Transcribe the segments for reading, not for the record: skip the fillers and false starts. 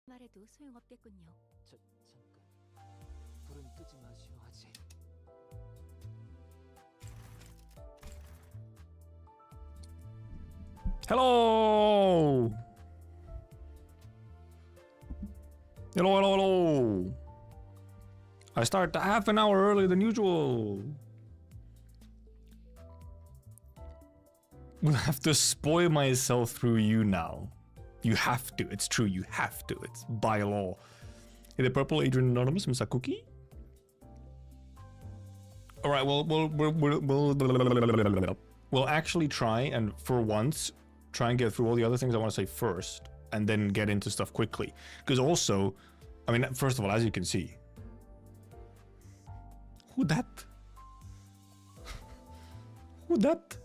말해도 소용없겠군요. 잠깐. 불은 끄지 마시오 하지. Hello! Hello. I start half an hour earlier than usual. We'll have to spoil myself through you now. You have to. It's true. You have to. It's by law. Hey, the purple Adrian Anonymous, Mr. Cookie. All right. We'll actually try and for once try and get through all the other things I want to say first, and then get into stuff quickly. Because also, I mean, first of all, as you can see, who that? Who that?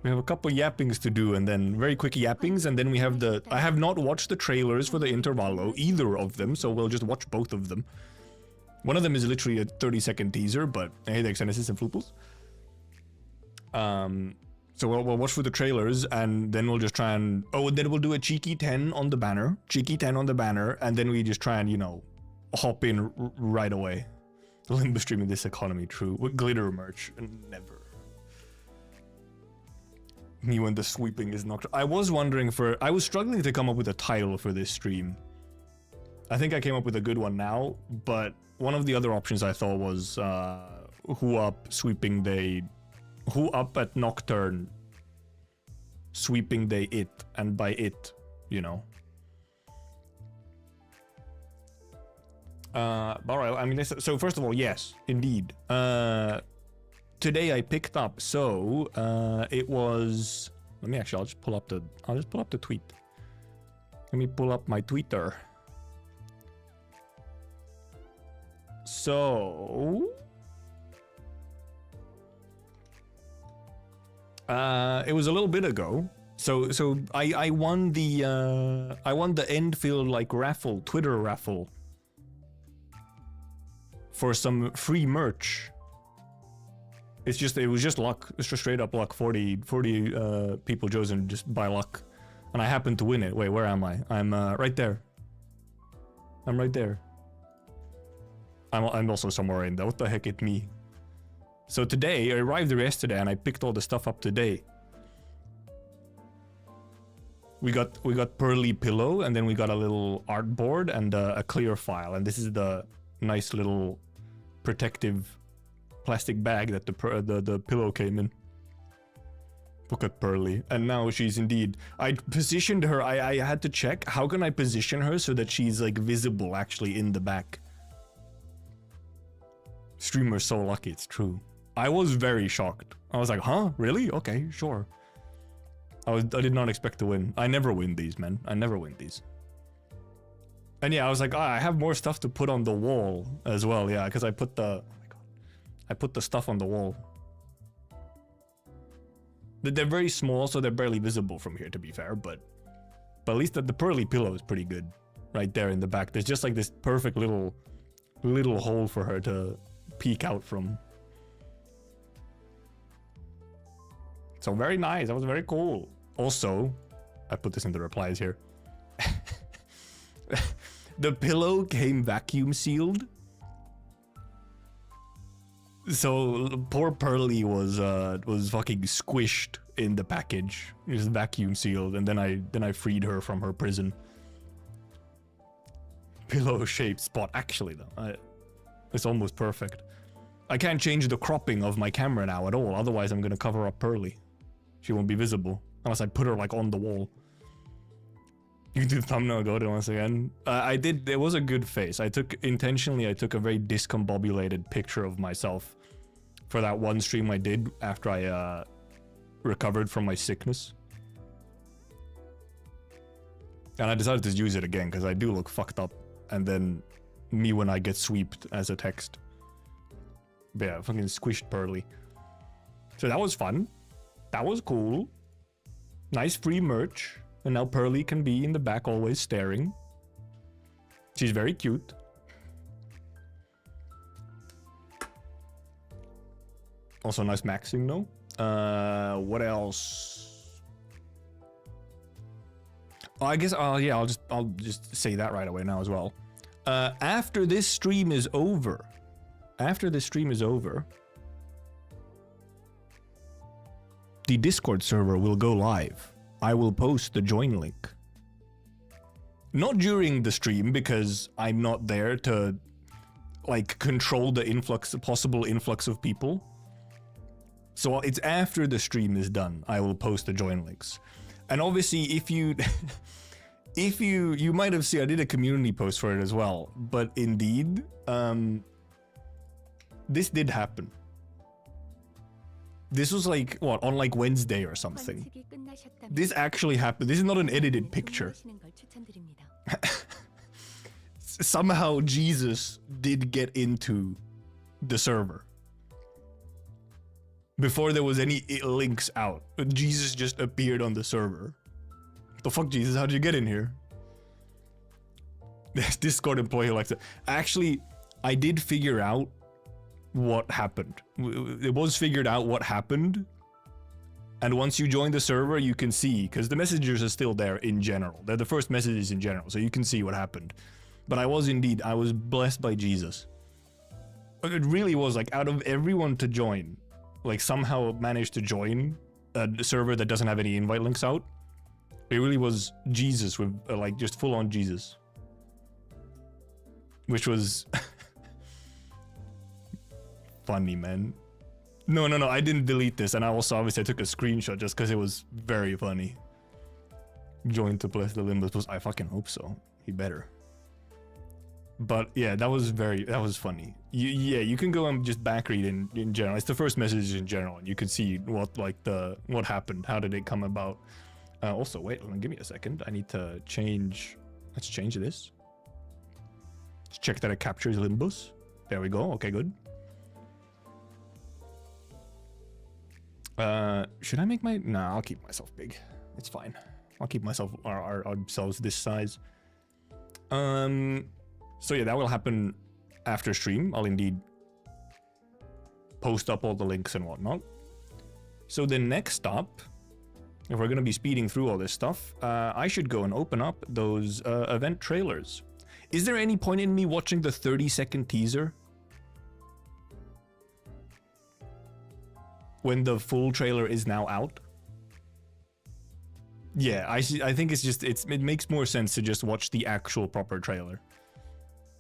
We have a couple yappings to do, and then very quick yappings, and then we have the... I have not watched the trailers for the Intervallo, either of them, so we'll just watch both of them. One of them is literally a 30-second teaser, but hey, the Xenesis and Flooples. So we'll watch for the trailers, and then we'll just try and... Oh, and then we'll do a cheeky 10 on the banner. Cheeky 10 on the banner, and then we just try and, you know, hop in right away. Limbus streaming this economy, true. With glitter merch, never. Me when the sweeping is knocked. I was wondering for... I was struggling to come up with a title for this stream. I think I came up with a good one now, but one of the other options I thought was who up sweeping day... Who up at Nocturne sweeping day it, and by it, you know. Alright, I mean, so first of all, yes, indeed. Today I picked up, so it was... Let me actually, I'll just pull up the tweet. Let me pull up my Twitter. So... it was a little bit ago. So I won the endfield like raffle, Twitter raffle. For some free merch. It was just luck. It's just straight up luck. 40 people chosen just by luck. And I happened to win it. Wait, where am I? I'm right there. I'm right there. I'm also somewhere in there. What the heck, it's me. So today, I arrived there yesterday and I picked all the stuff up today. We got pearly pillow, and then we got a little artboard and a clear file, and this is the nice little protective plastic bag that the pillow came in. Look at Pearly. And now she's indeed... I positioned her... I had to check. How can I position her so that she's like visible actually in the back? Streamer's so lucky, it's true. I was very shocked. I was like, huh? Really? Okay, sure. I did not expect to win. I never win these, man. I never win these. And yeah, I was like, I have more stuff to put on the wall as well. Yeah, because I put the... Oh my god. I put the stuff on the wall. They're very small, so they're barely visible from here, to be fair, but at least the pearly pillow is pretty good. Right there in the back. There's just like this perfect little hole for her to peek out from. So very nice. That was very cool. Also, I put this in the replies here. The pillow came vacuum sealed. So poor Pearly was fucking squished in the package. It was vacuum sealed, and then I freed her from her prison. Pillow shaped spot. Actually though, it's almost perfect. I can't change the cropping of my camera now at all, otherwise I'm gonna cover up Pearly. She won't be visible unless I put her like on the wall. You can do the thumbnail, go to once again. I did, there was a good face. I took a very discombobulated picture of myself for that one stream I did after I recovered from my sickness. And I decided to use it again because I do look fucked up. And then me when I get sweeped as a text. But yeah, fucking squished Pearly. So that was fun. That was cool. Nice free merch. And now Pearly can be in the back always staring. She's very cute. Also nice maxing though. What else? I guess, yeah, I'll just say that right away now as well. After this stream is over, the Discord server will go live. I will post the join link. Not during the stream, because I'm not there to, like, control the possible influx of people. So it's after the stream is done, I will post the join links. And obviously, if you, you might have seen, I did a community post for it as well. But indeed, this did happen. This was like, what, on like Wednesday or something. This actually happened. This is not an edited picture. Somehow Jesus did get into the server. Before there was any links out, Jesus just appeared on the server. The fuck, Jesus? How'd you get in here? This Discord employee likes it. Actually, I did figure out what happened. It was figured out what happened. And once you join the server, you can see, because the messages are still there in general. They're the first messages in general, so you can see what happened. But I was blessed by Jesus. It really was, like, out of everyone to join, like, somehow managed to join a server that doesn't have any invite links out. It really was Jesus with, like, just full-on Jesus. Which was... funny, man. No, I didn't delete this, and I also obviously took a screenshot just because it was very funny. Join to bless the Limbus post. I fucking hope so. He better. But yeah, that was funny. You can go and just back read in general. It's the first message in general, and you can see what happened. How did it come about? Also, wait, give me a second. I need to change. Let's change this. Let's check that it captures Limbus. There we go. Okay, good. Should I make my... Nah, I'll keep myself big. It's fine. I'll keep myself ourselves this size. So yeah, that will happen after stream. I'll indeed post up all the links and whatnot. So the next stop, if we're gonna be speeding through all this stuff, I should go and open up those event trailers. Is there any point in me watching the 30-second teaser? When the full trailer is now out? Yeah, I think it's just, it makes more sense to just watch the actual proper trailer.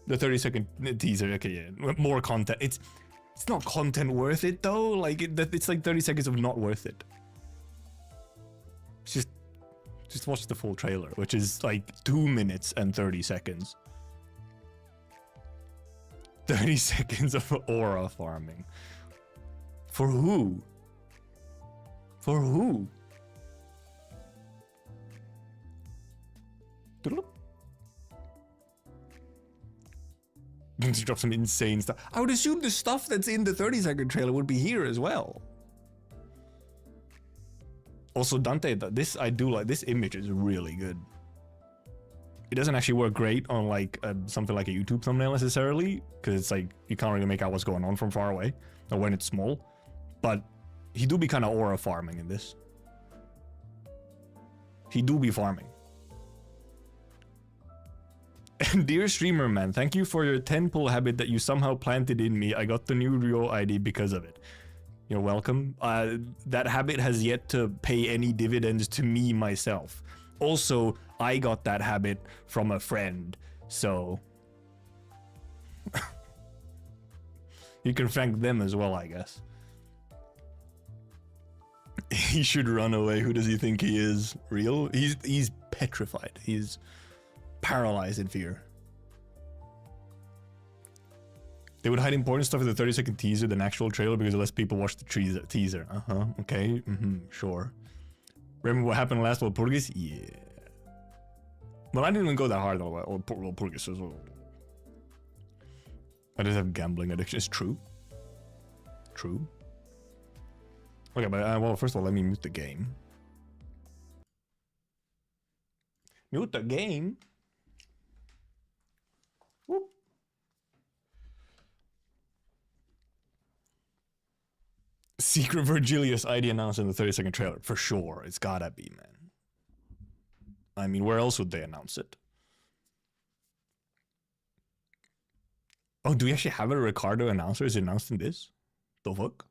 The 30-second teaser, okay, yeah, more content. It's not content worth it though. Like it's like 30 seconds of not worth it. Just watch the full trailer, which is like 2 minutes and 30 seconds. 30 seconds of aura farming. For who? For who? Drop some insane stuff. I would assume the stuff that's in the 30-second trailer would be here as well. Also, Dante, this I do like. This image is really good. It doesn't actually work great on like something like a YouTube thumbnail necessarily, because it's like you can't really make out what's going on from far away or when it's small. But he do be kind of aura farming in this. He do be farming. And dear streamer man, thank you for your 10-pull habit that you somehow planted in me. I got the new Rio ID because of it. You're welcome. That habit has yet to pay any dividends to me myself. Also, I got that habit from a friend, so... you can thank them as well, I guess. He should run away. Who does he think he is? Real? He's petrified. He's paralyzed in fear. They would hide important stuff in the 30-second teaser than actual trailer because less people watch the teaser. Okay. Sure. Remember what happened last Walpurgis? Yeah. But I didn't even go that hard on Walpurgis as well. I just have gambling addiction. It's true. True. Okay, but well, first of all, let me mute the game. Mute the game? Whoop. Secret Virgilius ID announced in the 30-second trailer. For sure. It's gotta be, man. I mean, where else would they announce it? Oh, do we actually have a Ricardo announcer? Is it announced in this? The fuck?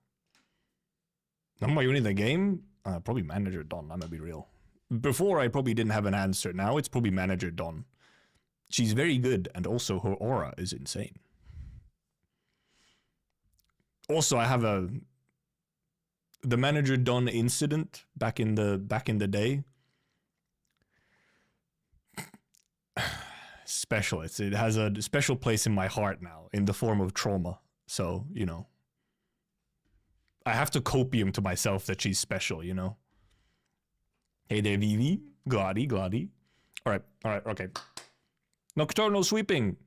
Number you in the game? Probably Manager Don, I'm gonna be real. Before, I probably didn't have an answer. Now it's probably Manager Don. She's very good, and also her aura is insane. Also, I have the Manager Don incident back in the day. Special. It has a special place in my heart now, in the form of trauma. So, you know, I have to copium to myself that she's special, you know. Hey there, Vivi. Gladi. Alright, okay. Nocturnal Sweeping.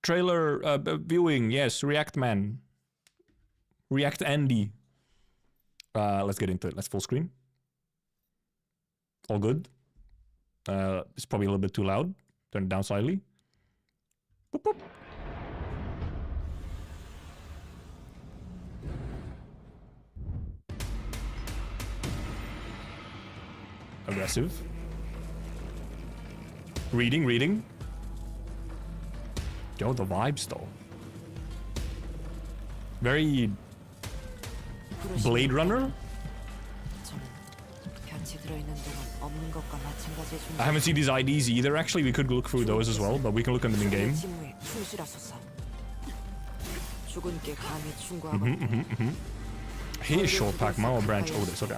Trailer viewing, yes. React Man. React Andy. Let's get into it. Let's full screen. All good. It's probably a little bit too loud. Turn it down slightly. Boop, boop. Aggressive. Reading. Yo, the vibes though. Very Blade Runner? I haven't seen these IDs either, actually. We could look through those as well, but we can look at them in game. Here's Short Pack, Mao Branch Otis. Okay.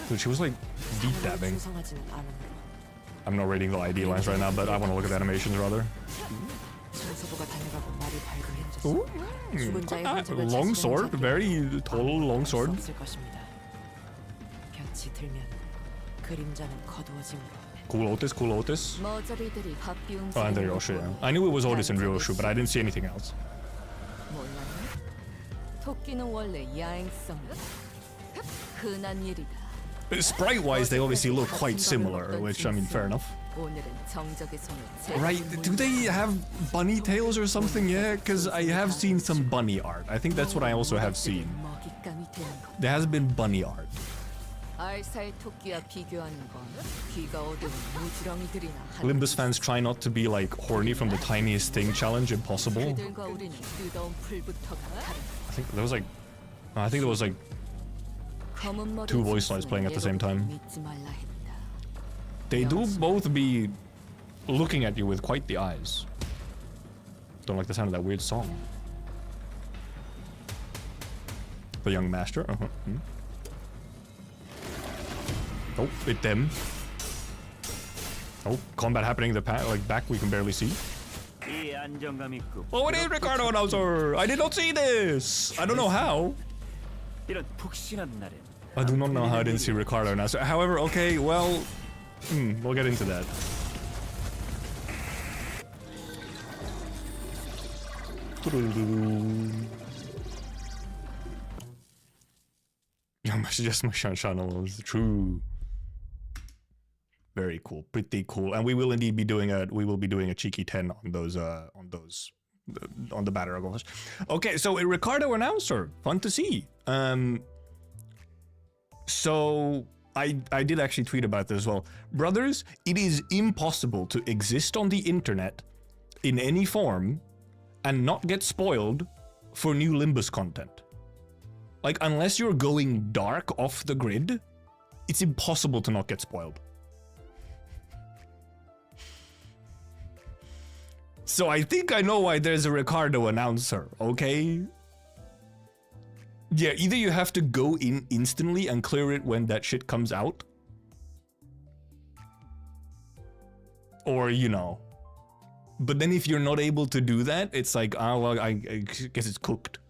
Dude, she was like deep dabbing. I'm not reading the ID lines right now, but I want to look at the animations rather. Ooh, long sword, very tall long sword. Cool Otis. Oh, and there Ryoshu, yeah. I knew it was Otis and Ryoshu, but I didn't see anything else. Sprite-wise, they obviously look quite similar, which, I mean, fair enough. Right, do they have bunny tails or something? Yeah, because I have seen some bunny art. I think that's what I also have seen. There has been bunny art. Limbus fans try not to be like horny from the tiniest thing challenge impossible. I think there was like two voice lines playing at the same time. They do both be looking at you with quite the eyes. Don't like the sound of that weird song. The young master. Oh, hit them. Oh, combat happening in the back we can barely see. Oh, it is Ricardo announcer! I did not see this! I don't know how. I do not know how I didn't see Ricardo announcer. However, okay, well, we'll get into that. Just my channel is true. Very cool, pretty cool, and we will indeed be doing a cheeky 10 on those on the Banter goals. Okay, so a Ricardo announcer, fun to see. So I did actually tweet about this as well, brothers. It is impossible to exist on the internet in any form and not get spoiled for new Limbus content. Like, unless you're going dark off the grid, it's impossible to not get spoiled. So I think I know why there's a Ricardo announcer, okay? Yeah, either you have to go in instantly and clear it when that shit comes out, or, you know. But then if you're not able to do that, it's like, oh, well, I guess it's cooked.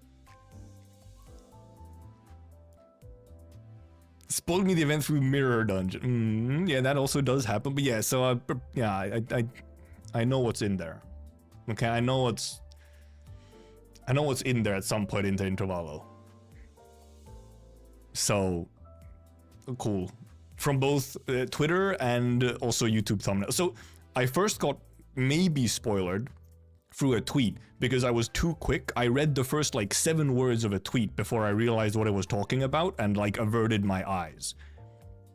Spoiled me the event through Mirror Dungeon. Yeah, that also does happen. But yeah, so yeah, I know what's in there. Okay, I know what's in there at some point into Intervallo. So cool, from both Twitter and also YouTube thumbnail. So I first got maybe spoiled through a tweet because I was too quick. I read the first like 7 words of a tweet before I realized what it was talking about and like averted my eyes.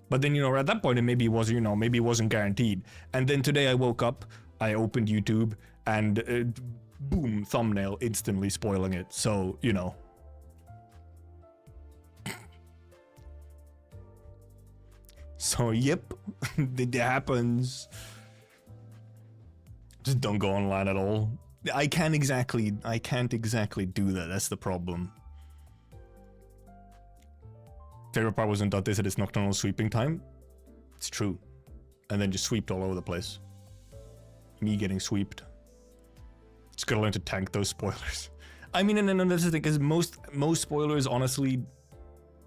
But then, you know, at that point, it maybe was, you know, maybe it wasn't guaranteed. And then today I woke up, I opened YouTube, and boom, thumbnail, instantly spoiling it. So, you know. So, yep, it happens. Just don't go online at all. I can't exactly do that. That's the problem. Favorite part wasn't that they said it's nocturnal sweeping time. It's true. And then just sweeped all over the place. Me getting sweeped. Just gotta learn to tank those spoilers. I mean, and that's the thing, because most spoilers, honestly,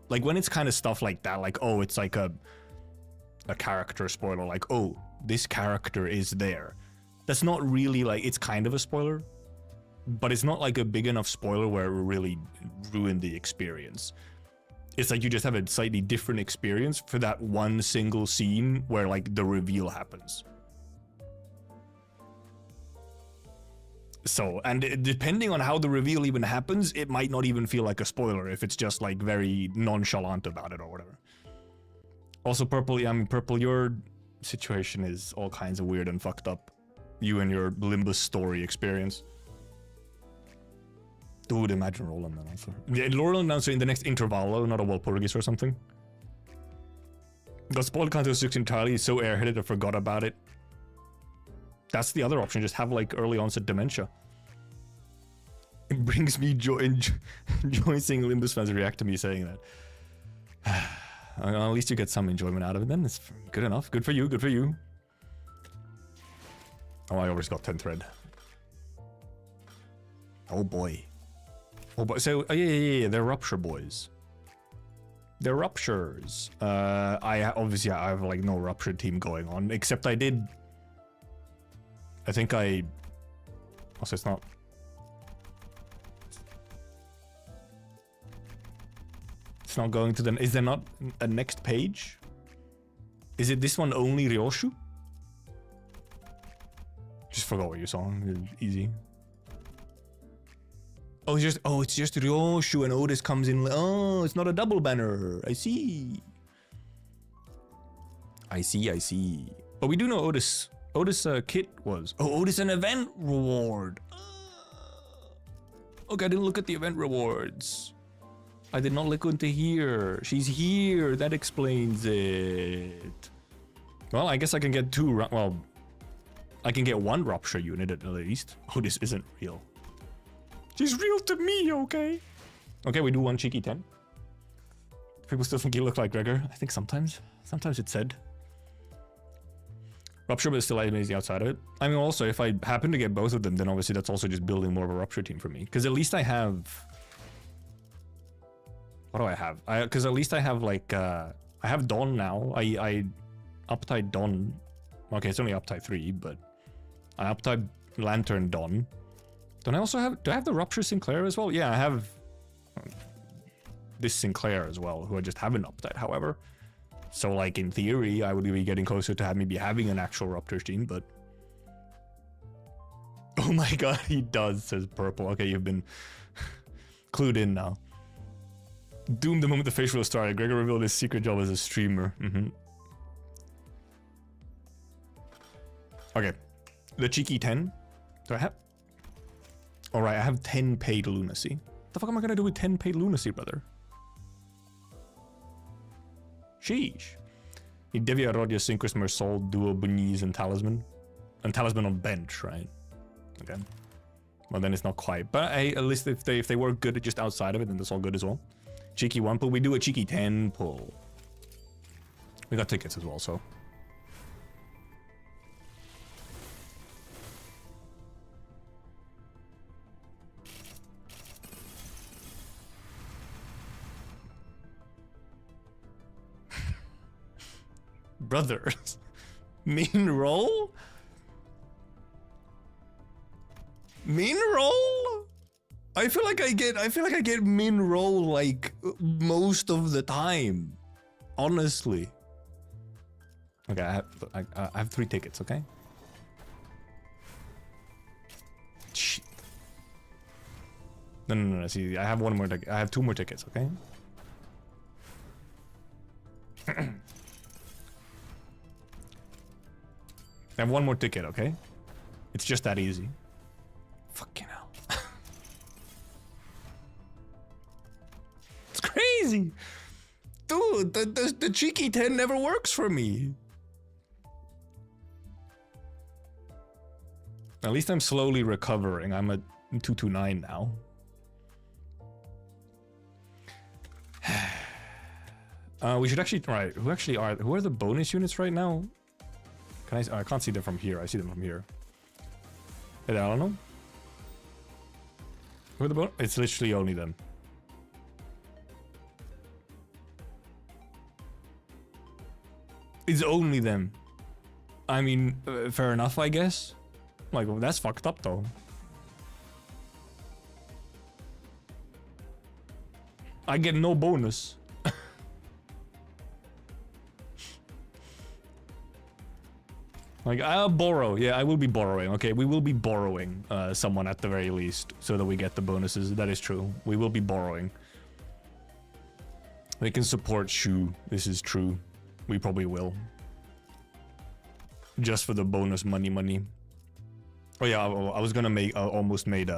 like when it's kind of stuff like that, like, oh, it's like a character spoiler, like, oh, this character is there. That's not really like, it's kind of a spoiler, but it's not like a big enough spoiler where it will really ruin the experience. It's like you just have a slightly different experience for that one single scene where like the reveal happens. So, and depending on how the reveal even happens, it might not even feel like a spoiler if it's just like very nonchalant about it or whatever. Also, Purple, I mean, Purple, your situation is all kinds of weird and fucked up. You and your Limbus story experience. Dude, imagine Roland that answer. Yeah, Roland answer in the next Intervallo, not a Walpurgis or something. Got spoiled Counter 6 entirely, so airheaded I forgot about it. That's the other option, just have like early onset dementia. It brings me joy seeing Limbus fans react to me saying that. At least you get some enjoyment out of it then, it's good enough. Good for you, good for you. Oh, I always got 10 thread. Oh boy. Oh, but so yeah, they're Rupture boys. They're Ruptures. Obviously I have like no Rupture team going on, except I think I. Also, it's not. It's not going to them. Is there not a next page? Is it this one only Ryoshu? Just forgot what you saw. Easy. Oh, it's just Ryoshu and Otis comes in. Oh, it's not a double banner. I see. I see. But we do know Otis kit was. Oh, Otis an event reward. Okay, I didn't look at the event rewards. I did not look into here. She's here. That explains it. Well, I guess I can get I can get 1 Rupture unit at least. Otis isn't real. She's real to me, okay? Okay, we do 1 cheeky 10. People still think you look like Gregor. I think sometimes it's said. Rupture, but still amazing outside of it. I mean, also, if I happen to get both of them, then obviously that's also just building more of a Rupture team for me. Because at least I have... What do I have? Because at least I have, like, I have Dawn now. I uptied Dawn. Okay, it's only uptied 3, but... I uptied Lantern Dawn. Don't I also have... Do I have the Rupture Sinclair as well? Yeah, I have... this Sinclair as well, who I just haven't uptied, however. So, like, in theory, I would be getting closer to maybe having an actual Rupture team, but... Oh my god, he does, says Purple. Okay, you've been clued in now. Doomed the moment the facial started. Gregor revealed his secret job as a streamer. Okay. The cheeky 10. Do I have... Alright, I have 10 paid lunacy. What the fuck am I gonna do with 10 paid lunacy, brother? Sheesh. Devia Rodia Synchros Mersol, Duo Bunyies, and Talisman. And Talisman on bench, right? Okay. Well, then it's not quite. But hey, at least if they work good just outside of it, then that's all good as well. Cheeky 1 pull. We do a cheeky 10 pull. We got tickets as well, so. Brothers. Mean roll? Mean roll? I feel like I get min roll like most of the time. Honestly. Okay, I have 3 tickets, okay? No. See, I have one more. I have 2 more tickets. Okay. I have 1 more ticket. Okay. It's just that easy. Fucking hell. It's crazy, dude. The cheeky 10 never works for me. At least I'm slowly recovering. I'm at 229 now. We should actually, right, who are the bonus units right now? Can I can't see them from here. I see them from here. I don't know. Who are the bonus? It's literally only them. It's only them. I mean, fair enough, I guess. Like, well, that's fucked up though. I get no bonus. Like, I'll borrow. Yeah, I will be borrowing. Okay, we will be borrowing someone at the very least so that we get the bonuses. That is true. We will be borrowing. They can support Shu. This is true. We probably will. Just for the bonus money. Oh yeah, I was gonna make, almost made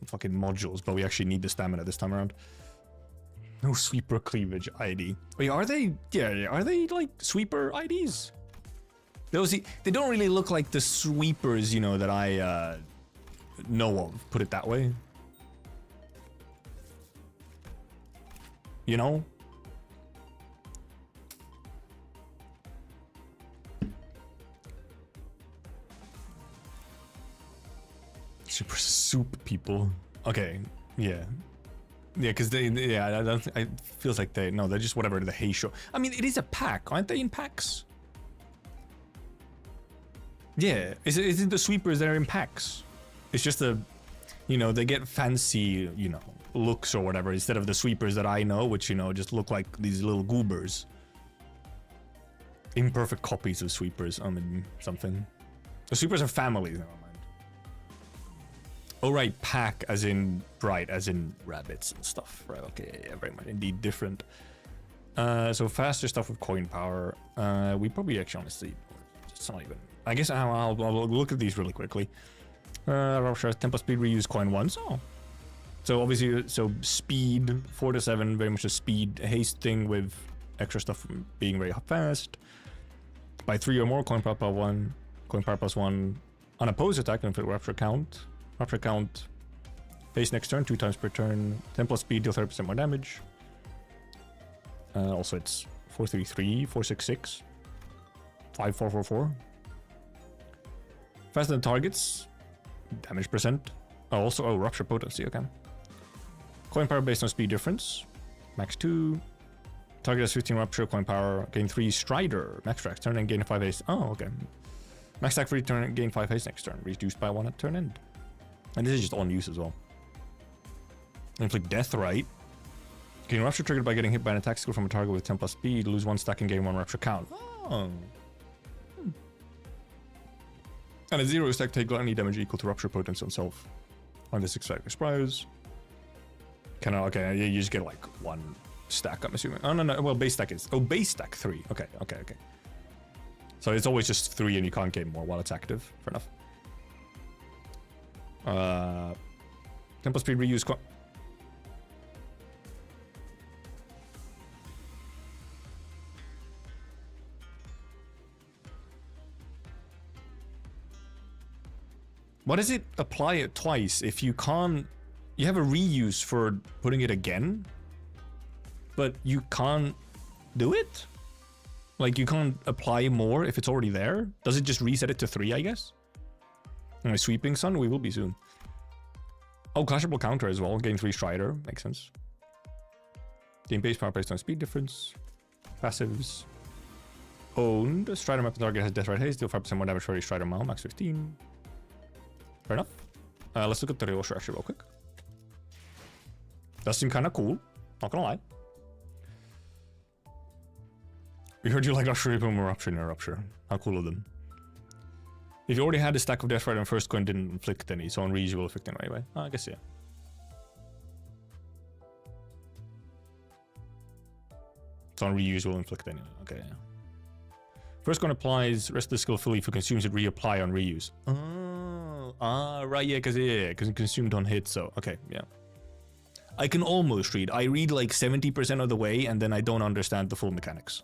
fucking modules, but we actually need the stamina this time around. No sweeper cleavage ID. Wait, are they, yeah, are they like sweeper IDs? Those, they don't really look like the sweepers, you know, that I know of, put it that way. You know? Super soup people. Okay, yeah. Yeah, because they, yeah, I don't think, it feels like they, no, they're just whatever, the hay show. I mean, it is a pack, aren't they in packs? Yeah, isn't the sweepers that are in packs? It's just a, you know, they get fancy, you know, looks or whatever, instead of the sweepers that I know, which, you know, just look like these little goobers. Imperfect copies of sweepers, I mean, something. The sweepers are families, never mind. Oh right, pack as in, right, as in rabbits and stuff, right, okay, yeah, very much, indeed different. So faster stuff with coin power, we probably actually honestly, it's not even, I guess I'll look at these really quickly. Tempo speed reuse coin 1, so obviously, so speed 4 to 7, very much a speed haste thing with extra stuff being very fast. By 3 or more, coin power plus 1, coin power plus 1, unopposed attack and inflict rupture count. Rupture count, haste next turn 2 times per turn, tempo speed deal 30% more damage. Also it's 433, 466, 5444. Faster than targets, damage percent. Also, rupture potency, okay. Coin power based on speed difference, max 2. Target has 15 rupture, coin power, gain 3 strider, max track turn and gain 5 haste. Oh, okay. Max attack for each turn, gain 5 haste next turn, reduced by 1 at turn end. And this is just on use as well. Inflict death, right? Gain rupture triggered by getting hit by an attack skill from a target with 10 plus speed, lose 1 stack and gain 1 rupture count. Oh. And a 0 stack take any damage equal to rupture potency on self. On this effect expires. Can I, okay, you just get like 1 stack, I'm assuming. Oh, no, well, base stack is, base stack 3. Okay. So it's always just 3 and you can't gain more while it's active. Fair enough. Tempo speed reuse. What does it apply it twice if you can't? You have a reuse for putting it again, but you can't do it? Like you can't apply more if it's already there? Does it just reset it to 3, I guess? Anyway, sweeping sun, we will be soon. Oh, clashable counter as well. Gain 3 strider, makes sense. Gain base power based on speed difference. Passives. Owned. Strider map target has death right haste. Deal 5% more damage for each strider mile. Max 15. Fair enough. Let's look at the Ryosha actually real quick. Does seem kind of cool. Not gonna lie. We heard you like Rupture, Rupture, and Rupture. How cool of them. If you already had a stack of Death Rider on first coin, didn't inflict any, so on reuse you will affect them anyway. I guess, yeah. So on reuse will inflict anyway. Okay, yeah. First one applies, rest of the skill fully if it consumes it, reapply on reuse. Oh, right, yeah, because it consumed on hit, so, okay, yeah. I can almost read. I read like 70% of the way, and then I don't understand the full mechanics.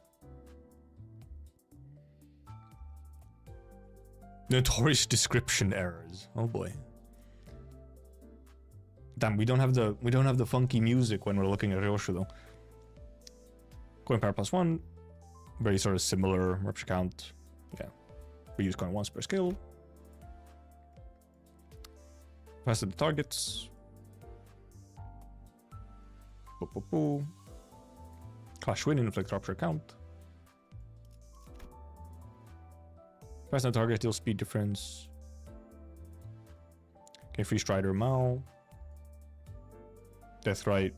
Notorious description errors. Oh boy. Damn, we don't have the funky music when we're looking at Ryoshu though. Coin power +1. Very sort of similar rupture count. Yeah. We use coin once per skill. Pass to the targets. Boo, boo, boo. Clash win, inflict rupture count. Pass on target, deal speed difference. Okay, free strider Mao. Death right.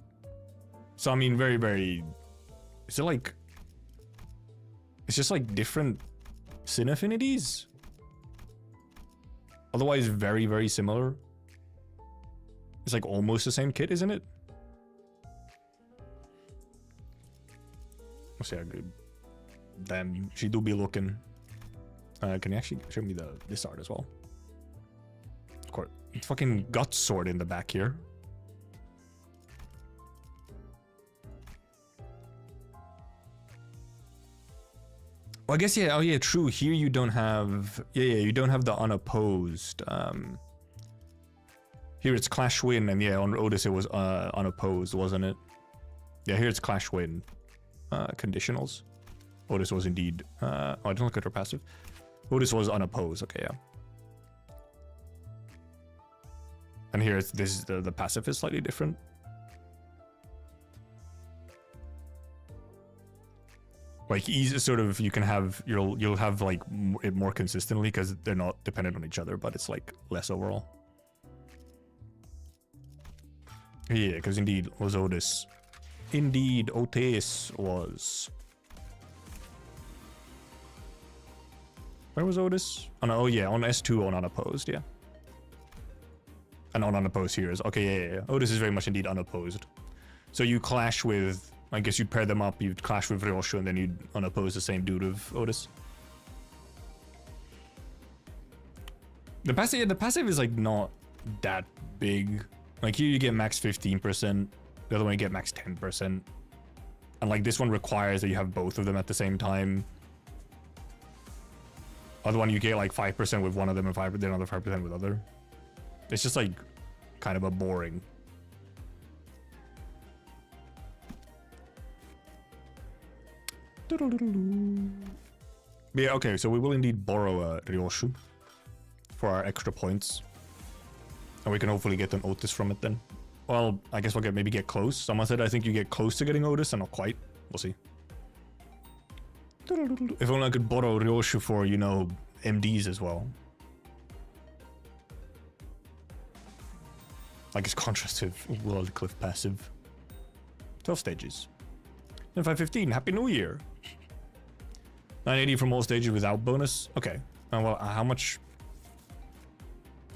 So I mean very, very. Is it like, it's just like different sin affinities? Otherwise very, very similar. It's like almost the same kit, isn't it? Let's see how good. Damn, she do be looking. Can you actually show me this art as well? Of course, it's fucking gut sword in the back here. Well, I guess yeah. Oh yeah, true. Here you don't have. Yeah, you don't have the unopposed. Here it's clash win, and yeah, on Otis it was unopposed, wasn't it? Yeah, here it's clash win. Conditionals. Otis was indeed. Oh, I didn't look at her passive. Otis was unopposed. Okay, yeah. And here it's this. The passive is slightly different. Like easy, sort of, you can have you'll have like it more consistently because they're not dependent on each other, but it's like less overall. Yeah, because indeed was Otis. Indeed, Otis was. Where was Otis? Oh yeah, on S2 on unopposed, yeah. And on unopposed here is okay, yeah. Otis is very much indeed unopposed. So you clash with. I guess you'd pair them up, you'd clash with Ryoshu, and then you'd unoppose the same dude of Otis. The passive is like not that big. Like here you get max 15%, the other one you get max 10%. And like this one requires that you have both of them at the same time. Other one you get like 5% with one of them and 5%, then another 5% with other. It's just like kind of a boring. Yeah, okay, so we will indeed borrow a Ryoshu for our extra points. And we can hopefully get an Otis from it then. Well, I guess we'll maybe get close. Someone said I think you get close to getting Otis, and not quite. We'll see. If only I could borrow Ryoshu for, you know, MDs as well. Like his contrast to World Cliff passive. 12 stages. And 515, Happy New Year. 980 from all stages without bonus. Okay. Well, how much?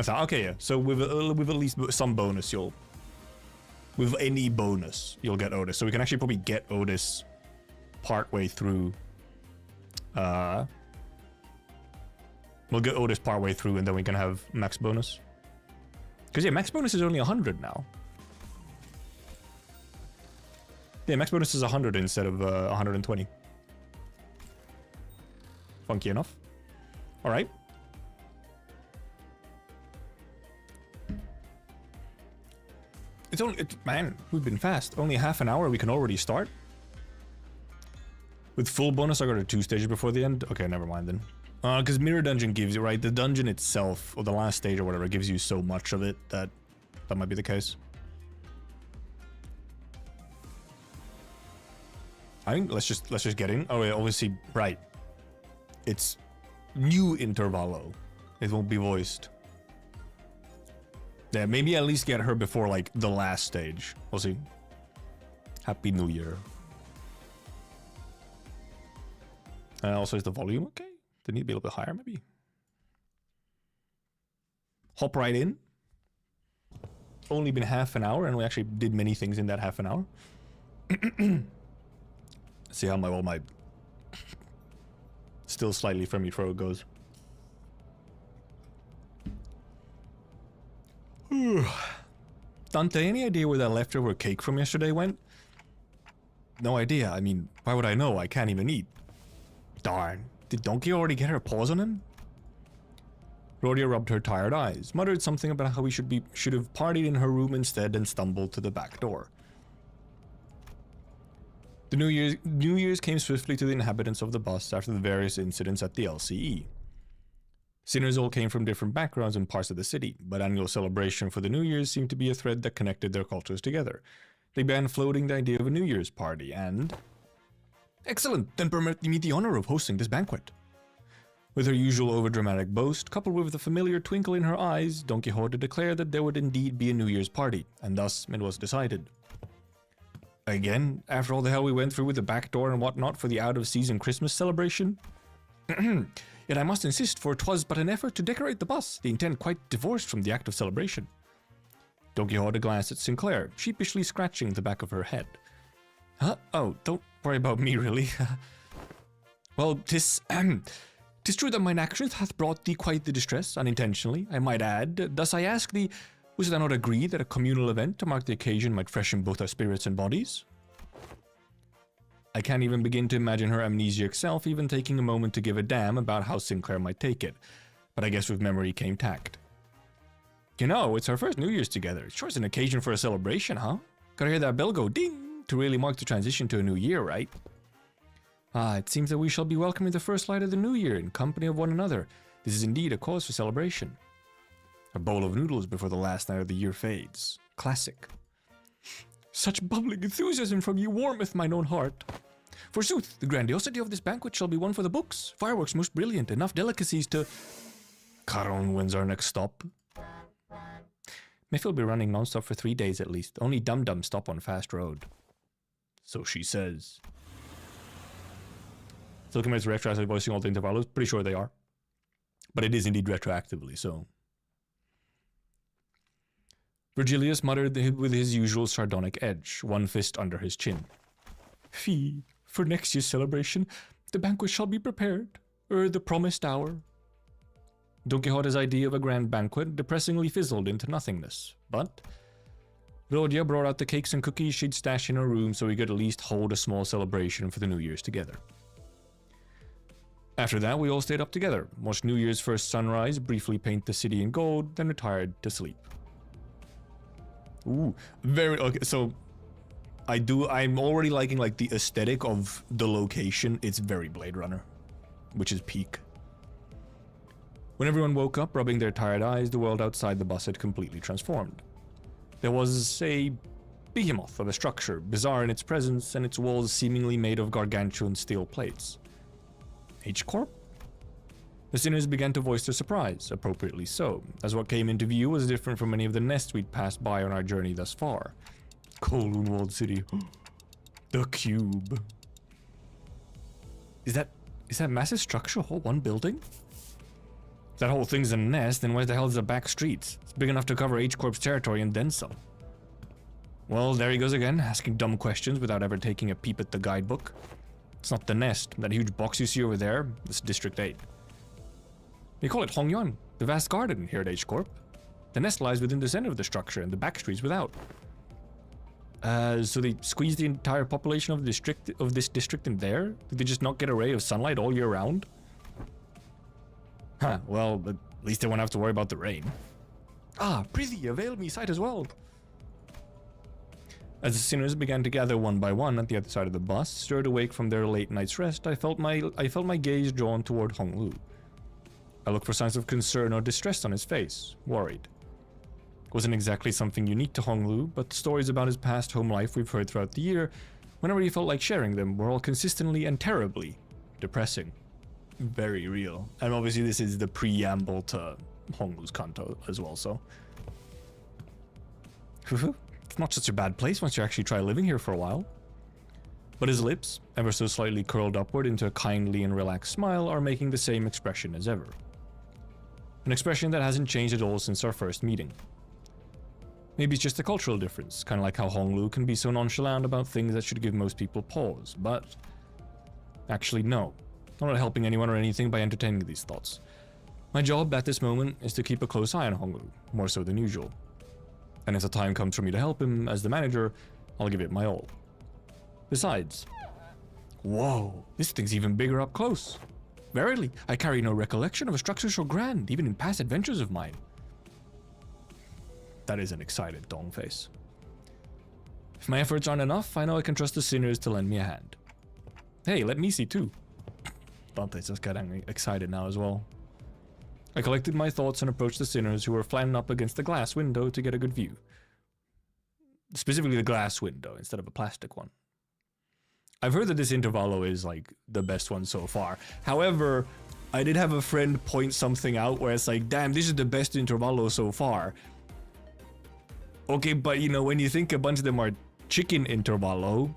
Okay, yeah. So with at least some bonus, with any bonus, you'll get Otis. So we can actually probably get Otis partway through. We'll get Otis partway through, and then we can have max bonus. Because yeah, max bonus is only 100 now. Yeah, max bonus is 100 instead of 120. Funky enough. All right. It's only, man, we've been fast. Only half an hour, we can already start. With full bonus, I got a 2 stages before the end. Okay, never mind then. Because Mirror Dungeon gives you, right? The dungeon itself, or the last stage or whatever, gives you so much of it that might be the case. I think let's just get in. Oh yeah, obviously, right. It's new Intervallo. It won't be voiced. Yeah, maybe at least get her before like the last stage. We'll see. Happy New Year. Also, is the volume okay? They need to be a little bit higher, maybe. Hop right in. Only been half an hour, and we actually did many things in that half an hour. See how my still slightly from your throat goes. Dante, any idea where that leftover cake from yesterday went? No idea. I mean, why would I know? I can't even eat. Darn. Did Donkey already get her paws on him? Rhodia rubbed her tired eyes, muttered something about how we should have partied in her room instead, and stumbled to the back door. The New Year's came swiftly to the inhabitants of the bus after the various incidents at the LCE. Sinners all came from different backgrounds and parts of the city, but annual celebration for the New Year's seemed to be a thread that connected their cultures together. They began floating the idea of a New Year's party, and... Excellent! Then permit me the honor of hosting this banquet. With her usual overdramatic boast, coupled with the familiar twinkle in her eyes, Don Quixote declared that there would indeed be a New Year's party, and thus it was decided. Again, after all the hell we went through with the back door and whatnot for the out-of-season Christmas celebration? Yet I must insist, for 'twas but an effort to decorate the bus, the intent quite divorced from the act of celebration. Don Quixote glanced at Sinclair, sheepishly scratching the back of her head. Huh? Oh, don't worry about me, really. Well, 'tis true that mine actions hath brought thee quite the distress, unintentionally, I might add. Thus I ask thee, was thou not agreed that a communal event to mark the occasion might freshen both our spirits and bodies? I can't even begin to imagine her amnesiac self even taking a moment to give a damn about how Sinclair might take it, but I guess with memory came tact. You know, it's our first New Year's together. It sure is an occasion for a celebration, huh? Gotta hear that bell go ding to really mark the transition to a new year, right? Ah, it seems that we shall be welcoming the first light of the new year in company of one another. This is indeed a cause for celebration. A bowl of noodles before the last night of the year fades. Classic. Such bubbling enthusiasm from you warmeth mine own heart. Forsooth, the grandiosity of this banquet shall be one for the books. Fireworks most brilliant, enough delicacies to... Caron, when's our next stop? Mayfield will be running non-stop for 3 days at least. Only dum-dum stop on fast road. So she says. Still commits retroactively voicing all the intervallos. Pretty sure they are. But it is indeed retroactively, so... Virgilius muttered with his usual sardonic edge, one fist under his chin. Fee, for next year's celebration, the banquet shall be prepared, the promised hour. Don Quixote's idea of a grand banquet depressingly fizzled into nothingness, but Rhodia brought out the cakes and cookies she'd stashed in her room so we could at least hold a small celebration for the New Year's together. After that, we all stayed up together, watched New Year's first sunrise briefly paint the city in gold, then retired to sleep. Ooh, very okay. So, I'm already liking like the aesthetic of the location. It's very Blade Runner, which is peak. When everyone woke up, rubbing their tired eyes, the world outside the bus had completely transformed. There was a behemoth of a structure, bizarre in its presence, and its walls seemingly made of gargantuan steel plates. H-Corp? The sinners began to voice their surprise, appropriately so, as what came into view was different from many of the nests we'd passed by on our journey thus far. Kowloon Walled City. The Cube. Is that massive structure all one building? If that whole thing's a nest, then where the hell is the back streets? It's big enough to cover H-Corp's territory and then some. Well, there he goes again, asking dumb questions without ever taking a peep at the guidebook. It's not the nest. That huge box you see over there, it's District 8. We call it Hongyuan, the vast garden here at H-Corp. The nest lies within the center of the structure and the back streets without. So they squeeze the entire population of this district in there? Did they just not get a ray of sunlight all year round? Huh, well, at least they won't have to worry about the rain. Ah, prithee, avail me sight as well. As the sinners began to gather one by one at the other side of the bus, stirred awake from their late night's rest, I felt my gaze drawn toward Honglu. I looked for signs of concern or distress on his face, worried. It wasn't exactly something unique to Honglu, but the stories about his past home life we've heard throughout the year, whenever he felt like sharing them, were all consistently and terribly depressing. Very real. And obviously this is the preamble to Honglu's Kanto as well, so... It's not such a bad place once you actually try living here for a while. But his lips, ever so slightly curled upward into a kindly and relaxed smile, are making the same expression as ever. An expression that hasn't changed at all since our first meeting. Maybe it's just a cultural difference, kind of like how Honglu can be so nonchalant about things that should give most people pause, but Actually, no. I'm not helping anyone or anything by entertaining these thoughts. My job at this moment is to keep a close eye on Honglu, more so than usual. And if the time comes for me to help him as the manager, I'll give it my all. Besides... Whoa, this thing's even bigger up close. Verily, I carry no recollection of a structure so grand, even in past adventures of mine. That is an excited dong face. If my efforts aren't enough, I know I can trust the sinners to lend me a hand. Hey, let me see too. Dante's just getting excited now as well. I collected my thoughts and approached the sinners who were flattened up against the glass window to get a good view. Specifically the glass window instead of a plastic one. I've heard that this Intervallo is like the best one so far. However, I did have a friend point something out where it's like, damn, this is the best Intervallo so far. Okay, but you know, when you think a bunch of them are chicken Intervallo,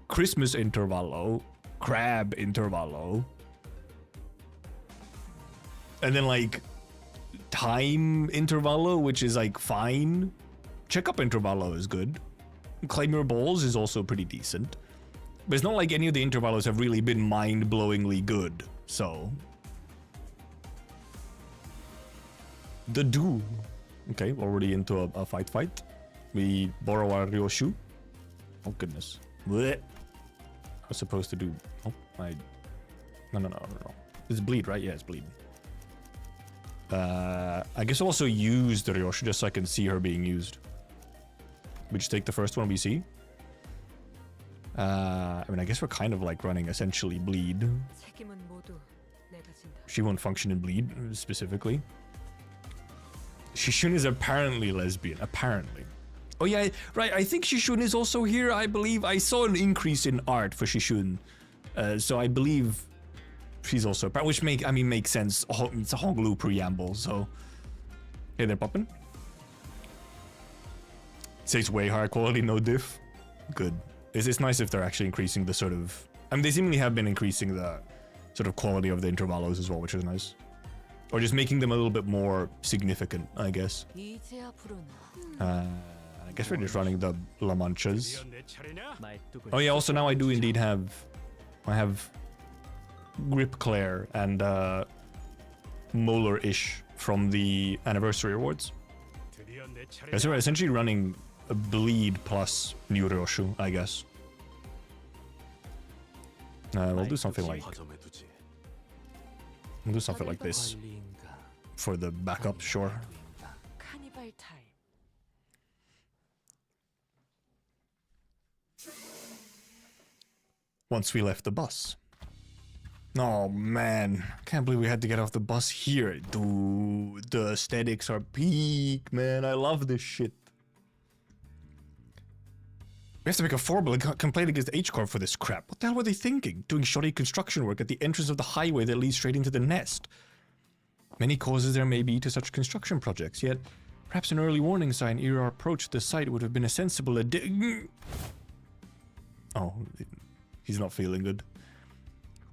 Christmas Intervallo, crab Intervallo, and then like time Intervallo, which is like fine. Checkup Intervallo is good. Claim Your Balls is also pretty decent. But it's not like any of the Intervallos have really been mind-blowingly good, so... The Do. Okay, already into a fight. We borrow our Ryoshu. Oh goodness. Blech. I was supposed to do... Oh, No. It's bleed, right? Yeah, it's bleed. I guess I'll also use the Ryoshu just so I can see her being used. We just take the first one we see. I mean, I guess we're kind of like running essentially bleed. She won't function in bleed, specifically. Shishun is apparently lesbian, apparently. Oh yeah, right, I think Shishun is also here, I believe. I saw an increase in art for Shishun. So I believe she's also, which makes sense. It's a Honglu preamble, so. Hey there, Poppin. Says way higher quality, no diff. Good. It's nice if they're actually increasing the sort of... I mean, they seemingly have been increasing the sort of quality of the Intervallos as well, which is nice. Or just making them a little bit more significant, I guess. I guess we're just running the La Manchas. Oh yeah, also now I do indeed have... I have... Grip Claire and Molar-ish from the Anniversary Awards. So we're essentially running a bleed plus new Ryoshu, I guess. We'll do something like... We'll do something like this. For the backup, sure. Once we left the bus. Oh man, can't believe we had to get off the bus here. Dude, the aesthetics are peak, man. I love this shit. We have to make a formal complaint against H-Corp for this crap. What the hell were they thinking? Doing shoddy construction work at the entrance of the highway that leads straight into the nest. Many causes there may be to such construction projects, yet perhaps an early warning sign ere our approach to the site would have been a sensible Oh, he's not feeling good.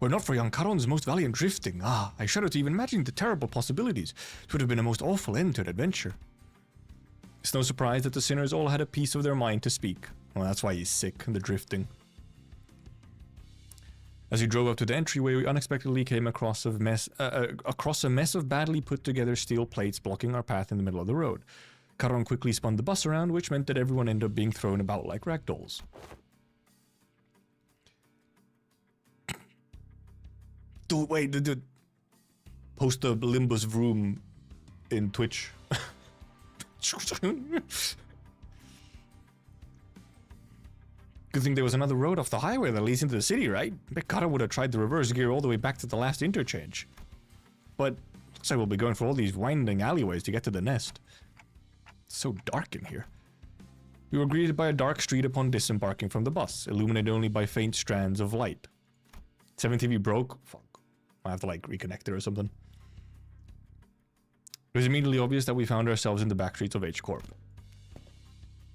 Were not for young Karon's most valiant drifting, I shudder to even imagine the terrible possibilities. It would have been a most awful end to an adventure. It's no surprise that the sinners all had a piece of their mind to speak. Well, that's why he's sick, the drifting. As we drove up to the entryway, we unexpectedly came across a mess of badly put together steel plates blocking our path in the middle of the road. Karon quickly spun the bus around, which meant that everyone ended up being thrown about like ragdolls. Dude, wait, dude. Post the Limbus room in Twitch. Good thing there was another road off the highway that leads into the city, right? Bekara would have tried the reverse gear all the way back to the last interchange. But looks like we'll be going for all these winding alleyways to get to the nest. It's so dark in here. We were greeted by a dark street upon disembarking from the bus, illuminated only by faint strands of light. 7TV broke? Fuck. I have to like reconnect it or something. It was immediately obvious that we found ourselves in the back streets of H-Corp.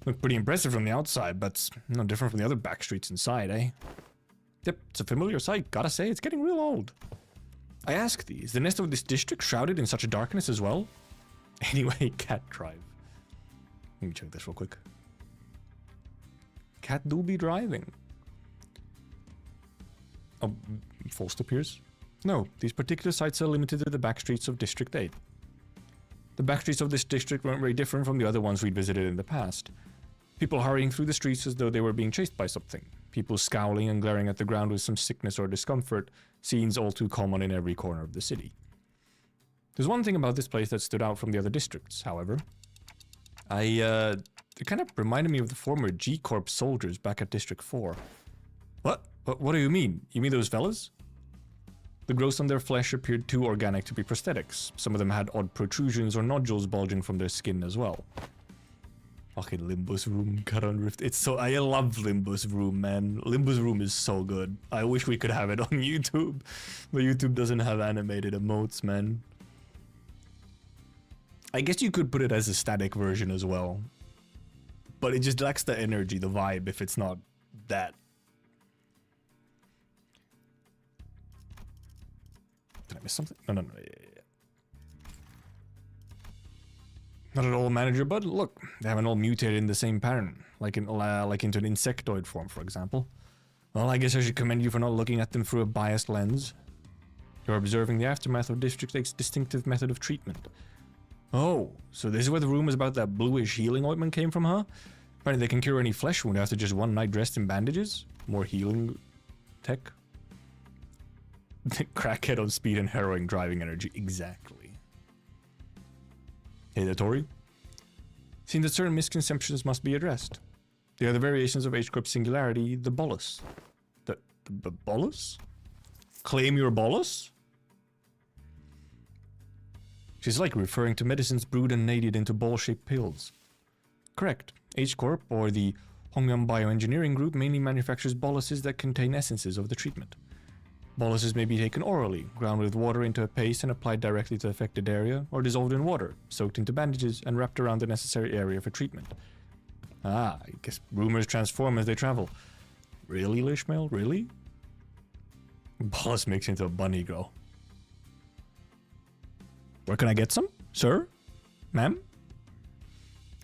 Looked pretty impressive from the outside, but no different from the other back streets inside, eh? Yep, it's a familiar sight, gotta say, it's getting real old. I ask thee, is the nest of this district shrouded in such a darkness as well? Anyway, cat drive. Let me check this real quick. Cat do be driving. Oh, Faust appears? No, these particular sites are limited to the back streets of District 8. The back streets of this district weren't very different from the other ones we'd visited in the past. People hurrying through the streets as though they were being chased by something. People scowling and glaring at the ground with some sickness or discomfort, scenes all too common in every corner of the city. There's one thing about this place that stood out from the other districts, however. It kind of reminded me of the former G-Corp soldiers back at District 4. What do you mean? You mean those fellas? The growths on their flesh appeared too organic to be prosthetics. Some of them had odd protrusions or nodules bulging from their skin as well. Fucking Limbus Room, cut on rift. It's so... I love Limbus Room, man. Limbus Room is so good. I wish we could have it on YouTube. But YouTube doesn't have animated emotes, man. I guess you could put it as a static version as well. But it just lacks the energy, the vibe, if it's not that. Did I miss something? No. Yeah. Not at all, manager, but look, they haven't all mutated in the same pattern, like into an insectoid form, for example. Well, I guess I should commend you for not looking at them through a biased lens. You're observing the aftermath of District 8's distinctive method of treatment. Oh, so this is where the rumors about that bluish healing ointment came from, huh? Apparently they can cure any flesh wound after just one night dressed in bandages? More healing tech? Crackhead on speed and harrowing driving energy. Exactly. Hey there, Tori. Seeing that certain misconceptions must be addressed. They are the variations of H-Corp singularity, the bolus. The bolus? Claim your bolus? She's like referring to medicines brewed and knaaded into ball-shaped pills. Correct. H-Corp, or the Hongyang Bioengineering Group, mainly manufactures boluses that contain essences of the treatment. Boluses may be taken orally, ground with water into a paste and applied directly to the affected area, or dissolved in water, soaked into bandages, and wrapped around the necessary area for treatment. Ah, I guess rumors transform as they travel. Really, Lishmael? Really? Bolus makes into a bunny girl. Where can I get some? Sir? Ma'am?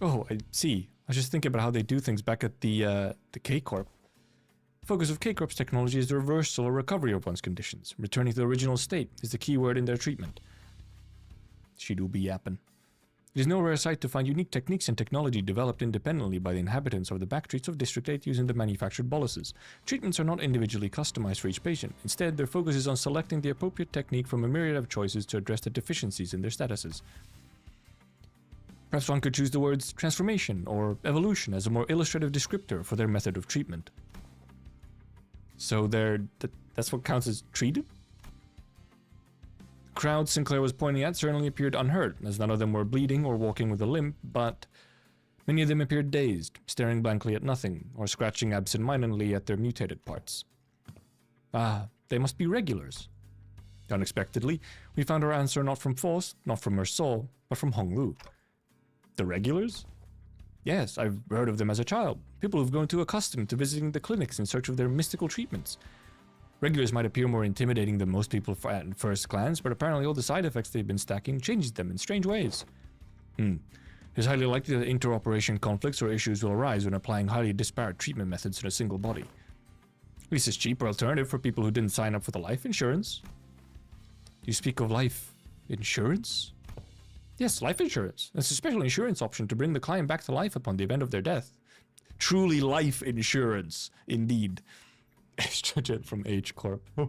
Oh, I see. I was just thinking about how they do things back at the K-Corp. The focus of K-Corp's technology is the reversal or recovery of one's conditions. Returning to the original state is the key word in their treatment. She do be yapping. It is no rare sight to find unique techniques and technology developed independently by the inhabitants of the backstreets of District 8 using the manufactured boluses. Treatments are not individually customized for each patient. Instead, their focus is on selecting the appropriate technique from a myriad of choices to address the deficiencies in their statuses. Perhaps one could choose the words transformation or evolution as a more illustrative descriptor for their method of treatment. So that's what counts as treated? The crowd Sinclair was pointing at certainly appeared unhurt, as none of them were bleeding or walking with a limp, but many of them appeared dazed, staring blankly at nothing, or scratching absent-mindedly at their mutated parts. Ah, they must be regulars. Unexpectedly, we found our answer not from Faust, not from Mersault, but from Honglu. The regulars? Yes, I've heard of them as a child. People who've grown too accustomed to visiting the clinics in search of their mystical treatments. Regulars might appear more intimidating than most people at first glance, but apparently all the side effects they've been stacking changes them in strange ways. It's highly likely that interoperation conflicts or issues will arise when applying highly disparate treatment methods in a single body. At least it's a cheaper alternative for people who didn't sign up for the life insurance. You speak of life insurance? Yes, life insurance. It's a special insurance option to bring the client back to life upon the event of their death. Truly life insurance, indeed. Extrajet from H-Corp. Oh.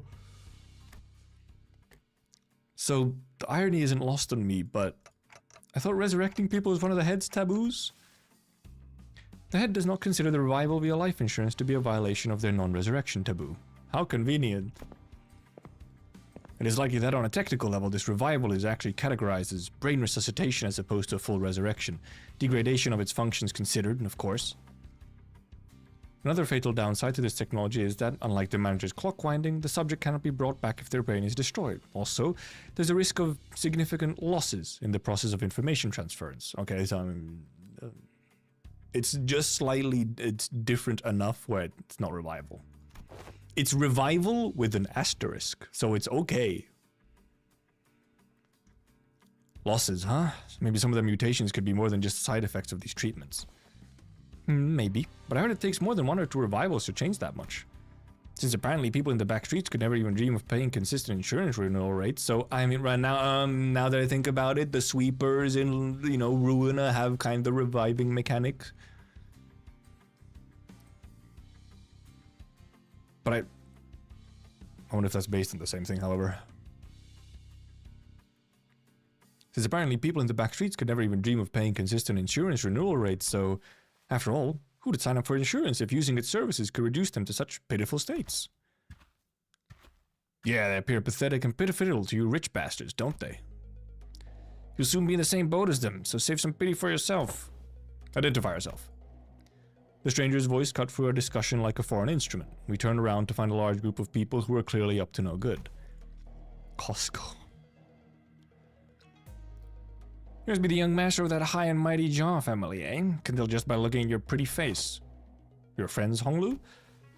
So, the irony isn't lost on me, but I thought resurrecting people was one of the head's taboos? The head does not consider the revival via life insurance to be a violation of their non-resurrection taboo. How convenient. It is likely that on a technical level, this revival is actually categorized as brain resuscitation as opposed to a full resurrection. Degradation of its functions considered, of course. Another fatal downside to this technology is that, unlike the manager's clock winding, the subject cannot be brought back if their brain is destroyed. Also, there's a risk of significant losses in the process of information transference. Okay, so it's just slightly, it's different enough where it's not revival. It's revival with an asterisk, so it's okay. Losses, huh? Maybe some of the mutations could be more than just side effects of these treatments. Maybe, but I heard it takes more than one or two revivals to change that much. Since apparently people in the back streets could never even dream of paying consistent insurance renewal rates. So, I mean, right now, now that I think about it, the sweepers in, you know, Ruina have kind of reviving mechanics. But I wonder if that's based on the same thing, however. Since apparently people in the back streets could never even dream of paying consistent insurance renewal rates, so, after all, who would sign up for insurance if using its services could reduce them to such pitiful states? Yeah, they appear pathetic and pitiful to you rich bastards, don't they? You'll soon be in the same boat as them, so save some pity for yourself. Identify yourself. The stranger's voice cut through our discussion like a foreign instrument. We turned around to find a large group of people who were clearly up to no good. Costco. You must be the young master of that high and mighty Jaw family, eh? Can tell just by looking at your pretty face. Your friends, Honglu?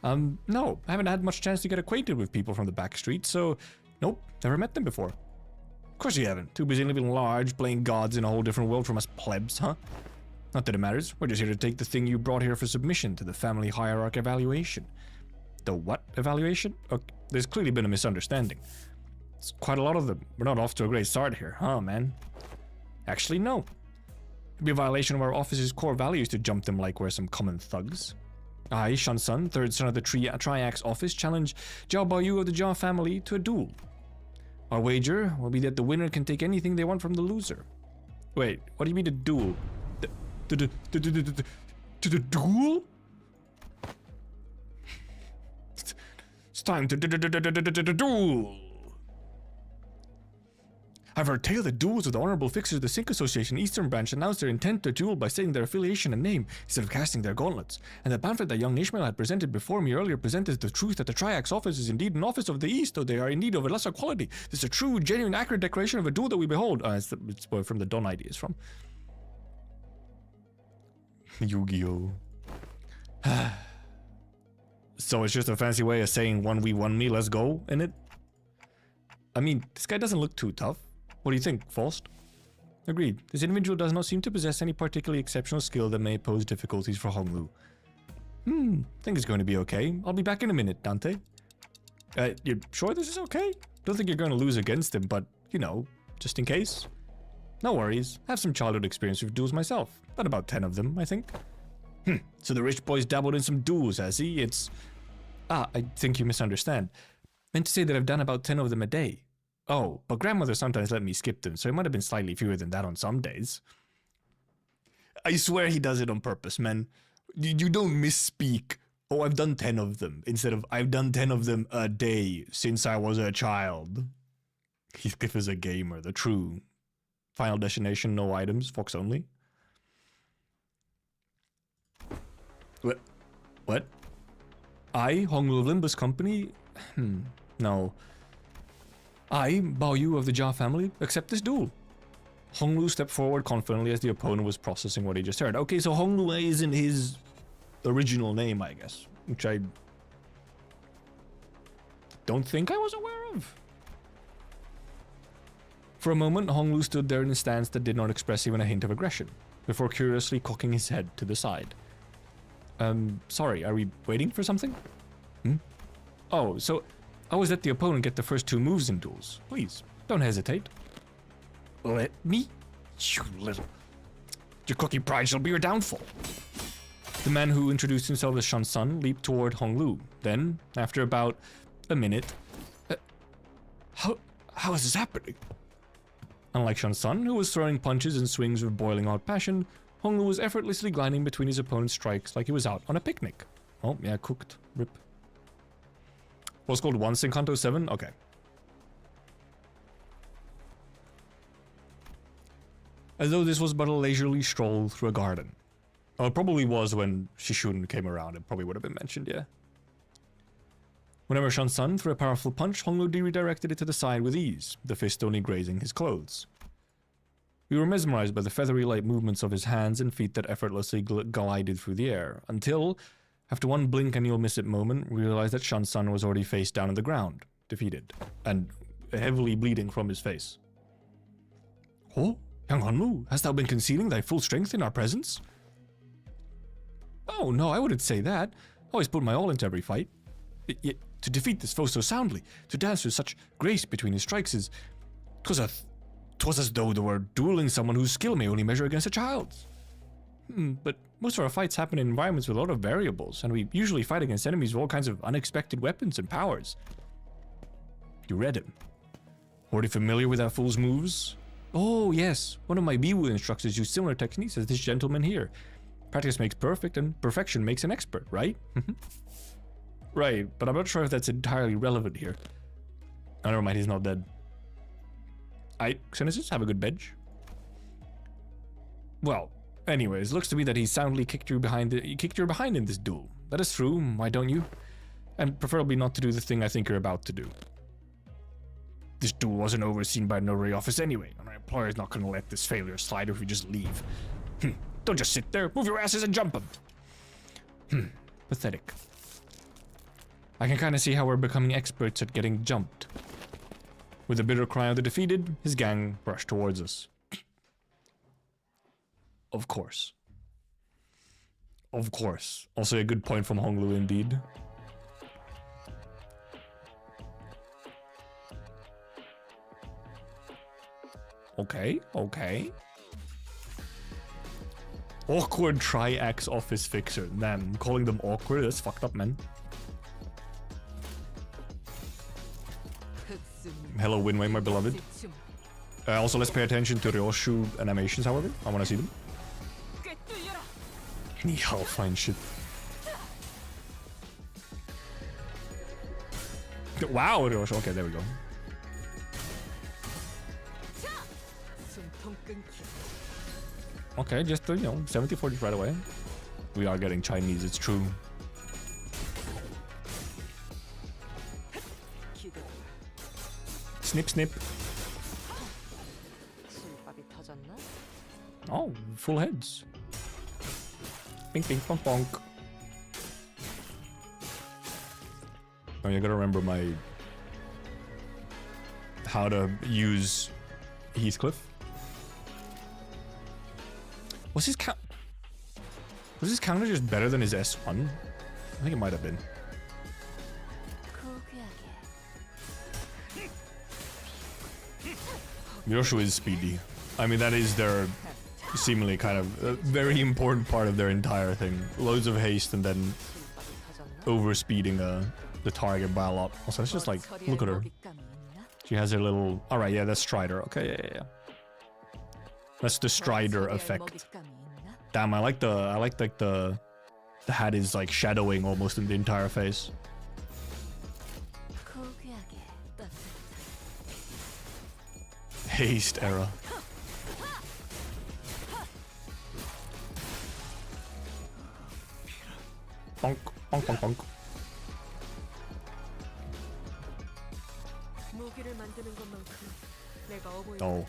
No, I haven't had much chance to get acquainted with people from the back street, so nope, never met them before. Of course you haven't. Too busy living large, playing gods in a whole different world from us plebs, huh? Not that it matters. We're just here to take the thing you brought here for submission to the family hierarch evaluation. The what evaluation? Okay, there's clearly been a misunderstanding. It's quite a lot of them. We're not off to a great start here, huh, man? Actually, no. It'd be a violation of our office's core values to jump them like we're some common thugs. I, Shan-sun, third son of the Triax office, challenge Jiao Baoyu of the Jia family to a duel. Our wager will be that the winner can take anything they want from the loser. Wait, what do you mean a duel? The duel? It's time to duel! I've heard tale that duels with the Honorable Fixers of the Sync Association Eastern Branch announced their intent to duel by stating their affiliation and name instead of casting their gauntlets, and the pamphlet that young Ishmael had presented before me earlier presented the truth that the Triax office is indeed an office of the East, though they are indeed of a lesser quality. This is a true, genuine, accurate declaration of a duel that we behold. It's where from the Don ideas from. Yu-Gi-Oh! So it's just a fancy way of saying 1v1 me, let's go, in it? I mean, this guy doesn't look too tough. What do you think, Faust? Agreed. This individual does not seem to possess any particularly exceptional skill that may pose difficulties for Honglu. Think it's going to be okay. I'll be back in a minute, Dante. You're sure this is okay? Don't think you're going to lose against him, but, you know, just in case. No worries. I have some childhood experience with duels myself. Done about 10 of them, I think. So the rich boy's dabbled in some duels, has he? It's... I think you misunderstand. Meant to say that I've done about 10 of them a day. Oh, but grandmother sometimes let me skip them, so it might have been slightly fewer than that on some days. I swear he does it on purpose, man. You don't misspeak. Oh, I've done 10 of them, instead of I've done 10 of them a day since I was a child. Heathcliff is a gamer, the true. Final destination, no items, Fox only. What? I, Honglu of Limbus Company? No. I, Baoyu of the Jia family, accept this duel. Honglu stepped forward confidently as the opponent was processing what he just heard. Okay, so Honglu isn't his original name, I guess, which I don't think I was aware of. For a moment, Honglu stood there in a stance that did not express even a hint of aggression, before curiously cocking his head to the side. Sorry, are we waiting for something? Oh, so I always let the opponent get the first 2 moves in duels. Please, don't hesitate. Let me? You little... Your cookie pride shall be your downfall. The man who introduced himself as Shan-sun leaped toward Honglu. Then, after about a minute... How is this happening? Unlike Shan-sun, who was throwing punches and swings with boiling hot passion, Honglu was effortlessly gliding between his opponent's strikes like he was out on a picnic. Oh, yeah, cooked. Rip. What's called once in Kanto 7? Okay. As though this was but a leisurely stroll through a garden. Oh, it probably was when Shishun came around. It probably would have been mentioned, yeah. Whenever Shan-sun threw a powerful punch, Honglu redirected it to the side with ease, the fist only grazing his clothes. We were mesmerized by the feathery light movements of his hands and feet that effortlessly glided through the air, until, after one blink and you'll miss it moment, we realized that Shan-sun was already face down on the ground, defeated, and heavily bleeding from his face. Oh, young Honglu, hast thou been concealing thy full strength in our presence? Oh, no, I wouldn't say that. I always put my all into every fight. to defeat this foe so soundly, to dance with such grace between his strikes is... 'Twas as though they were dueling someone whose skill may only measure against a child's. But most of our fights happen in environments with a lot of variables, and we usually fight against enemies with all kinds of unexpected weapons and powers. You read him. Already familiar with that fool's moves? Oh, yes. One of my Biwu instructors used similar techniques as this gentleman here. Practice makes perfect, and perfection makes an expert, right? Right, but I'm not sure if that's entirely relevant here. Oh, never mind, he's not dead. Xenesis, have a good bench. Well, anyways, looks to me that he soundly kicked your behind in this duel. That is true, why don't you? And preferably not to do the thing I think you're about to do. This duel wasn't overseen by a notary office anyway, and my employer's not gonna let this failure slide if we just leave. Don't just sit there, move your asses and jump them. Pathetic. I can kinda see how we're becoming experts at getting jumped. With a bitter cry of the defeated, his gang rushed towards us. Of course. Of course. Also a good point from Honglu indeed. Okay, okay. Awkward tri-axe office fixer. Man, calling them awkward, that's fucked up, man. Hello, Winway, my beloved. Also, let's pay attention to Ryoshu animations, however. I want to see them. I'll find shit. Wow, Ryoshu. Okay, there we go. Okay, just, 74 just right away. We are getting Chinese, it's true. Snip, snip. Oh, full heads. Ping, ping, pong, bonk. Oh, you gotta remember how to use Heathcliff. Was his counter just better than his S1? I think it might have been. Ryoshu is speedy. I mean, that is their seemingly kind of very important part of their entire thing. Loads of haste and then overspeeding the target by a lot. Also, it's just like, look at her. She has her little... Alright, yeah, that's Strider. Okay, yeah. That's the Strider effect. Damn, I like the hat is like shadowing almost in the entire face. Haste era. Bonk, bonk, bonk, bonk. Oh.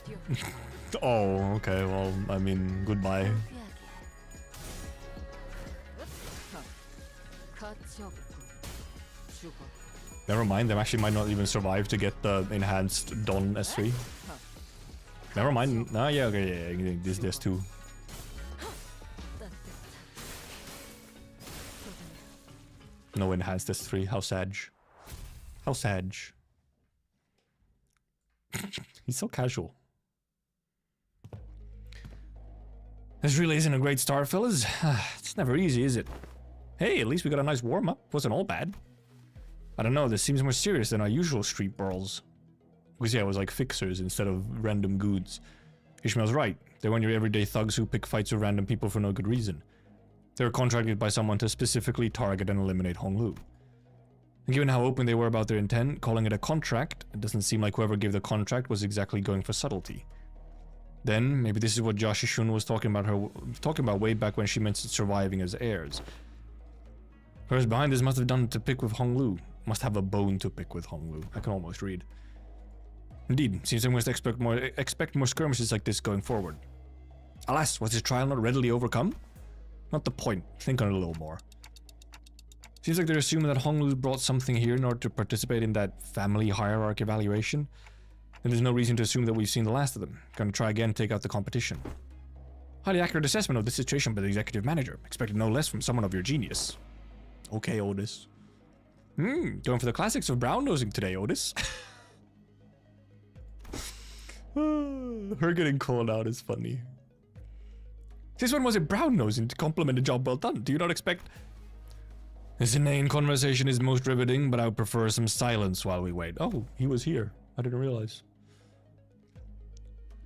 Oh, okay, well, I mean, goodbye. Never mind, they actually might not even survive to get the enhanced Don S3. Never mind. Nah, yeah, okay, yeah, this too. No enhanced S3. How sad. How sad. He's so casual. This really isn't a great start, fellas. It's never easy, is it? Hey, at least we got a nice warm-up. Wasn't all bad. I don't know, this seems more serious than our usual street brawls. Because yeah, it was like fixers instead of random goods. Ishmael's right. They weren't your everyday thugs who pick fights with random people for no good reason. They were contracted by someone to specifically target and eliminate Honglu. And given how open they were about their intent, calling it a contract, it doesn't seem like whoever gave the contract was exactly going for subtlety. Then, maybe this is what Joshi Shun was talking about way back when she mentioned surviving as heirs. Whoever's behind this must have done to pick with Honglu. Must have a bone to pick with Honglu. I can almost read. Indeed, seems I must expect more skirmishes like this going forward. Alas, was his trial not readily overcome? Not the point. Think on it a little more. Seems like they're assuming that Honglu brought something here in order to participate in that family hierarchy evaluation. And there's no reason to assume that we've seen the last of them. Gonna try again and take out the competition. Highly accurate assessment of the situation by the executive manager. Expected no less from someone of your genius. Okay, Otis. Going for the classics of brown nosing today, Otis. Her getting called out is funny. This one was a brown nosing to compliment a job well done. Do you not expect... This inane conversation is most riveting, but I would prefer some silence while we wait. Oh, he was here. I didn't realize.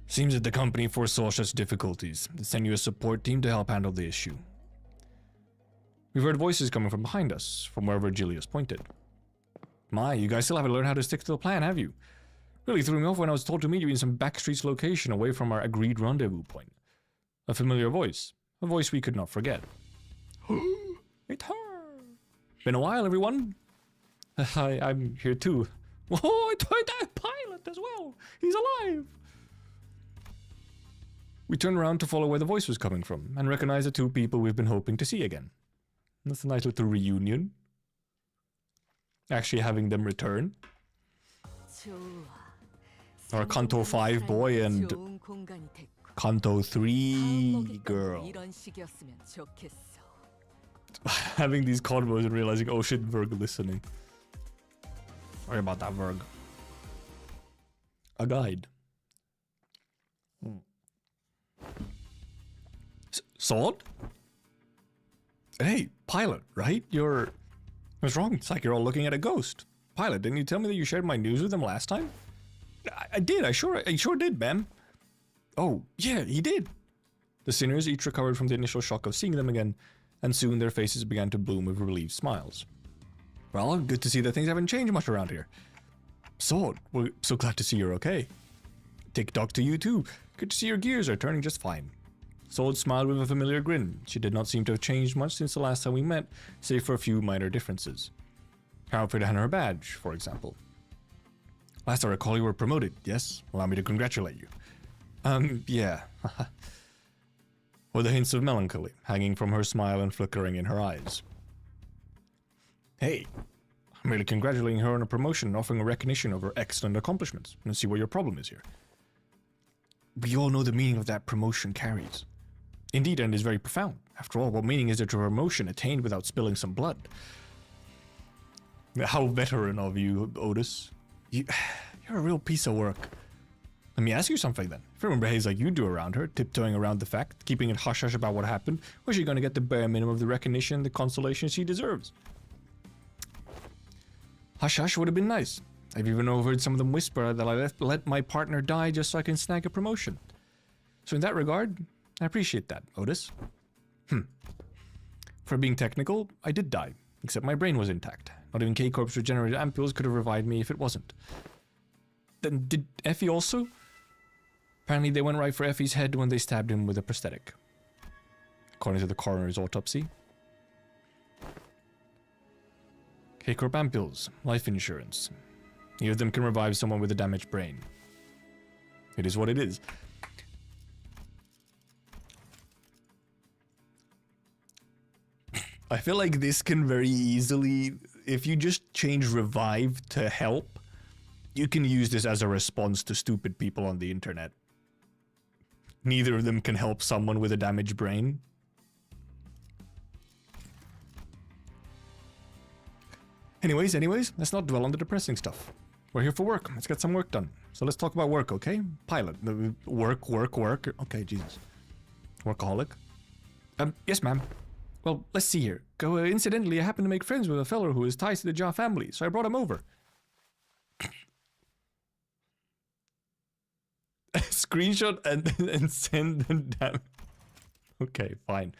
Seems that the company foresaw such difficulties. They sent you a support team to help handle the issue. We've heard voices coming from behind us, from wherever Julius pointed. My, you guys still haven't learned how to stick to the plan, have you? Really threw me off when I was told to meet you in some backstreets location away from our agreed rendezvous point. A familiar voice. A voice we could not forget. It's her! Been a while, everyone. I'm here too. Oh, it's that pilot as well. He's alive. We turned around to follow where the voice was coming from and recognized the two people we've been hoping to see again. That's a nice little reunion. Actually having them return. Our Kanto 5 boy and Kanto 3 girl. Having these convos and realizing, oh shit, Verg listening. Sorry about that, Verg. A guide. Sword? Hey, pilot, right? What's wrong? It's like you're all looking at a ghost. Pilot, didn't you tell me that you shared my news with him last time? I did, I sure did, ma'am. Oh, yeah, he did. The sinners each recovered from the initial shock of seeing them again, and soon their faces began to bloom with relieved smiles. Well, good to see that things haven't changed much around here. Sword, we're so glad to see you're okay. TikTok to you too. Good to see your gears are turning just fine. Sword smiled with a familiar grin. She did not seem to have changed much since the last time we met, save for a few minor differences. Her outfit and her badge, for example. Last I recall, you were promoted, yes? Allow me to congratulate you. Yeah. With the hints of melancholy hanging from her smile and flickering in her eyes. Hey, I'm merely congratulating her on a promotion and offering a recognition of her excellent accomplishments, and see what your problem is here. We all know the meaning of that promotion carries. Indeed, and is very profound. After all, what meaning is there to a promotion attained without spilling some blood? How veteran of you, Otis. You're a real piece of work. Let me ask you something then. If everyone behaves like you do around her, tiptoeing around the fact, keeping it hush-hush about what happened, was she going to get the bare minimum of the recognition and the consolation she deserves? Hush-hush would have been nice. I've even overheard some of them whisper that I let my partner die just so I can snag a promotion. So in that regard, I appreciate that, Otis. For being technical, I did die, except my brain was intact. Not even K-Corp's regenerated ampules could have revived me if it wasn't. Then did Effie also? Apparently they went right for Effie's head when they stabbed him with a prosthetic. According to the coroner's autopsy. K-Corp ampules, life insurance. Neither of them can revive someone with a damaged brain. It is what it is. I feel like this can very easily, if you just change revive to help, you can use this as a response to stupid people on the internet. Neither of them can help someone with a damaged brain. Anyways, let's not dwell on the depressing stuff. We're here for work. Let's get some work done. So let's talk about work, okay? Pilot. Work. Okay, Jesus. Workaholic. Yes, ma'am. Well, let's see here. Incidentally, I happened to make friends with a fellow who is tied to the Ja family, so I brought him over. Screenshot and send them down. Okay, fine.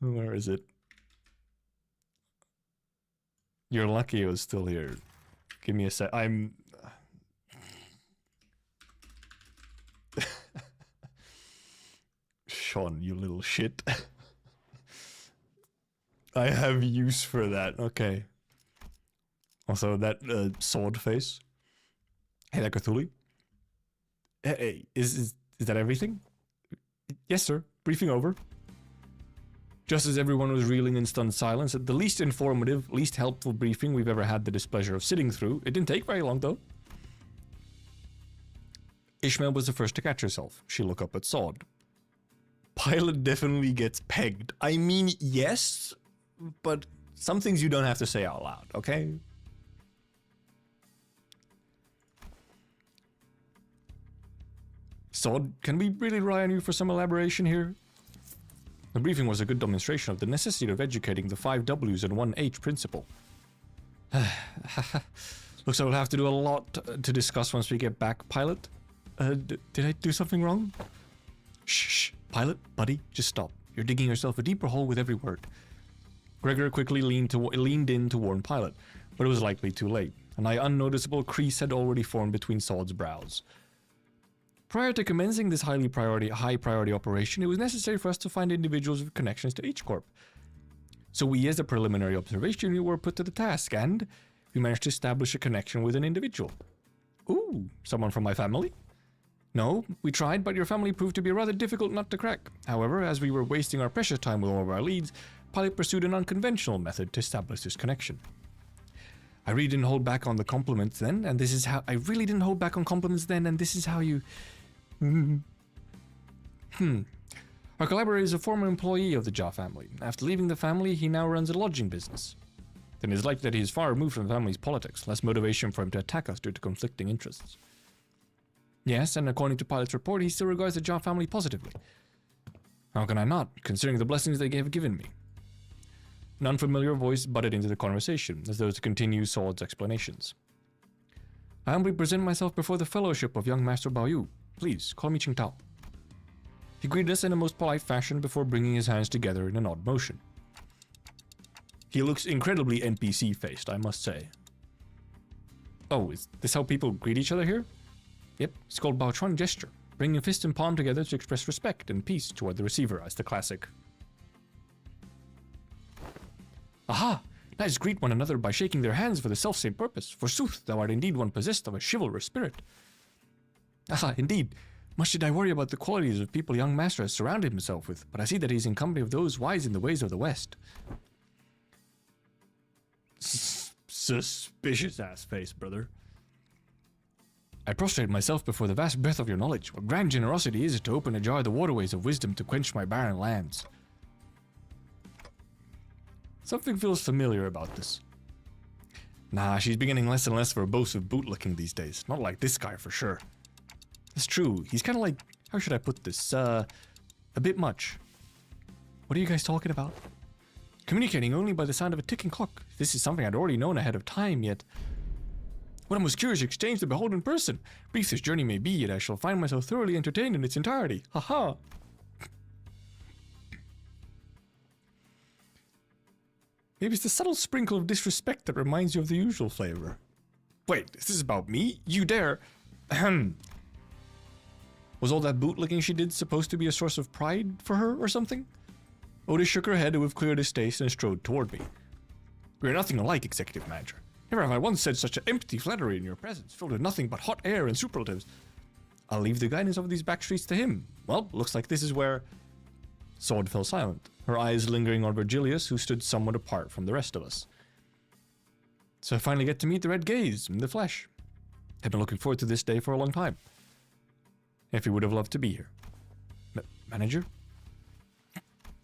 Where is it? You're lucky it was still here. Give me a sec. Sean, you little shit. I have use for that. Okay. Also, that sword face. Hey, that Cthulhu. Hey, is that everything? Yes, sir. Briefing over. Just as everyone was reeling in stunned silence, at the least informative, least helpful briefing we've ever had the displeasure of sitting through. It didn't take very long, though. Ishmael was the first to catch herself. She looked up at Sod. Pilot definitely gets pegged. I mean, yes, but Some things you don't have to say out loud, okay? Sod, can we really rely on you for some elaboration here? The briefing was a good demonstration of the necessity of educating the 5 W's and 1 H principle. Looks like we'll have to do a lot to discuss once we get back, Pilot. Did I do something wrong? Shh, Pilot, buddy, just stop. You're digging yourself a deeper hole with every word. Gregor quickly leaned in to warn Pilot, but it was likely too late. An unnoticeable crease had already formed between Sod's brows. Prior to commencing this high priority operation, it was necessary for us to find individuals with connections to H-Corp. So we, as a preliminary observation, were put to the task, and we managed to establish a connection with an individual. Ooh, someone from my family? No, we tried, but your family proved to be a rather difficult nut to crack. However, as we were wasting our precious time with all of our leads, Pilot pursued an unconventional method to establish this connection. I really didn't hold back on the compliments then, and this is how you... Our collaborator is a former employee of the Ja family. After leaving the family, he now runs a lodging business. Then it is likely that he is far removed from the family's politics, less motivation for him to attack us due to conflicting interests. Yes, and according to Pilot's report, he still regards the Ja family positively. How can I not, considering the blessings they have given me? An unfamiliar voice butted into the conversation, as though to continue Sod's explanations. I humbly present myself before the fellowship of young Master Bao Yu. Please, call me Qing Tao. He greeted us in a most polite fashion before bringing his hands together in an odd motion. He looks incredibly NPC-faced, I must say. Oh, is this how people greet each other here? Yep, it's called Bao Chuan gesture, bringing a fist and palm together to express respect and peace toward the receiver as the classic. Aha! Knights greet one another by shaking their hands for the selfsame purpose. Forsooth, thou art indeed one possessed of a chivalrous spirit. Ah, indeed. Much did I worry about the qualities of people young master has surrounded himself with, but I see that he is in company of those wise in the ways of the West. Suspicious ass face, brother. I prostrate myself before the vast breadth of your knowledge. What grand generosity is it to open ajar the waterways of wisdom to quench my barren lands? Something feels familiar about this. Nah, she's beginning less and less verbose with bootlicking these days. Not like this guy for sure. It's true, he's kind of like, how should I put this, a bit much. What are you guys talking about? Communicating only by the sound of a ticking clock. This is something I'd already known ahead of time, yet... What I'm most curious to exchange to behold in person. Brief this journey may be, yet I shall find myself thoroughly entertained in its entirety. Haha! Maybe it's the subtle sprinkle of disrespect that reminds you of the usual flavor. Wait, is this about me? You dare? Ahem. Was all that bootlicking she did supposed to be a source of pride for her or something? Otis shook her head with clear distaste and strode toward me. We are nothing alike, Executive Manager. Never have I once said such an empty flattery in your presence, filled with nothing but hot air and superlatives. I'll leave the guidance of these back streets to him. Well, looks like this is where... Sod fell silent, her eyes lingering on Virgilius, who stood somewhat apart from the rest of us. So I finally get to meet the Red Gaze in the flesh. I've been looking forward to this day for a long time. Effie would have loved to be here. Manager?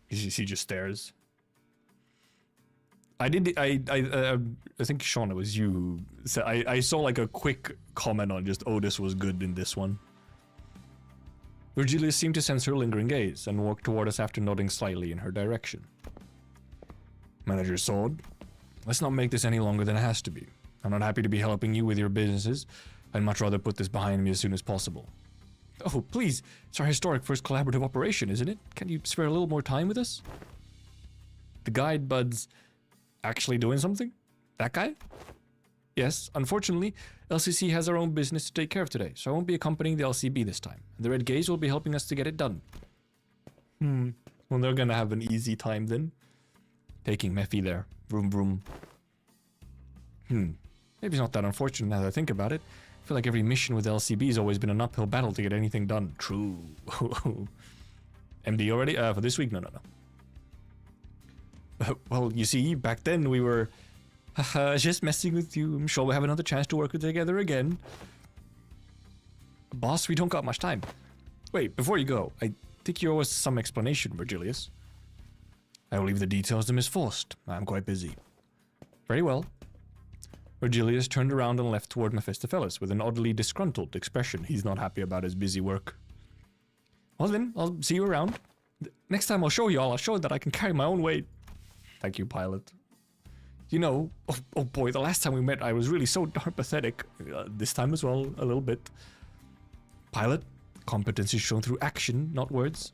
He just stares. I think, Sean, it was you who said, I saw like a quick comment on just Otis was good in this one. Virgilius seemed to sense her lingering gaze and walked toward us after nodding slightly in her direction. Manager Sod, let's not make this any longer than it has to be. I'm not happy to be helping you with your businesses. I'd much rather put this behind me as soon as possible. Oh, please, it's our historic first collaborative operation, isn't it? Can you spare a little more time with us? The guide bud's actually doing something? That guy? Yes, unfortunately, LCC has our own business to take care of today, so I won't be accompanying the LCB this time. The Red Gaze will be helping us to get it done. Well, they're gonna have an easy time then. Taking Mephi there. Vroom vroom. Maybe it's not that unfortunate now that I think about it. I feel like every mission with LCB has always been an uphill battle to get anything done. True. MD already? For this week? No. Well, you see, back then we were just messing with you. I'm sure we'll have another chance to work together again. Boss, we don't got much time. Wait, before you go, I think you owe us some explanation, Virgilius. I will leave the details to Miss Faust. I'm quite busy. Very well. Virgilius turned around and left toward Mephistopheles with an oddly disgruntled expression. He's not happy about his busy work. Well then, I'll see you around. Next time I'll show y'all, I'll show that I can carry my own weight. Thank you, pilot. You know, oh boy, the last time we met I was really so darn pathetic. This time as well, a little bit. Pilot, competence is shown through action, not words.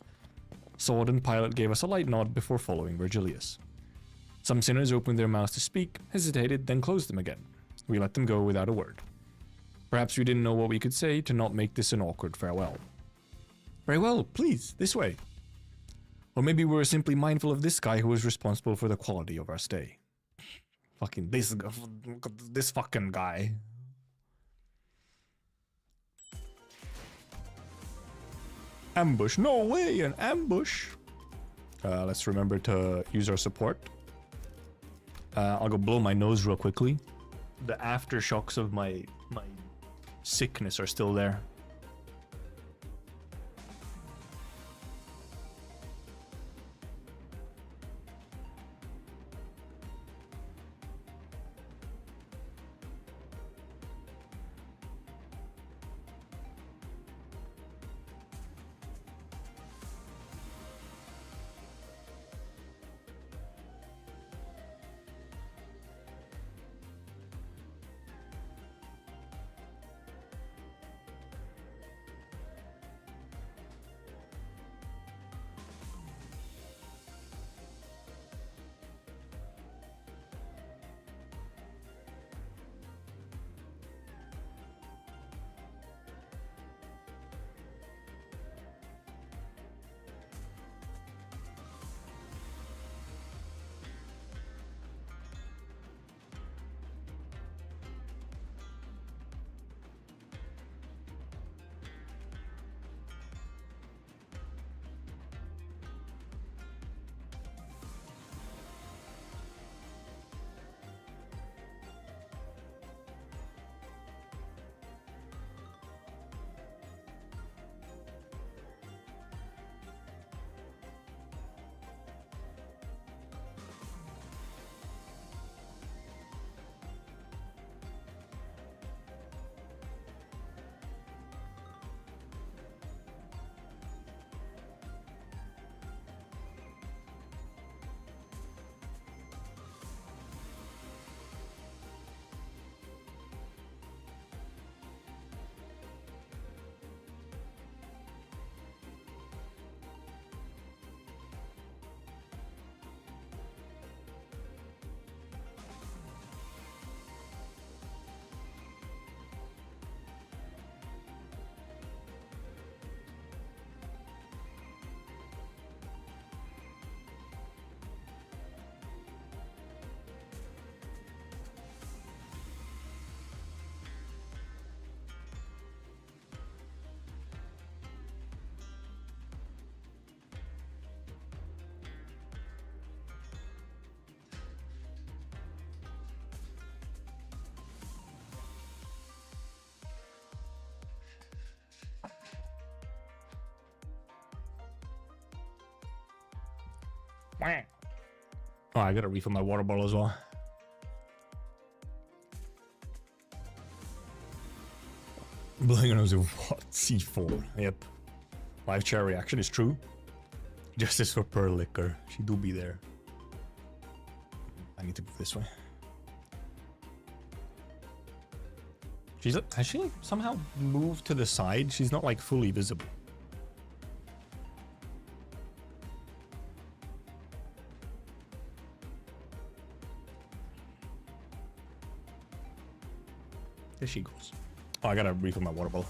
Sword and pilot gave us a light nod before following Virgilius. Some sinners opened their mouths to speak, hesitated, then closed them again. We let them go without a word. Perhaps we didn't know what we could say to not make this an awkward farewell. Very well, please, this way. Or maybe we were simply mindful of this guy who was responsible for the quality of our stay. Fucking this fucking guy. Ambush. No way, an ambush. Let's remember to use our support. I'll go blow my nose real quickly. The aftershocks of my sickness are still there. Oh, I gotta refill my water bottle as well. Blowing a nose of what? C4. Yep. Live chair reaction is true. Justice for Pearl Liquor. She do be there. I need to move this way. She's has she like somehow moved to the side? She's not like fully visible. There she goes. Oh, I gotta refill my water bottle.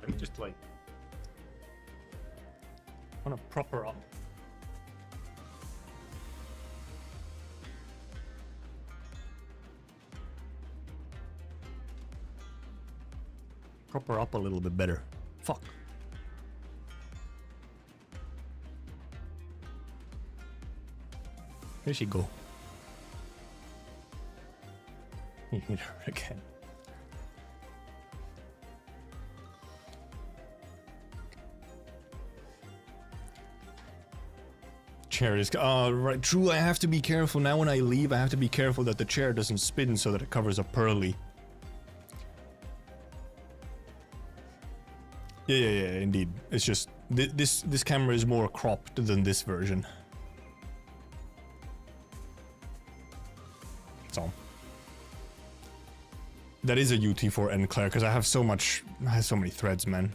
Let me just like want to prop her up. Prop her up a little bit better. Fuck. There she go. You hit her again. Chair is... Oh, right. True, I have to be careful. Now when I leave, I have to be careful that the chair doesn't spin so that it covers up Pearly. Yeah, indeed. It's just... This camera is more cropped than this version. That's all. That is a UT4 end, Claire, because I have so much... I have so many threads, man.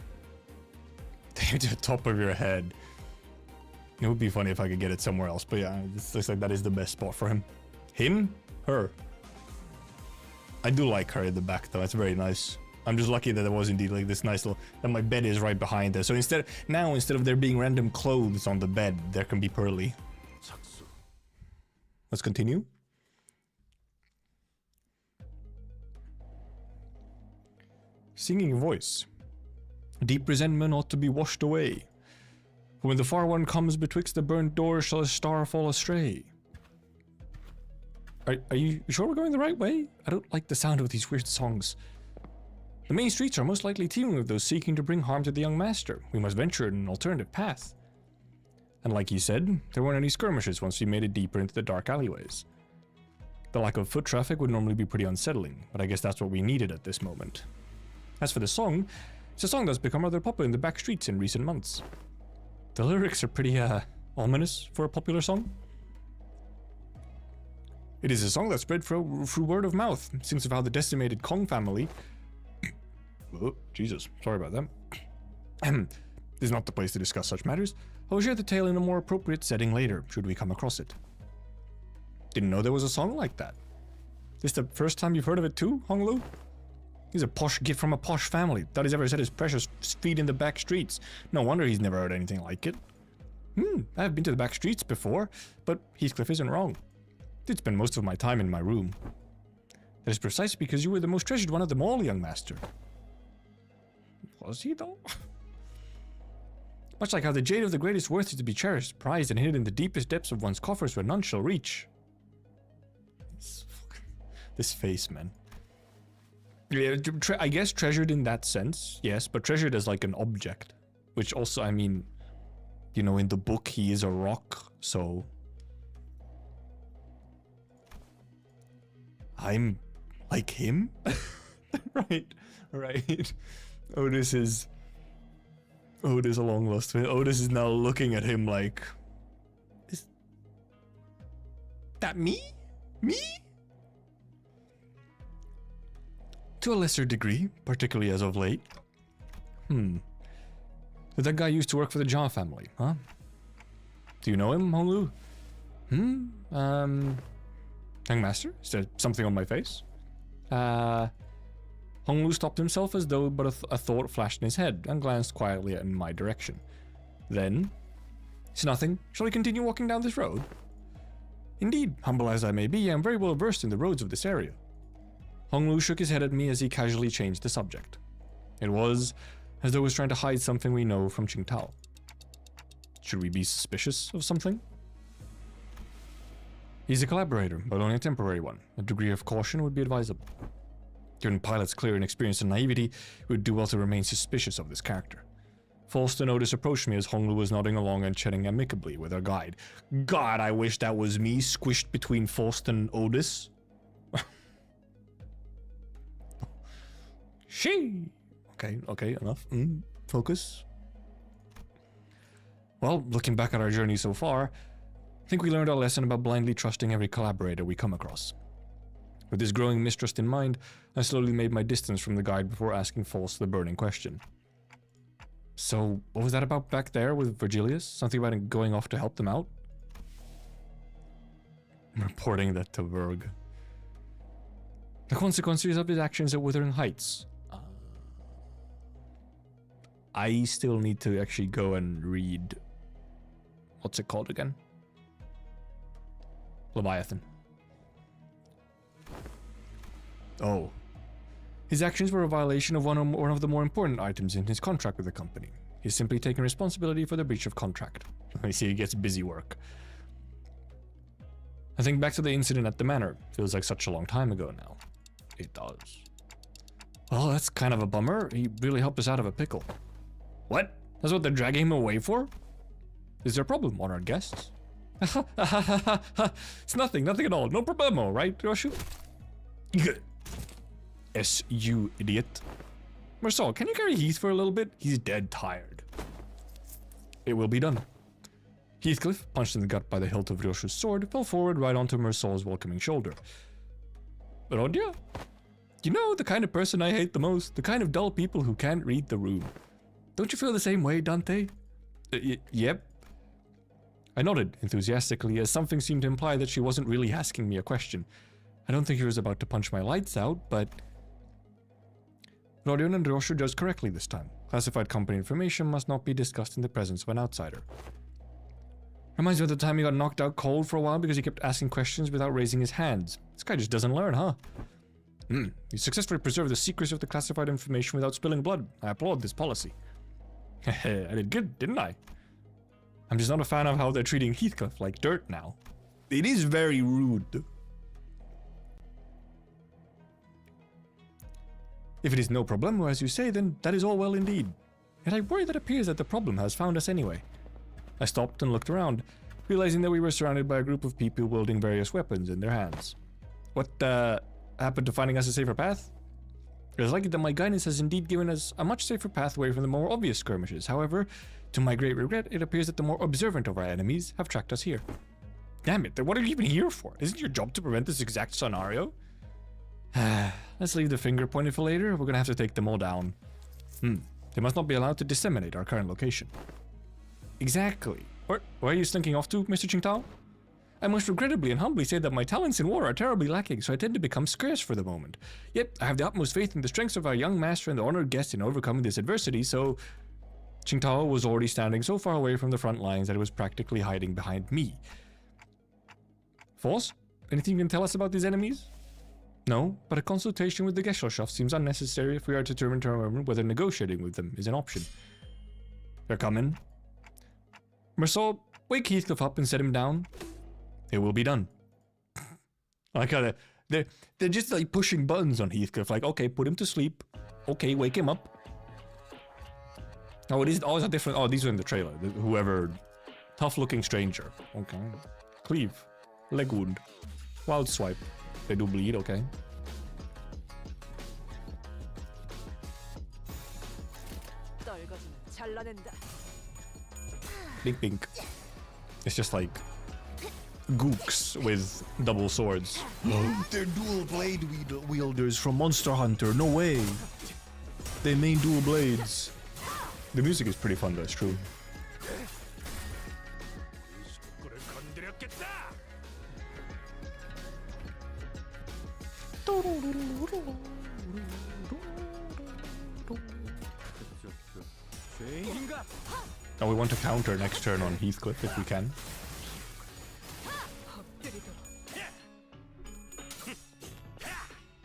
They're to the top of your head. It would be funny if I could get it somewhere else, but yeah, it looks like that is the best spot for him. Him? Her. I do like her in the back, though. That's very nice. I'm just lucky that there was indeed like this nice little... that my bed is right behind there. So instead of there being random clothes on the bed, there can be Pearly. Let's continue. Singing voice. Deep resentment ought to be washed away. When the far one comes betwixt the burnt doors, shall a star fall astray. Are you sure we're going the right way? I don't like the sound of these weird songs. The main streets are most likely teeming with those seeking to bring harm to the young master. We must venture an alternative path. And like you said, there weren't any skirmishes once we made it deeper into the dark alleyways. The lack of foot traffic would normally be pretty unsettling, but I guess that's what we needed at this moment. As for the song, it's a song that's become rather popular in the back streets in recent months. The lyrics are pretty, ominous for a popular song. It is a song that spread through word of mouth, since of how the decimated Kong family... Oh, Jesus, sorry about that. This is not the place to discuss such matters. I will share the tale in a more appropriate setting later, should we come across it. Didn't know there was a song like that. This the first time you've heard of it too, Honglu? He's a posh gift from a posh family. Thought he's ever set his precious feet in the back streets. No wonder he's never heard anything like it. I've been to the back streets before, but Heathcliff isn't wrong. Did spend most of my time in my room. That is precisely because you were the most treasured one of them all, young master. Was he, though? Much like how the jade of the greatest worth is to be cherished, prized, and hidden in the deepest depths of one's coffers where none shall reach. This face, man. Yeah, I guess treasured in that sense, yes, but treasured as like an object. Which also, I mean, you know, in the book he is a rock, so... I'm like him? Right. Otis is a long lost twin. Otis is now looking at him like... Is that me? Me? To a lesser degree, particularly as of late. Did that guy used to work for the Jha family, huh? Do you know him, Honglu? Young master? Is there something on my face? Honglu stopped himself as though but a thought flashed in his head and glanced quietly in my direction. Then, it's nothing. Shall we continue walking down this road? Indeed, humble as I may be, I am very well versed in the roads of this area. Honglu shook his head at me as he casually changed the subject. It was as though he was trying to hide something we know from Qingtao. Should we be suspicious of something? He's a collaborator, but only a temporary one. A degree of caution would be advisable. Given Pilot's clear inexperience and naivety, it would do well to remain suspicious of this character. Falston Otis approached me as Honglu was nodding along and chatting amicably with our guide. God, I wish that was me, squished between Falston and Otis. She. Okay, enough. Focus. Well, looking back at our journey so far, I think we learned our lesson about blindly trusting every collaborator we come across. With this growing mistrust in mind, I slowly made my distance from the guide before asking False the burning question. So, what was that about back there with Virgilius? Something about him going off to help them out? I'm reporting that to Verg. The consequences of his actions at Wuthering Heights. I still need to actually go and read... What's it called again? Leviathan. Oh. His actions were a violation of one of the more important items in his contract with the company. He's simply taken responsibility for the breach of contract. I see he gets busy work. I think back to the incident at the manor. Feels like such a long time ago now. It does. Well, that's kind of a bummer. He really helped us out of a pickle. What? That's what they're dragging him away for? Is there a problem, honored guests? It's nothing at all. No problemo, right, Roshu? Yes, you idiot. Marcel, can you carry Heath for a little bit? He's dead tired. It will be done. Heathcliff, punched in the gut by the hilt of Ryoshu's sword, fell forward right onto Mersaul's welcoming shoulder. Rodia? You know, the kind of person I hate the most, the kind of dull people who can't read the room. Don't you feel the same way, Dante? Yep. I nodded enthusiastically as something seemed to imply that she wasn't really asking me a question. I don't think he was about to punch my lights out, but... Rodion and Ryoshu judged correctly this time. Classified company information must not be discussed in the presence of an outsider. Reminds me of the time he got knocked out cold for a while because he kept asking questions without raising his hands. This guy just doesn't learn, huh? He successfully preserved the secrets of the classified information without spilling blood. I applaud this policy. Heh, I did good, didn't I? I'm just not a fan of how they're treating Heathcliff like dirt now. It is very rude. If it is no problemo, as you say, then that is all well indeed. Yet I worry that it appears that the problem has found us anyway. I stopped and looked around, realizing that we were surrounded by a group of people wielding various weapons in their hands. What, happened to finding us a safer path? It is likely that my guidance has indeed given us a much safer path away from the more obvious skirmishes. However, to my great regret, it appears that the more observant of our enemies have tracked us here. Damn it, then what are you even here for? Isn't your job to prevent this exact scenario? Let's leave the finger pointed for later. We're gonna have to take them all down. They must not be allowed to disseminate our current location. Exactly. Where are you slinking off to, Mr. Qingtao? I must regrettably and humbly say that my talents in war are terribly lacking, so I tend to become scarce for the moment. Yet, I have the utmost faith in the strengths of our young master and the honored guest in overcoming this adversity, so... Qingtao was already standing so far away from the front lines that it was practically hiding behind me. Force? Anything you can tell us about these enemies? No, but a consultation with the Gesellschaft seems unnecessary if we are determined to determine whether negotiating with them is an option. They're coming. Mersault, wake Heathcliff up and set him down. It will be done. I gotta... They're just like pushing buttons on Heathcliff, like, okay, put him to sleep. Okay, wake him up. Oh, it is always a different... Oh, these are in the trailer. Whoever... Tough-looking stranger. Okay. Cleave. Leg wound. Wild swipe. They do bleed, okay. Bink bink. It's just like gooks with double swords. They're dual blade wielders from Monster Hunter. No way. They main dual blades. The music is pretty fun though, it's true. Now we want to counter next turn on Heathcliff if we can.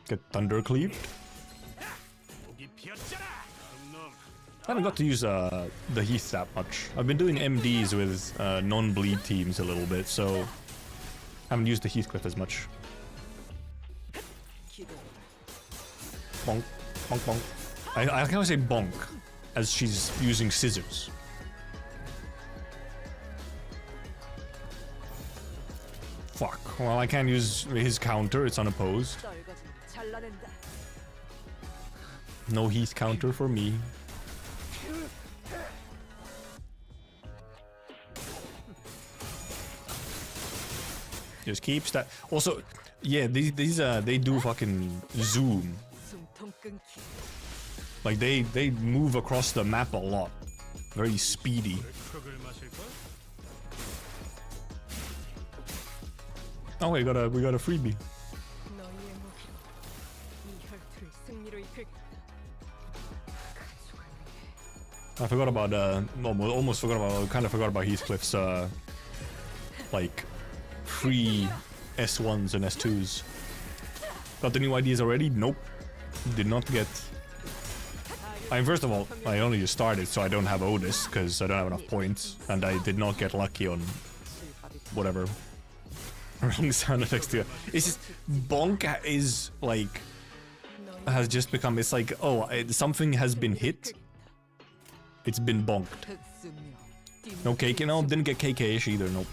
Get thunder cleaved. I haven't got to use the Heath that much. I've been doing MDs with non-bleed teams a little bit, so I haven't used the Heathcliff as much. Bonk, bonk, bonk. I can't say bonk, as she's using scissors. Fuck. Well, I can't use his counter, it's unopposed. No Heath counter for me. Just keeps that. Also, yeah, these they do fucking zoom. Like they move across the map a lot. Very speedy. Oh, we got a freebie. I forgot about almost forgot about, kind of forgot about Heathcliff's like free S1s and S2s. Got the new ideas already? Nope. Did not get... I mean, first of all, I only just started, so I don't have Otis, because I don't have enough points. And I did not get lucky on... whatever. Wrong sound effects too. It's just... Bonk is, like... has just become... It's like, oh, something has been hit. It's been bonked. No KK, no, didn't get KK-ish either, nope.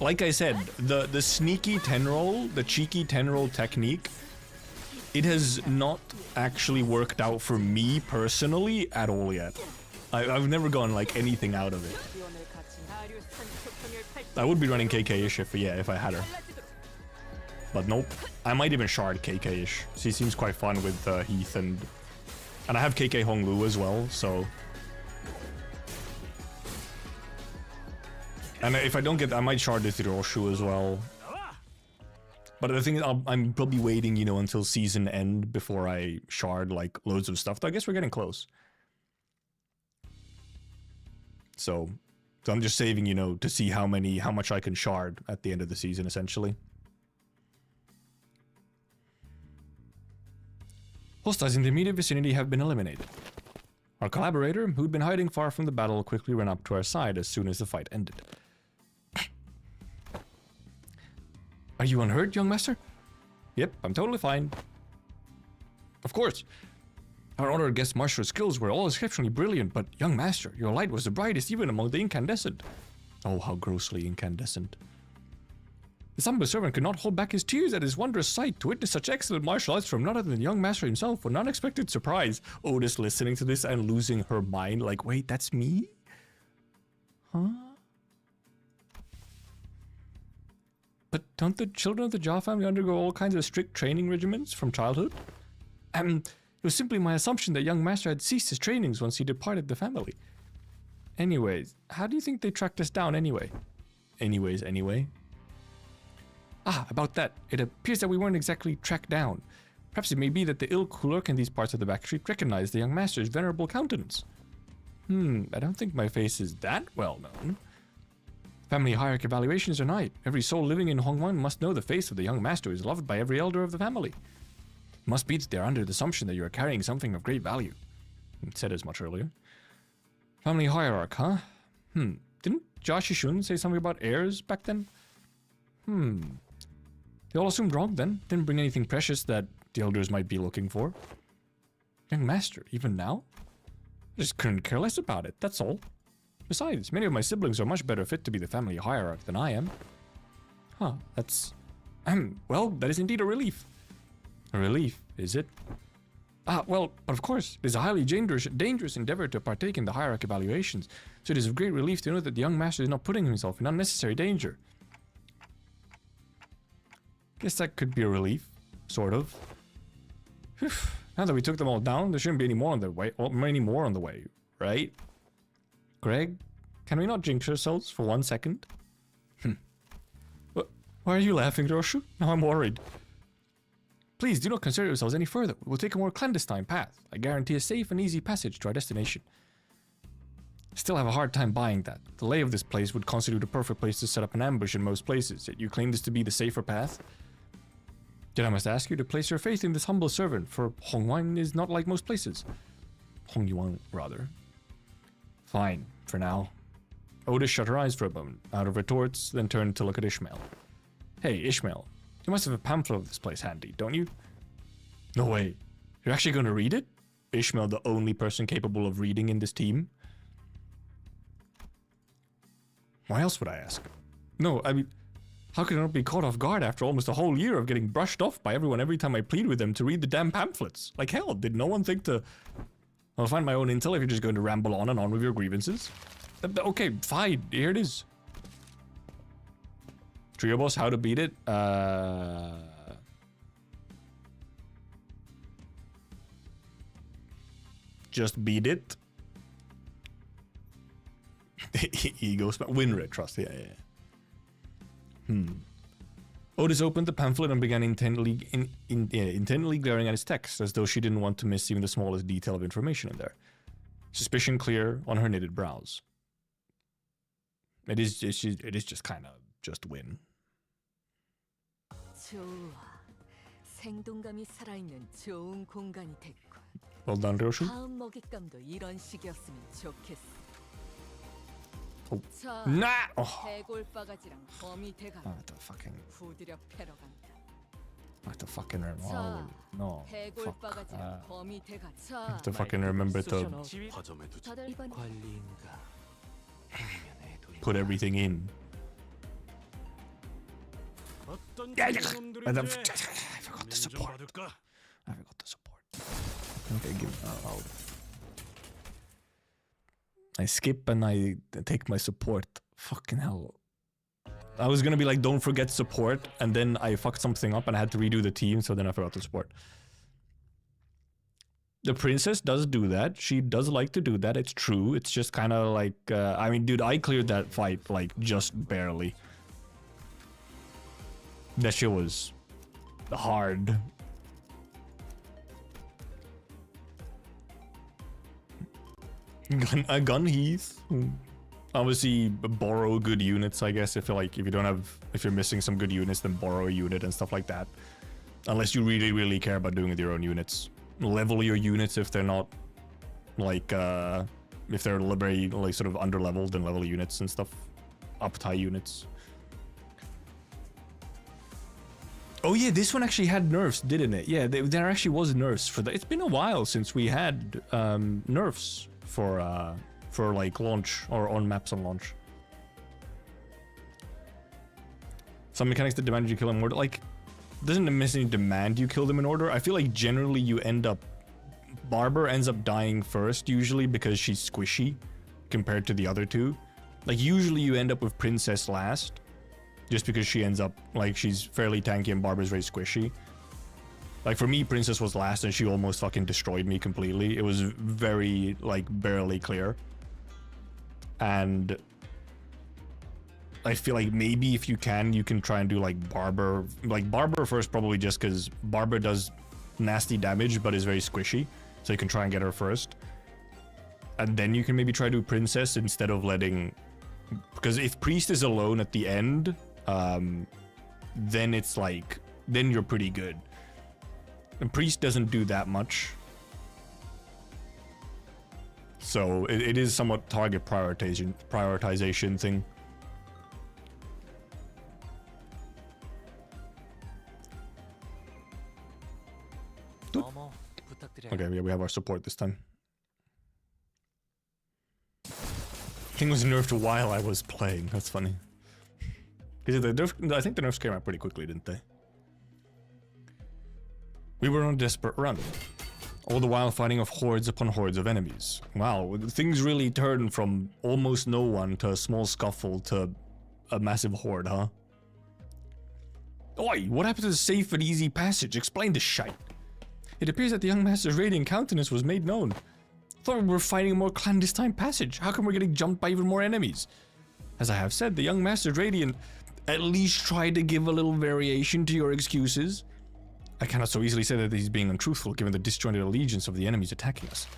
Like I said, the sneaky 10 roll, the cheeky 10 roll technique, it has not actually worked out for me personally at all yet. I've never gotten like anything out of it. I would be running KK-ish if I had her. But nope. I might even shard KK-ish. She seems quite fun with Heath and I have KK Honglu as well, so... And if I don't get, I might shard the Hiroshu as well. But the thing is, I'm probably waiting, you know, until season end before I shard like loads of stuff. I guess we're getting close. So I'm just saving, you know, to see how much I can shard at the end of the season, essentially. Hostiles in the immediate vicinity have been eliminated. Our collaborator, who'd been hiding far from the battle, quickly ran up to our side as soon as the fight ended. Are you unhurt, young master? Yep, I'm totally fine. Of course. Our honored guest master's skills were all exceptionally brilliant, but young master, your light was the brightest even among the incandescent. Oh, how grossly incandescent. The humble servant could not hold back his tears at his wondrous sight. To witness such excellent martial arts from none other than the young master himself, with unexpected surprise. Otis listening to this and losing her mind, like, wait, that's me? Huh? But don't the children of the Jha family undergo all kinds of strict training regimens from childhood? It was simply my assumption that young master had ceased his trainings once he departed the family. Anyways, how do you think they tracked us down anyway? Anyway. Ah, about that. It appears that we weren't exactly tracked down. Perhaps it may be that the ilk who lurk in these parts of the backstreet recognized the young master's venerable countenance. I don't think my face is that well known. Family hierarchy evaluations are nigh. Every soul living in Hongwan must know the face of the young master is loved by every elder of the family. It must be that they are under the assumption that you are carrying something of great value. It said as much earlier. Family hierarch, huh? Didn't Josh Shun say something about heirs back then? They all assumed wrong then. Didn't bring anything precious that the elders might be looking for. Young master, even now? I just couldn't care less about it, that's all. Besides, many of my siblings are much better fit to be the family hierarch than I am. Huh, that's... well, that is indeed a relief. A relief, is it? Well, of course, it is a highly dangerous endeavor to partake in the hierarch evaluations, so it is of great relief to know that the young master is not putting himself in unnecessary danger. Guess that could be a relief, sort of. Whew. Now that we took them all down, there shouldn't be any more on the way, right? Greg, can we not jinx ourselves for 1 second? Why are you laughing, Roshu? Now I'm worried. Please do not concern yourselves any further. We will take a more clandestine path. I guarantee a safe and easy passage to our destination. Still have a hard time buying that. The lay of this place would constitute a perfect place to set up an ambush in most places, yet you claim this to be the safer path? Yet I must ask you to place your faith in this humble servant, for Hongyuan is not like most places. Hongyuan, rather. Fine, for now. Otis shut her eyes for a moment, out of retorts, then turned to look at Ishmael. Hey, Ishmael, you must have a pamphlet of this place handy, don't you? No way. You're actually going to read it? Ishmael, the only person capable of reading in this team? Why else would I ask? No, I mean, how could I not be caught off guard after almost a whole year of getting brushed off by everyone every time I plead with them to read the damn pamphlets? Like hell, did no one think to... I'll find my own intel if you're just going to ramble on and on with your grievances. Okay, fine, here it is. Trio boss, how to beat it? Just beat it. Ego spell. Win rate, trust, yeah. Otis opened the pamphlet and began intently glaring at his text, as though she didn't want to miss even the smallest detail of information in there. Suspicion clear on her knitted brows. It is just kind of just win. 생동감이 살아있는 좋은 공간이 됐군. Well done, Ryoshi. 다음 먹잇감도 이런 식이었으면 좋겠어. Oh. 자, Nah! Oh. 해골바가지랑 범이 대가 What the fucking... 후드려 패러 간다. What the fucking... Oh, 자, no. Fuck. 해골바가지랑 범이 대가. 자, have to fucking remember to 다들 이번 관리인가 아니면 애도인가. put everything in. I forgot the support. I forgot the support. Okay, give out. I skip and I take my support. Fucking hell. I was gonna be like, don't forget support, and then I fucked something up and I had to redo the team, so then I forgot the support. The princess does do that. She does like to do that. It's true. It's just kind of like, I mean, dude, I cleared that fight like just barely. That shit was hard. Gun Heath. Obviously, borrow good units, I guess. If you don't have, if you're missing some good units, then borrow a unit and stuff like that. Unless you really, really care about doing it with your own units. Level your units if they're not, like, if they're very, like, sort of under-leveled, then level units and stuff. Up-tie units. Oh yeah, this one actually had nerfs, didn't it? Yeah, there actually was nerfs for that. It's been a while since we had nerfs for like launch or on maps on launch. Some mechanics that demand you kill them in order, like, doesn't necessarily demand you kill them in order. I feel like generally you end up, Barber ends up dying first usually because she's squishy compared to the other two. Like usually you end up with Princess last. Just because she ends up, like, she's fairly tanky and Barber's very squishy. Like, for me, Princess was last and she almost fucking destroyed me completely. It was very, like, barely clear. And I feel like maybe if you can try and do, like, Barber. Like, Barber first probably just because Barber does nasty damage but is very squishy. So you can try and get her first. And then you can maybe try to do Princess instead of letting... Because if Priest is alone at the end... then it's like, then you're pretty good. And Priest doesn't do that much. So it is somewhat target prioritization thing. Okay, yeah, we have our support this time. Thing was nerfed while I was playing, that's funny. I think the nerfs came out pretty quickly, didn't they? We were on a desperate run. All the while fighting off hordes upon hordes of enemies. Wow, things really turned from almost no one to a small scuffle to a massive horde, huh? Oi, what happened to the safe and easy passage? Explain this shite. It appears that the young master's radiant countenance was made known. Thought we were fighting a more clandestine passage. How come we're getting jumped by even more enemies? As I have said, the young master's radiant at least tried to give a little variation to your excuses. I cannot so easily say that he's being untruthful given the disjointed allegiance of the enemies attacking us.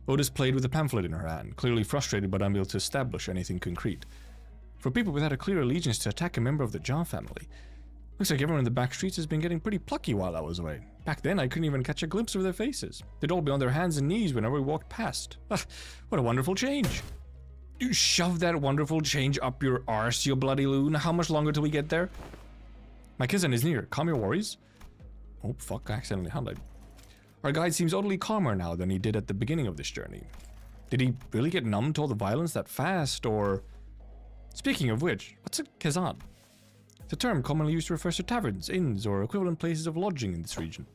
Otis played with a pamphlet in her hand, clearly frustrated but unable to establish anything concrete. For people without a clear allegiance to attack a member of the Jar family, looks like everyone in the back streets has been getting pretty plucky while I was away. Back then, I couldn't even catch a glimpse of their faces. They'd all be on their hands and knees whenever we walked past. What a wonderful change. You shove that wonderful change up your arse, you bloody loon. How much longer till we get there? My cousin is near. Calm your worries. Oh, fuck, I accidentally highlighted. Our guide seems oddly calmer now than he did at the beginning of this journey. Did he really get numb to all the violence that fast, or... Speaking of which, what's a kazan? It's a term commonly used to refer to taverns, inns, or equivalent places of lodging in this region.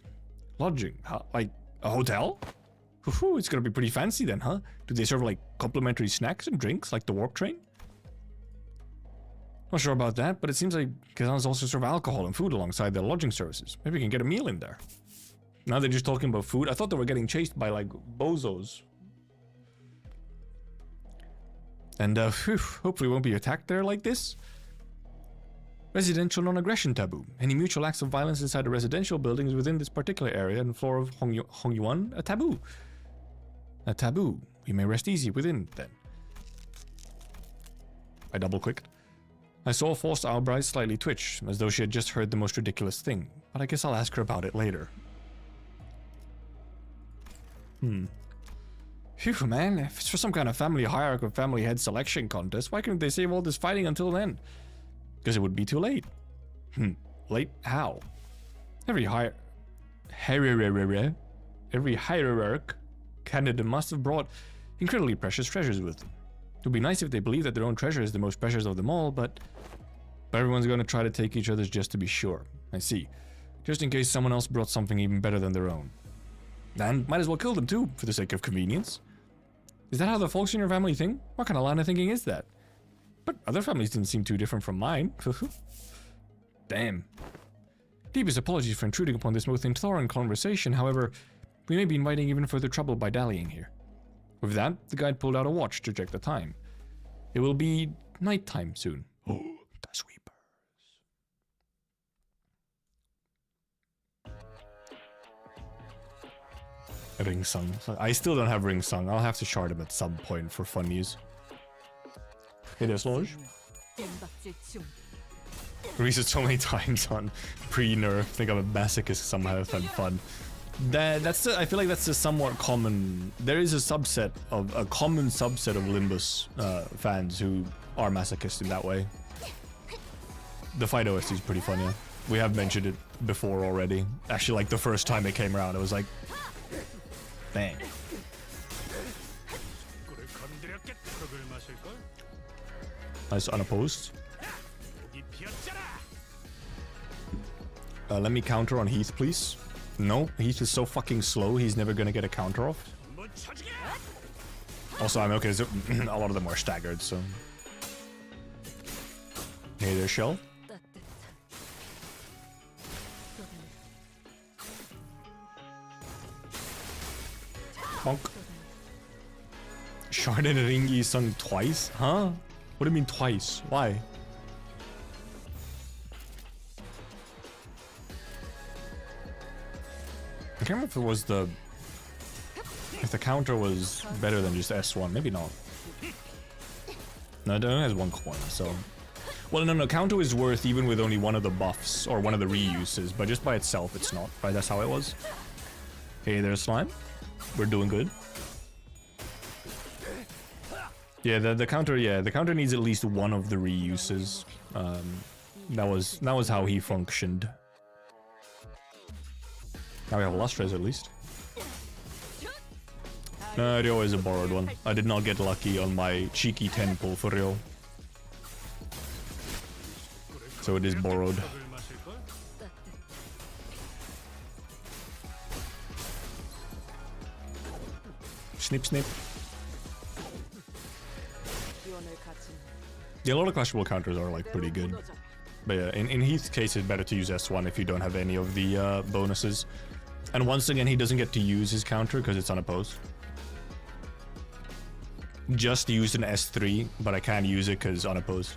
Lodging? Huh? Like a hotel? Whew, it's gonna be pretty fancy then, huh? Do they serve like complimentary snacks and drinks like the warp train? Not sure about that, but it seems like Kazans also serve alcohol and food alongside their lodging services. Maybe we can get a meal in there. Now they're just talking about food. I thought they were getting chased by like bozos. And hopefully we won't be attacked there like this. Residential non-aggression taboo. Any mutual acts of violence inside the residential buildings within this particular area and floor of Hongyuan, a taboo. A taboo. We may rest easy within, then. I double-clicked. I saw Forced eyebrows slightly twitch, as though she had just heard the most ridiculous thing, but I guess I'll ask her about it later. Phew, man, if it's for some kind of family hierarchy or family head selection contest, why couldn't they save all this fighting until then? Because it would be too late. Late how? Every hierarch candidate must have brought incredibly precious treasures with them. It would be nice if they believe that their own treasure is the most precious of them all, but everyone's going to try to take each other's just to be sure. I see. Just in case someone else brought something even better than their own. And might as well kill them too, for the sake of convenience. Is that how the folks in your family think? What kind of line of thinking is that? But other families didn't seem too different from mine. Damn. Deepest apologies for intruding upon this most intolerant conversation, however, we may be inviting even further trouble by dallying here. With that, the guide pulled out a watch to check the time. It will be nighttime soon. Oh, the sweepers. Ring sung. I still don't have ring sung. I'll have to shard him at some point for fun use. Hey there, Slurs. Reset so many times on pre-nerf. Think I'm a masochist somehow if I'm fun. I feel like that's a somewhat common. There is a common subset of Limbus fans who are masochists in that way. The fight OST is pretty fun, yeah. We have mentioned it before already. Actually, like the first time it came around, it was like, dang. Nice unopposed. Let me counter on Heath, please. No, Heath is so fucking slow, he's never gonna get a counter off. Also, I'm okay, so a lot of them are staggered, so... Hey there, Shell. Bonk. Shard and Ringi sung twice? Huh? What do you mean twice? Why? I can't remember if it was if the counter was better than just S1. Maybe not. No, it only has one coin, so... Well, no, counter is worth even with only one of the buffs, or one of the reuses, but just by itself it's not, right? That's how it was. Hey there, Slime. We're doing good. Yeah, the counter needs at least one of the reuses. That was how he functioned. Now we have a Lustrez at least. No, it always a borrowed one. I did not get lucky on my cheeky 10 pull for real. So it is borrowed. Snip, snip. Yeah, a lot of clashable counters are like pretty good. But yeah, in Heath's case it's better to use S1 if you don't have any of the bonuses. And once again, he doesn't get to use his counter because it's unopposed. Just used an S3, but I can't use it because unopposed.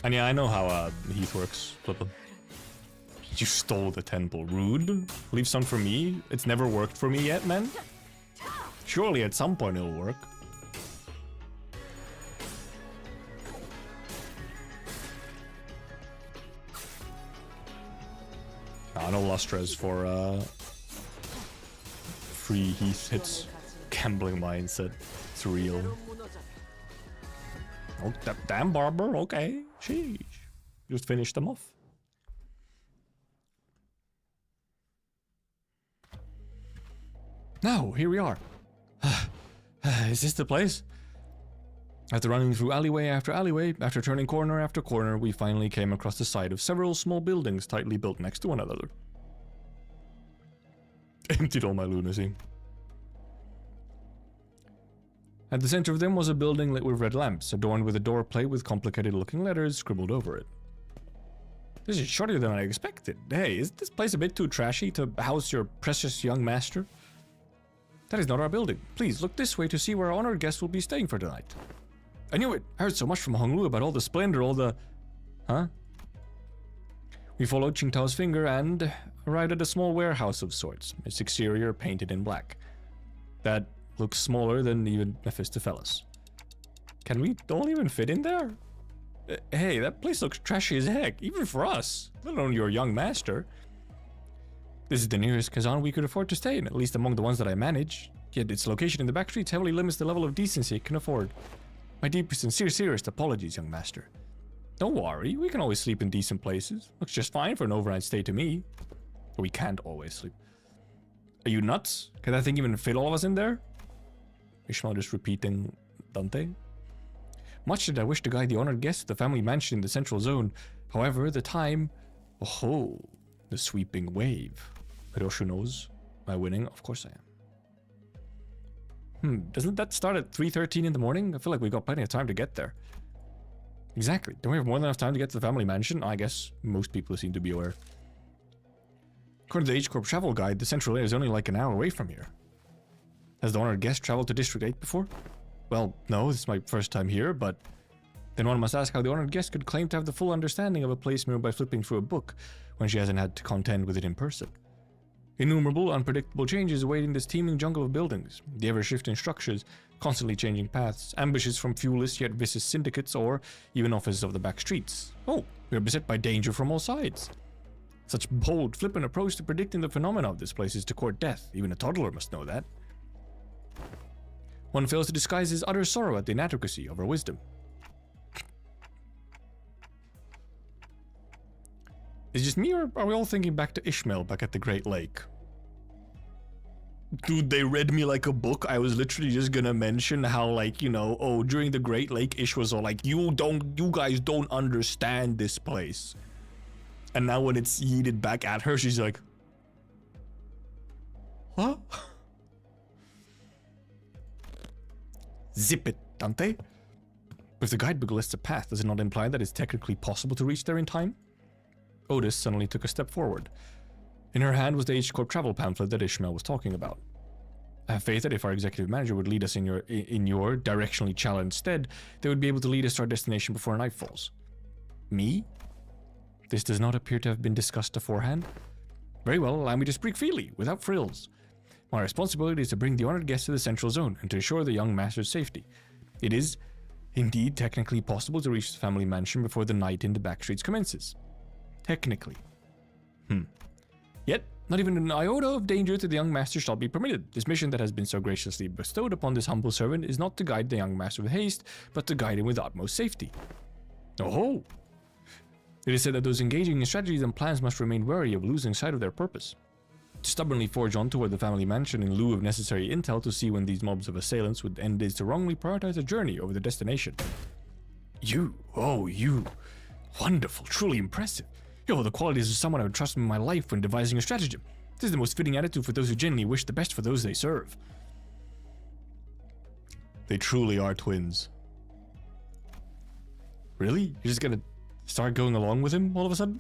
And yeah, I know how Heath works. Flip. You stole the 10 pull. Rude. Leave some for me. It's never worked for me yet, man. Surely at some point it'll work. No Lustrez for free Heath hits. Gambling mindset. It's real. Oh, damn Barber, okay. Sheesh. Just finish them off. Now, here we are. Is this the place? After running through alleyway after alleyway, after turning corner after corner, we finally came across the side of several small buildings tightly built next to one another. Emptied all my lunacy. At the center of them was a building lit with red lamps, adorned with a door plate with complicated-looking letters scribbled over it. This is shorter than I expected. Hey, is this place a bit too trashy to house your precious young master? That is not our building. Please look this way to see where our honored guest will be staying for tonight. I knew it. I heard so much from Honglu about all the splendor, all the... Huh? We followed Qingtao's finger and arrived at a small warehouse of sorts, its exterior painted in black. That looks smaller than even Mephistopheles. Can we all even fit in there? Hey, that place looks trashy as heck, even for us, let alone your young master. This is the nearest Kazan we could afford to stay in, at least among the ones that I manage. Yet its location in the back streets heavily limits the level of decency it can afford. My deepest and sincerest apologies, young master. Don't worry, we can always sleep in decent places. Looks just fine for an overnight stay to me. But we can't always sleep. Are you nuts? Can that thing even fit all of us in there? Ishmael just repeating Dante. Much did I wish to guide the honored guests to the family mansion in the central zone. However, the time... Oh, the sweeping wave. Hiroshu knows. Am I winning? Of course I am. Doesn't that start at 3:13 in the morning? I feel like we got plenty of time to get there. Exactly. Don't we have more than enough time to get to the family mansion? I guess most people seem to be aware. According to the H-Corp travel guide, the central area is only like an hour away from here. Has the honored guest traveled to District 8 before? Well, no, this is my first time here, but then one must ask how the honored guest could claim to have the full understanding of a place merely by flipping through a book when she hasn't had to contend with it in person. Innumerable, unpredictable changes awaiting this teeming jungle of buildings, the ever-shifting structures, constantly changing paths, ambushes from viewless yet vicious syndicates, or even officers of the back streets. Oh, we are beset by danger from all sides. Such bold, flippant approach to predicting the phenomena of this place is to court death. Even a toddler must know that. One fails to disguise his utter sorrow at the inadequacy of her wisdom. Is it just me, or are we all thinking back to Ishmael back at the Great Lake? Dude, they read me like a book. I was literally just gonna mention how, like, you know, oh, during the Great Lake, Ish was all like, you guys don't understand this place. And now when it's yeeted back at her, she's like, what? Zip it, Dante. If the guidebook lists a path, does it not imply that it's technically possible to reach there in time? Otis suddenly took a step forward. In her hand was the H-Corp travel pamphlet that Ishmael was talking about. I have faith that if our executive manager would lead us in your directionally challenged stead, they would be able to lead us to our destination before night falls. Me? This does not appear to have been discussed beforehand. Very well, allow me to speak freely, without frills. My responsibility is to bring the honored guests to the central zone and to ensure the young master's safety. It is, indeed, technically possible to reach the family mansion before the night in the back streets commences. Technically. Yet, not even an iota of danger to the young master shall be permitted. This mission that has been so graciously bestowed upon this humble servant is not to guide the young master with haste, but to guide him with utmost safety. Oh! It is said that those engaging in strategies and plans must remain wary of losing sight of their purpose. To stubbornly forge on toward the family mansion in lieu of necessary intel to see when these mobs of assailants would end is to wrongly prioritize the journey over the destination. You! Wonderful, truly impressive. You have the qualities of someone I would trust in my life when devising a stratagem. This is the most fitting attitude for those who genuinely wish the best for those they serve. They truly are twins. Really? You're just gonna start going along with him all of a sudden?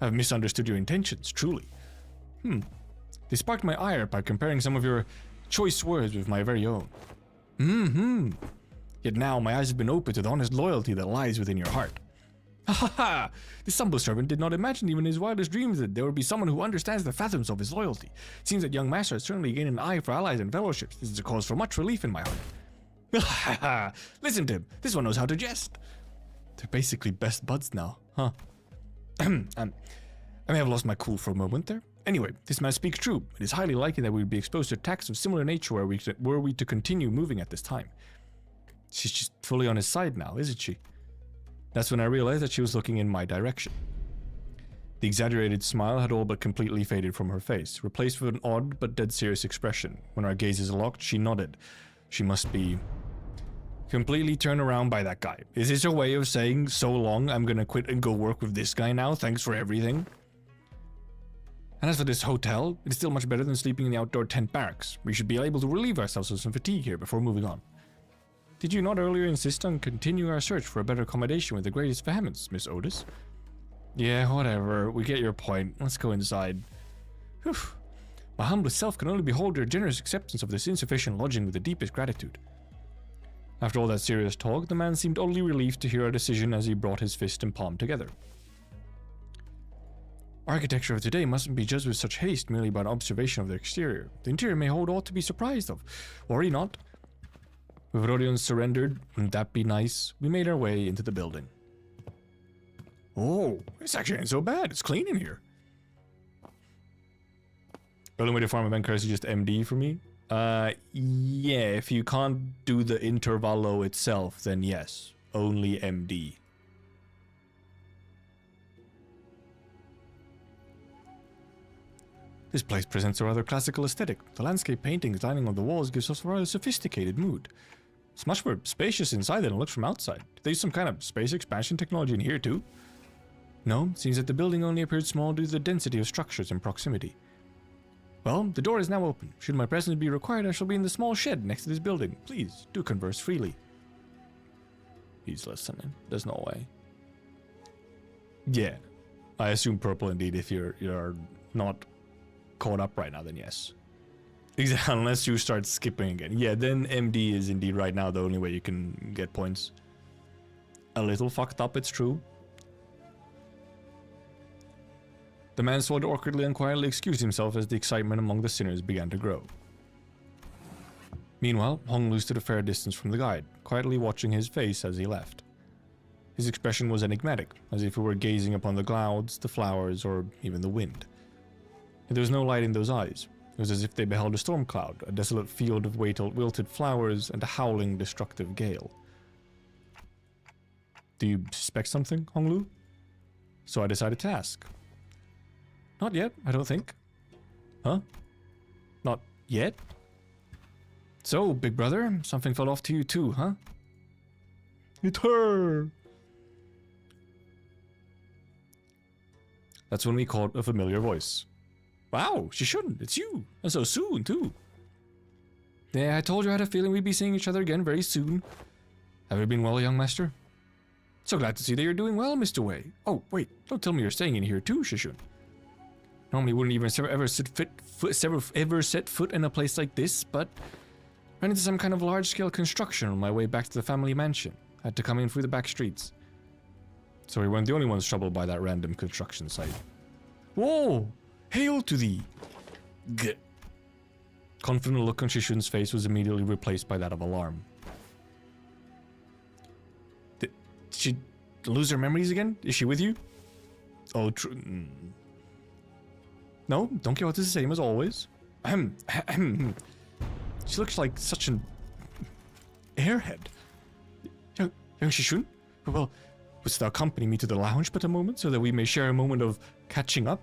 I've misunderstood your intentions, truly. They sparked my ire by comparing some of your choice words with my very own. Yet now my eyes have been opened to the honest loyalty that lies within your heart. Ha ha ha! This humble servant did not imagine even in his wildest dreams that there would be someone who understands the fathoms of his loyalty. It seems that young master has certainly gained an eye for allies and fellowships. This is a cause for much relief in my heart. Ha ha ha! Listen to him. This one knows how to jest. They're basically best buds now, huh? I may have lost my cool for a moment there. Anyway, this man speaks true. It is highly likely that we would be exposed to attacks of similar nature were we to continue moving at this time. She's just fully on his side now, isn't she? That's when I realized that she was looking in my direction. The exaggerated smile had all but completely faded from her face, replaced with an odd but dead serious expression. When our gazes locked, she nodded. She must be completely turned around by that guy. Is this a way of saying, so long, I'm gonna quit and go work with this guy now, thanks for everything? And as for this hotel, it is still much better than sleeping in the outdoor tent barracks. We should be able to relieve ourselves of some fatigue here before moving on. Did you not earlier insist on continuing our search for a better accommodation with the greatest vehemence, Miss Otis? Yeah, whatever. We get your point. Let's go inside. Whew. My humblest self can only behold your generous acceptance of this insufficient lodging with the deepest gratitude. After all that serious talk, the man seemed oddly relieved to hear our decision as he brought his fist and palm together. Architecture of today mustn't be judged with such haste merely by an observation of the exterior. The interior may hold aught to be surprised of. Worry not. With Rodion surrendered, wouldn't that be nice? We made our way into the building. Oh, this actually ain't so bad. It's clean in here. Building way to farm event currency just MD for me? Yeah, if you can't do the Intervallo itself, then yes. Only MD. This place presents a rather classical aesthetic. The landscape paintings lining on the walls gives us a rather sophisticated mood. It's much more spacious inside than it looks from outside. Did they use some kind of space expansion technology in here too? No, it seems that the building only appeared small due to the density of structures in proximity. Well, the door is now open. Should my presence be required, I shall be in the small shed next to this building. Please, do converse freely. He's listening. There's no way. Yeah. I assume purple indeed if you're not caught up right now, then yes. Exactly, unless you start skipping again. Yeah, then MD is indeed right now the only way you can get points. A little fucked up, it's true. The man swallowed awkwardly and quietly excused himself as the excitement among the sinners began to grow. Meanwhile, hung loose at a fair distance from the guide, quietly watching his face as he left. His expression was enigmatic, as if he were gazing upon the clouds, the flowers, or even the wind. There was no light in those eyes. It was as if they beheld a storm cloud, a desolate field of wilted flowers, and a howling, destructive gale. Do you suspect something, Honglu? So I decided to ask. Not yet, I don't think. Huh? Not yet? So, big brother, something fell off to you too, huh? It's her! That's when we caught a familiar voice. Wow, she shouldn't. It's you. And so soon, too. Yeah, I told you I had a feeling we'd be seeing each other again very soon. Have you been well, young master? So glad to see that you're doing well, Mr. Wei. Oh, wait, don't tell me you're staying in here too, Shishun. Normally wouldn't even ever set foot in a place like this, but ran into some kind of large-scale construction on my way back to the family mansion. Had to come in through the back streets. So we weren't the only ones troubled by that random construction site. Whoa! Hail to thee! Gah. Confident look on Shishun's face was immediately replaced by that of alarm. Did she lose her memories again? Is she with you? Oh, true. No, Don Quixote is the same as always. She looks like such an airhead. Young Shishun, well, wouldst thou accompany me to the lounge but a moment, so that we may share a moment of catching up?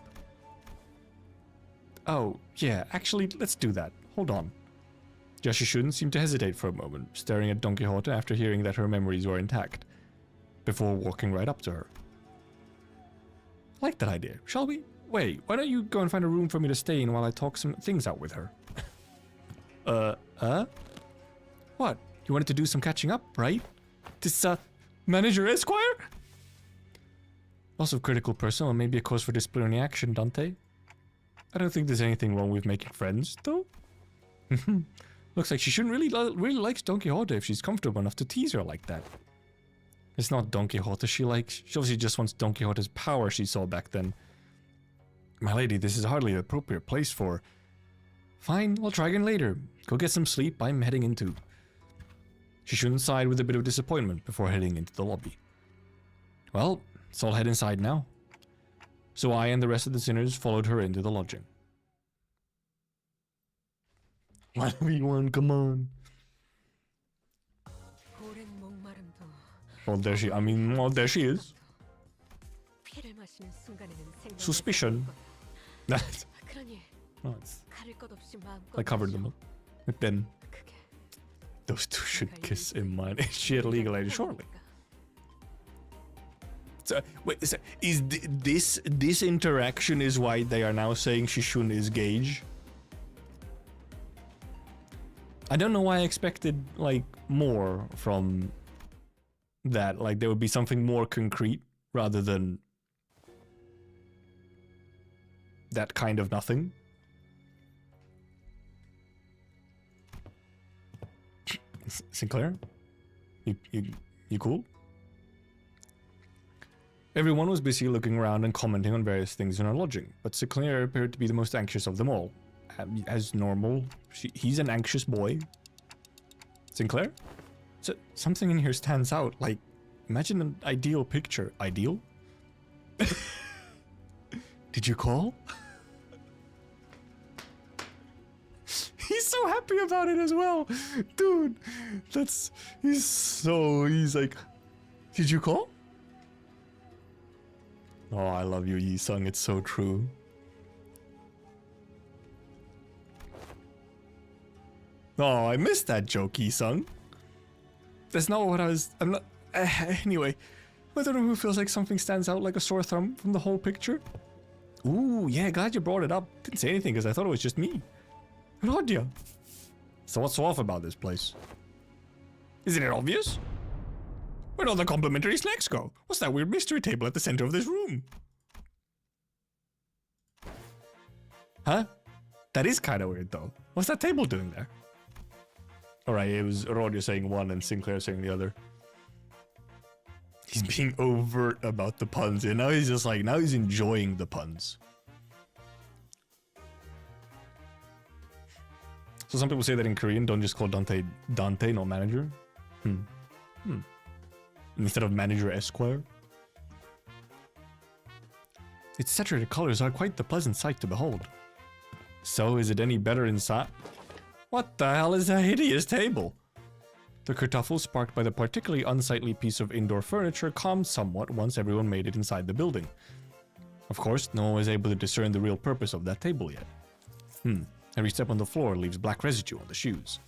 Oh, yeah, actually, let's do that. Hold on. Shishun seemed to hesitate for a moment, staring at Don Quixote after hearing that her memories were intact, before walking right up to her. I like that idea. Shall we? Wait, why don't you go and find a room for me to stay in while I talk some things out with her? What? You wanted to do some catching up, right? This, Manager Esquire? Loss of critical personnel may be a cause for disciplinary action, Dante. I don't think there's anything wrong with making friends, though. Looks like she shouldn't really likes Don Quixote if she's comfortable enough to tease her like that. It's not Don Quixote she likes. She obviously just wants Don Quixote's power she saw back then. My lady, this is hardly the appropriate place for... Fine, I'll try again later. Go get some sleep, I'm heading into... Shishun sighed with a bit of disappointment before heading into the lobby. Well, so I'll head inside now. So I and the rest of the sinners followed her into the lodging. 1v1, come on. Well, there she is. Suspicion. Oh, I covered them up. But then, those two should kiss in mine. She had a legal age, surely. So, wait, is this interaction is why they are now saying Shishun is Gage? I don't know why I expected, like, more from that. Like, there would be something more concrete rather than that kind of nothing. Sinclair? You cool? Everyone was busy looking around and commenting on various things in our lodging, but Sinclair appeared to be the most anxious of them all. As normal, he's an anxious boy. Sinclair? So, something in here stands out, like, imagine an ideal picture. Ideal? Did you call? He's so happy about it as well. Dude, he's like, did you call? Oh, I love you, Yi-sung. It's so true. Oh, I missed that joke, Yi-sung. That's not what I'm not... anyway, I don't know who feels like something stands out like a sore thumb from the whole picture. Ooh, yeah, glad you brought it up. Didn't say anything because I thought it was just me. Rodya. So what's so off about this place? Isn't it obvious? Where'd all the complimentary snacks go? What's that weird mystery table at the center of this room? Huh? That is kind of weird though. What's that table doing there? Alright, it was Rodya saying one and Sinclair saying the other. He's being overt about the puns, and now he's just like, now he's enjoying the puns. So some people say that in Korean, don't just call Dante Dante, not manager. Instead of manager Esquire. Its saturated colors are quite the pleasant sight to behold. So, is it any better inside? What the hell is that hideous table? The kerfuffle sparked by the particularly unsightly piece of indoor furniture calmed somewhat once everyone made it inside the building. Of course, no one was able to discern the real purpose of that table yet. Every step on the floor leaves black residue on the shoes.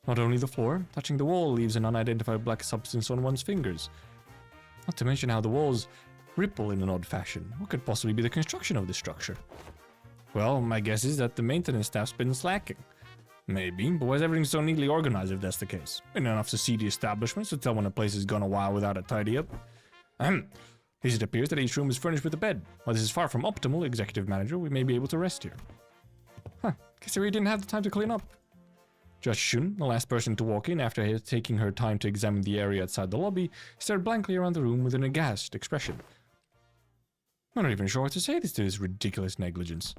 Not only the floor, touching the wall leaves an unidentified black substance on one's fingers. Not to mention how the walls ripple in an odd fashion. What could possibly be the construction of this structure? Well, my guess is that the maintenance staff's been slacking. Maybe, but why is everything so neatly organized if that's the case? Ain't enough to see the establishments to tell when a place has gone a while without a tidy up. At least it appears that each room is furnished with a bed. While this is far from optimal, executive manager, we may be able to rest here. Guess they really didn't have the time to clean up. Judge Shun, the last person to walk in after taking her time to examine the area outside the lobby, stared blankly around the room with an aghast expression. I'm not even sure what to say to this ridiculous negligence.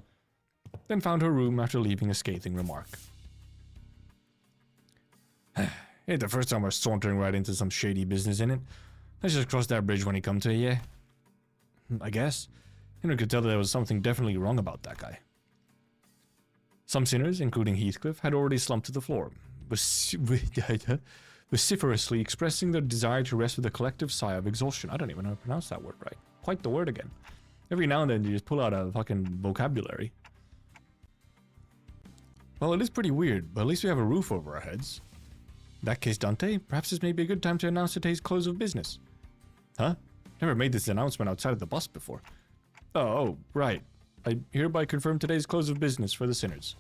Then found her room after leaving a scathing remark. Ain't the first time we're sauntering right into some shady business in it. Let's just cross that bridge when he come to it, yeah? I guess. Henry could tell that there was something definitely wrong about that guy. Some sinners, including Heathcliff, had already slumped to the floor, vociferously expressing their desire to rest with a collective sigh of exhaustion. I don't even know how to pronounce that word right. Quite the word again. Every now and then you just pull out a fucking vocabulary. Well, it is pretty weird, but at least we have a roof over our heads. In that case, Dante, perhaps this may be a good time to announce today's close of business. Huh? Never made this announcement outside of the bus before. Oh, right. I hereby confirm today's close of business for the sinners.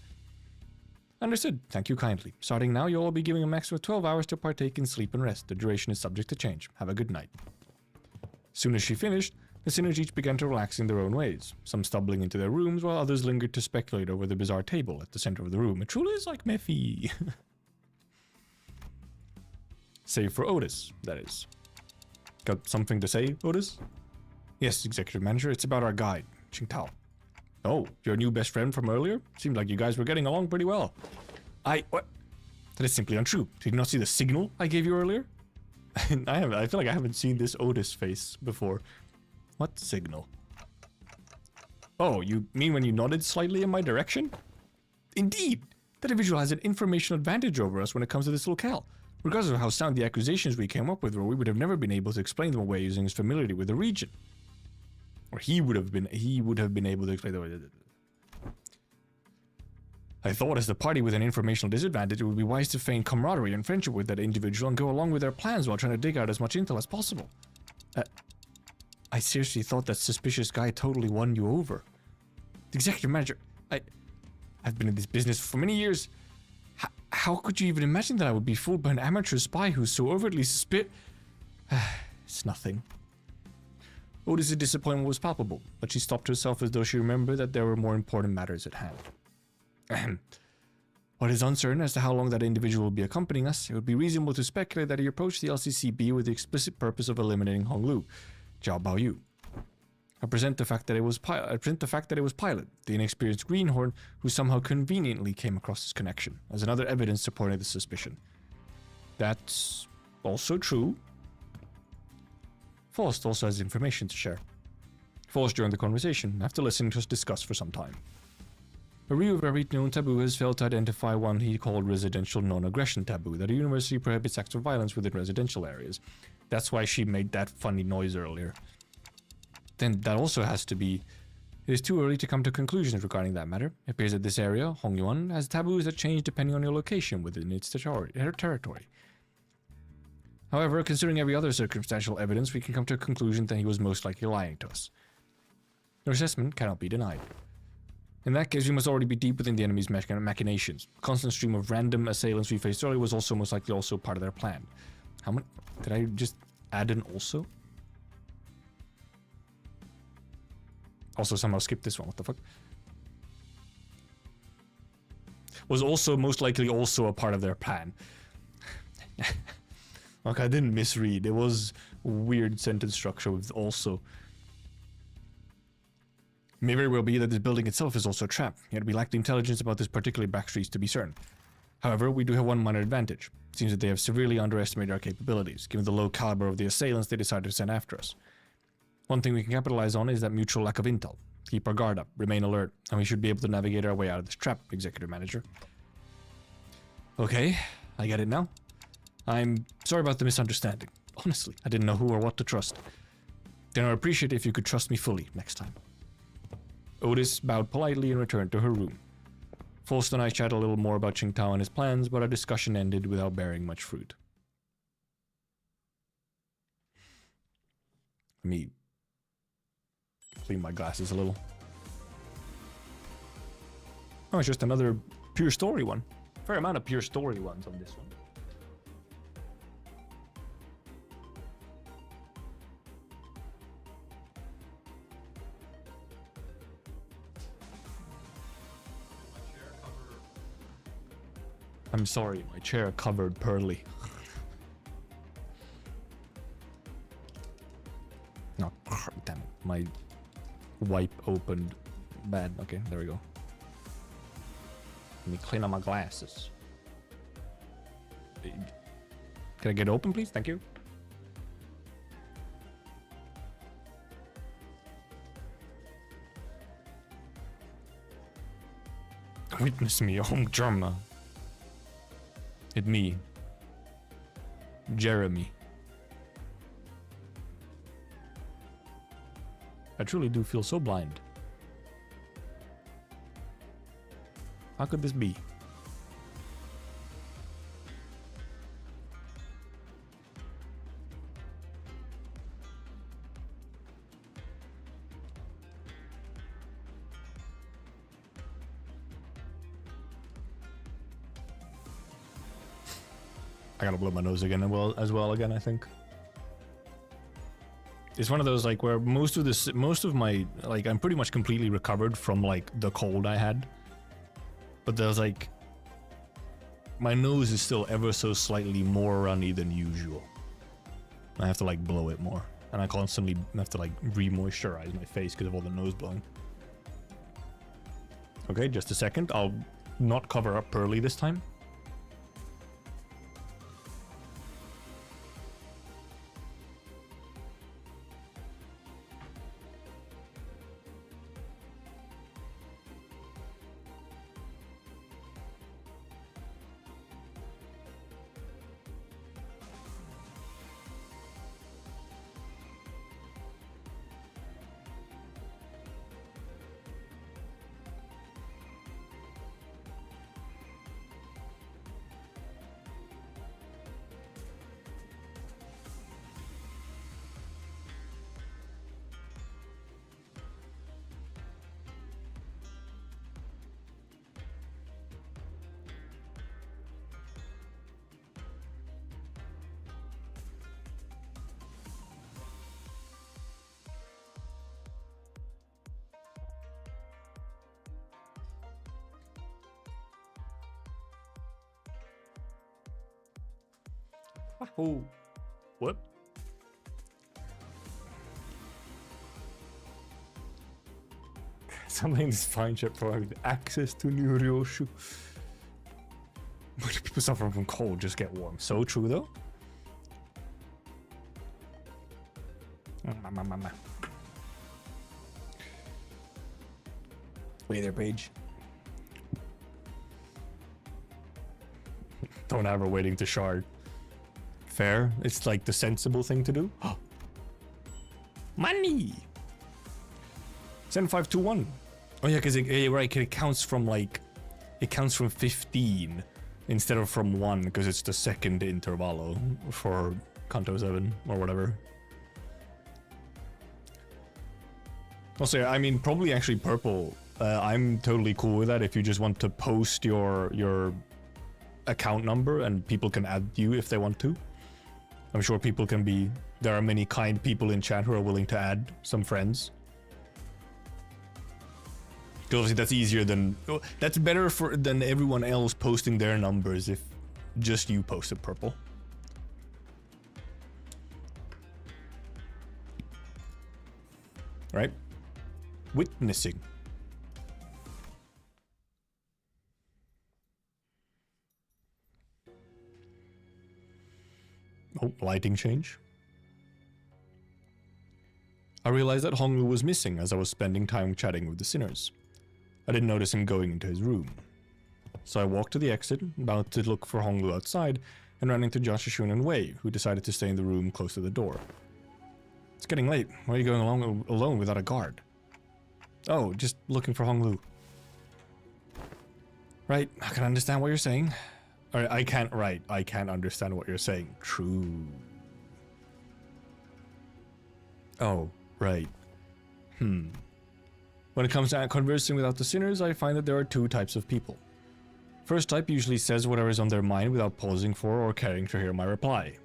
Understood. Thank you kindly. Starting now, you'll all be given a maximum of 12 hours to partake in sleep and rest. The duration is subject to change. Have a good night. Soon as she finished, the sinners each began to relax in their own ways, some stumbling into their rooms while others lingered to speculate over the bizarre table at the center of the room. It truly is like Mephi. Save for Otis, that is. Got something to say, Otis? Yes, Executive Manager, it's about our guide, Qingtao. Oh, your new best friend from earlier? Seemed like you guys were getting along pretty well. What? That is simply untrue. Did you not see the signal I gave you earlier? I feel like I haven't seen this Otis face before. What signal? Oh, you mean when you nodded slightly in my direction? Indeed! That individual has an informational advantage over us when it comes to this locale. Regardless of how sound the accusations we came up with were, we would have never been able to explain them away using his familiarity with the region. Or he would have been able to explain them. I thought as the party with an informational disadvantage, it would be wise to feign camaraderie and friendship with that individual and go along with their plans while trying to dig out as much intel as possible. I seriously thought that suspicious guy totally won you over. The executive manager, I've been in this business for many years. How could you even imagine that I would be fooled by an amateur spy who's so overtly It's nothing. Otis' disappointment was palpable, but she stopped herself as though she remembered that there were more important matters at hand. While it is uncertain as to how long that individual will be accompanying us, it would be reasonable to speculate that he approached the LCCB with the explicit purpose of eliminating Honglu, Jiao Baoyu. I present the fact that it was Pilot, the inexperienced greenhorn, who somehow conveniently came across this connection, as another evidence supporting the suspicion. That's also true. Faust also has information to share. Forced during the conversation, after listening to us discuss for some time. A review of every known taboo has failed to identify one he called residential non-aggression taboo, that a university prohibits acts of violence within residential areas. That's why she made that funny noise earlier. Then that also has to be... It is too early to come to conclusions regarding that matter. It appears that this area, Hongyuan, has taboos that change depending on your location within its territory. However, considering every other circumstantial evidence, we can come to a conclusion that he was most likely lying to us. Your assessment cannot be denied. In that case, we must already be deep within the enemy's machinations. The constant stream of random assailants we faced earlier was also most likely also part of their plan. How many... Did I just add an also? Also somehow skip this one, what the fuck? Was also most likely also a part of their plan. Okay, I didn't misread. It was weird sentence structure with also. It may very well be that this building itself is also a trap, yet we lack the intelligence about this particular back streets to be certain. However, we do have one minor advantage. It seems that they have severely underestimated our capabilities, given the low caliber of the assailants they decided to send after us. One thing we can capitalize on is that mutual lack of intel. Keep our guard up, remain alert, and we should be able to navigate our way out of this trap, Executive Manager. Okay, I get it now. I'm sorry about the misunderstanding. Honestly, I didn't know who or what to trust. Then I'd appreciate it if you could trust me fully next time. Otis bowed politely and returned to her room. Faust and I chatted a little more about Qingtao and his plans, but our discussion ended without bearing much fruit. Let me clean my glasses a little. Oh, it's just another pure story one. Fair amount of pure story ones on this one. I'm sorry, my chair covered Pearly. No, damn it. My wipe opened bad. Okay, there we go. Let me clean up my glasses. Can I get open, please? Thank you. Witness me, home drama. It me. Jeremy. I truly do feel so blind. How could this be? I gotta blow my nose again as well again, I think. It's one of those like where most of my like I'm pretty much completely recovered from like the cold I had. But there's like my nose is still ever so slightly more runny than usual. I have to like blow it more. And I constantly have to like re-moisturize my face because of all the nose blowing. Okay, just a second. I'll not cover up Pearly this time. Oh, what? Something in this fine ship provided access to new Ryoshu. When people suffering from cold just get warm. So true though. Wait there, Paige. Don't have her waiting to shard. Fair. It's like the sensible thing to do. Money! Send 521. Oh yeah, because it counts from like... It counts from 15 instead of from 1 because it's the second intervallo for Kanto 7 or whatever. Also, I mean, probably actually purple. I'm totally cool with that if you just want to post your account number and people can add you if they want to. I'm sure people can be... There are many kind people in chat who are willing to add some friends. Because obviously that's easier than... That's better than everyone else posting their numbers if just you posted purple. Right? Witnessing. Oh, lighting change. I realized that Honglu was missing as I was spending time chatting with the sinners. I didn't notice him going into his room. So I walked to the exit, about to look for Honglu outside, and ran into Joshishun and Wei, who decided to stay in the room close to the door. It's getting late. Why are you going alone without a guard? Oh, just looking for Honglu. Right, I can understand what you're saying. Or I can't understand what you're saying. True. Oh, right. When it comes to conversing without the sinners, I find that there are two types of people. First type usually says whatever is on their mind without pausing for or caring to hear my reply.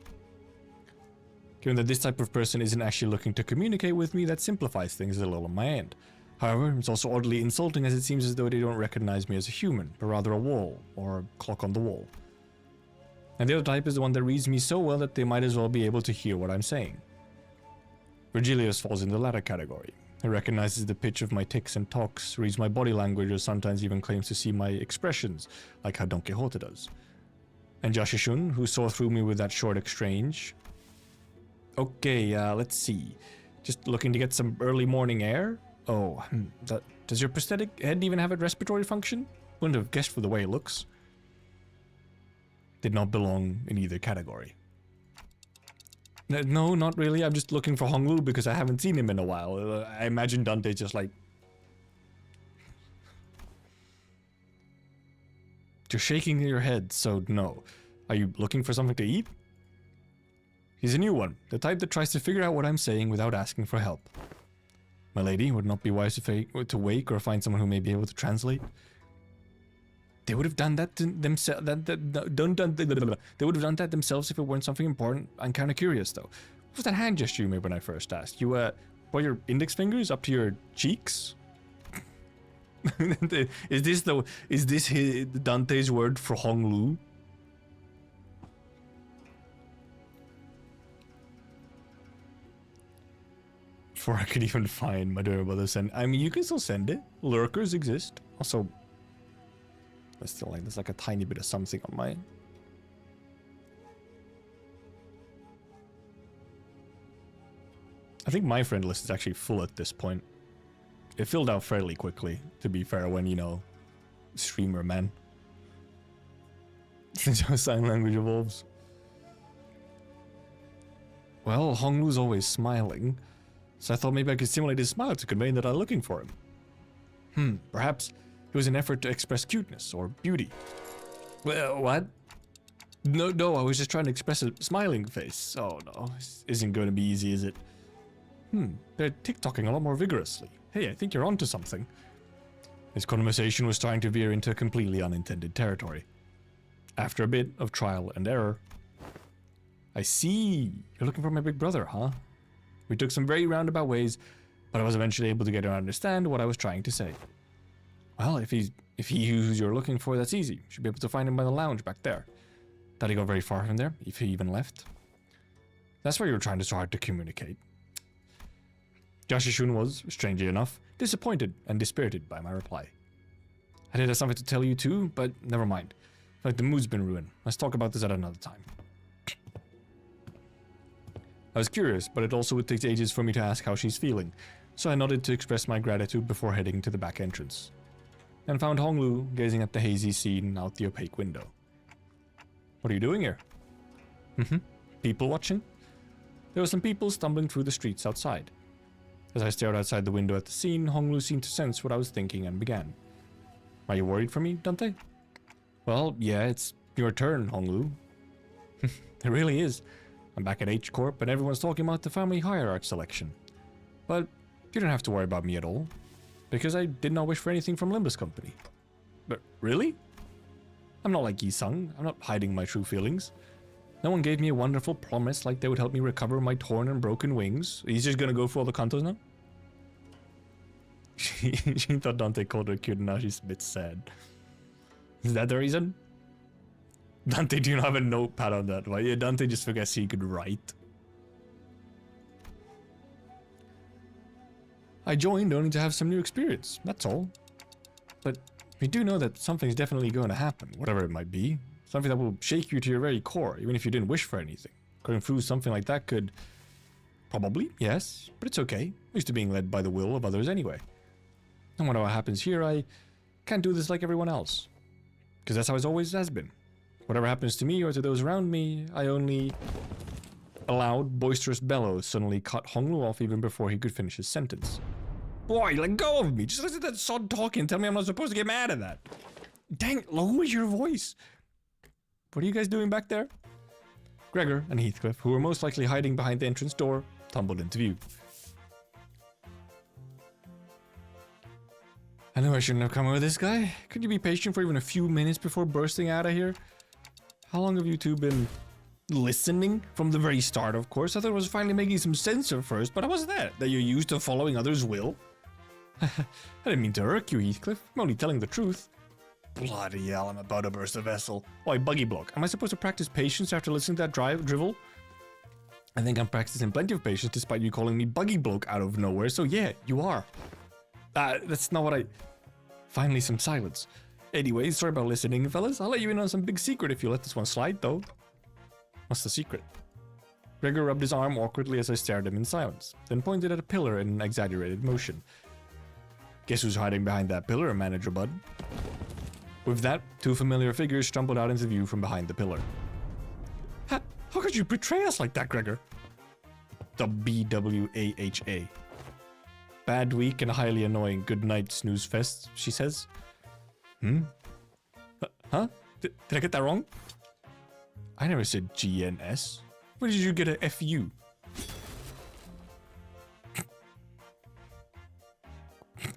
Given that this type of person isn't actually looking to communicate with me, that simplifies things a little on my end. However, it's also oddly insulting as it seems as though they don't recognize me as a human, but rather a wall, or a clock on the wall. And the other type is the one that reads me so well that they might as well be able to hear what I'm saying. Virgilius falls in the latter category. He recognizes the pitch of my tics and talks, reads my body language, or sometimes even claims to see my expressions, like how Don Quixote does. And Joshishun, who saw through me with that short exchange... Okay, let's see. Just looking to get some early morning air? Oh, does your prosthetic head even have a respiratory function? Wouldn't have guessed for the way it looks. Did not belong in either category. No, not really. I'm just looking for Honglu because I haven't seen him in a while. I imagine Dante just like... You're shaking your head, so no. Are you looking for something to eat? He's a new one, the type that tries to figure out what I'm saying without asking for help. My lady, would it not be wise to wake or find someone who may be able to translate? They would have done that themselves. They would have done that themselves if it weren't something important. I'm kind of curious though. What was that hand gesture you made when I first asked? You brought your index fingers up to your cheeks? Is this Dante's word for Honglu? Before I could even find my dear brother send. I mean, you can still send it. Lurkers exist. Also, there's like a tiny bit of something on my... I think my friend list is actually full at this point. It filled out fairly quickly, to be fair, when, you know, streamer man. Since how sign language evolves. Well, Honglu's always smiling. So I thought maybe I could simulate his smile to convey that I'm looking for him. Perhaps it was an effort to express cuteness or beauty. Well, what? No, I was just trying to express a smiling face. Oh no, this isn't going to be easy, is it? They're tick-tocking a lot more vigorously. Hey, I think you're onto something. This conversation was starting to veer into completely unintended territory. After a bit of trial and error... I see, you're looking for my big brother, huh? We took some very roundabout ways, but I was eventually able to get her to understand what I was trying to say. Well, if he who you're looking for, that's easy. You should be able to find him by the lounge back there. Did he go very far from there, if he even left? That's where you were trying so hard to communicate. Joshishun was, strangely enough, disappointed and dispirited by my reply. I did have something to tell you too, but never mind. I feel like the mood's been ruined. Let's talk about this at another time. I was curious, but it also would take ages for me to ask how she's feeling, so I nodded to express my gratitude before heading to the back entrance. and found Honglu gazing at the hazy scene out the opaque window. What are you doing here? People watching? There were some people stumbling through the streets outside. As I stared outside the window at the scene, Honglu seemed to sense what I was thinking and began. Are you worried for me, Dante? Well, yeah, it's your turn, Honglu. It really is. I'm back at H Corp and everyone's talking about the family hierarch selection. But you don't have to worry about me at all, because I did not wish for anything from Limbus Company. But really? I'm not like Yi-sung. I'm not hiding my true feelings. No one gave me a wonderful promise like they would help me recover my torn and broken wings. He's just gonna go for all the kantos now? She thought Dante called her cute and now she's a bit sad. Is that the reason? Dante, do you not have a notepad on that? Why? Yeah, Dante just forgets he could write. I joined only to have some new experience, that's all. But we do know that something's definitely going to happen, whatever it might be. Something that will shake you to your very core, even if you didn't wish for anything. Going through something like that could... Probably, yes, but it's okay. I'm used to being led by the will of others anyway. No matter what happens here, I can't do this like everyone else. Because that's how it always has been. Whatever happens to me or to those around me, I only... A loud, boisterous bellow suddenly cut Honglu off even before he could finish his sentence. Boy, let go of me! Just listen to that sod talking and tell me I'm not supposed to get mad at that. Dang, lower your voice! What are you guys doing back there? Gregor and Heathcliff, who were most likely hiding behind the entrance door, tumbled into view. I know I shouldn't have come with this guy. Could you be patient for even a few minutes before bursting out of here? How long have you two been listening? From the very start, of course. I thought it was finally making some sense at first, but how was that? That you're used to following others' will? I didn't mean to irk you, Heathcliff. I'm only telling the truth. Bloody hell, I'm about to burst a vessel. Oi, Buggy Block. Am I supposed to practice patience after listening to that drivel? I think I'm practicing plenty of patience despite you calling me Buggy Block out of nowhere, so yeah, you are. That's not what I... Finally, some silence. Anyway, sorry about listening, fellas. I'll let you in on some big secret if you let this one slide, though. What's the secret? Gregor rubbed his arm awkwardly as I stared at him in silence, then pointed at a pillar in an exaggerated motion. Guess who's hiding behind that pillar, Manager Bud? With that, two familiar figures stumbled out into view from behind the pillar. How could you betray us like that, Gregor? The BWAHA. Bad week and highly annoying. Good night, snooze fest, she says. Huh? Did I get that wrong? I never said GNS. Where did you get a FU?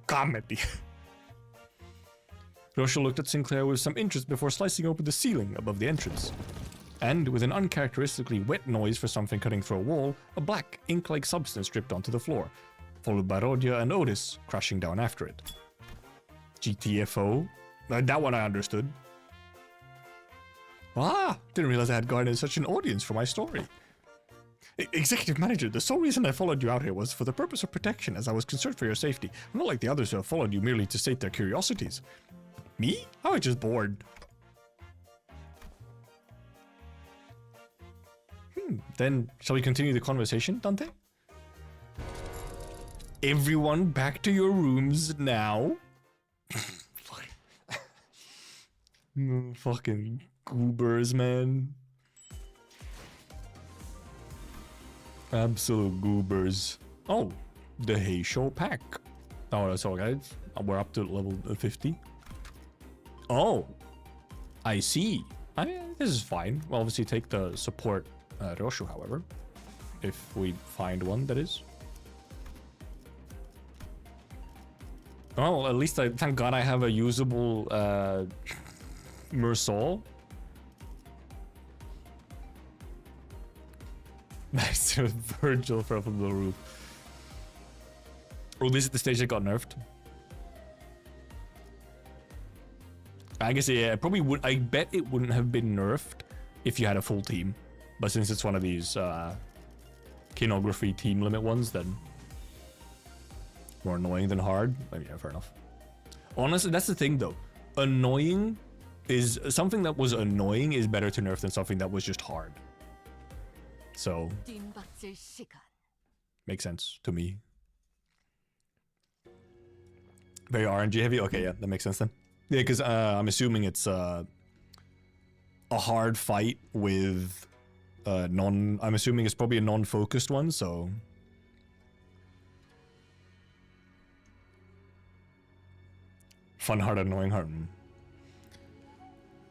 Comedy. Rochelle looked at Sinclair with some interest before slicing open the ceiling above the entrance. And, with an uncharacteristically wet noise for something cutting through a wall, a black, ink-like substance dripped onto the floor, followed by Rodia and Otis crashing down after it. GTFO? That one I understood. Didn't realize I had garnered such an audience for my story. Executive Manager, the sole reason I followed you out here was for the purpose of protection, as I was concerned for your safety. I'm not like the others who have followed you merely to sate their curiosities. Me? I was just bored. Then, shall we continue the conversation, Dante? Everyone back to your rooms now. Fucking goobers, man. Absolute goobers. Oh, the Hey Show pack. Oh, that's all, guys. We're up to level 50. Oh, I see. I mean, this is fine. We'll obviously take the support Roshu, however. If we find one, that is. Oh, at least thank God I have a usable Mersol. Nice, Virgil fell from the roof. Oh, this is the stage that got nerfed. I guess, yeah, probably would. I bet it wouldn't have been nerfed if you had a full team. But since it's one of these kinography team limit ones, then more annoying than hard. Maybe, yeah, fair enough. Honestly, that's the thing though. Annoying is something that was annoying is better to nerf than something that was just hard. So makes sense to me. Very RNG heavy. Okay, yeah, that makes sense then. Yeah, because I'm assuming it's a hard fight with I'm assuming it's probably a non-focused one, so... Fun heart, annoying heart.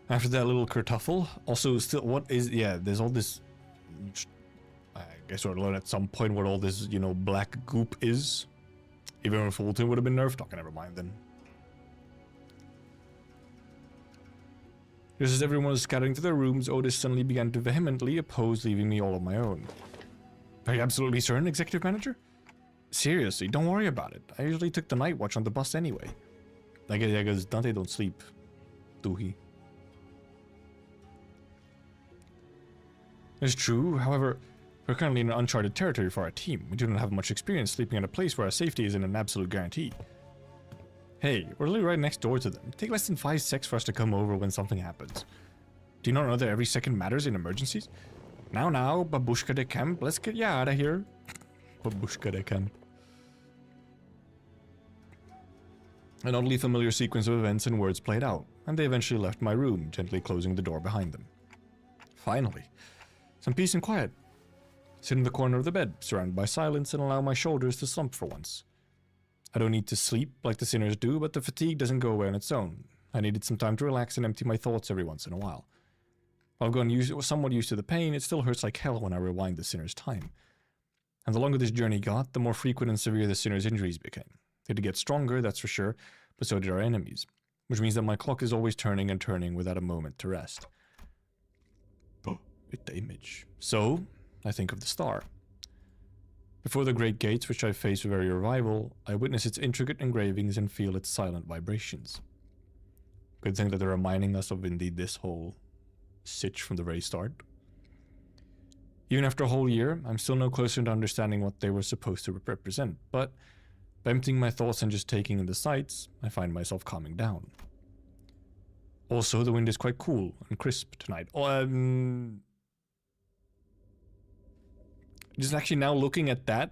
After that little kertuffle, also still, what is, yeah, there's all this, I guess we'll learn at some point what all this, you know, black goop is. Even if Fulton would have been nerfed, okay, never mind then. Just as everyone was scattering to their rooms, Otis suddenly began to vehemently oppose leaving me all on my own. Are you absolutely certain, Executive Manager? Seriously, don't worry about it. I usually took the night watch on the bus anyway. I guess Dante don't sleep, do he? It's true, however, we're currently in uncharted territory for our team. We do not have much experience sleeping in a place where our safety isn't an absolute guarantee. Hey, we're literally right next door to them. Take less than 5 seconds for us to come over when something happens. Do you not know that every second matters in emergencies? Now, babushka de camp, let's get ya out of here. Babushka de camp. An oddly familiar sequence of events and words played out, and they eventually left my room, gently closing the door behind them. Finally, some peace and quiet. Sit in the corner of the bed, surrounded by silence, and allow my shoulders to slump for once. I don't need to sleep like the sinners do, but the fatigue doesn't go away on its own. I needed some time to relax and empty my thoughts every once in a while. While I've gotten somewhat used to the pain, it still hurts like hell when I rewind the sinner's time. And the longer this journey got, the more frequent and severe the sinner's injuries became. They did get stronger, that's for sure, but so did our enemies, which means that my clock is always turning and turning without a moment to rest. Oh, it's the image. So, I think of the star. Before the great gates, which I face with every revival, I witness its intricate engravings and feel its silent vibrations. Good thing that they're reminding us of indeed this whole sitch from the very start. Even after a whole year, I'm still no closer to understanding what they were supposed to represent, but by emptying my thoughts and just taking in the sights, I find myself calming down. Also, the wind is quite cool and crisp tonight. Just actually now looking at that,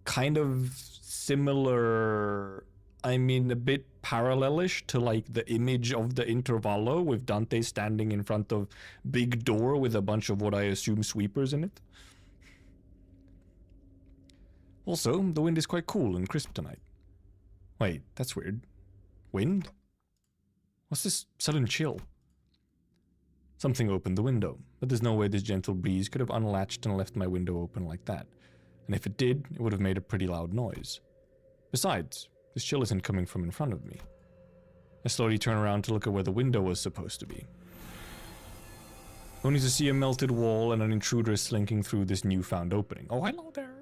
kind of similar, I mean a bit parallelish to like the image of the Intervallo with Dante standing in front of big door with a bunch of what I assume sweepers in it. Also, the wind is quite cool and crisp tonight. Wait, that's weird. Wind? What's this sudden chill? Something opened the window, but there's no way this gentle breeze could have unlatched and left my window open like that. And if it did, it would have made a pretty loud noise. Besides, this chill isn't coming from in front of me. I slowly turn around to look at where the window was supposed to be. Only to see a melted wall and an intruder slinking through this newfound opening. Oh, hello there.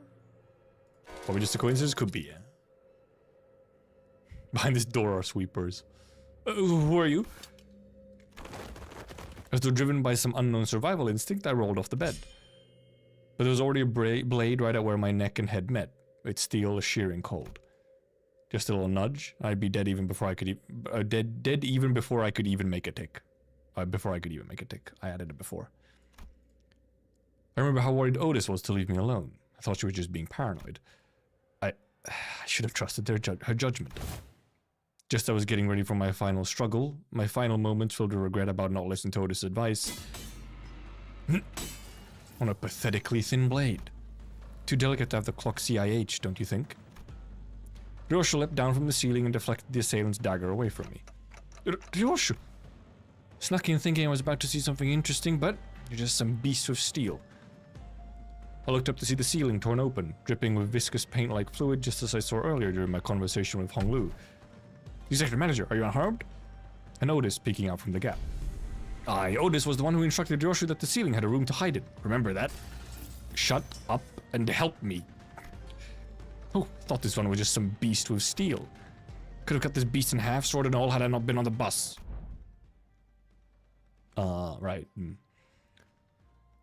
Probably just a coincidence? Could be, yeah. Behind this door are sweepers. Who are you? As though driven by some unknown survival instinct, I rolled off the bed. But there was already a blade right at where my neck and head met, its steel shearing cold. Just a little nudge, I'd be dead even before I could dead even before I could even make a tick. Before I could even make a tick. I added it before. I remember how worried Otis was to leave me alone. I thought she was just being paranoid. I should have trusted her judgment. Just as I was getting ready for my final struggle, my final moments filled with regret about not listening to Otis' advice. On a pathetically thin blade. Too delicate to have the clock CIH, don't you think? Ryoshu leapt down from the ceiling and deflected the assailant's dagger away from me. Ryoshu! Snuck in thinking I was about to see something interesting, but you're just some beast with steel. I looked up to see the ceiling torn open, dripping with viscous paint-like fluid just as I saw earlier during my conversation with Honglu. Executive Manager, are you unharmed? And Otis peeking out from the gap. Aye, Otis was the one who instructed Ryoshu that the ceiling had a room to hide in. Remember that? Shut up and help me. Oh, thought this one was just some beast with steel. Could have cut this beast in half, sword and all, had I not been on the bus. Right.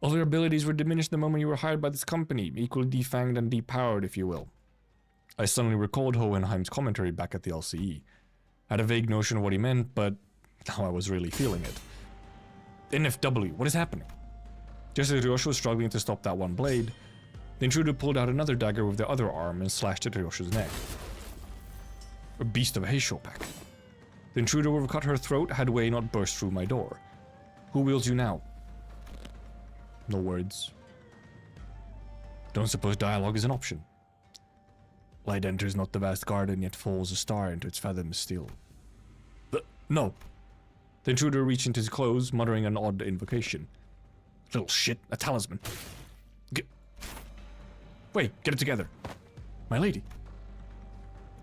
All your abilities were diminished the moment you were hired by this company, equally defanged and depowered, if you will. I suddenly recalled Hohenheim's commentary back at the LCE. I had a vague notion of what he meant, but now I was really feeling it. NFW, what is happening? Just as Ryoshu was struggling to stop that one blade, the intruder pulled out another dagger with the other arm and slashed at Ryoshu's neck. A beast of a Heisho pack. The intruder would have cut her throat had Wei not burst through my door. Who wields you now? No words. Don't suppose dialogue is an option. Light enters not the vast garden, yet falls a star into its fathoms still. No. The intruder reached into his clothes, muttering an odd invocation. Little shit, a talisman. Wait, get it together. My lady.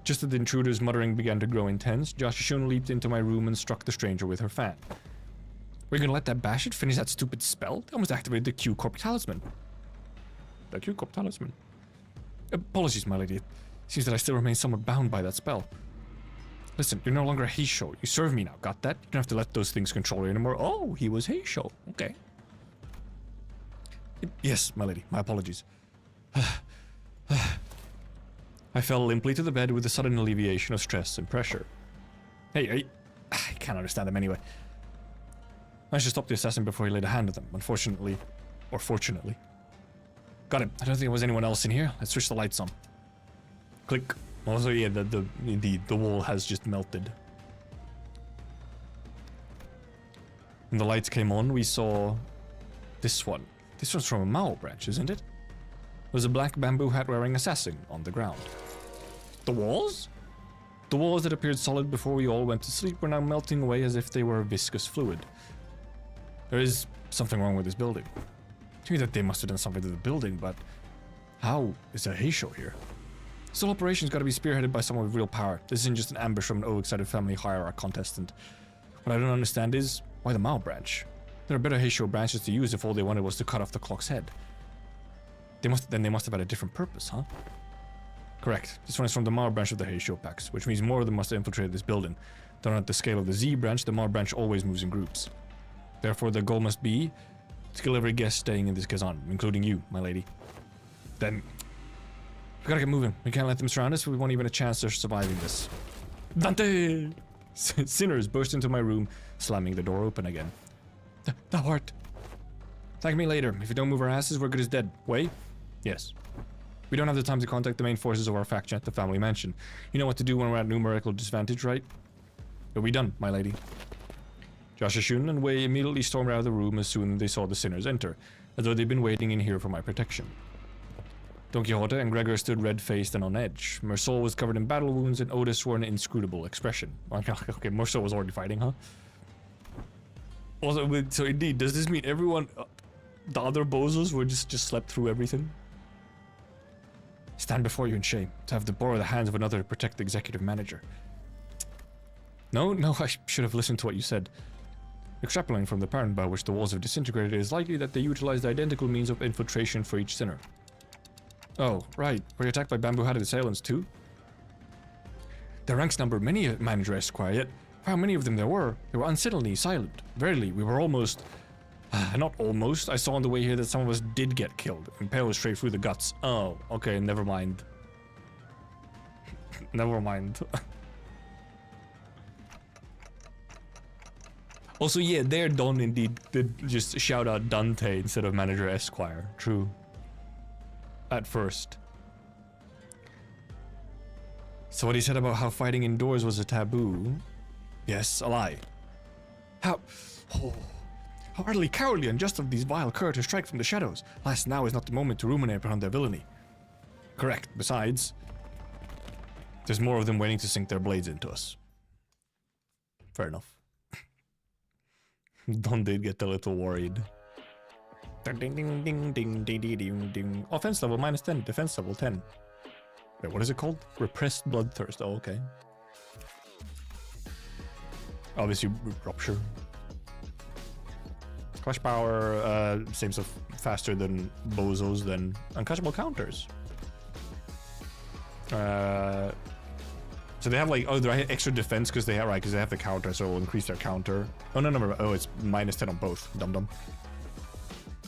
Just as the intruder's muttering began to grow intense, Joshishun leaped into my room and struck the stranger with her fan. Were you gonna let that bash it finish that stupid spell? They almost activated the Q-Corp talisman. The Q-Corp talisman. Apologies, my lady. It seems that I still remain somewhat bound by that spell. Listen, you're no longer a Heisho. You serve me now, got that? You don't have to let those things control you anymore. Oh, he was Heisho. Okay. Yes, my lady. My apologies. I fell limply to the bed with a sudden alleviation of stress and pressure. Hey, I can't understand them anyway. I should stop the assassin before he laid a hand on them, unfortunately. Or fortunately. Got it. I don't think there was anyone else in here. Let's switch the lights on. Click. Also, yeah, indeed, the wall has just melted. When the lights came on, we saw this one. This one's from a Mao branch, isn't it? There's a black bamboo hat wearing assassin on the ground. The walls? The walls that appeared solid before we all went to sleep were now melting away as if they were viscous fluid. There is something wrong with this building. To me that they must have done something to the building, but how is there Heisho here? This whole operation's got to be spearheaded by someone with real power. This isn't just an ambush from an overexcited family hierarch contestant. What I don't understand is, why the Mao branch? There are better Heisho branches to use if all they wanted was to cut off the clock's head. They must have had a different purpose, huh? Correct. This one is from the Mao branch of the Heisho packs, which means more of them must have infiltrated this building. Though not at the scale of the Z branch, the Mao branch always moves in groups. Therefore, their goal must be to kill every guest staying in this Kazan, including you, my lady. Then we gotta get moving. We can't let them surround us. We won't even a chance of surviving this. Dante! Sinners burst into my room, slamming the door open again. Thou art. Thank me later. If you don't move our asses, we're good as dead. Wait? Yes. We don't have the time to contact the main forces of our faction at the family mansion. You know what to do when we're at numerical disadvantage, right? Are we done, my lady? Joshishun and Wei immediately stormed out of the room as soon as they saw the sinners enter, as though they'd been waiting in here for my protection. Don Quixote and Gregor stood red-faced and on edge. Mersault was covered in battle wounds, and Otis wore an inscrutable expression. Okay, Mersault was already fighting, huh? Also, so indeed, does this mean everyone, the other bozos were just slept through everything? Stand before you in shame, to have to borrow the hands of another to protect the executive manager. No, I should have listened to what you said. Extrapolating from the pattern by which the walls have disintegrated, it is likely that they utilized identical means of infiltration for each sinner. Oh, right. Were you attacked by bamboo-hatted assailants too? Their ranks number many, Manager Esquire, yet for how many of them there were, they were unsettlingly silent. Verily, we were almost... not almost. I saw on the way here that some of us did get killed, impaled straight through the guts. Oh, okay, never mind. Never mind. Also, yeah, there Don indeed did just shout out Dante instead of Manager Esquire. True. At first. So what he said about how fighting indoors was a taboo... Yes, a lie. How utterly cowardly and just of these vile cur to strike from the shadows. Alas, now is not the moment to ruminate upon their villainy. Correct. Besides, there's more of them waiting to sink their blades into us. Fair enough. Don did get a little worried. Ding ding ding ding ding ding ding ding. Offense level -10, defense level 10. Wait, what is it called? Repressed bloodthirst. Oh, okay. Obviously, rupture. Clash power seems faster than bozos than uncatchable counters. So they have like, oh, they're extra defense because they have, right, because they have the counter, so it will increase their counter. Oh, no, oh, it's -10 on both. Dum-dum.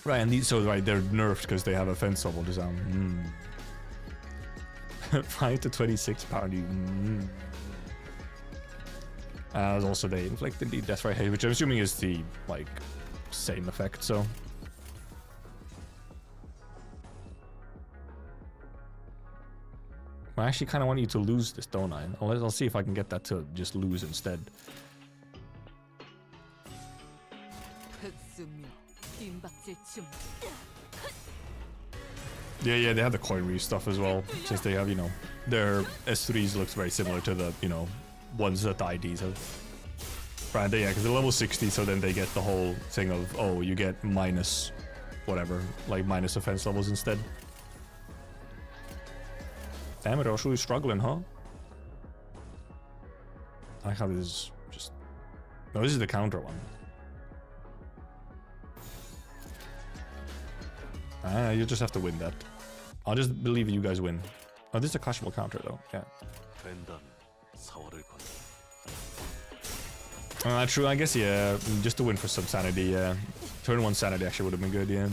Right, and these, so right, they're nerfed because they have offense level design. 5 to 26 pound. Also they inflict indeed death right hate, which I'm assuming is the, like, same effect, so. I actually kind of want you to lose this, don't I? I'll see if I can get that to just lose instead. Yeah, they have the coin reef stuff as well, since they have, you know, their S3s looks very similar to the, you know, ones that the IDs have. Right, yeah, because they're level 60, so then they get the whole thing of, oh, you get minus whatever, like minus offense levels instead. Damn it, Roshu is struggling, huh? I like how this is just... No, this is the counter one. Ah, you just have to win that. I'll just believe you guys win. Oh, this is a clashable counter though, yeah. True, I guess, yeah. Just to win for some sanity, yeah. Turn 1 sanity actually would have been good, yeah.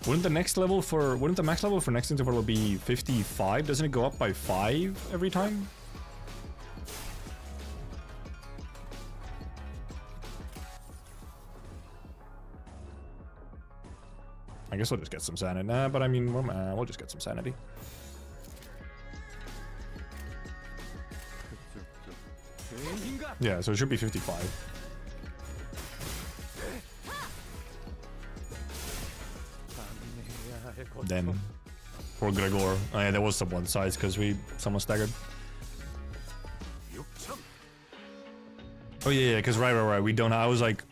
Wouldn't the max level for next interval be 55? Doesn't it go up by 5 every time? I guess we'll just get some sanity. Nah, but I mean, we'll just get some sanity. Yeah, so it should be 55. Then, poor Gregor. Oh yeah, there was some one sides because someone staggered. Oh yeah, because right. We don't. I was like,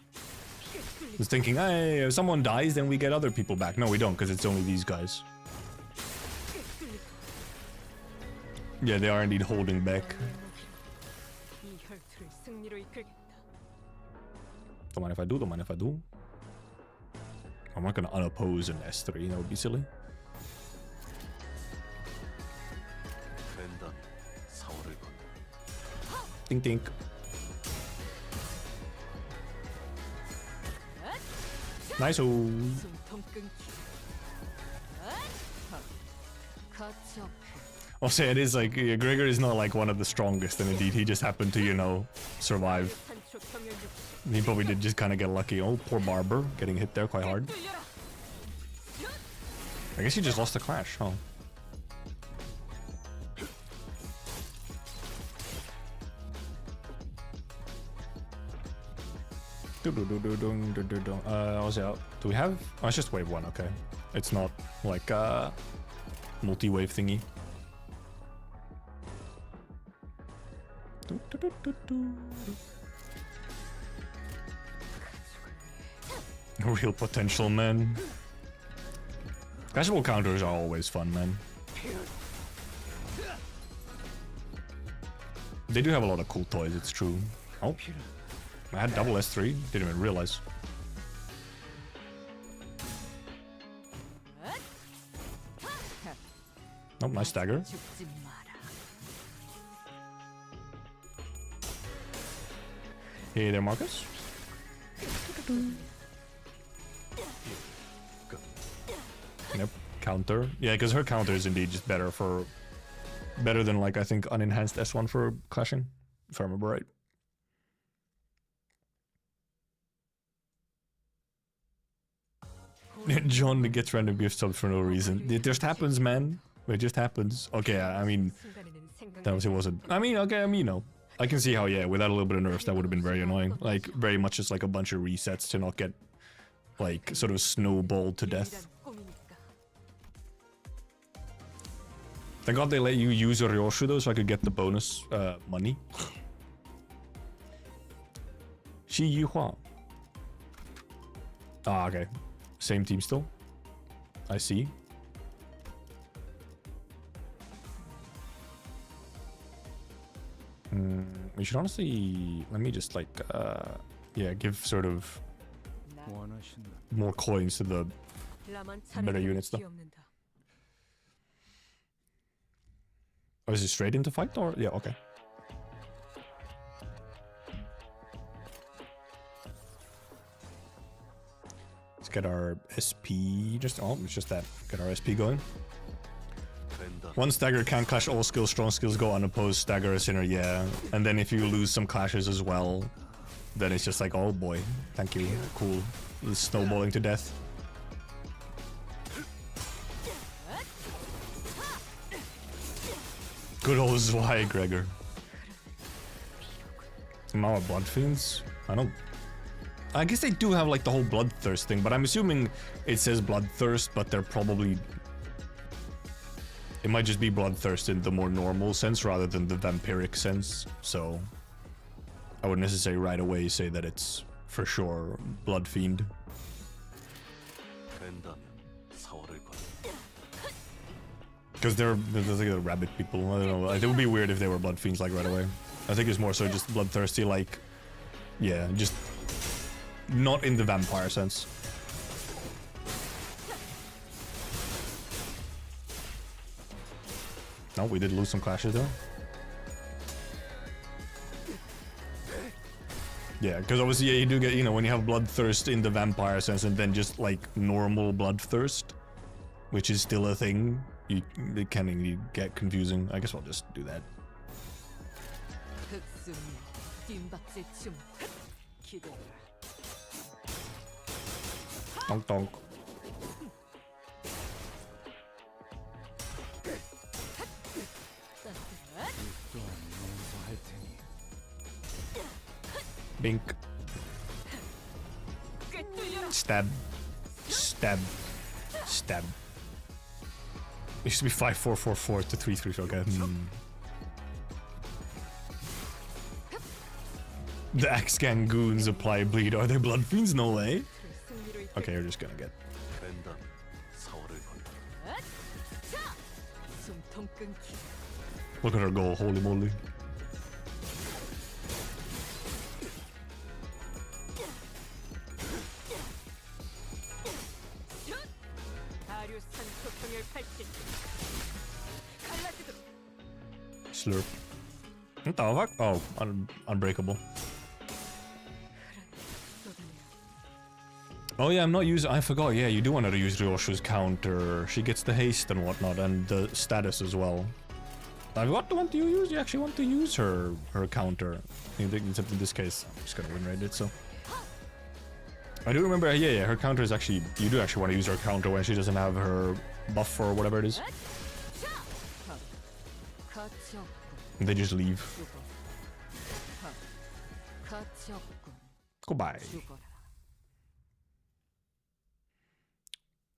thinking, hey, if someone dies, then we get other people back. No, we don't, because it's only these guys. Yeah, they are indeed holding back. Don't mind if I do, don't mind if I do. I'm not gonna unoppose an S3, that would be silly. Dink dink. Nice. Also, it is like, yeah, Gregor is not like one of the strongest, and indeed he just happened to, you know, survive. He probably did just kind of get lucky. Oh, poor Barber, getting hit there quite hard. I guess he just lost the clash, huh? Do we have? Oh, it's just wave 1, okay. It's not like a multi-wave thingy. Real potential, man. Clashable counters are always fun, man. They do have a lot of cool toys, it's true. Oh, I had double S3, didn't even realize. Oh, nice stagger. Hey there, Marcus. Yep, counter. Yeah, because her counter is indeed just better than, like, I think unenhanced S1 for clashing, if I remember right. John gets random gift subs for no reason. It just happens, man. It just happens. Okay, I mean, that obviously wasn't. I mean, okay, I mean, you know, I can see how, yeah, without a little bit of nerfs, that would have been very annoying. Like, very much just like a bunch of resets to not get, like, sort of snowballed to death. Thank God they let you use a Ryoshu though, so I could get the bonus money. Shi Yuhua. Ah, okay. Same team still. I see. We should honestly... Let me just, like, yeah, give sort of more coins to the better units though. Oh, is it straight into fight or? Yeah, okay. Let's get our SP just, oh, it's just that. Get our SP going. One stagger can't clash all skills, strong skills go unopposed, stagger a sinner, yeah. And then if you lose some clashes as well, then it's just like, oh boy, thank you, cool. Snowballing to death. Good old Zwei, Gregor. Now are blood fiends? I don't... I guess they do have like the whole bloodthirst thing, but I'm assuming it says bloodthirst, but they're probably... It might just be bloodthirst in the more normal sense rather than the vampiric sense, so... I wouldn't necessarily right away say that it's for sure blood fiend. Because they're like the rabbit people. I don't know. It would be weird if they were blood fiends like right away. I think it's more so just bloodthirsty, like, yeah, just not in the vampire sense. No, we did lose some clashes though. Yeah, because obviously, yeah, you do get, you know, when you have bloodthirst in the vampire sense and then just like normal bloodthirst, which is still a thing. It can indeed get confusing. I guess I'll just do that. Donk donk. Bink. Stab. Stab. Stab. It used to be 5-4-4-4 to 3-3, okay. The axe gang goons apply bleed. Are they blood fiends? No way. Okay, you're just gonna get. Look at her go, holy moly. Slurp. What the fuck? Oh, unbreakable. Oh yeah, I'm not using. I forgot. Yeah, you do want her to use Ryoshu's counter. She gets the haste and whatnot, and the status as well. I forgot the one you use. You actually want to use her counter, except in this case, I'm just gonna win rate it. So I do remember. Yeah, her counter is actually. You do actually want to use her counter when she doesn't have her buff or whatever it is. They just leave. Goodbye.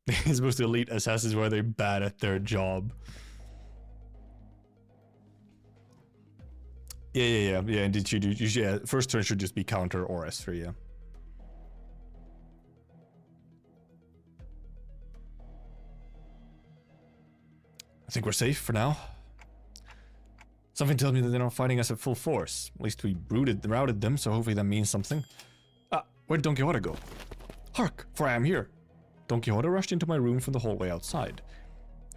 It's supposed to elite assassins where they're bad at their job. Yeah. Indeed, you do. Yeah, first turn should just be counter or S3. Yeah. I think we're safe for now. Something tells me that they're not fighting us at full force. At least we routed them, so hopefully that means something. Ah, where'd Don Quixote go? Hark, for I am here. Don Quixote rushed into my room from the hallway outside.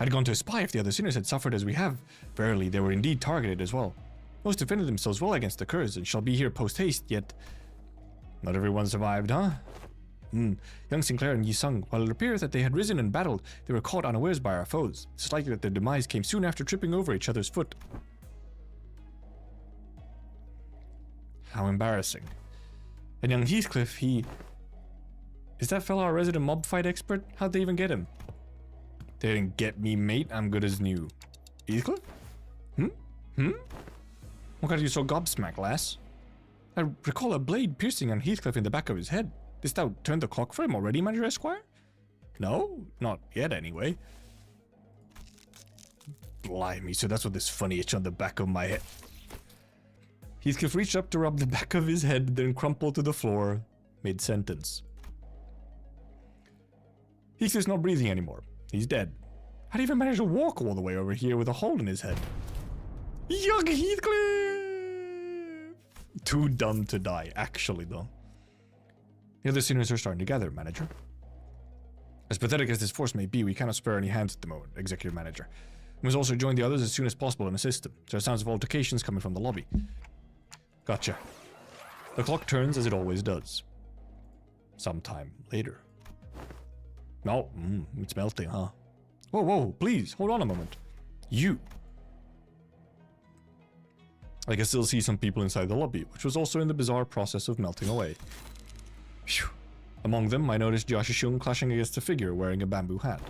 I had gone to spy if the other sinners had suffered as we have. Verily, they were indeed targeted as well. Most defended themselves well against the curse, and shall be here post-haste, yet... Not everyone survived, huh? Young Sinclair and Yi Sung, while it appears that they had risen and battled, they were caught unawares by our foes. It's likely that their demise came soon after tripping over each other's foot. How embarrassing. And young Heathcliff, he... Is that fella our resident mob fight expert? How'd they even get him? They didn't get me, mate. I'm good as new. Heathcliff? What got you so gobsmacked, lass? I recall a blade piercing on Heathcliff in the back of his head. Didst thou turn the clock for him already, Manager Esquire? No? Not yet, anyway. Blimey, so that's what this funny itch on the back of my head... Heathcliff reached up to rub the back of his head, then crumpled to the floor, mid-sentence. Heathcliff's not breathing anymore. He's dead. How'd he even manage to walk all the way over here with a hole in his head? Young Heathcliff! Too dumb to die, actually, though. The other sinners are starting to gather, Manager. As pathetic as this force may be, we cannot spare any hands at the moment, Executive Manager. We must also join the others as soon as possible and assist them. There are sounds of altercations coming from the lobby. Gotcha. The clock turns as it always does. Sometime later. No, it's melting, huh? Whoa, please, hold on a moment. You. I can still see some people inside the lobby, which was also in the bizarre process of melting away. Phew. Among them, I noticed Yashishun clashing against a figure wearing a bamboo hat.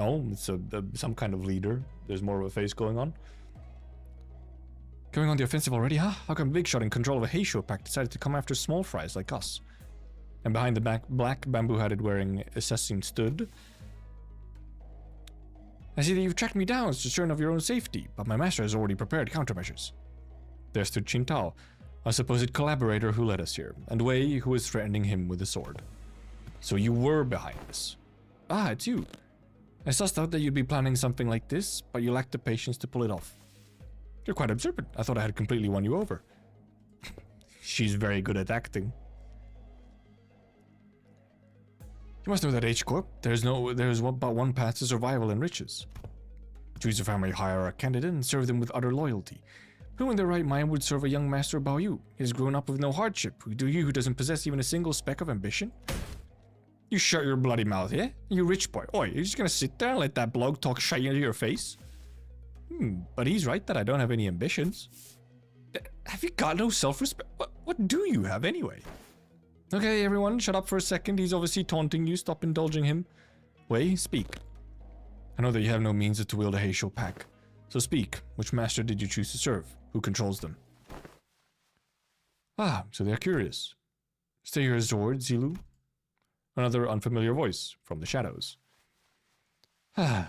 Oh, it's some kind of leader. There's more of a face going on. Going on the offensive already, huh? How come Big Shot in control of a Heisho pack decided to come after small fries like us? And behind the black bamboo-hatted wearing assassin stood. I see that you've tracked me down to concern of your own safety, but my master has already prepared countermeasures. There stood Qingtao, a supposed collaborator who led us here, and Wei, who was threatening him with a sword. So you were behind this. Ah, it's you. I sussed out that you'd be planning something like this, but you lacked the patience to pull it off. You're quite observant. I thought I had completely won you over. She's very good at acting. You must know that H-Corp, there's but one path to survival and riches. Choose a family, hire a candidate, and serve them with utter loyalty. Who in their right mind would serve a young master Bao Yu? He has grown up with no hardship. Who doesn't possess even a single speck of ambition? You shut your bloody mouth, yeah? You rich boy. Oi, you're just gonna sit there and let that bloke talk shit into your face? But he's right that I don't have any ambitions. Have you got no self-respect? What do you have anyway? Okay, everyone, shut up for a second. He's obviously taunting you. Stop indulging him. Wei, speak. I know that you have no means to wield a Heisho pack. So speak. Which master did you choose to serve? Who controls them? Ah, so they're curious. Stay your sword, Zilu. Another unfamiliar voice from the shadows. Ah.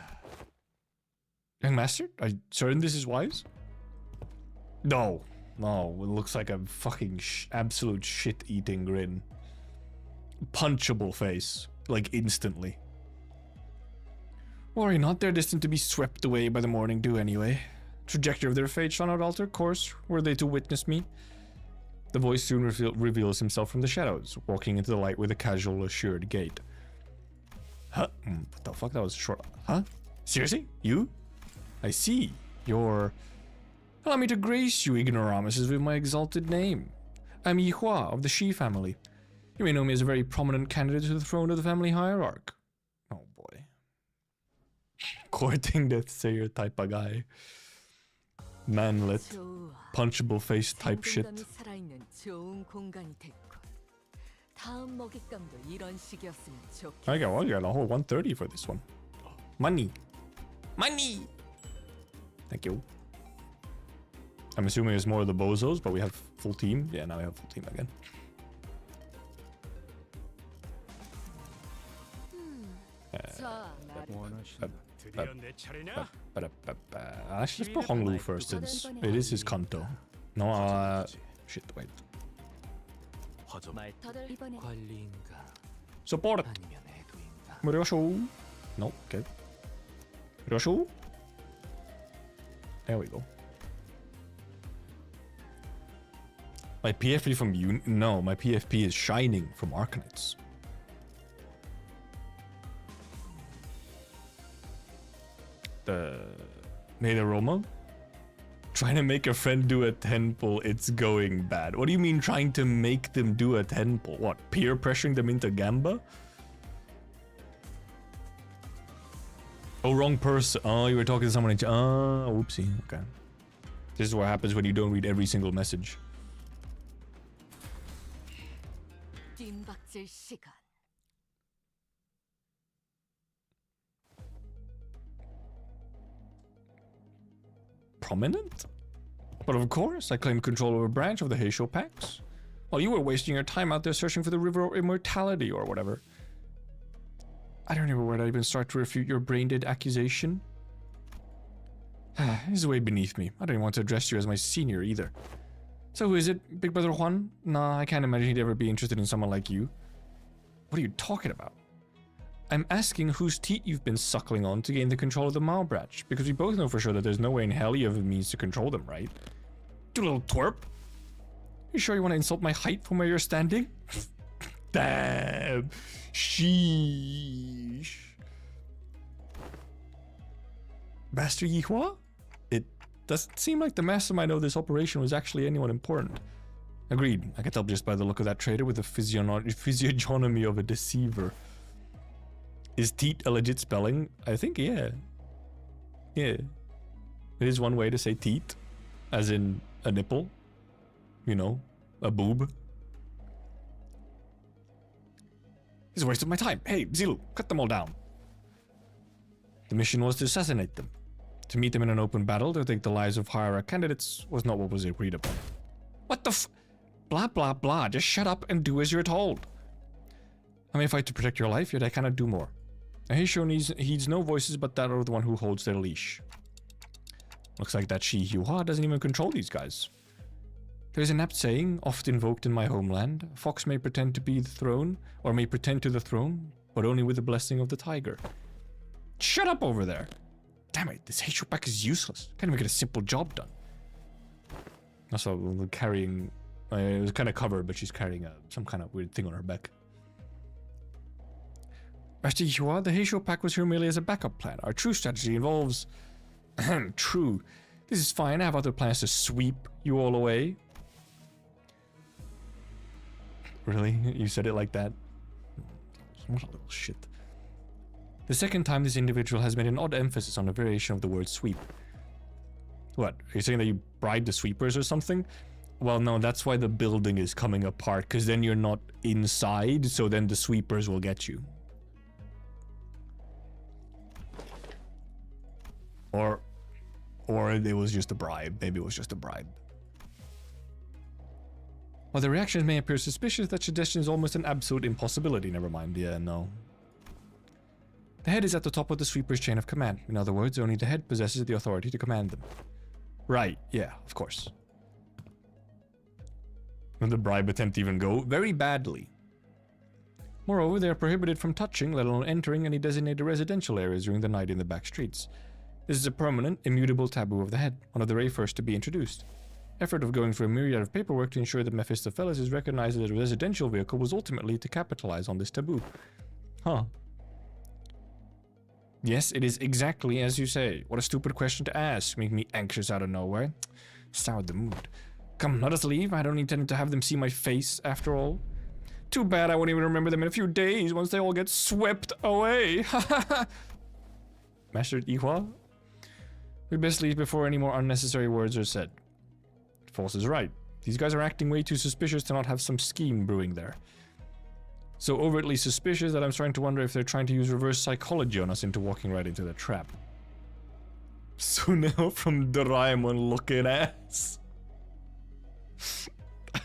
Young master, are you certain this is wise? No. No, it looks like a fucking absolute shit-eating grin. Punchable face. Like, instantly. Worry not, they're destined to be swept away by the morning dew anyway. Trajectory of their fate shall not alter course, were they to witness me. The voice soon reveals himself from the shadows, walking into the light with a casual, assured gait. Huh? What the fuck? That was short. Huh? Seriously? You? I see. You're... Allow me to grace you, ignoramuses, with my exalted name. I'm Yi Hua of the Shi family. You may know me as a very prominent candidate to the throne of the family hierarch. Oh boy. Courting Death Sayer type of guy. Manlet. Punchable face type shit. I got a whole 130 for this one. Money. Money! Thank you. I'm assuming it's more of the bozos, but we have full team. Yeah, now we have full team again. Actually, let's put Honglu first, since it is his kanto. No, shit, wait. Support! Murosho! No, okay. Murosho! There we go. My PFP from you? No, my PFP is Shining from Arkanites. Made a Roma? Trying to make a friend do a 10 pull, it's going bad. What do you mean trying to make them do a 10 pull? What, peer pressuring them into Gamba? Oh, wrong person. Oh, you were talking to someone in whoopsie. Okay. This is what happens when you don't read every single message. Prominent? But of course, I claim control over a branch of the Heisho packs. While you were wasting your time out there searching for the river of immortality or whatever. I don't know where to even start to refute your brain-dead accusation. This is way beneath me. I don't even want to address you as my senior either. So who is it? Big Brother Juan? Nah, I can't imagine he'd ever be interested in someone like you. What are you talking about? I'm asking whose teat you've been suckling on to gain the control of the Mao branch, because we both know for sure that there's no way in hell you have the means to control them, right? You little twerp. You sure you want to insult my height from where you're standing? Damn. Sheesh. Master Yi Hua? It doesn't seem like the mastermind of this operation was actually anyone important. Agreed. I can tell just by the look of that traitor with the physiognomy of a deceiver. Is teat a legit spelling? I think, yeah. Yeah. It is one way to say teat. As in a nipple. You know, a boob. It's a waste of my time. Hey, Zilu, cut them all down. The mission was to assassinate them. To meet them in an open battle to take the lives of higher candidates was not what was agreed upon. What the f- Blah blah blah, just shut up and do as you're told. I may fight to protect your life, yet I cannot do more. A Heisho heeds no voices but that of the one who holds their leash. Looks like that Shi Hua doesn't even control these guys. There is an apt saying, oft invoked in my homeland, a fox may pretend to be the throne, or may pretend to the throne, but only with the blessing of the tiger. Shut up over there! Damn it, this Heisho pack is useless. Can't even get a simple job done. Also, carrying... it was kind of covered, but she's carrying some kind of weird thing on her back. Master Hua, the Heisho pack was here merely as a backup plan. Our true strategy involves... True. This is fine, I have other plans to sweep you all away. Really? You said it like that? What a little shit. The second time this individual has made an odd emphasis on a variation of the word sweep. What? Are you saying that you bribed the sweepers or something? Well, no, that's why the building is coming apart, because then you're not inside, so then the sweepers will get you. Or it was just a bribe. Maybe it was just a bribe. While the reactions may appear suspicious, that suggestion is almost an absolute impossibility. Never mind. Yeah, no. The head is at the top of the sweeper's chain of command. In other words, only the head possesses the authority to command them. Right. Yeah, of course. Will the bribe attempt even go? Very badly. Moreover, they are prohibited from touching, let alone entering, any designated residential areas during the night in the back streets. This is a permanent, immutable taboo of the head, one of the very first to be introduced. Effort of going through a myriad of paperwork to ensure that Mephistopheles is recognized as a residential vehicle was ultimately to capitalize on this taboo. Huh. Yes, it is exactly as you say. What a stupid question to ask, make me anxious out of nowhere. Soured the mood. Come, let us leave. I don't intend to have them see my face, after all. Too bad I won't even remember them in a few days once they all get swept away. Master Ihua? We best leave before any more unnecessary words are said. False is right. These guys are acting way too suspicious to not have some scheme brewing there. So overtly suspicious that I'm starting to wonder if they're trying to use reverse psychology on us into walking right into the trap. So now from Doraemon looking ass.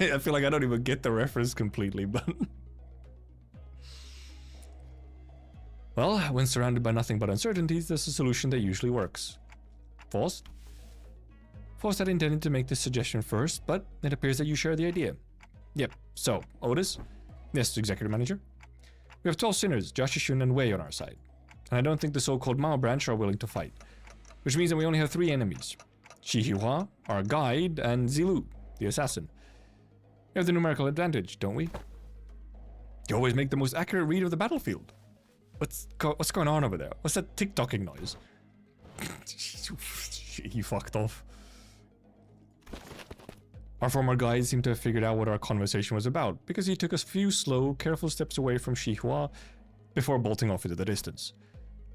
I feel like I don't even get the reference completely, but... Well, when surrounded by nothing but uncertainties, there's a solution that usually works. False? False had intended to make this suggestion first, but it appears that you share the idea. Yep, so, Otis? Yes, Executive Manager? We have 12 sinners, Joshishun and Wei on our side. And I don't think the so-called Mao branch are willing to fight. Which means that we only have 3 enemies. Shihihua, our guide, and Zilu, the assassin. We have the numerical advantage, don't we? You always make the most accurate read of the battlefield. What's going on over there? What's that tick-tocking noise? He fucked off. Our former guide seemed to have figured out what our conversation was about, because he took a few slow, careful steps away from Shihua before bolting off into the distance.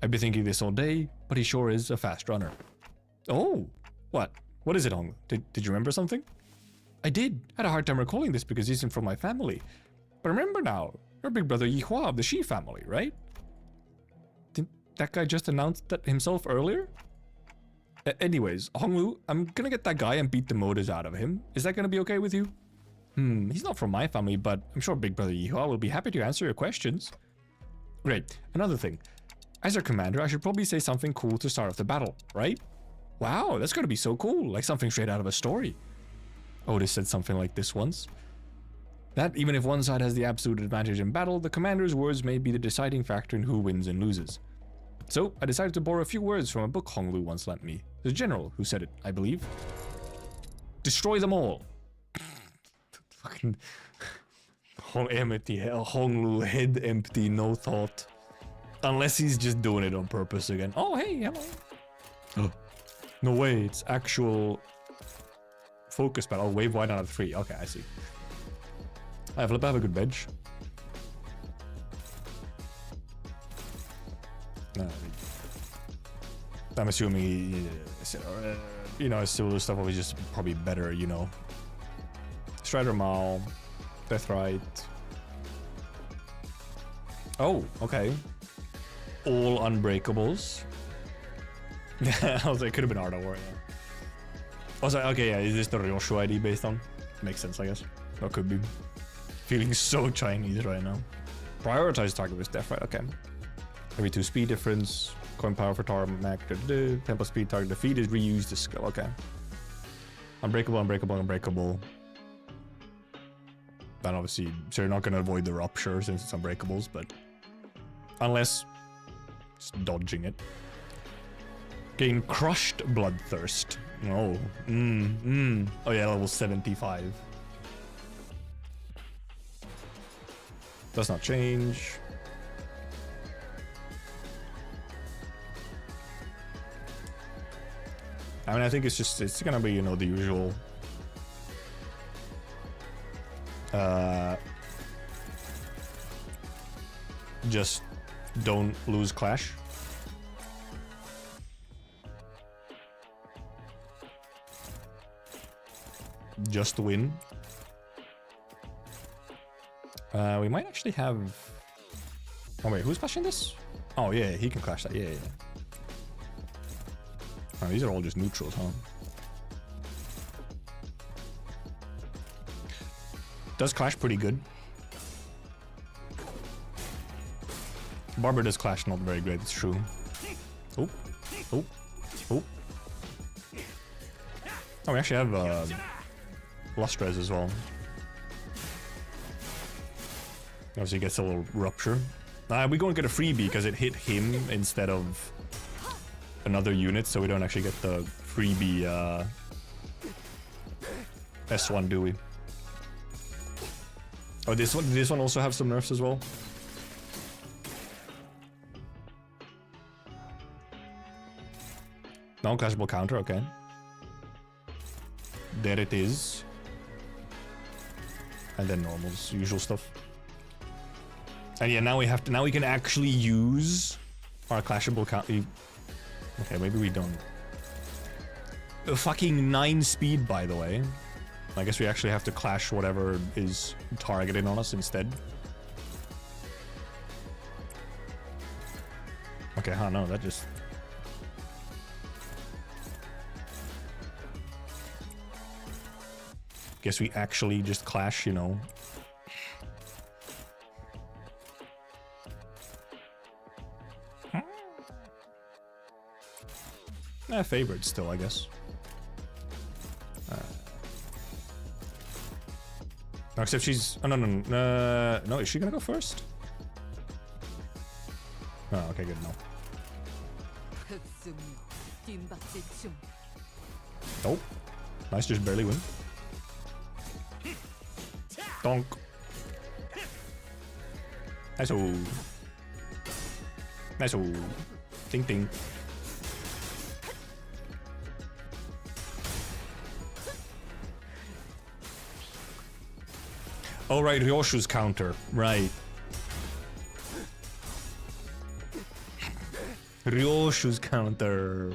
I've been thinking this all day, but he sure is a fast runner. Oh, what? What is it, Hong? Did you remember something? I did. I had a hard time recalling this because he isn't from my family. But remember now, your big brother Yihua of the Shi family, right? Didn't that guy just announced that himself earlier? Anyways, Honglu, I'm gonna get that guy and beat the motors out of him. Is that gonna be okay with you? He's not from my family, but I'm sure Big Brother Yihua will be happy to answer your questions. Great. Another thing. As your commander, I should probably say something cool to start off the battle, right? Wow, that's gonna be so cool, like something straight out of a story. Otis said something like this once. That even if one side has the absolute advantage in battle, the commander's words may be the deciding factor in who wins and loses. So, I decided to borrow a few words from a book Honglu once lent me. The general who said it, I believe. Destroy them all. Fucking... Honglu, head empty, no thought. Unless he's just doing it on purpose again. Oh, hey, hello. Oh. No way, it's actual... focus battle. Oh, wave wide out of 3. Okay, I see. I have a good bench. I'm assuming you know, similar stuff was just probably better, you know. Strider Mao, Deathrite. Oh, okay. All Unbreakables. I was like, it could have been Art of War, yeah. I was like, okay, yeah, is this the Ryoshu ID based on? Makes sense, I guess. Or could be. Feeling so Chinese right now. Prioritize target with death, right? Okay. Every 2 speed difference. Coin power for tarmac. Tempo speed target defeat is reused the skill. Okay. Unbreakable, unbreakable, unbreakable. Then obviously, so you're not going to avoid the rupture since it's unbreakables, but unless just dodging it. Gain crushed bloodthirst. Oh, oh yeah, level 75. Does not change. I mean, I think it's gonna be, you know, the usual. Just don't lose Clash. Just win. We might actually have... Oh wait, who's clashing this? Oh yeah, he can clash that, yeah. Oh, these are all just neutrals, huh? Does clash pretty good. Barber does clash not very great, it's true. Oh, oh, oh. Oh, we actually have Lustrez as well. Obviously gets a little rupture. We're going to get a freebie because it hit him instead of another unit, so we don't actually get the freebie S1, do we? Oh, this one also have some nerfs as well. Non-clashable counter, okay. There it is. And then normals, usual stuff. And yeah, now we can actually use our clashable counter. Okay, maybe we don't. A fucking 9 speed, by the way. I guess we actually have to clash whatever is targeted on us instead. Okay, huh, no, that just... Guess we actually just clash, you know. Favored still, I guess. No, except she's... Oh, no, is she gonna go first? Oh, okay, good, no. Nope. Nice, just barely win. Donk. Nice-o. Nice-o. Ding, ding. Oh, right, Ryoshu's counter. Right. Ryoshu's counter.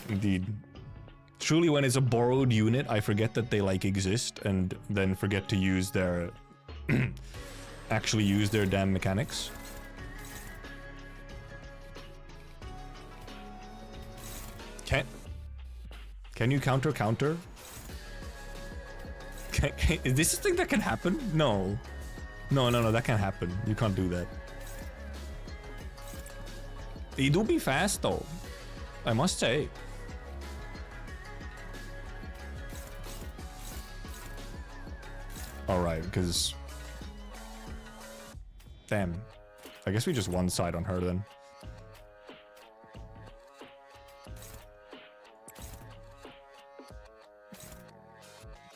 Indeed. Truly, when it's a borrowed unit, I forget that they, like, exist, and then forget to use their... actually use their damn mechanics. Can you counter? Is this a thing that can happen? No. No, that can't happen. You can't do that. You do be fast, though. I must say. Alright, because... Damn. I guess we just one side on her, then.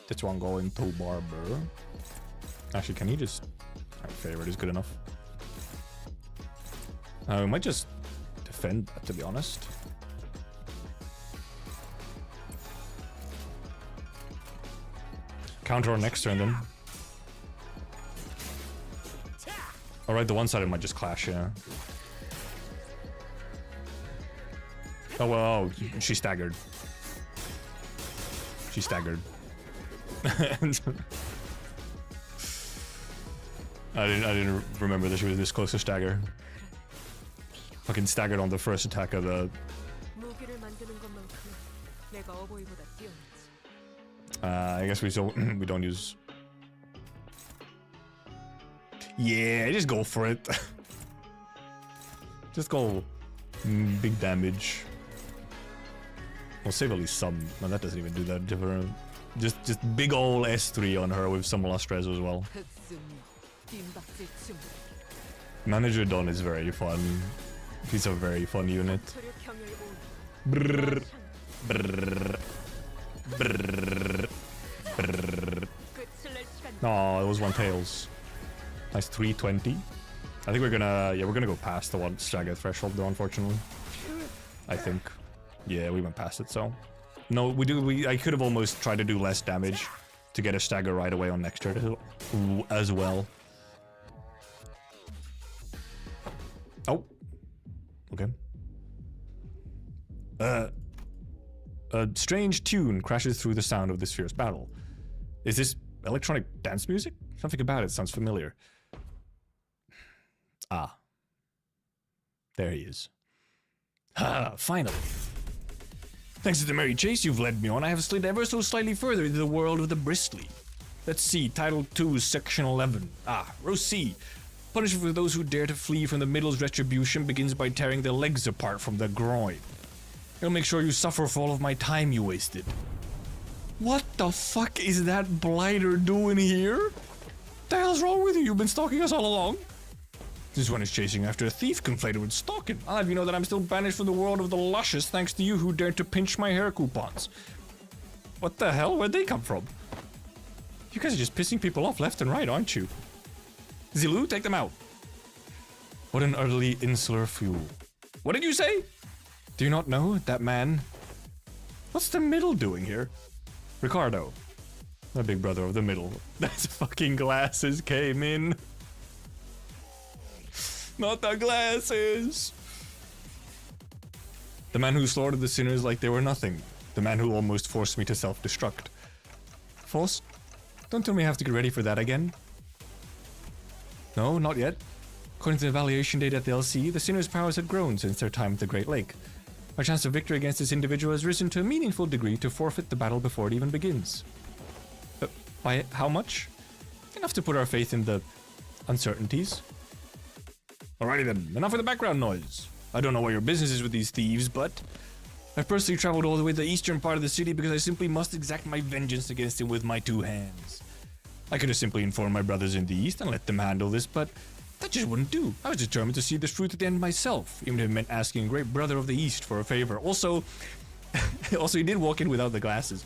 This one going to Barber. Actually, can he just... Alright, favorite is good enough. We might just defend that, to be honest. Counter on next turn, then. Alright, the one side might just clash, yeah. Oh, well, she staggered. She staggered. I didn't remember that she was this close to stagger. Fucking staggered on the first attack of the 어버이보다 뛰어났지. I guess we don't use. Yeah, just go for it. Just go big damage. We'll save at least some. No, that doesn't even do that different. Just big ol' S3 on her with some Lustres as well. Manager Don is very fun. He's a very fun unit. Brrr. Brrr. Brrr. Brrr. Oh, it was one tails. Nice 320. I think we're gonna go past the one stagger threshold though, unfortunately. I think. Yeah, we went past it, so. No, I could have almost tried to do less damage to get a stagger right away on next turn as well. Oh. Okay. A strange tune crashes through the sound of this fierce battle. Is this electronic dance music? Something about it sounds familiar. Ah. There he is. Ah, finally. Thanks to the merry chase you've led me on, I have slid ever so slightly further into the world of the bristly. Let's see, Title 2, Section 11. Ah, row C. Punishment for those who dare to flee from the middle's retribution begins by tearing their legs apart from the groin. It'll make sure you suffer for all of my time you wasted. What the fuck is that blighter doing here? What the hell's wrong with you? You've been stalking us all along? This one is chasing after a thief conflated with stalking. I'll have you know that I'm still banished from the world of the luscious thanks to you who dared to pinch my hair coupons. What the hell? Where'd they come from? You guys are just pissing people off left and right, aren't you? Zilu, take them out. What an utterly insular fool. What did you say? Do you not know that man? What's the middle doing here? Ricardo, the big brother of the middle. That's fucking glasses came in. Not the glasses! The man who slaughtered the sinners like they were nothing. The man who almost forced me to self-destruct. Forced? Don't tell me I have to get ready for that again. No, not yet. According to the evaluation data at the LC, the sinners' powers had grown since their time at the Great Lake. Our chance of victory against this individual has risen to a meaningful degree to forfeit the battle before it even begins. By how much? Enough to put our faith in the uncertainties. Alrighty then, enough of the background noise. I don't know what your business is with these thieves, but I've personally traveled all the way to the eastern part of the city because I simply must exact my vengeance against him with my two hands. I could have simply informed my brothers in the east and let them handle this, but that just wouldn't do. I was determined to see this truth at the end myself, even if it meant asking a great brother of the east for a favor. Also, he did walk in without the glasses,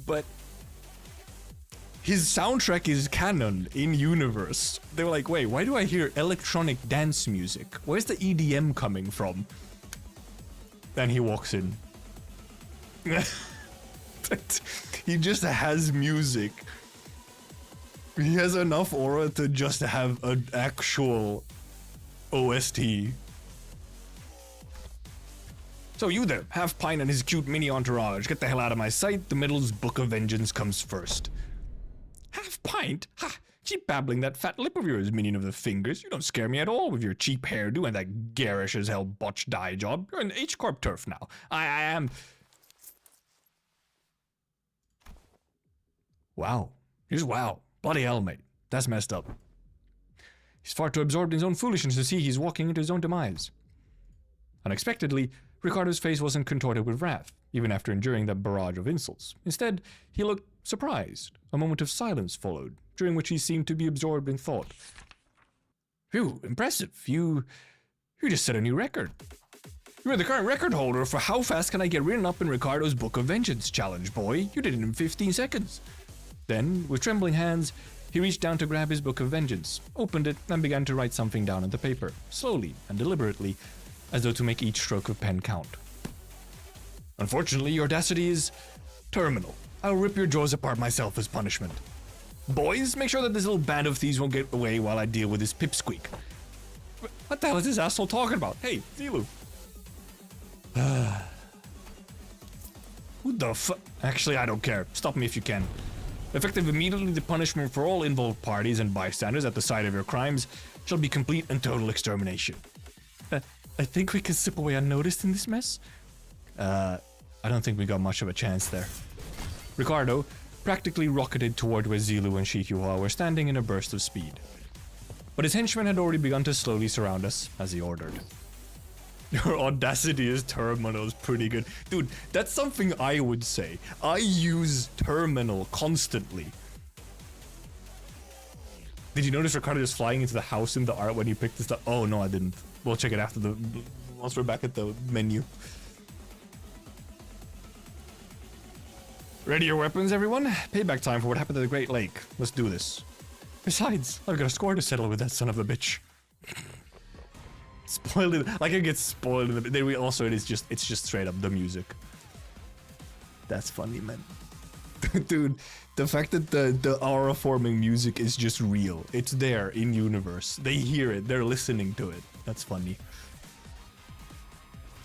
but his soundtrack is canon in universe. They were like, wait, why do I hear electronic dance music? Where's the EDM coming from? Then he walks in. He just has music. He has enough aura to just have an actual OST. So you there, Half Pint and his cute mini entourage, get the hell out of my sight. The middle's Book of Vengeance comes first. Half Pint? Ha! Keep babbling that fat lip of yours, minion of the fingers. You don't scare me at all with your cheap hairdo and that garish as hell botched dye job. You're an H-Corp turf now. I am... Wow. Just wow. Bloody hell, mate. That's messed up. He's far too absorbed in his own foolishness to see he's walking into his own demise. Unexpectedly, Ricardo's face wasn't contorted with wrath, even after enduring that barrage of insults. Instead, he looked surprised. A moment of silence followed, during which he seemed to be absorbed in thought. Phew, impressive. You just set a new record. You're the current record holder for how fast can I get written up in Ricardo's Book of Vengeance challenge, boy. You did it in 15 seconds. Then, with trembling hands, he reached down to grab his Book of Vengeance, opened it, and began to write something down on the paper, slowly and deliberately, as though to make each stroke of pen count. Unfortunately, your audacity is terminal. I'll rip your jaws apart myself as punishment. Boys, make sure that this little band of thieves won't get away while I deal with this pipsqueak. What the hell is this asshole talking about? Hey, Zilu. Who the fuck? Actually, I don't care. Stop me if you can. Effective immediately, the punishment for all involved parties and bystanders at the site of your crimes shall be complete and total extermination. I think we can slip away unnoticed in this mess. I don't think we got much of a chance there. Ricardo practically rocketed toward where Zilu and Shihua were standing in a burst of speed. But his henchmen had already begun to slowly surround us, as he ordered. Your audacity is terminals pretty good. Dude, that's something I would say. I use terminal constantly. Did you notice Ricardo just flying into the house in the art when he picked this up? Oh, no, I didn't. We'll check it after once we're back at the menu. Ready your weapons, everyone? Payback time for what happened to the Great Lake. Let's do this. Besides, I've got a score to settle with that son of a bitch. Spoiled it. Like it gets spoiled. Then we also it's just straight up the music. That's funny, man. Dude, the fact that the aura forming music is just real. It's there in universe. They hear it. They're listening to it. That's funny.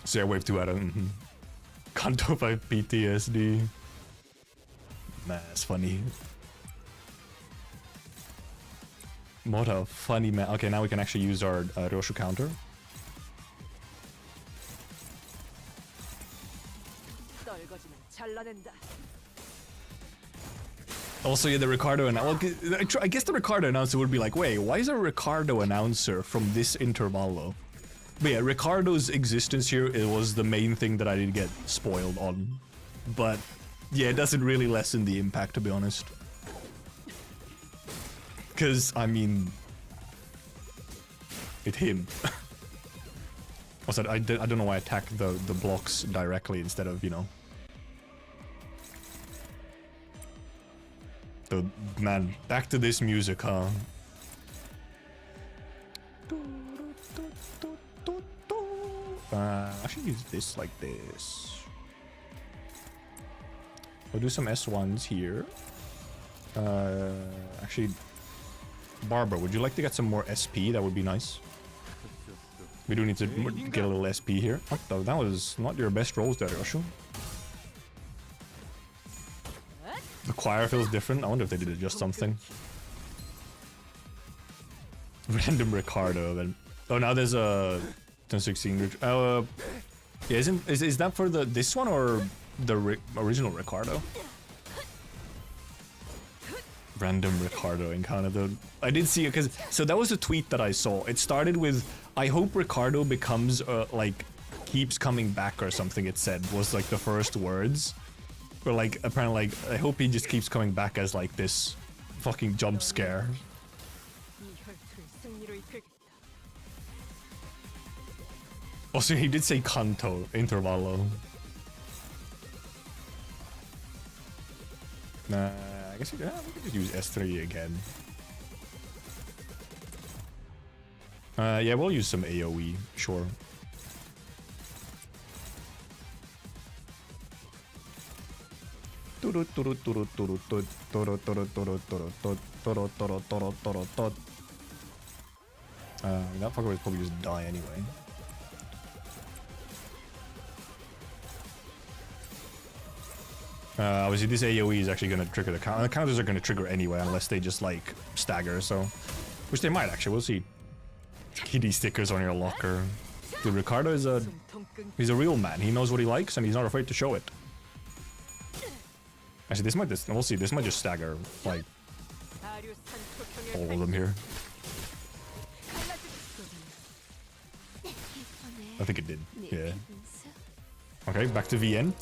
So yeah, wave 2 out of Kanto 5 PTSD. Nah, that's funny. What a funny man. Okay, now we can actually use our Roshu counter. Also, yeah, the Ricardo announcer. Well, I guess the Ricardo announcer would be like, wait, why is a Ricardo announcer from this Intervallo? But yeah, Ricardo's existence here, it was the main thing that I did get spoiled on. But yeah, it doesn't really lessen the impact, to be honest. Because, I mean, it's him. Also, I don't know why I attacked the blocks directly instead of, you know. So, man, back to this music, huh? I should use this like this. We'll do some S1s here. Actually, Barbara, would you like to get some more SP? That would be nice. We do need to get a little SP here. Oh, that was not your best rolls there, Yoshu. The choir feels different. I wonder if they did adjust something. Random Ricardo. Then. Oh, now there's a 1016. Yeah, is that for this one or the original Ricardo? Random Ricardo encounter though. I did see it because so that was a tweet that I saw. It started with I hope Ricardo becomes like keeps coming back or something. It said was like the first words. Or like apparently like I hope he just keeps coming back as like this fucking jump scare. Also, he did say Kanto Intervallo. Nah, I guess we could just use S3 again. Yeah, we'll use some AoE, sure. That fucker would probably just die anyway. Obviously this AoE is actually going to trigger the counter. The counters are going to trigger anyway unless they just like stagger, so... Which they might actually, we'll see. Kitty stickers on your locker. Dude, Ricardo is he's a real man. He knows what he likes and he's not afraid to show it. Actually, this might just, we'll see, this might just stagger, like, all of them here. I think it did, yeah. Okay, back to VN.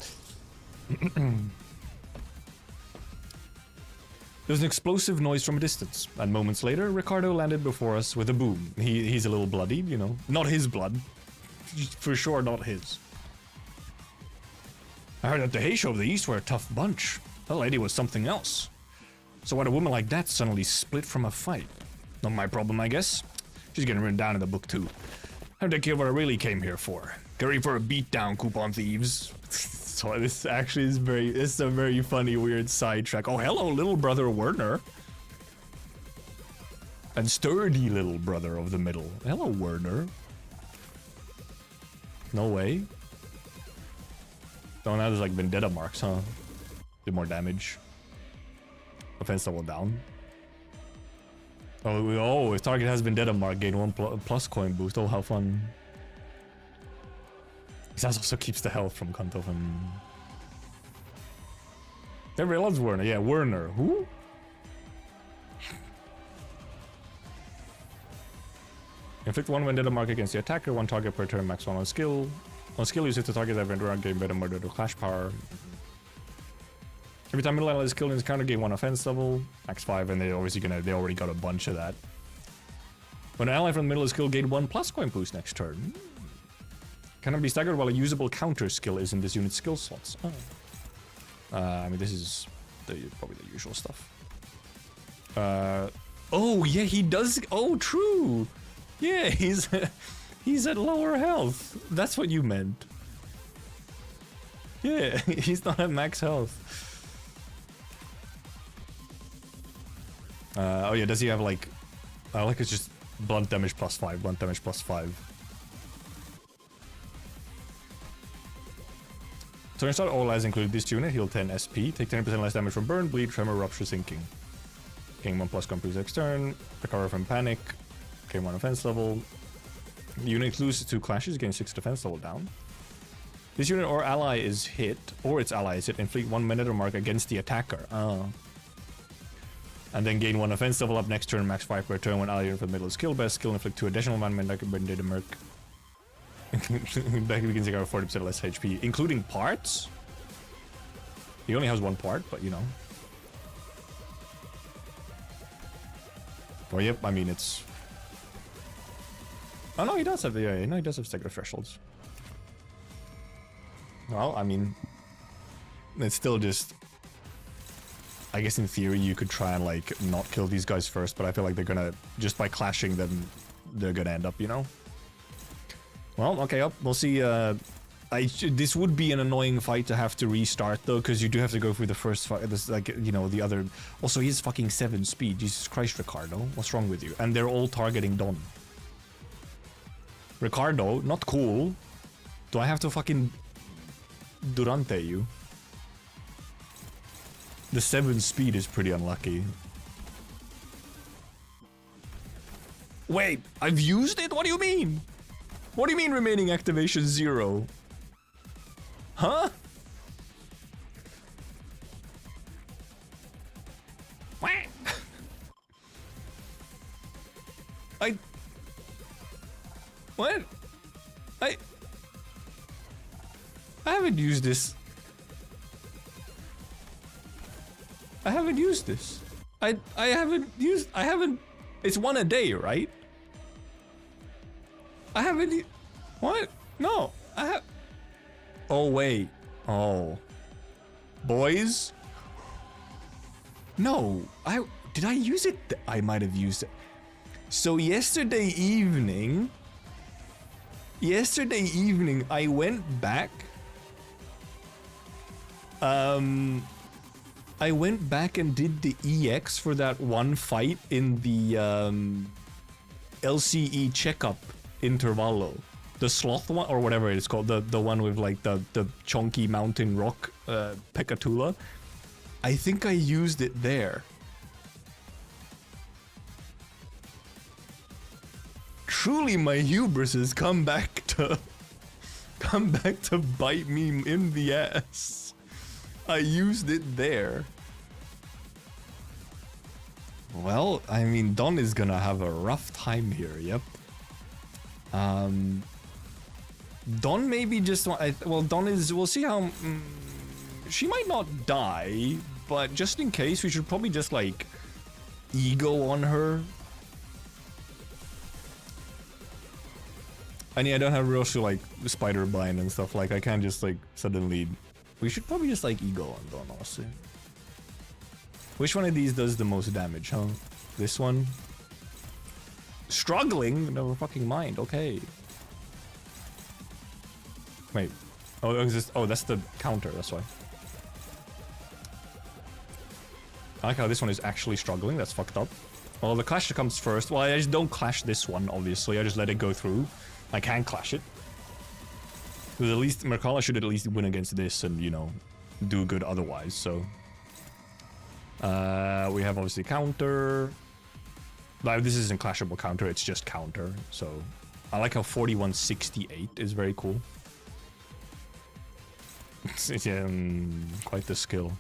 There was an explosive noise from a distance, and moments later, Ricardo landed before us with a boom. He's a little bloodied, you know. Not his blood. For sure not his. I heard that the Heisho of the East were a tough bunch. That lady was something else. So why'd a woman like that suddenly split from a fight? Not my problem, I guess. She's getting written down in the book, too. I'll take care of what I really came here for. Get ready for a beatdown, coupon thieves. So this actually is it's a very funny, weird sidetrack. Oh, hello, little brother Werner. And sturdy little brother of the middle. Hello, Werner. No way. Oh, now there's like vendetta marks, huh? Did more damage. Offense level down. Oh, if target has vendetta mark, gain 1 plus coin boost. Oh, how fun. This also keeps the health from Kanto from Everybody loves Werner. Yeah, Werner. Who? Inflict 1 vendetta mark against the attacker, 1 target per turn, max 1 on skill. On skill, use it to target that vendetta, gain better murder to clash power. Every time middle ally is killed in this counter, gain 1 offense level, max 5, and they already got a bunch of that. When an ally from the middle is killed, gain 1 plus coin boost next turn. Cannot be staggered while a usable counter skill is in this unit's skill slots. Oh. I mean, this is probably the usual stuff. Oh yeah, he does. Oh, true. Yeah, he's at lower health. That's what you meant. Yeah, he's not at max health. Oh yeah, does he have like... I like it's just blunt damage plus 5, blunt damage plus 5. Turn start, all allies included this unit, heal 10 SP, take 10% less damage from burn, bleed, tremor, rupture, sinking. Gain 1 plus confuse next turn, recover from panic, gain 1 offense level. Unit loses 2 clashes, gain 6 defense level down. This unit or ally is hit, or its ally is hit, inflict 1 vendetta mark against the attacker. Oh. And then gain 1 offense level up next turn, max 5 per turn when ally unit from the middle is skill best, skill inflict 2 additional vendetta mark. Back begins to go 40% less HP, including parts. He only has 1 part, but you know. Well, yep, I mean it's... Oh no, he does have the... no, he does have stagger thresholds. Well, I mean... It's still just... I guess in theory you could try and like not kill these guys first, but I feel like they're gonna... Just by clashing them, they're gonna end up, you know? Well, okay, up. We'll see. This would be an annoying fight to have to restart, though, because you do have to go through the first fight. This, like, you know, the other... Also, he's fucking 7 speed. Jesus Christ, Ricardo. What's wrong with you? And they're all targeting Don. Ricardo, not cool. Do I have to fucking... Durante you? The 7 speed is pretty unlucky. Wait, I've used it? What do you mean? What do you mean remaining activation 0? Huh? What? What? I haven't used this. I haven't used this. I haven't. It's 1 a day, right? I haven't. What? No, I have. Oh wait. Oh, boys. No, did I use it? I might have used it. So yesterday evening, I went back. I went back and did the EX for that one fight in the LCE checkup intervallo. The sloth one, or whatever it is called, the one with like the chunky mountain rock Pekatula. I think I used it there. Truly, my hubris has come back to bite me in the ass. I used it there. Well, I mean, Don is gonna have a rough time here. Yep. Don maybe just... well, Don is... We'll see how... she might not die, but just in case, we should probably just, like, ego on her. And yeah, I don't have real to, like, spider bind and stuff. Like, I can't just, like, suddenly... We should probably just, like, ego on Don, honestly. Which one of these does the most damage, huh? This one? Struggling? Never fucking mind, okay. Wait. Oh, that's the counter, that's why. I like how this one is actually struggling, that's fucked up. Well, the clash comes first. Well, I just don't clash this one, obviously. I just let it go through. I can't clash it. Because at least Mercala should at least win against this and, you know, do good otherwise, so. We have obviously counter. But this isn't clashable counter, it's just counter, so. I like how 4168 is very cool. It's quite the skill.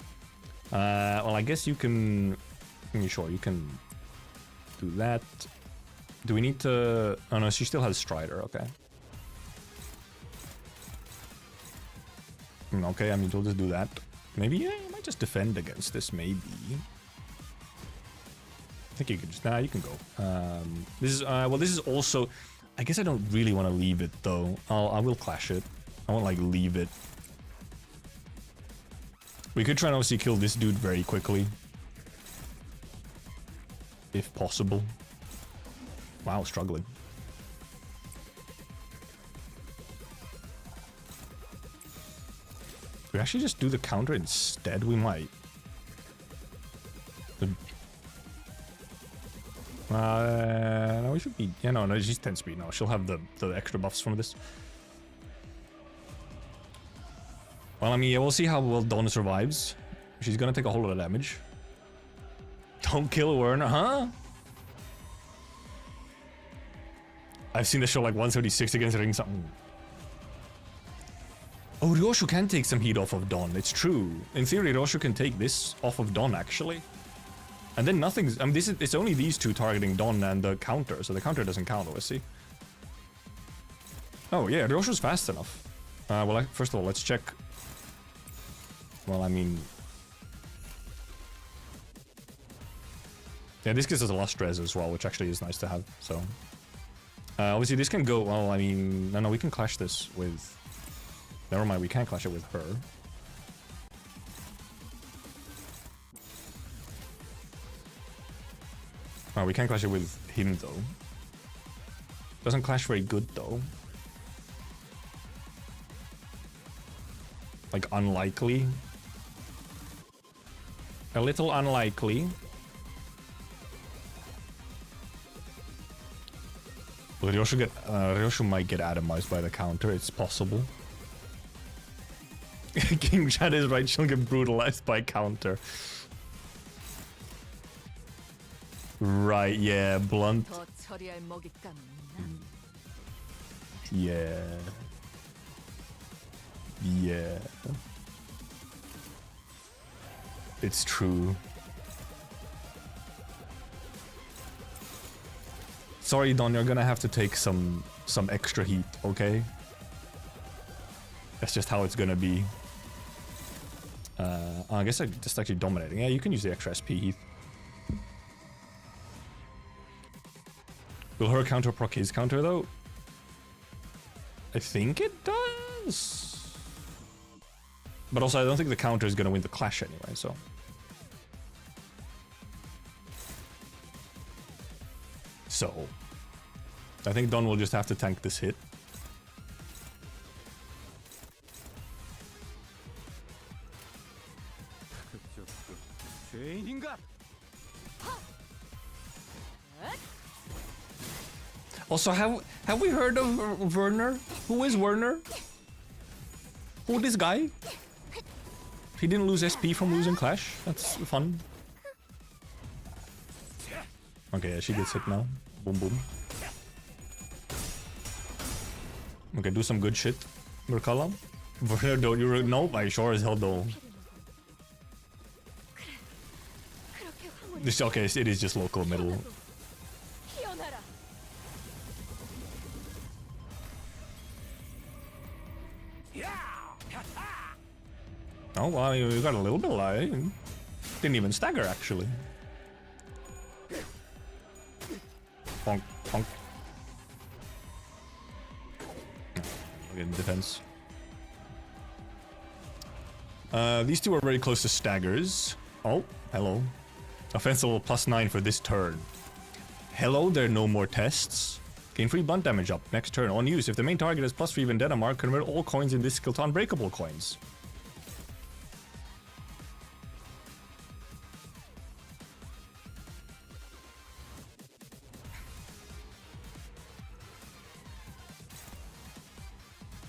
Well, I guess you can... Sure, you can do that. Do we need to... Oh no, she still has Strider, okay. Okay, I mean, we'll just do that. Maybe, yeah, you might just defend against this, maybe. I think you can just... Nah, you can go. This is... well, this is also... I guess I don't really want to leave it, though. I will clash it. I won't, like, leave it. We could try and obviously kill this dude very quickly. If possible. Wow, struggling. We actually just do the counter instead? We might. No, we should be... Yeah, no, she's 10 speed now. She'll have the extra buffs from this. Well, I mean, yeah, we'll see how well Dawn survives. She's gonna take a whole lot of damage. Don't kill Werner, huh? I've seen the show like 176 against Ring something. Oh, Ryoshu can take some heat off of Dawn. It's true. In theory, Ryoshu can take this off of Dawn, actually. And then nothing's... I mean, it's only these two targeting Dawn and the counter, so the counter doesn't count, obviously. Oh, yeah, Ryoshu's fast enough. Well, first of all, let's check... Well, I mean... Yeah, this gives us a Lust Res as well, which actually is nice to have, so... obviously, this can go... Well, I mean... No, we can clash this with... Never mind, we can't clash it with her. Oh, we can't clash it with him, though. Doesn't clash very good, though. Like, unlikely. A little unlikely. Well, Ryoshu might get atomized by the counter, it's possible. King Chad is right, she'll get brutalized by counter. Right, yeah, blunt. Yeah. Yeah. It's true. Sorry, Don, you're gonna have to take some extra heat, okay? That's just how it's gonna be. I guess I'm just actually dominating. Yeah, you can use the extra SP, Heath. Will her counter proc his counter, though? I think it does. But also, I don't think the counter is gonna win the clash anyway, so... So... I think Don will just have to tank this hit. Also, have we heard of Werner? Who is Werner? Who this guy? He didn't lose SP from losing Clash. That's fun. Okay, yeah, she gets hit now. Boom, boom. Okay, do some good shit, Merkala. Werner, don't you... Nope, I sure as hell don't. This, okay, it is just local middle. Oh, well, you got a little bit of light. Didn't even stagger, actually. Bonk, bonk. Again, defense. These two are very close to staggers. Oh, hello. Offense level +9 for this turn. Hello, there are no more tests. Gain free blunt damage up next turn. On use, if the main target has +3 Vendetta mark, convert all coins in this skill to unbreakable coins.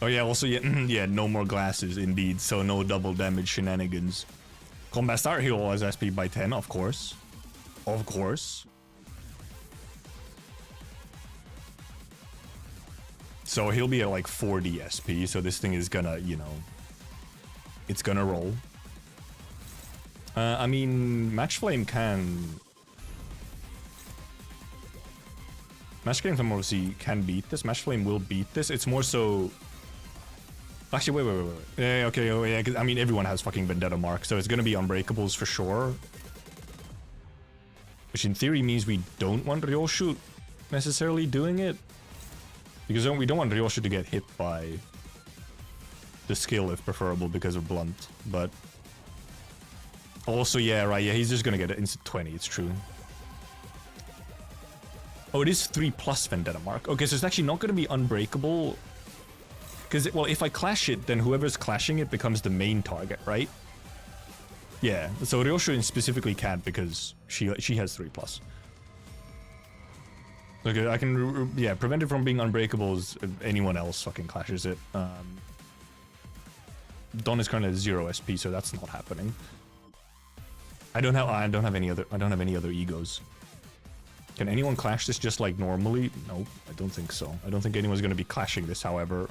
Oh yeah, also, yeah, no more glasses, indeed, so no double damage shenanigans. Combat Star Hero has SP by 10, of course. Of course. So he'll be at like 40 SP, so this thing is gonna, you know... It's gonna roll. I mean, Match Flame can... Match Flame obviously can beat this. Match Flame will beat this. It's more so... Actually, wait. Yeah, okay, oh, yeah, 'cause, I mean, everyone has fucking Vendetta Mark, so it's gonna be Unbreakables for sure. Which in theory means we don't want Ryoshu necessarily doing it. Because we don't want Ryoshu to get hit by the skill if preferable because of Blunt. But also, yeah, right, yeah, he's just gonna get it instant 20, it's true. Oh, it is 3+ Vendetta Mark. Okay, so it's actually not gonna be Unbreakable. Because, well, if I clash it, then whoever's clashing it becomes the main target, right? Yeah, so Ryoshu specifically can't because she has 3+. Okay, I can, yeah, prevent it from being unbreakable if anyone else fucking clashes it. Don is currently at 0 SP, so that's not happening. I don't have any other egos. Can anyone clash this just like normally? Nope, I don't think so. I don't think anyone's gonna be clashing this, however.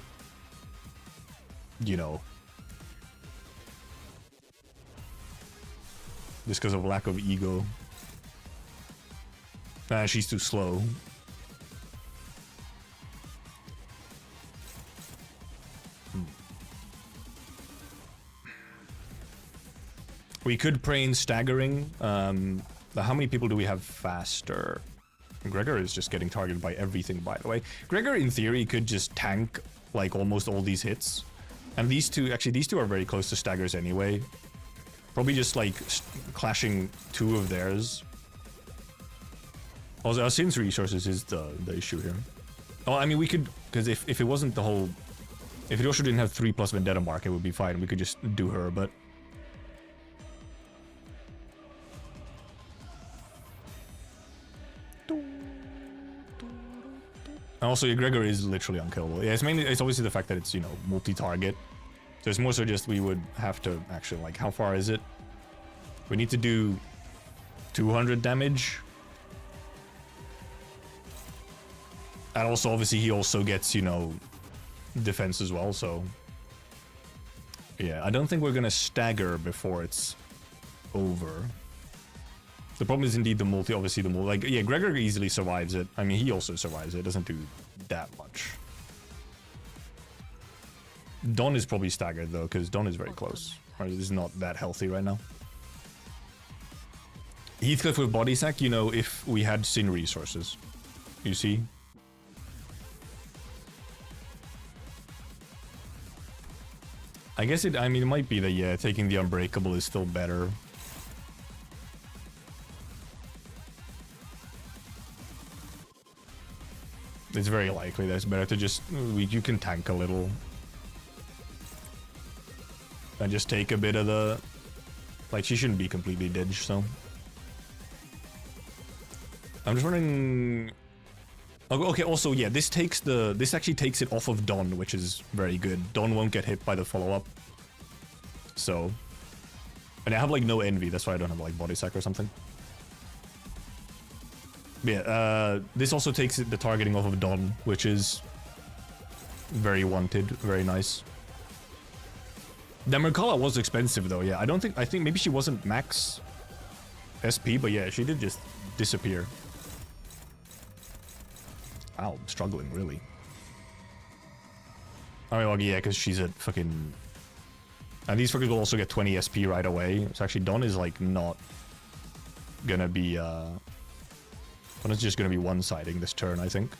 You know. Just because of lack of ego. She's too slow. We could pray in staggering. How many people do we have faster? Gregor is just getting targeted by everything, by the way. Gregor, in theory, could just tank, like, almost all these hits. And these two are very close to staggers anyway. Probably just, like, clashing 2 of theirs. Also, our Sin's resources is the issue here. Oh, I mean, we could... Because if it wasn't the whole... If Ryoshu didn't have 3+ Vendetta Mark, it would be fine. We could just do her, but... Also, yeah, Gregor is literally unkillable. Yeah, it's obviously the fact that it's, you know, multi-target. So it's more so just we would have to actually, like, how far is it? We need to do 200 damage. And also, obviously, he also gets, you know, defense as well, so... Yeah, I don't think we're gonna stagger before it's over. The problem is indeed the multi, obviously the multi. Like, yeah, Gregor easily survives it. I mean, he also survives it. Doesn't do that much. Don is probably staggered, though, because Don is very close. Right, he's not that healthy right now. Heathcliff with body sack, you know, if we had Sin resources. You see? I guess it might be that, yeah, taking the Unbreakable is still better. It's very likely that it's better to just... You can tank a little. And just take a bit of the... Like, she shouldn't be completely ditched, so... I'm just wondering... Okay, also, yeah, this actually takes it off of Don, which is very good. Don won't get hit by the follow-up. So... And I have, like, no envy, that's why I don't have, like, body sack or something. Yeah, this also takes the targeting off of Don, which is very wanted, very nice. The Mercala was expensive though, yeah. I think maybe she wasn't max SP, but yeah, she did just disappear. Wow, I'm struggling, really. I mean, well, yeah, because she's a fucking... And these fuckers will also get 20 SP right away. So actually, Don is, like, not gonna be, Don is just gonna be one-siding this turn, I think.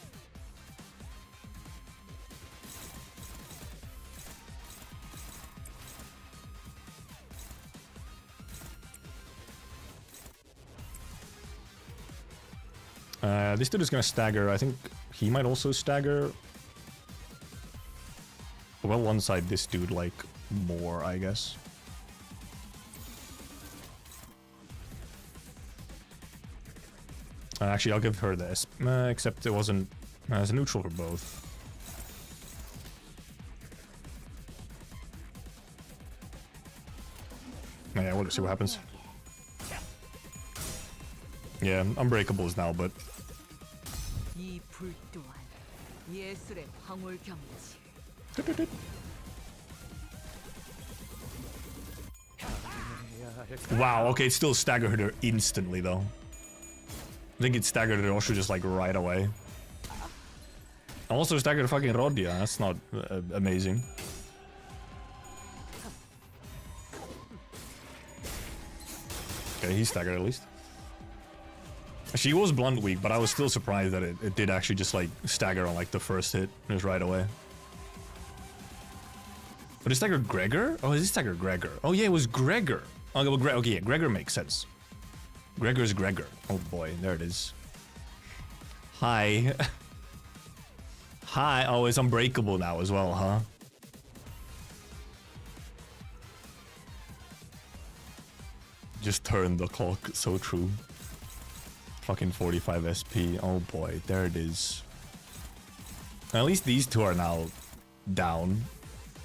This dude is gonna stagger. I think he might also stagger. Well, one-side this dude, like, more, I guess. Actually, I'll give her this. Except it wasn't... it's a neutral for both. Yeah, we'll see what happens. Yeah, Unbreakables now, but... 이 불 또한 예술의 황홀 경치. Wow, okay, it still staggered her instantly though. I think it staggered her also just like right away. Also staggered fucking Rodia, that's not amazing. Okay, he's staggered at least. She was blunt weak, but I was still surprised that it did actually just like stagger on like the first hit just right away. But it staggered Gregor? Oh, is it staggered Gregor? Oh yeah, it was Gregor. Oh, well, okay, yeah, Gregor makes sense. Gregor's Gregor. Oh boy, there it is. Hi. Hi. Oh, it's unbreakable now as well, huh? Just turn the clock. So true. Fucking 45 SP. Oh boy, there it is. At least these two are now down.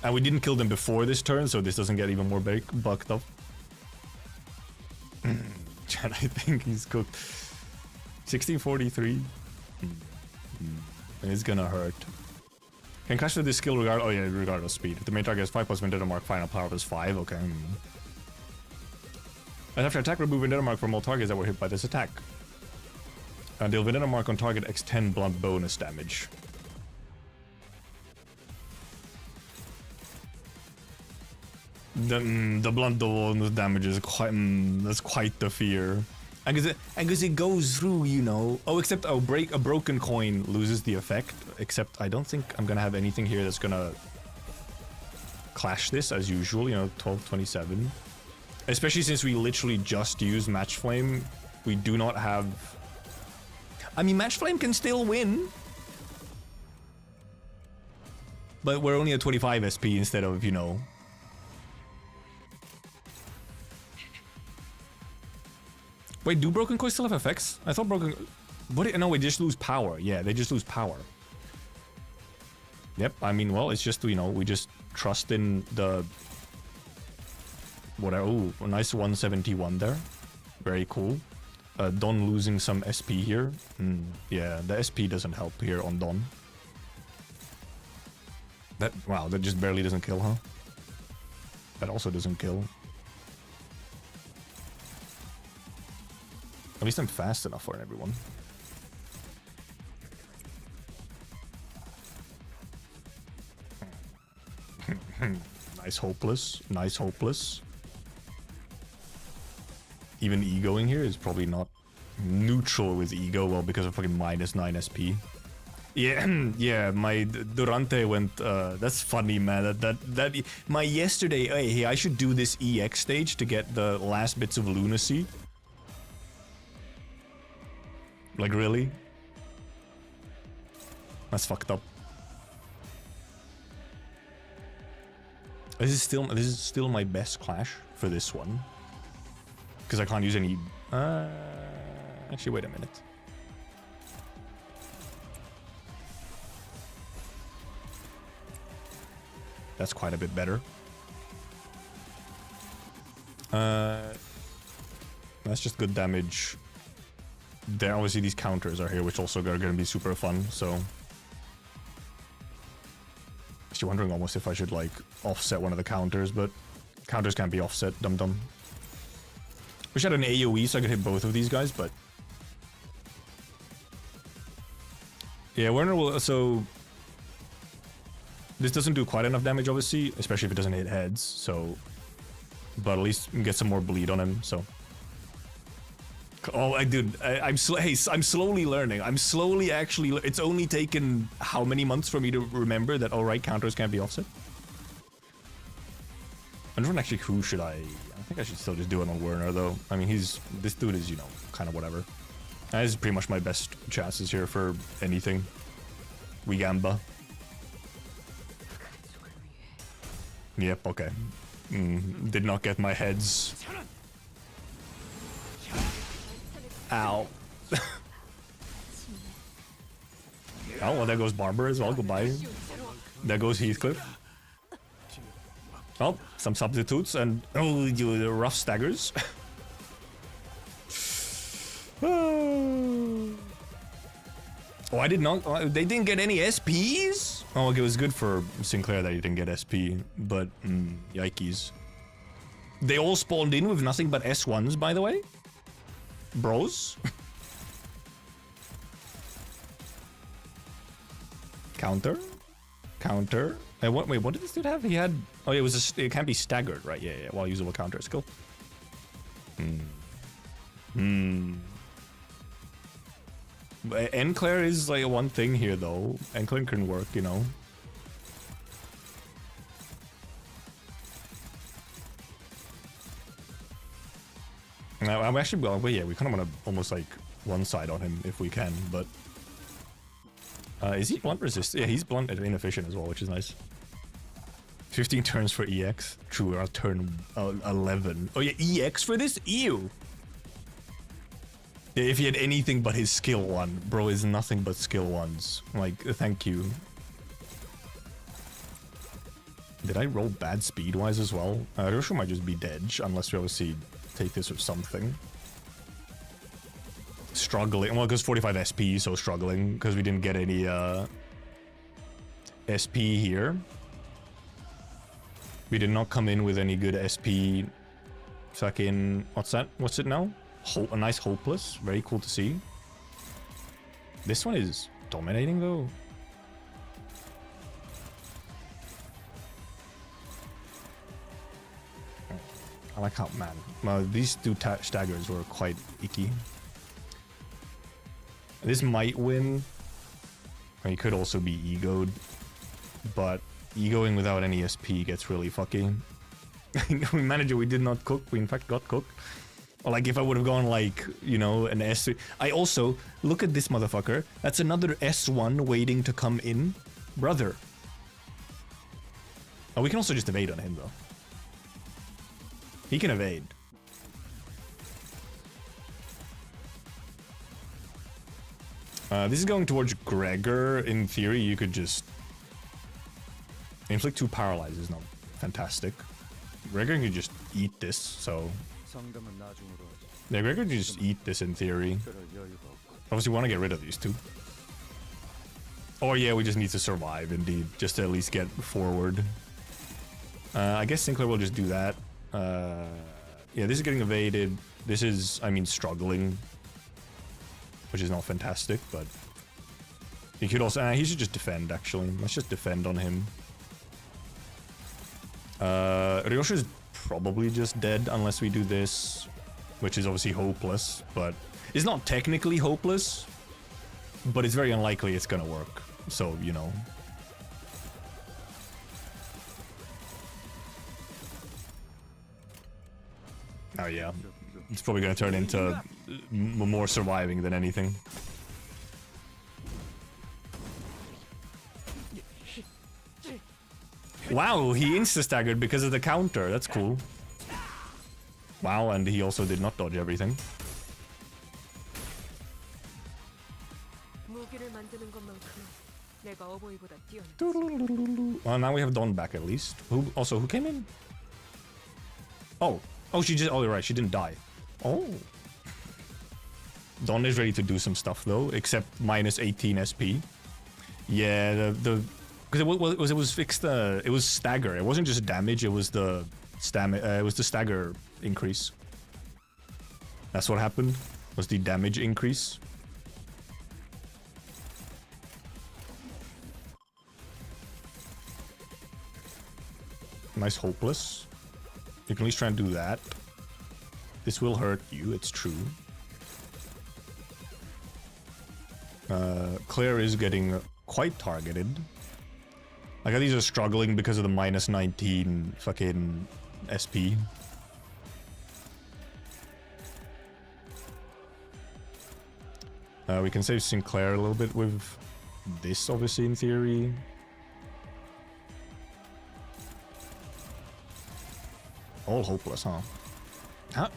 And we didn't kill them before this turn, so this doesn't get even more bucked up. Chan, I think he's cooked. 1643. It's gonna hurt. Can crash with this skill regardless of speed. If the main target has 5 plus Vendetta Mark, final power is 5. Okay. And after attack, remove Vendetta Mark from all targets that were hit by this attack. And deal Vendetta Mark on target x10 blunt bonus damage. The blunt bonus damage is quite that's quite the fear. And because it goes through, you know. Oh, except a broken coin loses the effect. Except I don't think I'm gonna have anything here that's gonna clash this as usual. You know, 1227. Especially since we literally just used Match Flame, we do not have. I mean, Match Flame can still win, but we're only at 25 SP instead of, you know. Wait, do broken coins still have effects? I thought broken. What? No, they just lose power. Yeah, they just lose power. Yep. I mean, well, it's just, you know, we just trust in the. Whatever. Oh, a nice 171 there. Very cool. Don losing some SP here. Yeah, the SP doesn't help here on Don. That, wow, that just barely doesn't kill, huh? That also doesn't kill. At least I'm fast enough for everyone. Nice hopeless. Nice hopeless. Even egoing here is probably not neutral with ego, well, because of fucking minus 9 SP. Yeah, yeah, my Durante went, that's funny, man, that my yesterday, hey, I should do this EX stage to get the last bits of lunacy. Like, really? That's fucked up. This is still my best clash for this one. Because I can't use any... actually, wait a minute. That's quite a bit better. That's just good damage. There, obviously, these counters are here, which also are going to be super fun, so... Actually wondering almost if I should, like, offset one of the counters, but... Counters can't be offset, dum-dum. Wish I had an AoE so I could hit both of these guys, but... Yeah, Werner will... So... This doesn't do quite enough damage, obviously, especially if it doesn't hit heads, so... But at least get some more bleed on him, so... Oh, dude, I'm slowly learning. I'm slowly actually... It's only taken how many months for me to remember that, alright, counters can't be offset? I don't know actually who should I think I should still just do it on Werner, though. I mean, this dude is, you know, kind of whatever. That is pretty much my best chances here for anything. Wigamba. Yep, okay. Did not get my heads. Ow. Oh, well, there goes Barber as well. Goodbye. There goes Heathcliff. Oh, some substitutes and... Oh, you rough staggers. Oh, I did not... They didn't get any SPs? Oh, okay, it was good for Sinclair that he didn't get SP, but... yikes. They all spawned in with nothing but S1s, by the way. Bros. Counter. Counter. Wait, what did this dude have? He had... Oh, yeah, it can't be staggered, right? Yeah, yeah, while usable counter skill. Enclair is like one thing here, though. Enclair can work, you know. Now, I'm actually... Well, yeah, we kind of want to almost like one side on him if we can, but... is he blunt resist? Yeah, he's blunt and inefficient as well, which is nice. 15 turns for EX. True, we're on turn 11. Oh yeah, EX for this? Ew! Yeah, if he had anything but his skill one. Bro is nothing but skill ones. Like, thank you. Did I roll bad speed-wise as well? Roshu might just be dead, unless we obviously take this with something. Struggling. Well, because 45 SP, so struggling, because we didn't get any SP here. We did not come in with any good SP. Fucking... What's that? What's it now? A nice hopeless. Very cool to see. This one is dominating, though. I like how, man. These two staggers were quite icky. This might win. He could also be egoed. But egoing without any SP gets really fucking. We managed it, we did not cook. We in fact got cooked. Or like if I would have gone like, you know, an S. I also, look at this motherfucker. That's another S1 waiting to come in. Brother. Oh, we can also just evade on him though. He can evade. This is going towards Gregor. In theory, you could just... Inflict 2 paralyze is not fantastic. Gregor could just eat this, so... Yeah, Gregor could just eat this in theory. Obviously, we want to get rid of these two. Or yeah, we just need to survive, indeed. Just to at least get forward. I guess Sinclair will just do that. Yeah, this is getting evaded. This is, I mean, struggling. Which is not fantastic, but... He could also... he should just defend, actually. Let's just defend on him. Ryosha is probably just dead unless we do this. Which is obviously hopeless, but... It's not technically hopeless. But it's very unlikely it's gonna work. So, you know... Oh yeah, it's probably gonna turn into more surviving than anything. Wow, he insta-staggered because of the counter, that's cool. Wow, and he also did not dodge everything. Well, now we have Dawn back at least. Who came in? Oh. Oh, she just... Oh, you're right. She didn't die. Oh. Dawn is ready to do some stuff, though. Except minus 18 SP. Yeah, because it was fixed... it was stagger. It wasn't just damage. It was the... it was the stagger increase. That's what happened. Was the damage increase. Nice hopeless. You can at least try and do that. This will hurt you, it's true. Claire is getting quite targeted. Like, these are struggling because of the minus 19 fucking SP. We can save Sinclair a little bit with this, obviously, in theory. All hopeless, huh? Huh?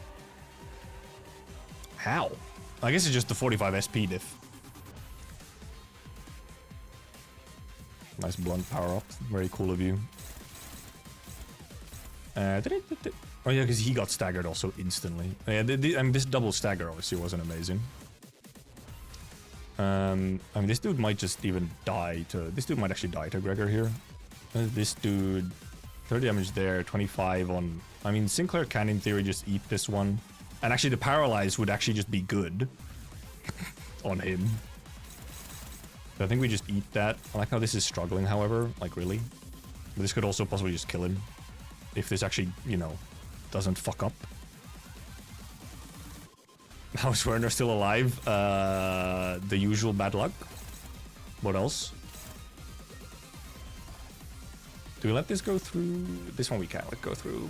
How? I guess it's just the 45 SP diff. Nice blunt power up. Very cool of you. Oh yeah, because he got staggered also instantly. Yeah, I mean, this double stagger obviously wasn't amazing. I mean, this dude might just even die to... This dude might actually die to Gregor here. This dude... 30 damage there, 25 on... I mean, Sinclair can, in theory, just eat this one. And actually, the Paralyze would actually just be good on him. So I think we just eat that. I like how this is struggling, however. Like, really? But this could also possibly just kill him. If this actually, you know, doesn't fuck up. How is Werner still alive? The usual bad luck. What else? Do we let this go through? This one we can't let go through.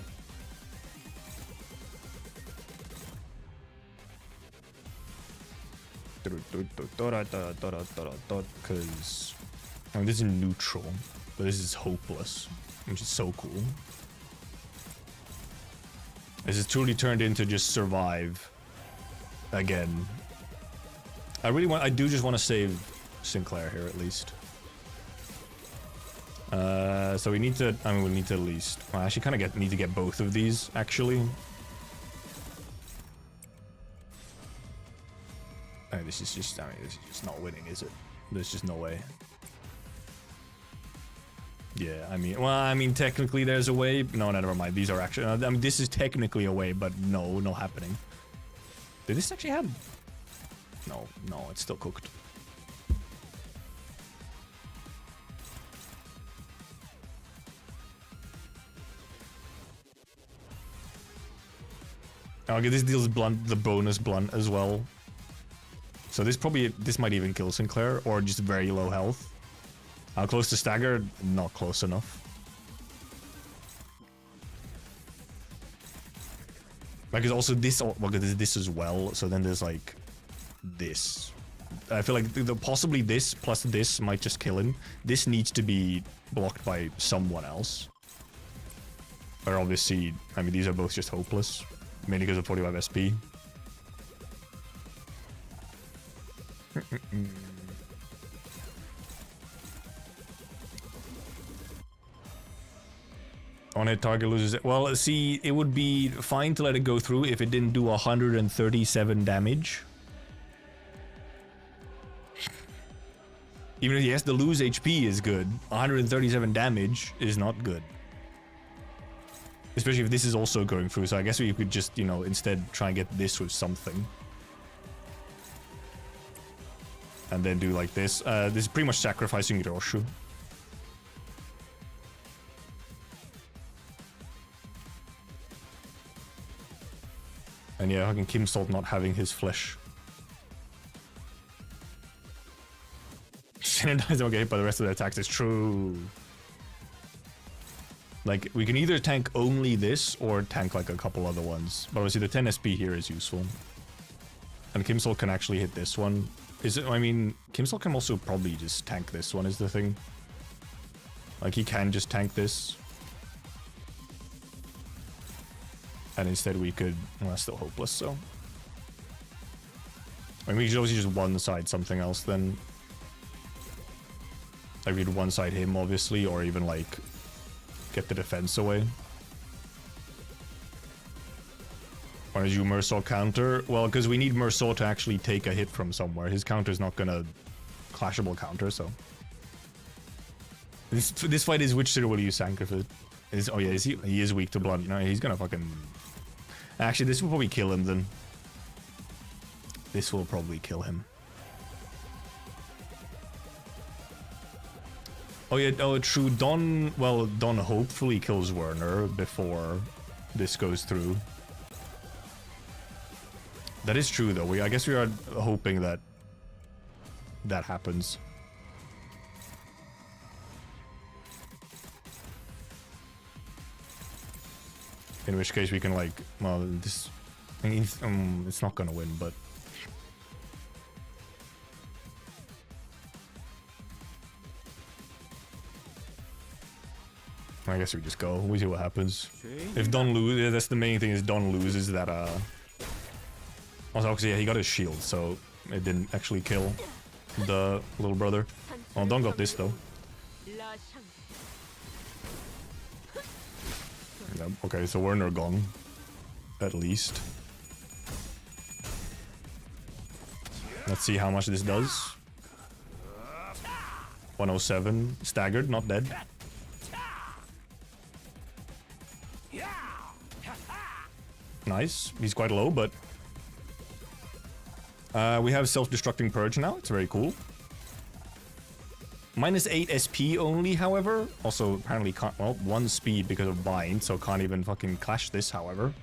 Because I mean, this is neutral, but this is hopeless, which is so cool. This is truly turned into just survive again. I do just want to save Sinclair here at least. So we need to, I mean, we need to at least, well, I actually kind of need to get both of these, actually. This is just, I mean, this is just not winning, is it? There's just no way. Yeah, I mean, well, I mean, technically there's a way. No, never mind. These are actually, I mean, this is technically a way, but no, not happening. Did this actually happen? No, no, it's still cooked. Okay, this deals blunt, the bonus blunt as well. So this might even kill Sinclair, or just very low health. How close to stagger? Not close enough. Like, there's also this, well, there's this as well, so then there's like this. I feel like possibly this plus this might just kill him. This needs to be blocked by someone else. Or obviously, I mean, these are both just hopeless. Mainly because of 45 SP. On hit target loses it. Well, see, it would be fine to let it go through if it didn't do 137 damage. Even if yes, the lose HP is good. 137 damage is not good. Especially if this is also going through, so I guess we could just, you know, instead try and get this with something. And then do like this. This is pretty much sacrificing Roshu. And yeah, fucking Kim Salt not having his flesh. Synergize don't get hit by the rest of the attacks, it's true. Like, we can either tank only this, or tank like a couple other ones. But obviously the 10 SP here is useful. And Kim Salt can actually hit this one. Is it, I mean, Kim Salt can also probably just tank this one is the thing. Like, he can just tank this. And instead we could, well, that's still hopeless, so. I mean, we could obviously just one-side something else then. Like, we'd one-side him, obviously, or even, like, get the defense away. Why did you Mersaw counter? Well, because we need Mersaw to actually take a hit from somewhere. His counter's not gonna clashable counter, so. This fight is which Cyril will use Sanctifid? Oh yeah, he is weak to blood. No, he's gonna fucking... Actually, this will probably kill him then. This will probably kill him. Oh yeah, oh true, Don, well, Don hopefully kills Werner before this goes through. That is true though, I guess we are hoping that that happens. In which case we can like, well, this, I mean, it's not gonna win, but... I guess we just go. We see what happens. If Don loses, that's the main thing. Is Don loses that. Also, yeah, he got his shield, so it didn't actually kill the little brother. Oh, Don got this though. Yeah, okay, so Werner gone, at least. Let's see how much this does. 107, staggered, not dead. Nice. He's quite low, but... we have self-destructing purge now. It's very cool. Minus 8 SP only, however. Also, apparently can't... Well, 1 speed because of bind, so can't even fucking clash this, however.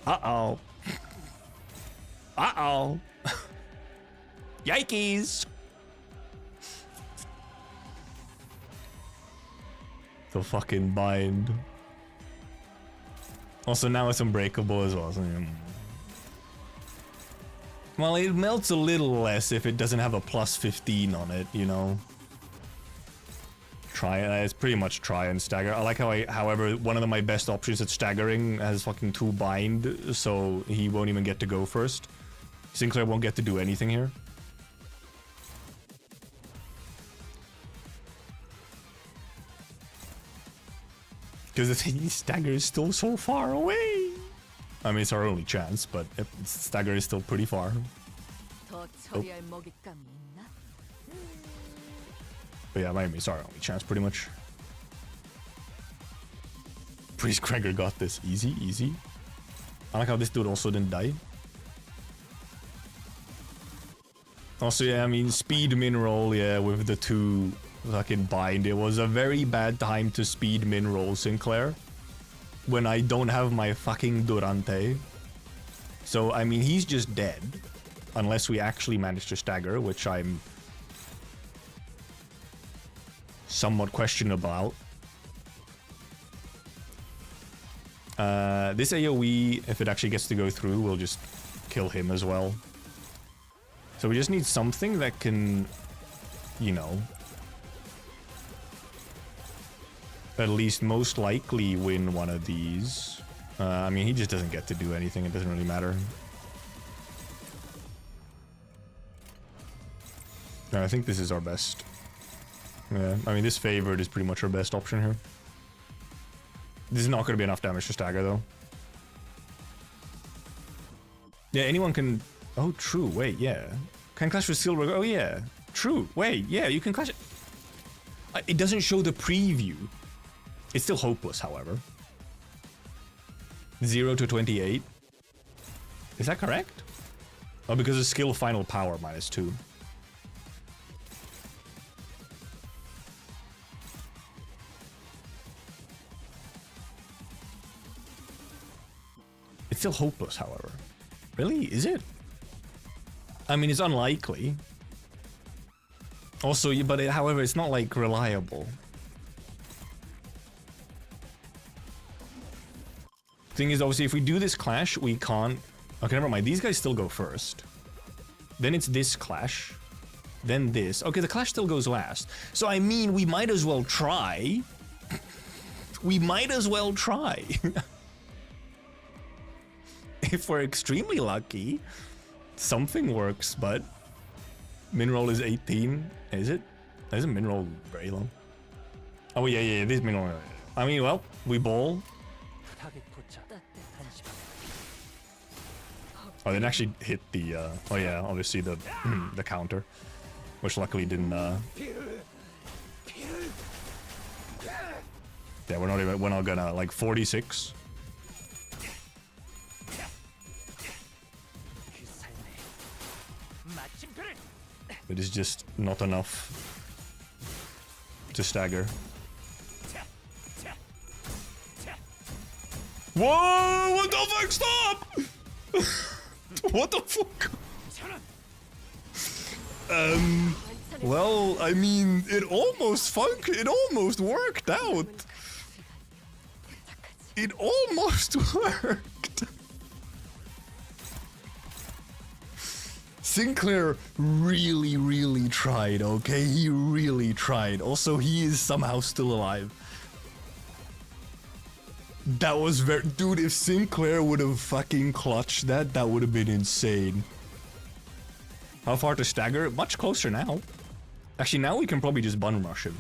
Uh-oh. Uh-oh. Yikes! The fucking bind. Also, now it's unbreakable as well. So, well, it melts a little less if it doesn't have a plus 15 on it, you know. It's pretty much try and stagger. I like how however, one of my best options at staggering has fucking 2 bind, so he won't even get to go first. Sinclair won't get to do anything here. Because the thing is, stagger is still so far away. I mean, it's our only chance, but stagger is still pretty far. 더 처리할 먹잇감이 있나? But yeah, Miami is our only chance, pretty much. Priest Gregor got this. Easy, easy. I like how this dude also didn't die. Also, yeah, I mean, speed min roll, yeah, with the 2 fucking bind. It was a very bad time to speed min roll Sinclair. When I don't have my fucking Durante. So, I mean, he's just dead. Unless we actually manage to stagger, which I'm somewhat questionable about. This AoE, if it actually gets to go through, will just kill him as well. So we just need something that can, you know, at least most likely win one of these. I mean, he just doesn't get to do anything. It doesn't really matter. No, I think this is our best. Yeah, I mean, this favored is pretty much our best option here. This is not going to be enough damage to stagger, though. Yeah, anyone can... Oh, true. Wait, yeah. Can clash with Silver... Oh, yeah. True. Wait, yeah, you can clash... It doesn't show the preview. It's still hopeless, however. 0 to 28. Is that correct? Oh, because of skill final power minus 2. It's still hopeless, however. Really? Is it? I mean, it's unlikely. Also, but however, it's not like reliable. Thing is, obviously, if we do this clash, we can't... Okay, never mind. These guys still go first. Then it's this clash. Then this. Okay, the clash still goes last. So, I mean, we might as well try. We might as well try. If we're extremely lucky, something works, but... Minroll is 18. Is it? Isn't Minroll very long? Oh, yeah, this Minroll... I mean, well, we ball. Oh, they didn't actually hit the, oh yeah, obviously the counter. Which luckily didn't, Yeah, we're not gonna, like, 46. It is just not enough to stagger. Whoa! What the fuck? Stop! What the fuck? Well, I mean, it almost worked out. It almost worked. Sinclair really tried, okay? He really tried. Also, he is somehow still alive. That was very... Dude, if Sinclair would have fucking clutched that, that would have been insane. How far to stagger? Much closer now. Actually, now we can probably just bum rush him.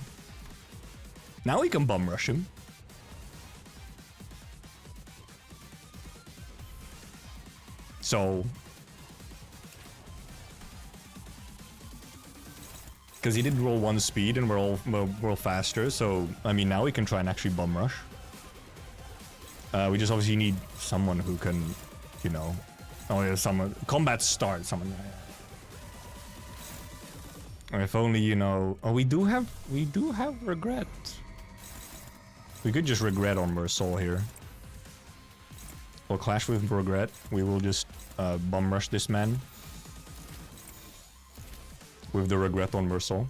Now we can bum rush him. So... Because he did roll 1 speed and we're all faster, so... I mean, now we can try and actually bum rush. We just obviously need someone who can, you know... Oh yeah, someone... Combat start, someone... If only, you know... Oh, we do have regret. We could just regret on Mersault here. We'll clash with regret. We will just bum rush this man. With the regret on Mersault.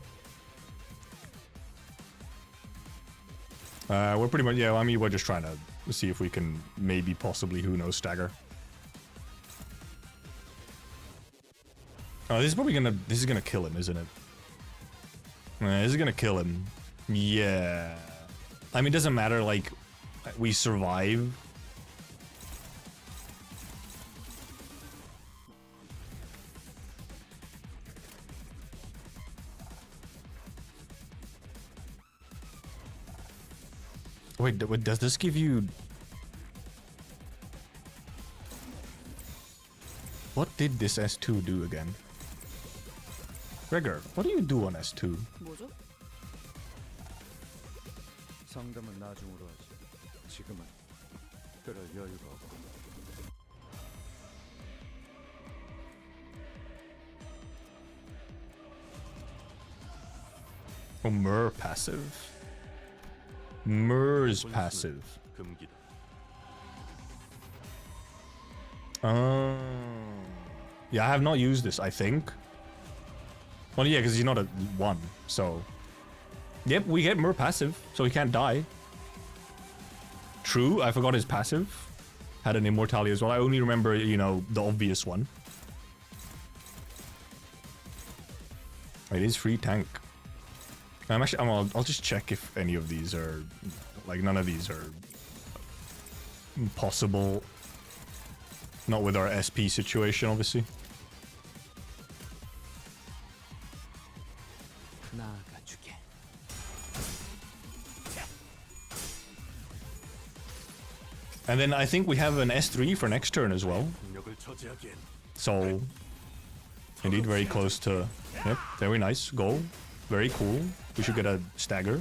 We're pretty much... Yeah, I mean, we're just trying to see if we can maybe, possibly, who knows, stagger. Oh, this is probably gonna... This is gonna kill him, isn't it? This is gonna kill him. Yeah. I mean, it doesn't matter, like, we survive. Wait, does this give you... What did this S2 do again? Gregor, what do you do on S2? 뭐죠? 상담은 나중으로 하지. 지금은 그럴 여유가 없고. Oh, Mur passive. Mur's passive. 금기다. Yeah, I have not used this, I think. Well, yeah, because he's not a 1, so... Yep, we get Mur passive, so he can't die. True, I forgot his passive. Had an immortality as well. I only remember, you know, the obvious one. It is free tank. I'm actually... I'll just check if any of these are... Like, none of these are... possible. Not with our SP situation, obviously. And then I think we have an S3 for next turn as well. So, indeed, very close to... Yep, very nice. Goal. Very cool. We should get a stagger.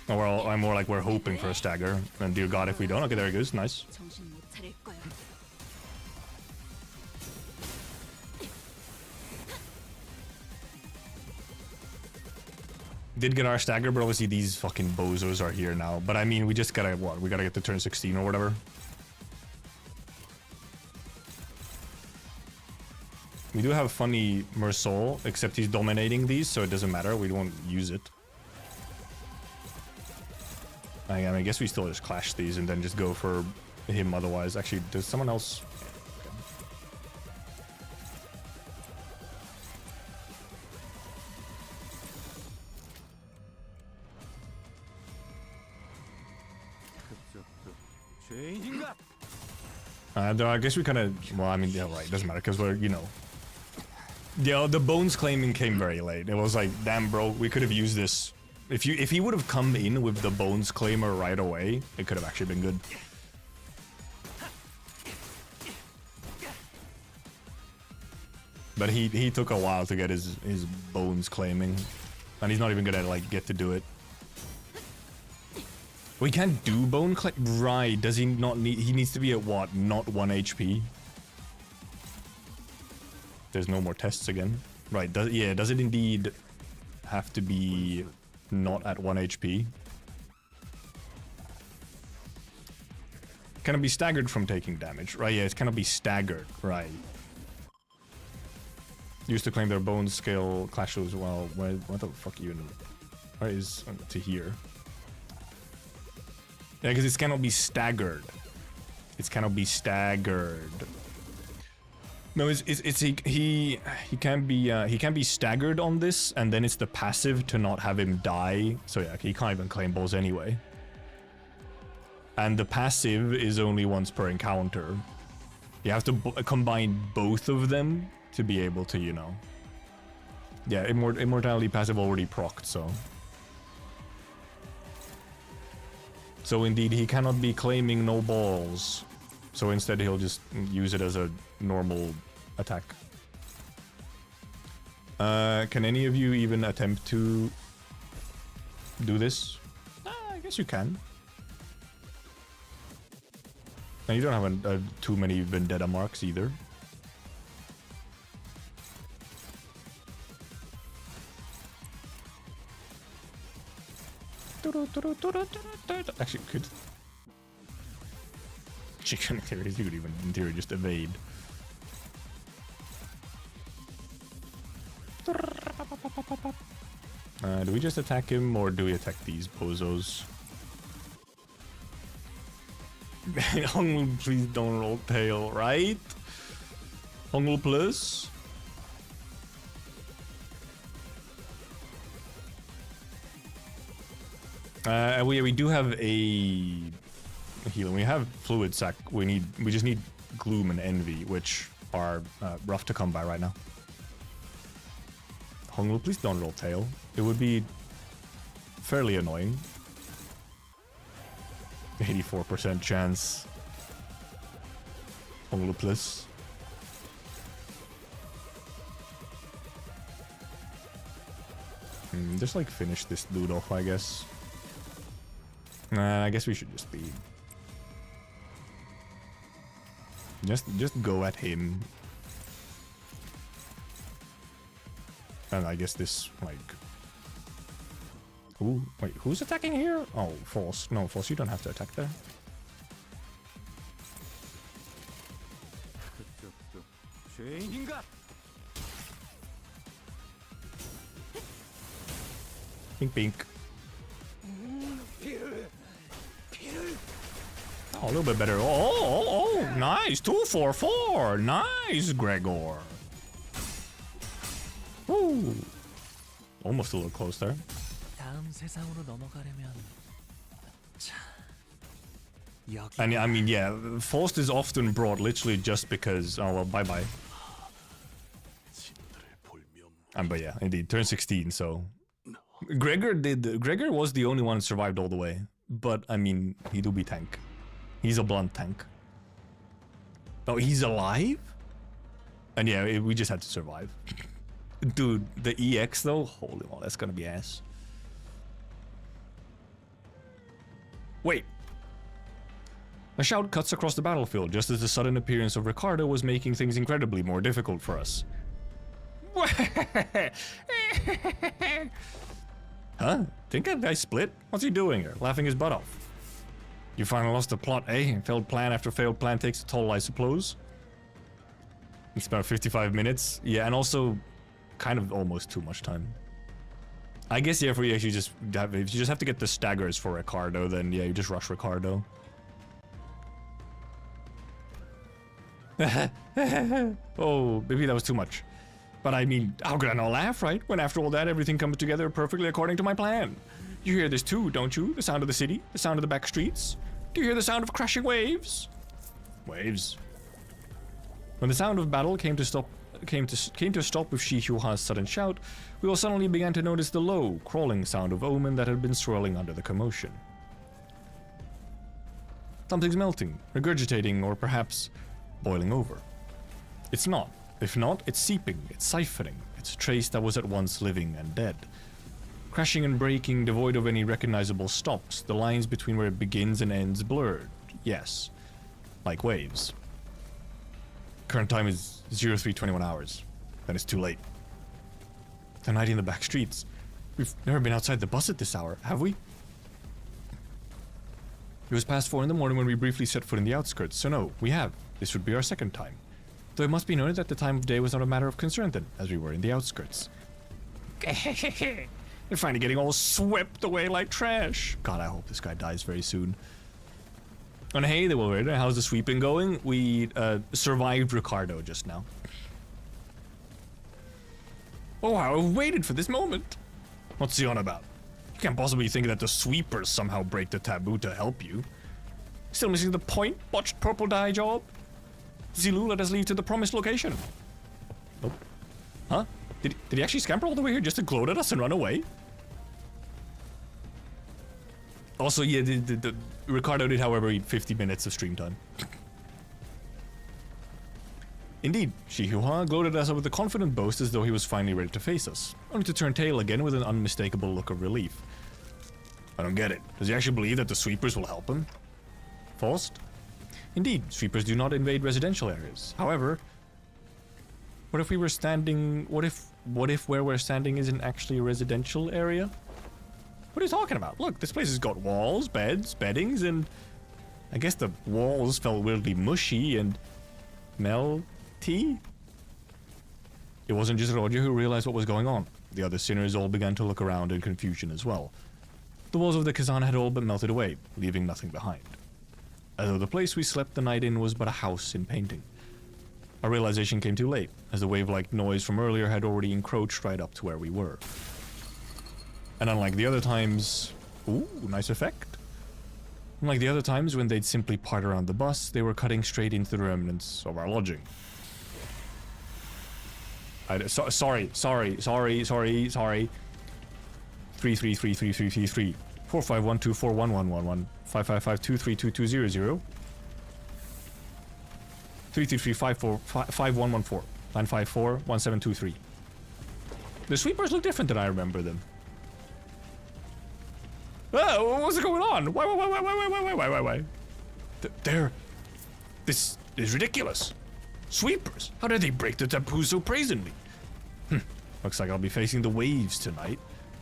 Oh, I'm more like we're hoping for a stagger. And dear God, if we don't... Okay, there it goes. Nice. 정신 못 차릴 거야. Did get our stagger, but obviously these fucking bozos are here now. But I mean, we just gotta, what? We gotta get to turn 16 or whatever. We do have funny Mersault, except he's dominating these, so it doesn't matter. We won't use it. I mean, I guess we still just clash these and then just go for him otherwise. Actually, does someone else... I guess we kind of... Well, I mean, yeah, right. Doesn't matter, because we're, you know... Yeah, the bones claiming came very late. It was like, damn, bro, we could have used this. If he would have come in with the bones claimer right away, it could have actually been good. But he took a while to get his bones claiming. And he's not even gonna, like, get to do it. We can't do bone claim? Right, does he not need... He needs to be at what? Not 1 HP? There's no more tests again. Right, does it indeed have to be not at 1 HP? Can it be staggered from taking damage? Right, yeah, it's gonna be staggered, right. Used to claim their bone skill clashes as well. What the fuck even? Where is to here? Yeah, because it cannot be staggered. It cannot be staggered. No, he can be staggered on this, and then it's the passive to not have him die. So yeah, he can't even claim balls anyway. And the passive is only once per encounter. You have to combine both of them to be able to, you know. Yeah, immortality passive already procced, so. So indeed, he cannot be claiming no balls. So instead, he'll just use it as a normal attack. Can any of you even attempt to do this? I guess you can. And you don't have too many vendetta marks either. Actually, could. Chicken theories, you could even, in theory, just evade. Do we just attack him, or do we attack these bozos? Hongul, please don't roll tail, right? Hongul plus? We do have a healing. We have fluid sac. We just need gloom and envy, which are rough to come by right now. Hongul, please don't roll tail. It would be fairly annoying. 84% chance. Hongul plus. Just like finish this dude off, I guess. I guess we should just be... Just go at him. And I guess this, like... Ooh, wait, who's attacking here? Oh, Force. No, Force, you don't have to attack there. Pink, pink. Oh, a little bit better. Oh, nice. 2-4-4. Nice, Gregor. Woo. Almost a little close there. And I mean, yeah, Faust is often brought literally just because. Oh well, bye bye. But yeah, indeed, turn 16. So Gregor was the only one who survived all the way. But I mean, he do be tank. He's a blunt tank. Oh, he's alive? And yeah, we just had to survive. Dude, the EX though, holy well, that's gonna be ass. Wait. A shout cuts across the battlefield just as the sudden appearance of Ricardo was making things incredibly more difficult for us. Huh? Think that guy split? What's he doing here? Laughing his butt off. You finally lost the plot, eh? Failed plan after failed plan takes a toll, I suppose. It's about 55 minutes. Yeah, and also kind of almost too much time. I guess, yeah, if you just have to get the staggers for Ricardo, then yeah, you just rush Ricardo. Oh, maybe that was too much. But I mean, how could I not laugh, right? When after all that, everything comes together perfectly according to my plan. You hear this too, don't you? The sound of the city, the sound of the back streets. Do you hear the sound of crashing waves? Waves. When the sound of battle came to a stop with Shi Hua's sudden shout, we all suddenly began to notice the low, crawling sound of omen that had been swirling under the commotion. Something's melting, regurgitating, or perhaps boiling over. It's not. If not, it's seeping, it's siphoning. It's a trace that was at once living and dead. Crashing and breaking, devoid of any recognizable stops, the lines between where it begins and ends blurred. Yes. Like waves. Current time is 03:21 hours. Then it's too late. The night in the back streets. We've never been outside the bus at this hour, have we? It was past 4 in the morning when we briefly set foot in the outskirts, so no, we have. This would be our second time. Though it must be noted that the time of day was not a matter of concern then, as we were in the outskirts. They're finally getting all swept away like trash. God, I hope this guy dies very soon. And hey, they will. How's the sweeping going? We survived Ricardo just now. Oh, how I've waited for this moment. What's he on about? You can't possibly think that the sweepers somehow break the taboo to help you. Still missing the point, botched purple dye job? Zilu let us leave to the promised location. Oh. Huh? Did he actually scamper all the way here just to gloat at us and run away? Also, yeah, the Ricardo did, however, eat 50 minutes of stream time. Indeed, Shi Hua gloated us up with a confident boast as though he was finally ready to face us, only to turn tail again with an unmistakable look of relief. I don't get it. Does he actually believe that the sweepers will help him? Faust? Indeed, sweepers do not invade residential areas. However, what if we were standing... What if where we're standing isn't actually a residential area? What are you talking about? Look, this place has got walls, beds, beddings, and... I guess the walls felt weirdly mushy and... melty? It wasn't just Roger who realized what was going on. The other sinners all began to look around in confusion as well. The walls of the Kazan had all but melted away, leaving nothing behind. As though the place we slept the night in was but a house in painting. Our realization came too late, as the wave-like noise from earlier had already encroached right up to where we were. And unlike the other times... Ooh, nice effect. Unlike the other times when they'd simply part around the bus, they were cutting straight into the remnants of our lodging. Sorry. 3333333 4512411111 55523220 333545114 9541723. The sweepers look different than I remember them. Oh, what's going on? Why? This is ridiculous. Sweepers? How did they break the taboo so brazenly? Looks like I'll be facing the waves tonight.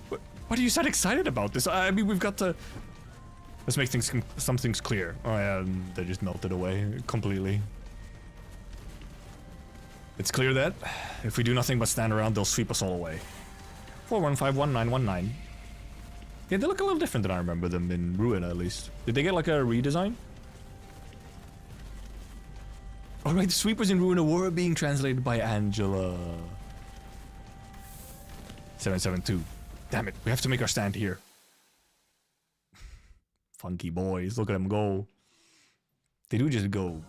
What are you so excited about this? I mean, we've got to... Let's make some things clear. Oh yeah, they just melted away completely. It's clear that if we do nothing but stand around, they'll sweep us all away. 41511919. Yeah, they look a little different than I remember them in Ruin, at least. Did they get like a redesign? Oh right, the sweepers in Ruin were being translated by Angela. 772. Damn it, we have to make our stand here. Funky boys, look at them go. They do just go.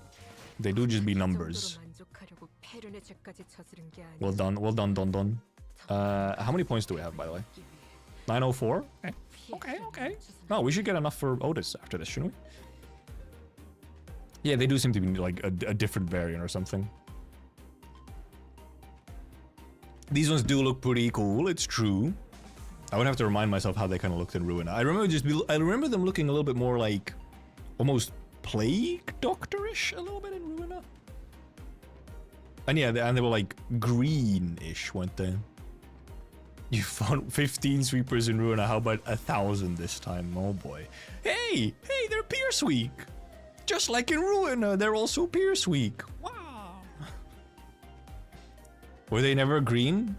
They do just be numbers. Well done, Don. How many points do we have, by the way? 904? Okay. No, we should get enough for Otis after this, shouldn't we? Yeah, they do seem to be like a different variant or something. These ones do look pretty cool, it's true. I would have to remind myself how they kind of looked in Ruin. I remember them looking a little bit more like almost Plague Doctor-ish a little bit in Ruin. And yeah, and they were like green-ish, weren't they? You found 15 sweepers in Ruin. How about 1,000 this time? Oh boy. Hey, they're Pierce Week. Just like in Ruin, they're also Pierce Week. Wow. Were they never green?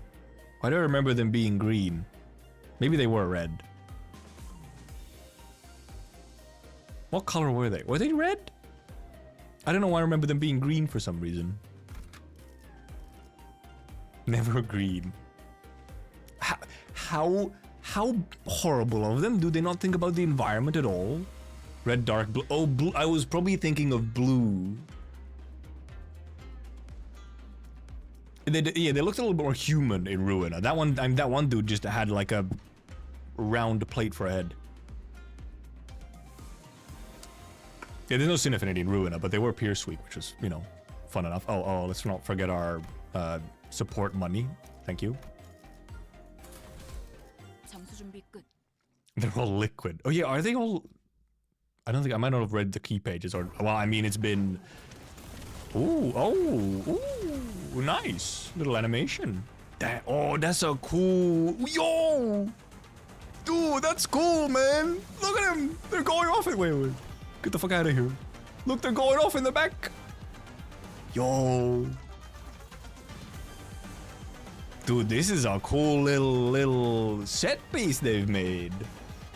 I don't remember them being green. Maybe they were red. What color were they? Were they red? I don't know why I remember them being green for some reason. Never green. How horrible of them. Do they not think about the environment at all? Red, dark, blue. Oh, blue. I was probably thinking of blue. Yeah, they looked a little bit more human in Ruin. That one dude just had like a round plate for a head. Yeah, there's no Sin Affinity in Ruin, but they were Pierce Week, which was, you know, fun enough. Oh, let's not forget our support money. Thank you. They're all liquid. Oh yeah, are they all... I don't think I might not have read the key pages, or well, I mean, it's been. Ooh, nice little animation. That's a cool. Yo, dude, that's cool, man. Look at them. They're going off it. Wait, get the fuck out of here. Look, they're going off in the back. Yo, dude, this is a cool little set piece they've made.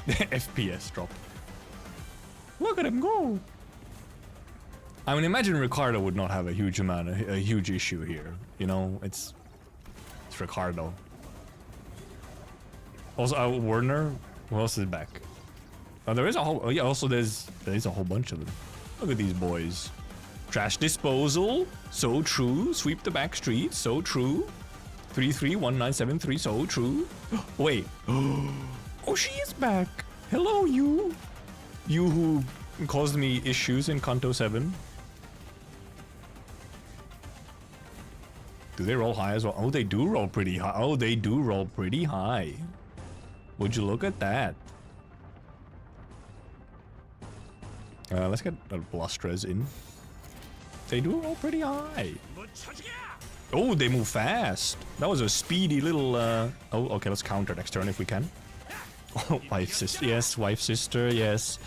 FPS drop. Look at him go! I mean, imagine Ricardo would not have a huge issue here. You know, it's Ricardo. Also, Werner. Who else is back? Oh, there is a whole. Oh, yeah. Also, there's a whole bunch of them. Look at these boys. Trash disposal. So true. Sweep the back streets. So true. 331973. So true. Wait. Oh, she is back. Hello, you. You who caused me issues in Kanto 7. Do they roll high as well? Oh, they do roll pretty high. Oh, they do roll pretty high. Would you look at that? Let's get Blustres in. They do roll pretty high. Oh, they move fast. That was a speedy little... Oh, okay, let's counter next turn if we can. Oh, wife sister. Yes, wife sister, yes.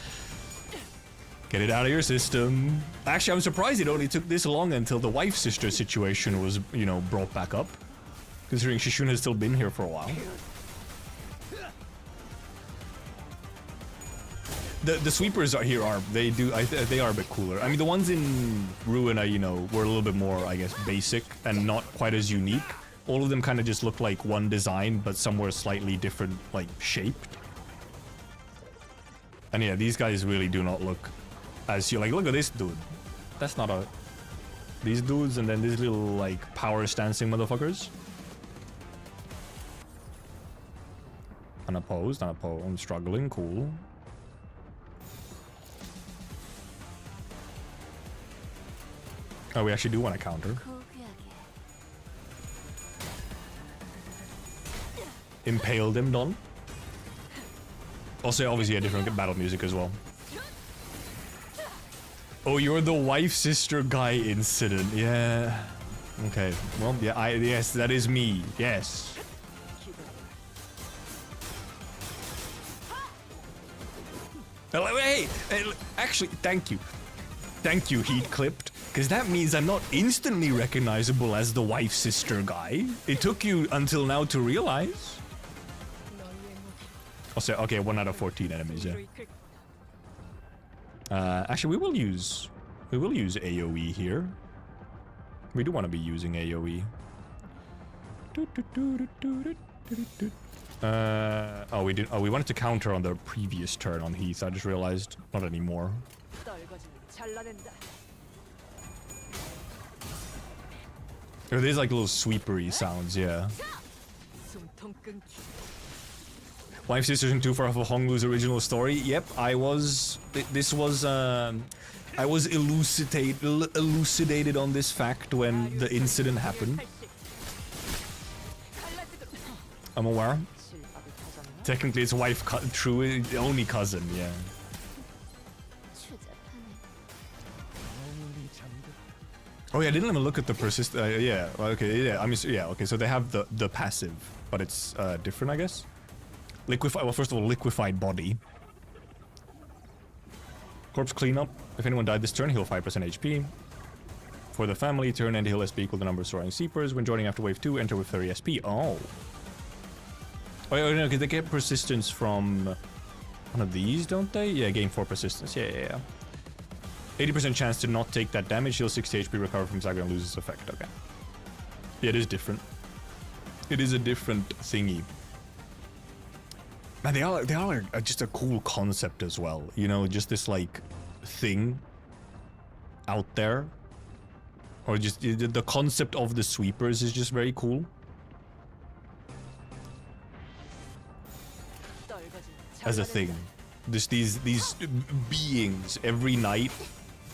Get it out of your system. Actually, I'm surprised it only took this long until the wife sister situation was, you know, brought back up. Considering Shishun has still been here for a while. The sweepers are here are they are a bit cooler. I mean, the ones in Ruin, you know, were a little bit more, I guess, basic and not quite as unique. All of them kind of just look like one design, but somewhere slightly different, like shaped. And yeah, these guys really do not look as you like. Look at this dude. That's not a. These dudes, and then these little like power stancing motherfuckers. Unopposed, unopposed. I'm struggling. Cool. Oh, we actually do want to counter. Impaled him, Don. Also, obviously, a different battle music as well. Oh, you're the wife-sister guy incident. Yeah. Okay. Well, yeah, yes, that is me. Yes. Hey, actually, thank you. Thank you, Heat Clipped. Because that means I'm not instantly recognizable as the wife-sister guy. It took you until now to realize. Also, okay, 1 out of 14 enemies, yeah. Actually, we will use AoE here. We do want to be using AoE. Oh, we did. Oh, we wanted to counter on the previous turn on Heath. I just realized, not anymore. Oh, there's like little sweepery sounds, yeah. Wife Sisters isn't too far off of Honglu's original story. Yep, I was. This was. I was elucidated on this fact when the incident happened. I'm aware. Technically, it's wife, true, only cousin, yeah. Oh yeah, I didn't even look at the persist. Yeah, okay, yeah. I mean, yeah, okay. So they have the passive, but it's different, I guess. Liquefy. Well, first of all, liquefied body. Corpse cleanup. If anyone died this turn, heal 5% HP. For the family, turn and heal SP equal to the number of soaring seepers. When joining after wave 2, enter with 30 SP. Oh. Oh yeah, no, because they get persistence from one of these, don't they? Yeah, gain 4 persistence. Yeah. 80% chance to not take that damage. Heal 60 HP, recover from Zagra and lose its effect. Okay. Yeah, it is different. It is a different thingy. Man, they are just a cool concept as well. You know, just this like thing out there, or just the concept of the sweepers is just very cool. As a thing, just these beings every night,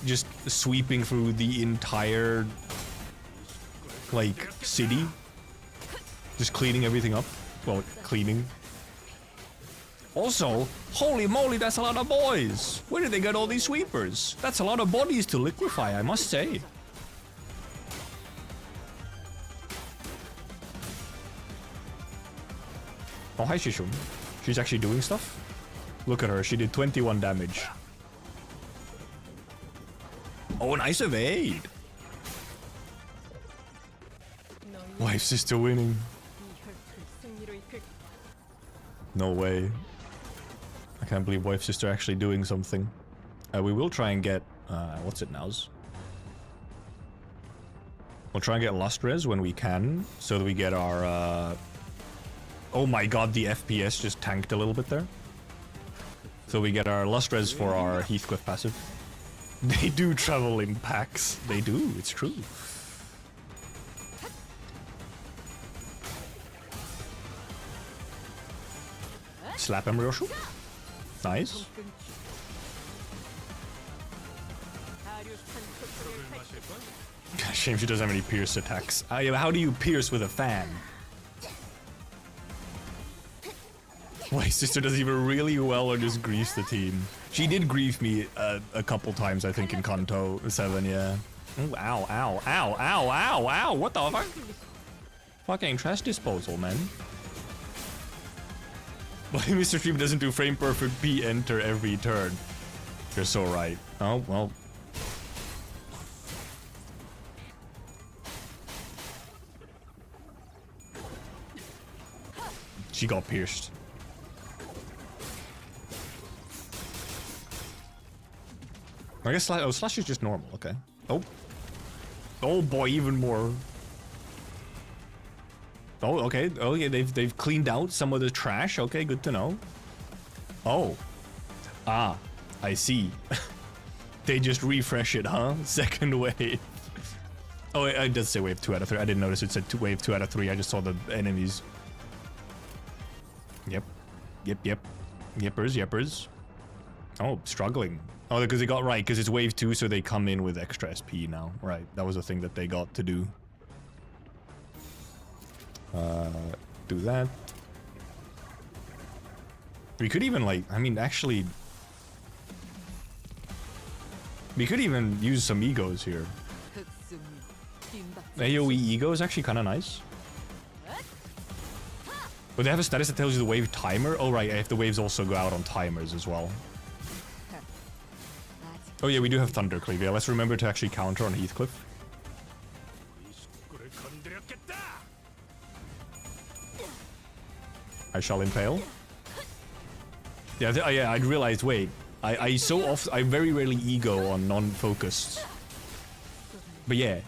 just sweeping through the entire like city, just cleaning everything up. Well, cleaning. Also, holy moly, that's a lot of boys! Where did they get all these sweepers? That's a lot of bodies to liquefy, I must say. Oh, hi Shishun. She's actually doing stuff? Look at her, she did 21 damage. Oh, nice evade! Wife sister winning. No way. I can't believe wife sister actually doing something. We will try and get what's it now's? We'll try and get Lust Res when we can, so that we get our oh my god, the FPS just tanked a little bit there. So we get our Lust Res for our Heathcliff passive. They do travel in packs. They do, it's true. Slap him, Ryoshu. Nice. Shame she doesn't have any pierce attacks. Yeah, how do you pierce with a fan? My sister does either really well or just grease the team. She did grief me a couple times, I think, in Kanto 7, yeah. Ooh, ow, ow, ow, ow, ow, ow, what the fuck? Fucking trash disposal, man. But Mr. Stream doesn't do frame perfect P enter every turn. You're so right. Oh, well. She got pierced. I guess slash is just normal, okay. Oh. Oh boy, even more. Oh, okay. Oh yeah, they've cleaned out some of the trash. Okay, good to know. Oh. Ah, I see. They just refresh it, huh? Second wave. Oh, it does say wave 2 out of 3. I didn't notice it said wave 2 out of 3. I just saw the enemies. Yep. Yep, yep. Yippers, yippers. Oh, struggling. Oh, because they got right, because it's wave 2, so they come in with extra SP now. Right, that was a thing that they got to do. Do that. We could even, like, I mean, actually... We could even use some egos here. AoE ego is actually kind of nice. But they have a status that tells you the wave timer? Oh, right, if the waves also go out on timers as well. Oh yeah, we do have Thundercleave. Yeah, let's remember to actually counter on Heathcliff. I shall impale. Yeah, yeah, I realized, wait. I very rarely ego on non-focused. But yeah,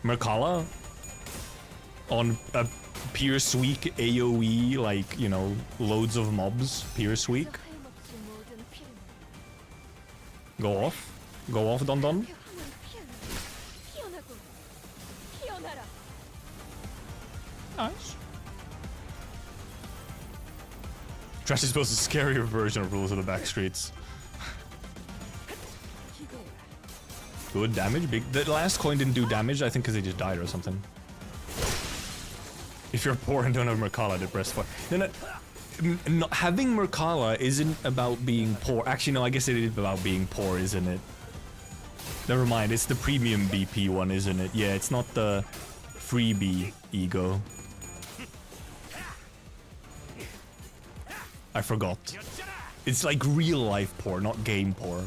Merkala on a Pierce Week AoE, like, you know, loads of mobs, Pierce Week. Go off. Go off, Don Don. Nice. Trash is supposed to scarier version of Rules of the Backstreets. Good damage. Big. The last coin didn't do damage, I think, because they just died or something. If you're poor and don't have Merkala, they press 4. No, having Merkala isn't about being poor. Actually, no, I guess it is about being poor, isn't it? Never mind, it's the premium BP one, isn't it? Yeah, it's not the freebie ego. I forgot. It's like real life poor, not game poor.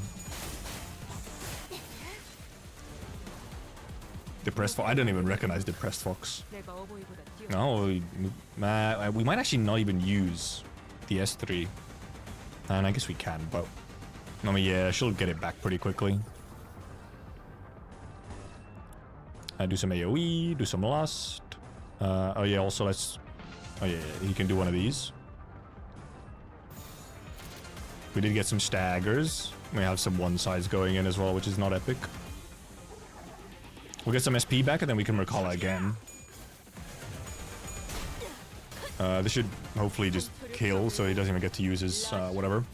Depressed Fox. I don't even recognize Depressed Fox. No, we might actually not even use the S3. And I guess we can, but... I mean, yeah, she'll get it back pretty quickly. Do some AoE, do some Lust. Oh yeah, also let's... Oh yeah, he can do one of these. We did get some staggers. We have some one-sides going in as well, which is not epic. We'll get some SP back and then we can Merkala again. This should hopefully just kill, so he doesn't even get to use his whatever.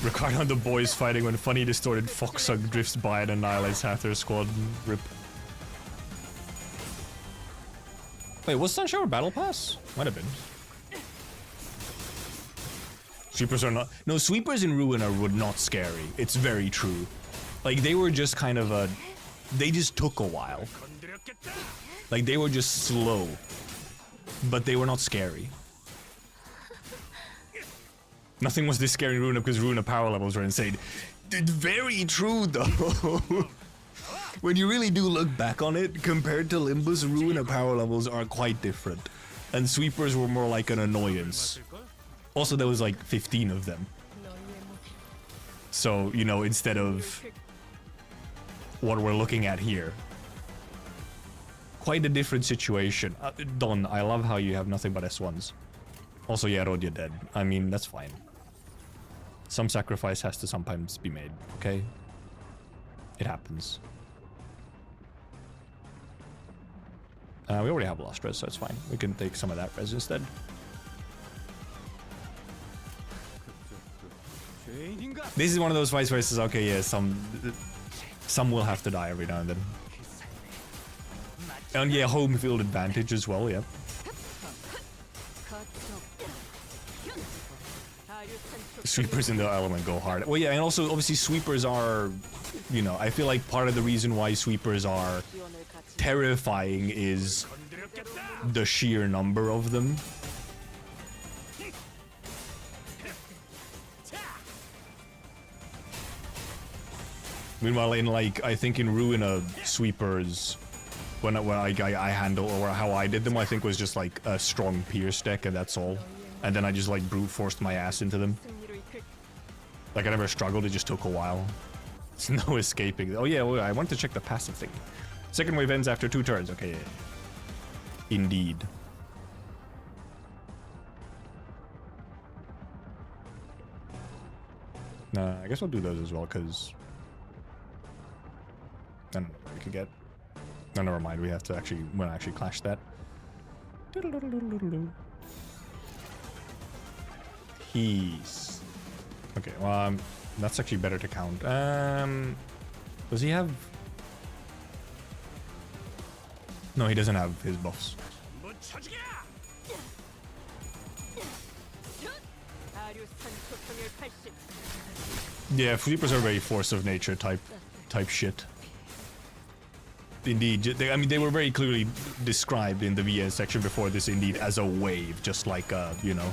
Ricardo and the boys fighting when funny distorted Foxhug drifts by and annihilates half their squad. Rip. Wait, was Sunshower Battle Pass? Might have been. Sweepers are not... No, sweepers in Ruin were not scary. It's very true. Like, they were just kind of a... They just took a while. Like, they were just slow. But they were not scary. Nothing was this scary in Runa because Runa power levels were insane. Very true, though. When you really do look back on it, compared to Limbus, Runa power levels are quite different. And sweepers were more like an annoyance. Also, there was like 15 of them. So, you know, instead of what we're looking at here. Quite a different situation. Don, I love how you have nothing but S1s. Also, yeah, Rod, you're dead. I mean, that's fine. Some sacrifice has to sometimes be made, okay? It happens. We already have Lost Res, so it's fine. We can take some of that res instead. This is one of those fights where it says, okay, yeah, some will have to die every now and then. And yeah, home field advantage as well, yeah. Sweepers in the element go hard. Well, yeah, and also obviously sweepers are, you know, I feel like part of the reason why sweepers are terrifying is the sheer number of them. Meanwhile, in like, I think in Ruina, sweepers, when I handle, or how I did them, I think was just like a strong pierce deck and that's all. And then I just like brute forced my ass into them. Like I never struggled, it just took a while. There's no escaping. Oh yeah, well, I want to check the passive thing. Second wave ends after 2 turns, okay. Yeah. Indeed. Nah, I guess I'll do those as well, because... then we could get... No, never mind, we have to actually... we'll actually clash that. Peace. Okay, well, that's actually better to count. Does he have... No, he doesn't have his buffs. Yeah, sweepers are very force of nature type shit. Indeed, I mean, they were very clearly described in the VN section before this, indeed, as a wave, just like, you know.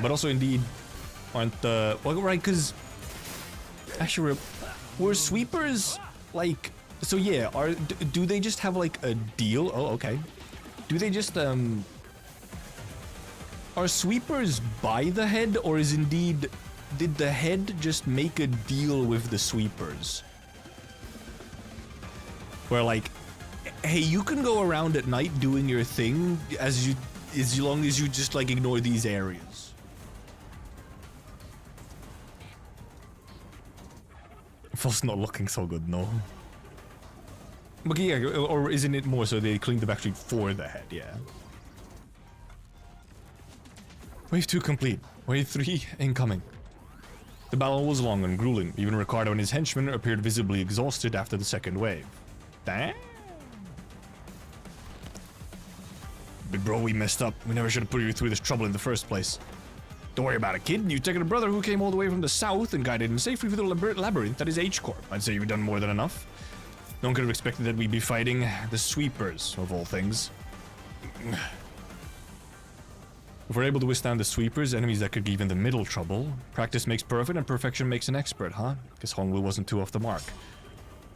But also, indeed, aren't the... Well, right, because... Actually, were sweepers, like... So, yeah, do they just have, like, a deal? Oh, okay. Do they just, Are sweepers by the head, or is indeed... Did the head just make a deal with the sweepers? Where, like... Hey, you can go around at night doing your thing, as long as you just, like, ignore these areas. False not looking so good, no. But yeah, or isn't it more so they cleaned the backstreet for the head, yeah. Wave 2 complete. Wave 3 incoming. The battle was long and grueling. Even Ricardo and his henchmen appeared visibly exhausted after the second wave. Damn. Big bro, we messed up. We never should have put you through this trouble in the first place. Don't worry about it, kid. You've taken a brother who came all the way from the south and guided him safely through the labyrinth that is H-Corp. I'd say you've done more than enough. No one could have expected that we'd be fighting the sweepers, of all things. If we're able to withstand the sweepers, enemies that could give in the middle trouble, practice makes perfect and perfection makes an expert, huh? Guess Hongwu wasn't too off the mark.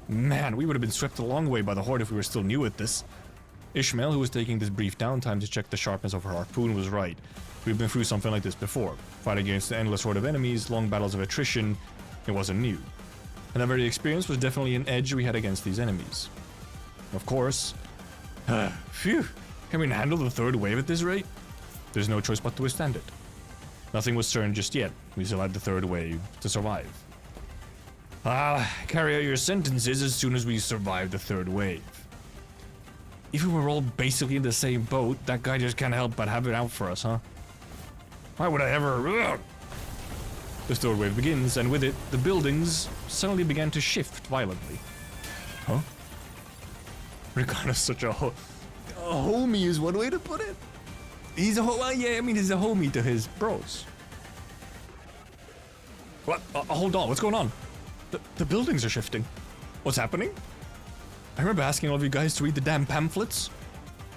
Man, we would have been swept a long way by the Horde if we were still new at this. Ishmael, who was taking this brief downtime to check the sharpness of her harpoon, was right. We've been through something like this before. Fighting against the endless horde of enemies, long battles of attrition, it wasn't new. And that very experience was definitely an edge we had against these enemies. Of course. Phew! Can we handle the third wave at this rate? There's no choice but to withstand it. Nothing was certain just yet. We still had the third wave to survive. Carry out your sentences as soon as we survive the third wave. If we were all basically in the same boat, that guy just can't help but have it out for us, huh? Why would I ever... Ugh. The third wave begins, and with it, the buildings suddenly began to shift violently. Huh? Ricardo's such a homie is one way to put it. He's a well, yeah, I mean, he's a homie to his bros. What? Hold on, what's going on? The buildings are shifting. What's happening? I remember asking all of you guys to read the damn pamphlets.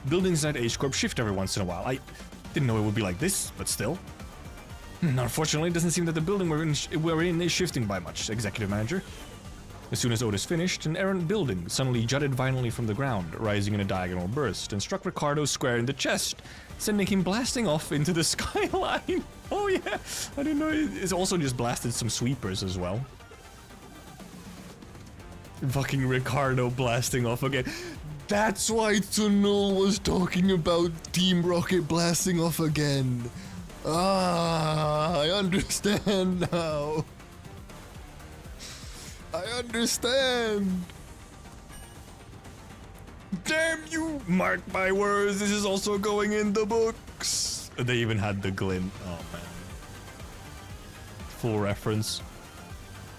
Buildings at H-Corp shift every once in a while. I didn't know it would be like this, but still. Unfortunately, it doesn't seem that the building we're in is shifting by much, Executive Manager. As soon as Otis finished, an errant building suddenly jutted violently from the ground, rising in a diagonal burst, and struck Ricardo square in the chest, sending him blasting off into the skyline. Oh yeah, I didn't know it's also just blasted some sweepers as well. Fucking Ricardo blasting off again. That's why Tsunul was talking about Team Rocket blasting off again. I understand now. I understand. Damn you! Mark my words, this is also going in the books. They even had the glint. Oh man. Full reference.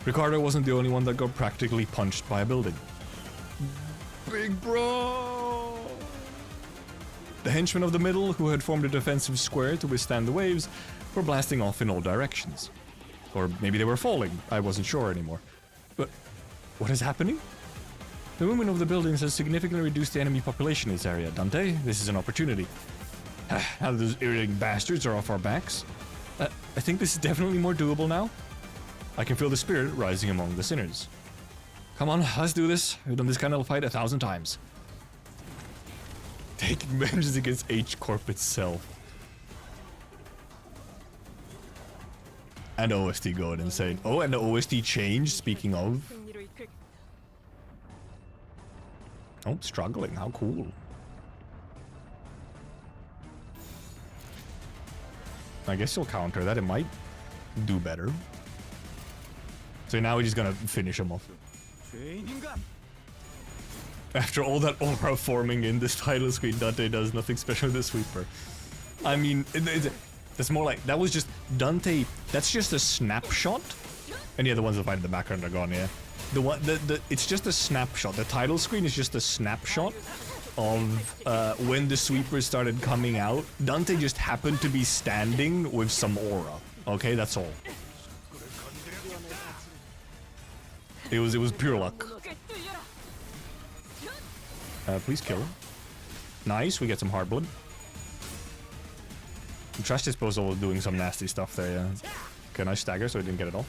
Ricardo wasn't the only one that got practically punched by a building. Big bro! The henchmen of the middle, who had formed a defensive square to withstand the waves, were blasting off in all directions. Or maybe they were falling, I wasn't sure anymore. But what is happening? The movement of the buildings has significantly reduced the enemy population in this area. Dante, this is an opportunity. Now that those irritating bastards are off our backs, I think this is definitely more doable now. I can feel the spirit rising among the sinners. Come on, let's do this. We've done this kind of fight 1,000 times. Taking vengeance against H-Corp itself. And OST going insane. Oh, and the OST changed, speaking of. Oh, struggling. How cool. I guess you'll counter that. It might do better. So now we're just gonna finish him off. After all that aura forming in this title screen, Dante does nothing special with the sweeper. I mean, it's more like, that was just Dante, that's just a snapshot. And yeah, the ones that fight in the background are gone, yeah. It's just a snapshot. The title screen is just a snapshot of when the sweepers started coming out. Dante just happened to be standing with some aura. Okay, that's all. It was pure luck. Please kill. Nice, we get some hard blood. Trash disposal was doing some nasty stuff there, yeah. Okay, nice stagger, so we didn't get it all.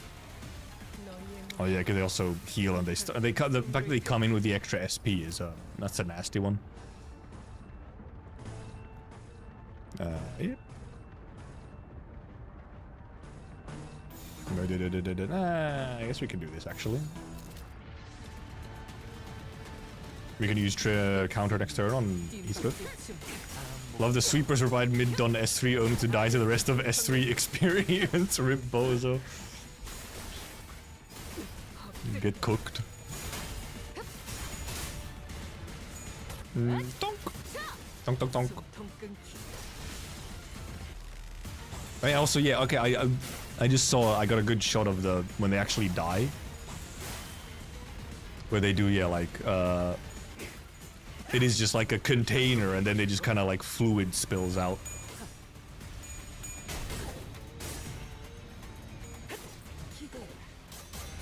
Oh yeah, because they also heal and the fact that they come in with the extra SP is that's a nasty one. Yep. I guess we can do this actually. We can use counter next turn on Heathcliff. Love the sweepers provide mid-done S3 only to die to the rest of S3 experience. Rip Bozo. Get cooked. Donk! Donk, donk, donk. I also, yeah, okay, I just saw, I got a good shot of the, when they actually die. Where they do, yeah, like, it is just like a container and then they just kind of like fluid spills out.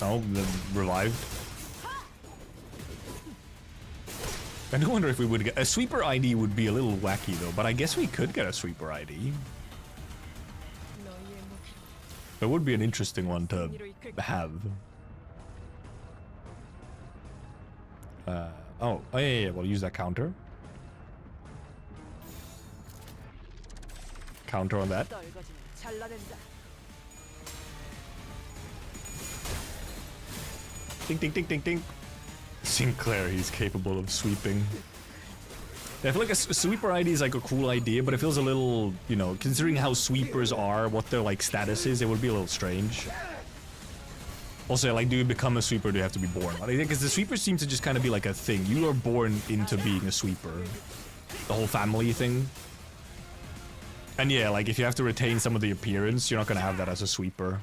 Oh, the revived. I do wonder if we would get a sweeper ID. Would be a little wacky though, but I guess we could get a sweeper ID. It would be an interesting one to have. Oh yeah, we'll use that counter. Counter on that. Ding, ding, ding, ding, ding. Sinclair, he's capable of sweeping. Yeah, I feel like a sweeper ID is like a cool idea, but it feels a little, you know, considering how sweepers are, what their like status is, it would be a little strange. Also, like, do you become a sweeper or do you have to be born? Because the sweepers seem to just kind of be like a thing. You are born into being a sweeper. The whole family thing. And yeah, like, if you have to retain some of the appearance, you're not gonna have that as a sweeper.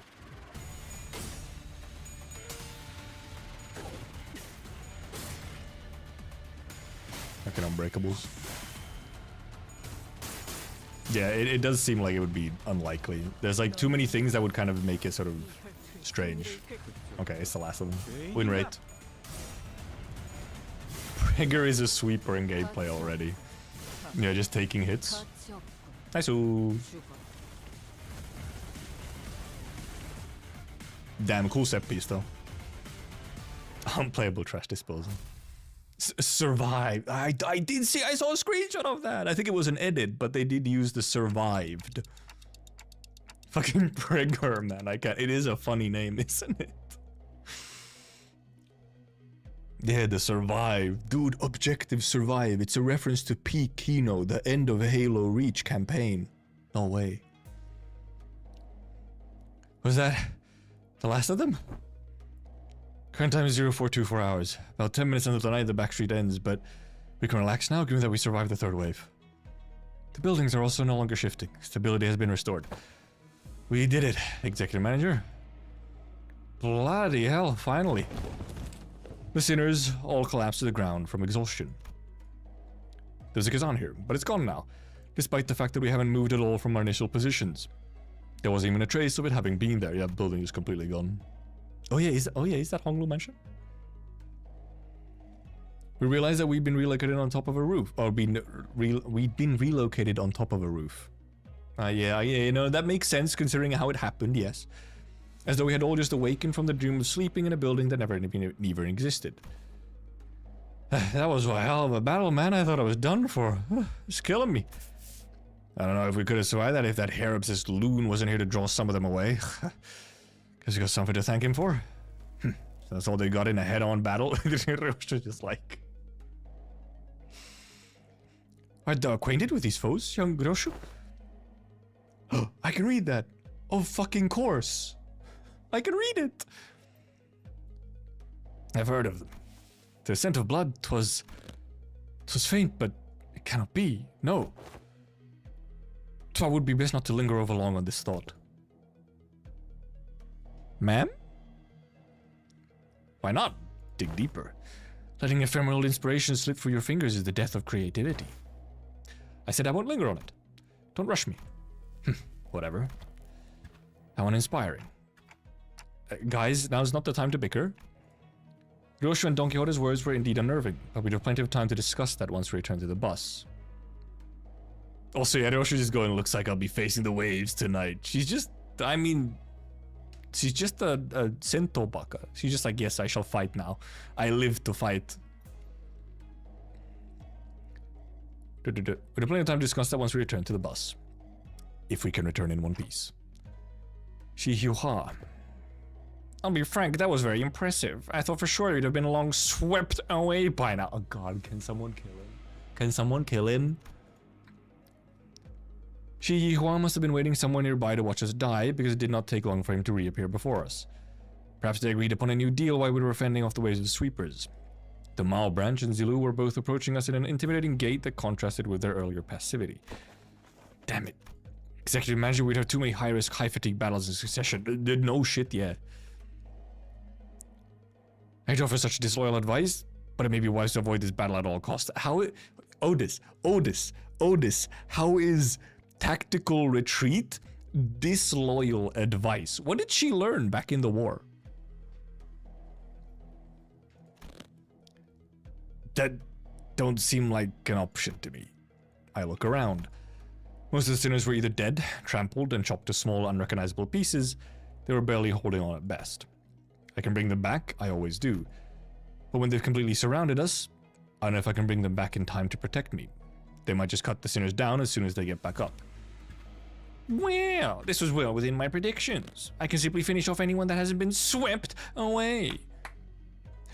Fucking unbreakables. Yeah, it does seem like it would be unlikely. There's like too many things that would kind of make it sort of strange. Okay, it's the last of them. Win rate. Prager is a sweeper in gameplay already. Yeah, just taking hits. Nice-oo. Damn, cool set piece though. Unplayable trash disposal. Survived. I did see, I saw a screenshot of that. I think it was an edit, but they did use the survived. Fucking Prager, man. I can't. It is a funny name, isn't it? Yeah, the survive. Dude, objective survive. It's a reference to Peak Kino, the end of Halo Reach campaign. No way. Was that the last of them? Current time is 0424 hours. About 10 minutes until the night the backstreet ends, but we can relax now given that we survived the third wave. The buildings are also no longer shifting. Stability has been restored. We did it, Executive Manager. Bloody hell, finally. The sinners all collapsed to the ground from exhaustion. There's a Kazan here, but it's gone now. despite the fact that we haven't moved at all from our initial positions. There wasn't even a trace of it having been there. Yeah, the building is completely gone. Oh yeah, is that Honglu Mansion? We realized that we'd been relocated on top of a roof, or we'd been relocated on top of a roof. Yeah, you know, that makes sense considering how it happened, yes. As though we had all just awakened from the dream of sleeping in a building that never even existed. That was a hell of a battle, man. I thought I was done for. It's killing me. I don't know if we could have survived that if that hair-obsessed loon wasn't here to draw some of them away. Guess we got something to thank him for. So that's all they got in a head-on battle. Just like... Art thou acquainted with these foes, young Groshu? I can read that. Of fucking course. I can read it. I've heard of them. The scent of blood, 'twas faint, but it cannot be. No. So it would be best not to linger over long on this thought. Ma'am? Why not? Dig deeper. Letting ephemeral inspiration slip through your fingers is the death of creativity. I said I won't linger on it. Don't rush me. Whatever. How uninspiring. Guys, now's not the time to bicker. Groshu and Don Quixote's words were indeed unnerving, but we'd have plenty of time to discuss that once we return to the bus. Also, yeah, Groshu's just going, looks like I'll be facing the waves tonight. She's just, I mean, she's just a Sento baka. She's just like, yes, I shall fight now. I live to fight. We'd have plenty of time to discuss that once we return to the bus. If we can return in one piece. Shi-hu-ha. I'll be frank, that was very impressive. I thought for sure you'd have been long swept away by now. Oh god, can someone kill him? Can someone kill him? Shi-hua must have been waiting somewhere nearby to watch us die, because it did not take long for him to reappear before us. Perhaps they agreed upon a new deal while we were fending off the waves of sweepers. The Mao branch and Zilu were both approaching us in an intimidating gait that contrasted with their earlier passivity. Damn it. Executive Manager, we'd have too many high-risk, high-fatigue battles in succession. No shit, yeah. I hate to offer such disloyal advice, but it may be wise to avoid this battle at all costs. Otis, how is tactical retreat disloyal advice? What did she learn back in the war? That don't seem like an option to me. I look around. Most of the sinners were either dead, trampled, and chopped to small, unrecognizable pieces. They were barely holding on at best. I can bring them back, I always do. But when they've completely surrounded us, I don't know if I can bring them back in time to protect me. They might just cut the sinners down as soon as they get back up. Well, this was well within my predictions. I can simply finish off anyone that hasn't been swept away.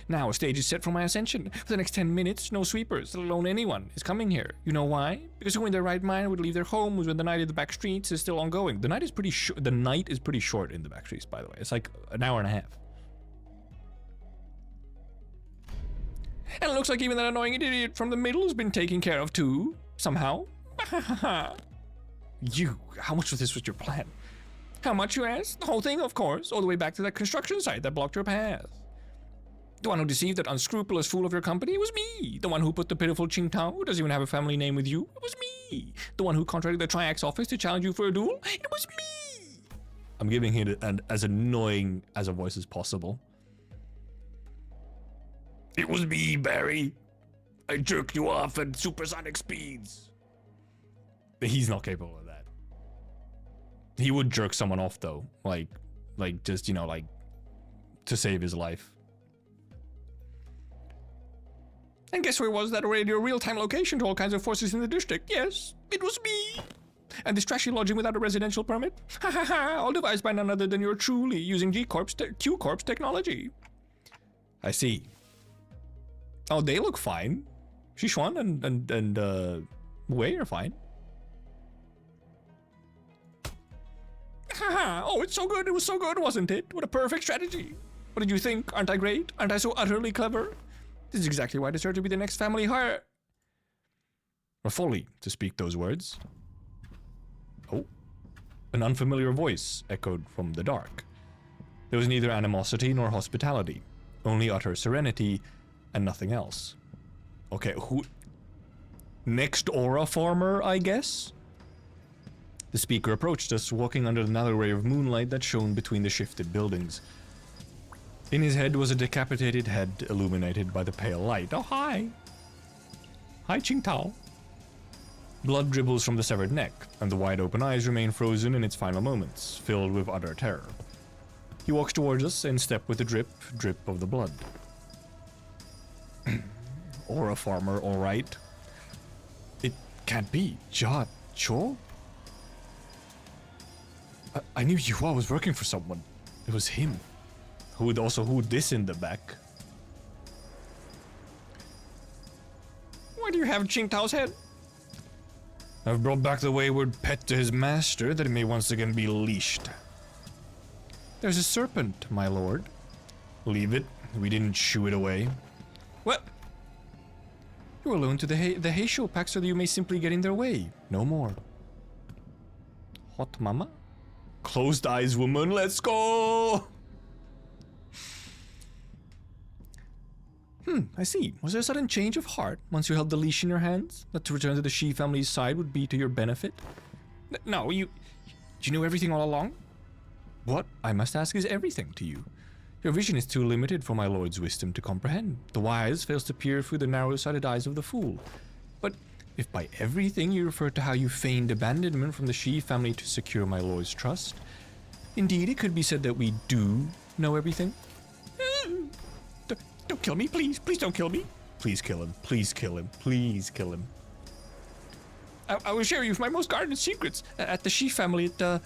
Now a stage is set for my ascension. For the next 10 minutes, no sweepers, let alone anyone, is coming here. You know why? Because who in their right mind would leave their homes when the night in the back streets is still ongoing? The night is pretty short. The night is pretty short in the back streets, by the way. It's like an hour and a half. And it looks like even that annoying idiot from the middle has been taken care of too, somehow. You, how much of this was your plan? How much, you ask? The whole thing, of course, all the way back to that construction site that blocked your path. The one who deceived that unscrupulous fool of your company was me. The one who put the pitiful Qingtao, who doesn't even have a family name with you, it was me. The one who contracted the Triax office to challenge you for a duel, it was me. I'm giving it as annoying as a voice as possible. It was me, Barry. I jerked you off at supersonic speeds. He's not capable of that. He would jerk someone off though, like just, you know, like to save his life. And guess where it was that radio real-time location to all kinds of forces in the district? Yes, it was me. And this trashy lodging without a residential permit? Ha ha ha, all devised by none other than your truly using Q-Corp's technology. I see. Oh, they look fine. Sichuan and Wei are fine. Haha, oh, it's so good, it was so good, wasn't it? What a perfect strategy. What did you think? Aren't I great? Aren't I so utterly clever? This is exactly why I deserve to be the next family hire. Or folly, to speak those words. Oh, an unfamiliar voice echoed from the dark. There was neither animosity nor hospitality, only utter serenity and nothing else. Okay, Next aura farmer, I guess? The speaker approached us, walking under the narrow ray of moonlight that shone between the shifted buildings. In his head was a decapitated head illuminated by the pale light. Oh, hi! Hi, Qingtao. Blood dribbles from the severed neck, and the wide-open eyes remain frozen in its final moments, filled with utter terror. He walks towards us in step with the drip of the blood. Aura farmer, alright. It can't be. Jia Cho? I knew Yuhua was working for someone. It was him. Who would also hood this in the back? Why do you have Qingtao's head? I've brought back the wayward pet to his master that it may once again be leashed. There's a serpent, my lord. Leave it. We didn't shoo it away. What? You're alone to the Heisho pack so that you may simply get in their way. No more. Hot mama? Closed eyes woman, let's go! I see. Was there a sudden change of heart once you held the leash in your hands? That to return to the Shi family's side would be to your benefit? No, you knew everything all along? What, I must ask, is everything to you? Your vision is too limited for my lord's wisdom to comprehend. The wise fails to peer through the narrow-sighted eyes of the fool. But if by everything you refer to how you feigned abandonment from the Shi family to secure my lord's trust, indeed it could be said that we do know everything. Don't kill me, please. Please don't kill me. Please kill him. Please kill him. Please kill him. I will share you with my most guarded secrets at the Shi family at,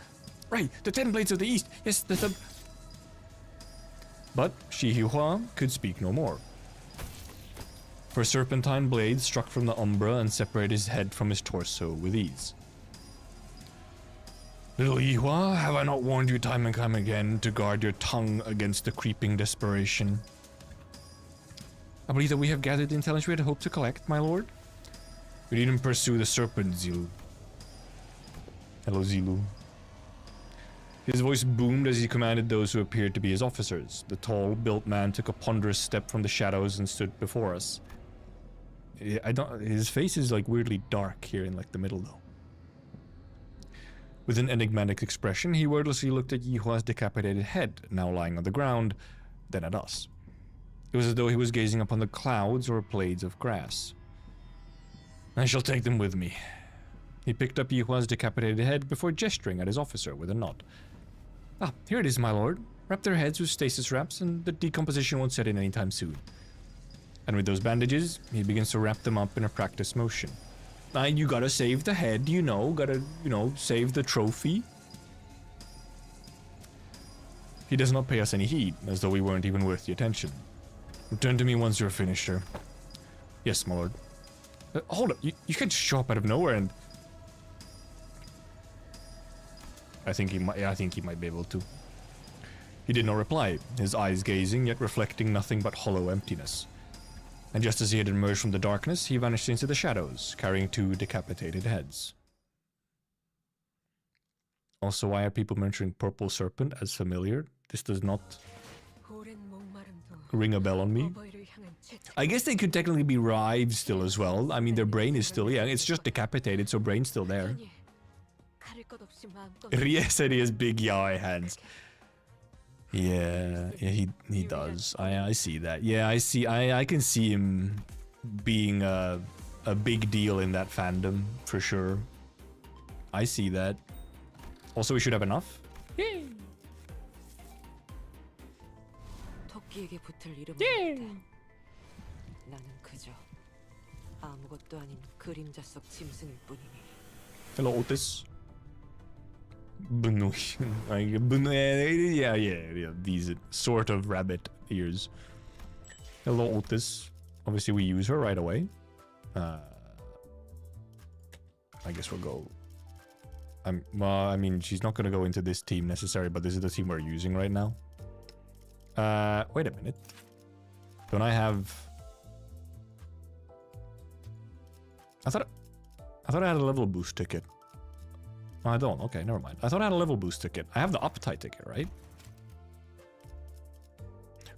right, the 10 Blades of the East. Yes, the... But Shi Yuhua could speak no more. Her serpentine blade struck from the umbra and separated his head from his torso with ease. Little Yuhua, have I not warned you time and time again to guard your tongue against the creeping desperation? I believe that we have gathered the intelligence we had hoped to collect, my lord. We didn't pursue the serpent, Zilu. Hello, Zilu. His voice boomed as he commanded those who appeared to be his officers. The tall, built man took a ponderous step from the shadows and stood before us. His face is like weirdly dark here in like the middle though. With an enigmatic expression, he wordlessly looked at Yihua's decapitated head, now lying on the ground, then at us. It was as though he was gazing upon the clouds or blades of grass. I shall take them with me. He picked up Yihua's decapitated head before gesturing at his officer with a nod. Ah, here it is, my lord. Wrap their heads with stasis wraps and the decomposition won't set in anytime soon. And with those bandages, he begins to wrap them up in a practice motion. You gotta save the head, gotta, save the trophy. He does not pay us any heed, as though we weren't even worth the attention. Return to me once you're finished, sir. Yes, my lord. Hold up, you can't just show up out of nowhere and... I think he might be able to. He did not reply, his eyes gazing, yet reflecting nothing but hollow emptiness. And just as he had emerged from the darkness, he vanished into the shadows, carrying 2 decapitated heads. Also, why are people mentioning Purple Serpent as familiar? This does not ring a bell on me. I guess they could technically be revived still as well. I mean, their brain is still, it's just decapitated, so brain's still there. Rie said he has big yaoi hands. Yeah, he does. I see that. Yeah, I can see him being a big deal in that fandom, for sure. I see that. Also, we should have enough. Yay! Yay! Hello, Otis. Yeah, these sort of rabbit ears. Hello, Otis. Obviously, we use her right away. I guess we'll go. Well, I mean, she's not gonna go into this team necessarily, but this is the team we're using right now. Wait a minute. Don't I have? I thought I had a level boost ticket. Oh, I don't. Okay, never mind. I thought I had a level boost ticket. I have the uptight ticket, right?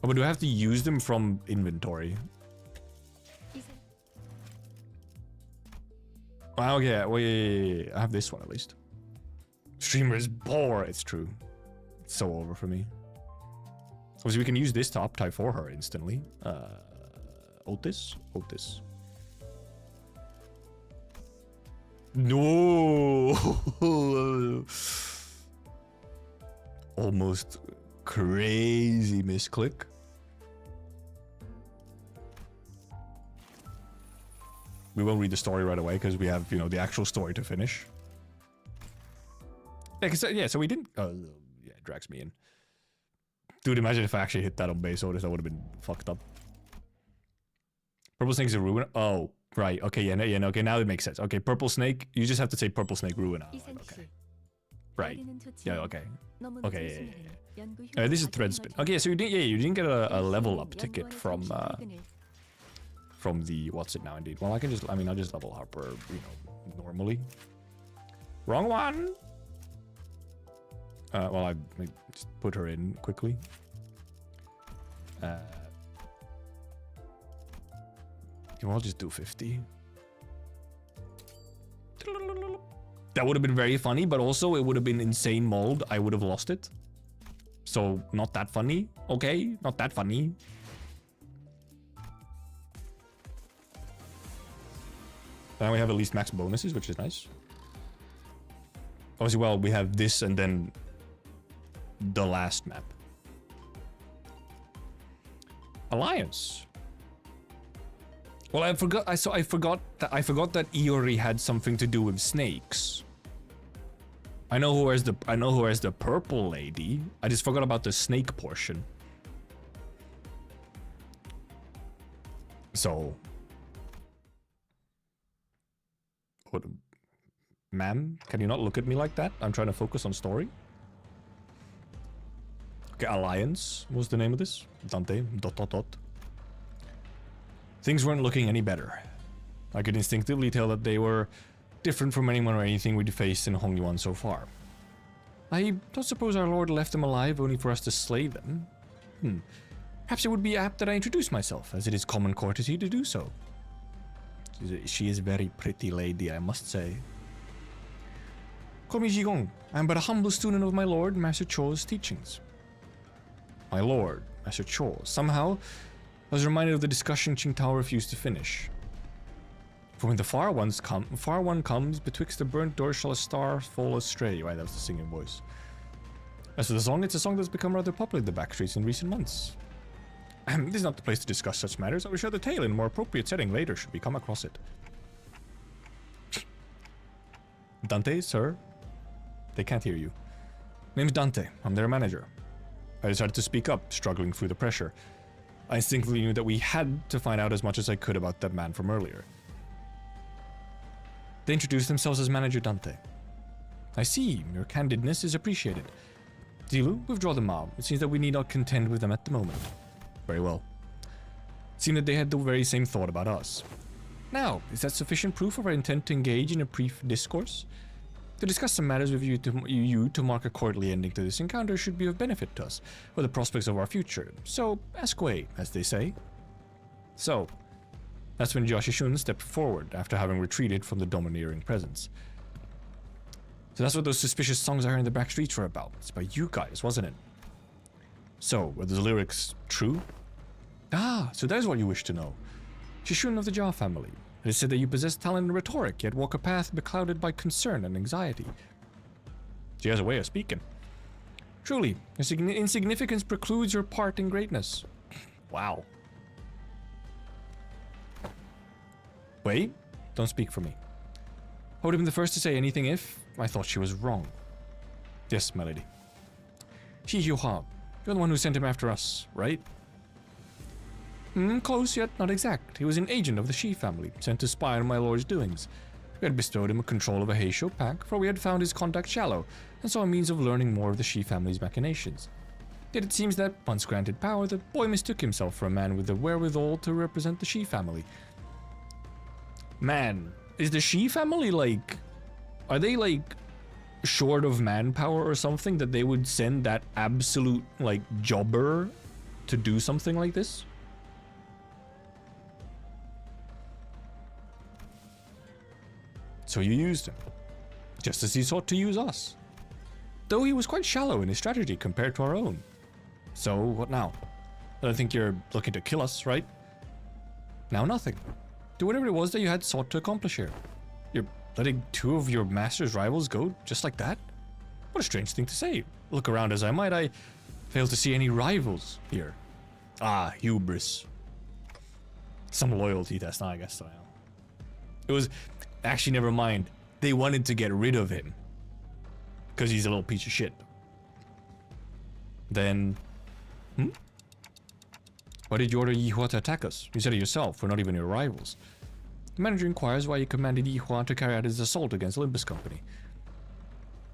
Oh, but do I have to use them from inventory? Oh, yeah, wait. I have this one at least. Streamers bore. It's true. It's so over for me. Obviously, we can use this to uptype for her instantly. Otis? Otis. No! Almost crazy misclick. We won't read the story right away because we have, you know, the actual story to finish. Yeah, so we didn't... yeah, it drags me in. Dude, imagine if I actually hit that on base Otis, that would have been fucked up. Purple Snake's a ruin. Oh, right. Okay, yeah, okay, now it makes sense. Okay, Purple Snake, you just have to say Purple Snake ruin. Okay. Right. Yeah, okay. Okay, yeah. This is Threadspin. Okay, so you didn't get a level up ticket from the what's it now indeed. Well, I'll just level Harper, you know, normally. Wrong one. Well, I just put her in quickly. I'll just do 50. That would have been very funny, but also it would have been insane mold. I would have lost it. So, not that funny. Okay, not that funny. Now we have at least max bonuses, which is nice. Obviously, well, we have this and then the last map. Alliance. Well, I forgot that Iori had something to do with snakes. I know who wears the purple lady. I just forgot about the snake portion. So, what, ma'am, can you not look at me like that? I'm trying to focus on story. Okay, Alliance was the name of this. Dante, ... Things weren't looking any better. I could instinctively tell that they were different from anyone or anything we'd faced in Hongyuan so far. I don't suppose our lord left them alive only for us to slay them. Perhaps it would be apt that I introduce myself, as it is common courtesy to do so. She is a very pretty lady, I must say. Call me Jigong. I am but a humble student of my lord, Master Cho's teachings. My lord, Master Cho. Somehow, I was reminded of the discussion Qingtao refused to finish. For when the far one comes, betwixt the burnt door shall a star fall astray. Right, that was the singing voice. As for the song, it's a song that's become rather popular in the backstreets in recent months. This is not the place to discuss such matters. I will share the tale in a more appropriate setting later should we come across it. Dante, sir? They can't hear you. Name's Dante. I'm their manager. I decided to speak up, struggling through the pressure. I instinctively knew that we had to find out as much as I could about that man from earlier. They introduced themselves as Manager Dante. I see, your candidness is appreciated. Zilu, withdraw them out. It seems that we need not contend with them at the moment. Very well. It seemed that they had the very same thought about us. Now, is that sufficient proof of our intent to engage in a brief discourse? To discuss some matters with you to mark a courtly ending to this encounter should be of benefit to us, or the prospects of our future. So, ask away, as they say. So, that's when Yoshishun stepped forward after having retreated from the domineering presence. So that's what those suspicious songs I heard in the back streets were about. It's by you guys, wasn't it? So, were those lyrics true? Ah, so that is what you wish to know. Shishun of the Jia family. It is said that you possess talent in rhetoric, yet walk a path beclouded by concern and anxiety. She has a way of speaking. Truly, insignificance precludes your part in greatness. Wow. Wait, don't speak for me. I would have been the first to say anything if I thought she was wrong. Yes, my lady. Shi Hyuha, you're the one who sent him after us, right? Close, yet not exact. He was an agent of the Shi family, sent to spy on my lord's doings. We had bestowed him control of a Heisho pack, for we had found his contact shallow, and saw a means of learning more of the Shi family's machinations. Yet it seems that, once granted power, the boy mistook himself for a man with the wherewithal to represent the Shi family. Man, is the Shi family like... Are they like... short of manpower or something that they would send that absolute, like, jobber to do something like this? So you used him, just as he sought to use us. Though he was quite shallow in his strategy compared to our own. So, what now? I don't think you're looking to kill us, right? Now nothing. Do whatever it was that you had sought to accomplish here. You're letting two of your master's rivals go just like that? What a strange thing to say. Look around as I might, I fail to see any rivals here. Ah, hubris. Some loyalty test, I guess. It was... Actually, never mind. They wanted to get rid of him. Because he's a little piece of shit. Then... Why did you order Yihua to attack us? You said it yourself, we're not even your rivals. The manager inquires why you commanded Yihua to carry out his assault against Limbus Company.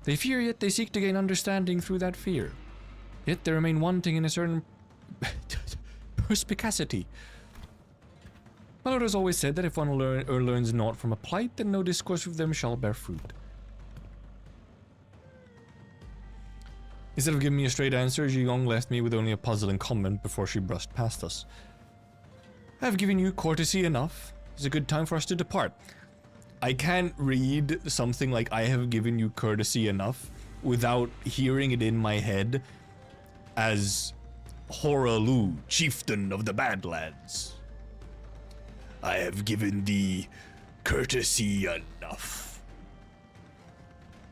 They fear, yet they seek to gain understanding through that fear. Yet they remain wanting in a certain... perspicacity. My lord has always said that if one learns naught from a plight, then no discourse with them shall bear fruit. Instead of giving me a straight answer, Zhigong left me with only a puzzling comment before she brushed past us. I have given you courtesy enough. It's a good time for us to depart. I can't read something like I have given you courtesy enough without hearing it in my head as Horalu, chieftain of the Badlands. I have given thee courtesy enough.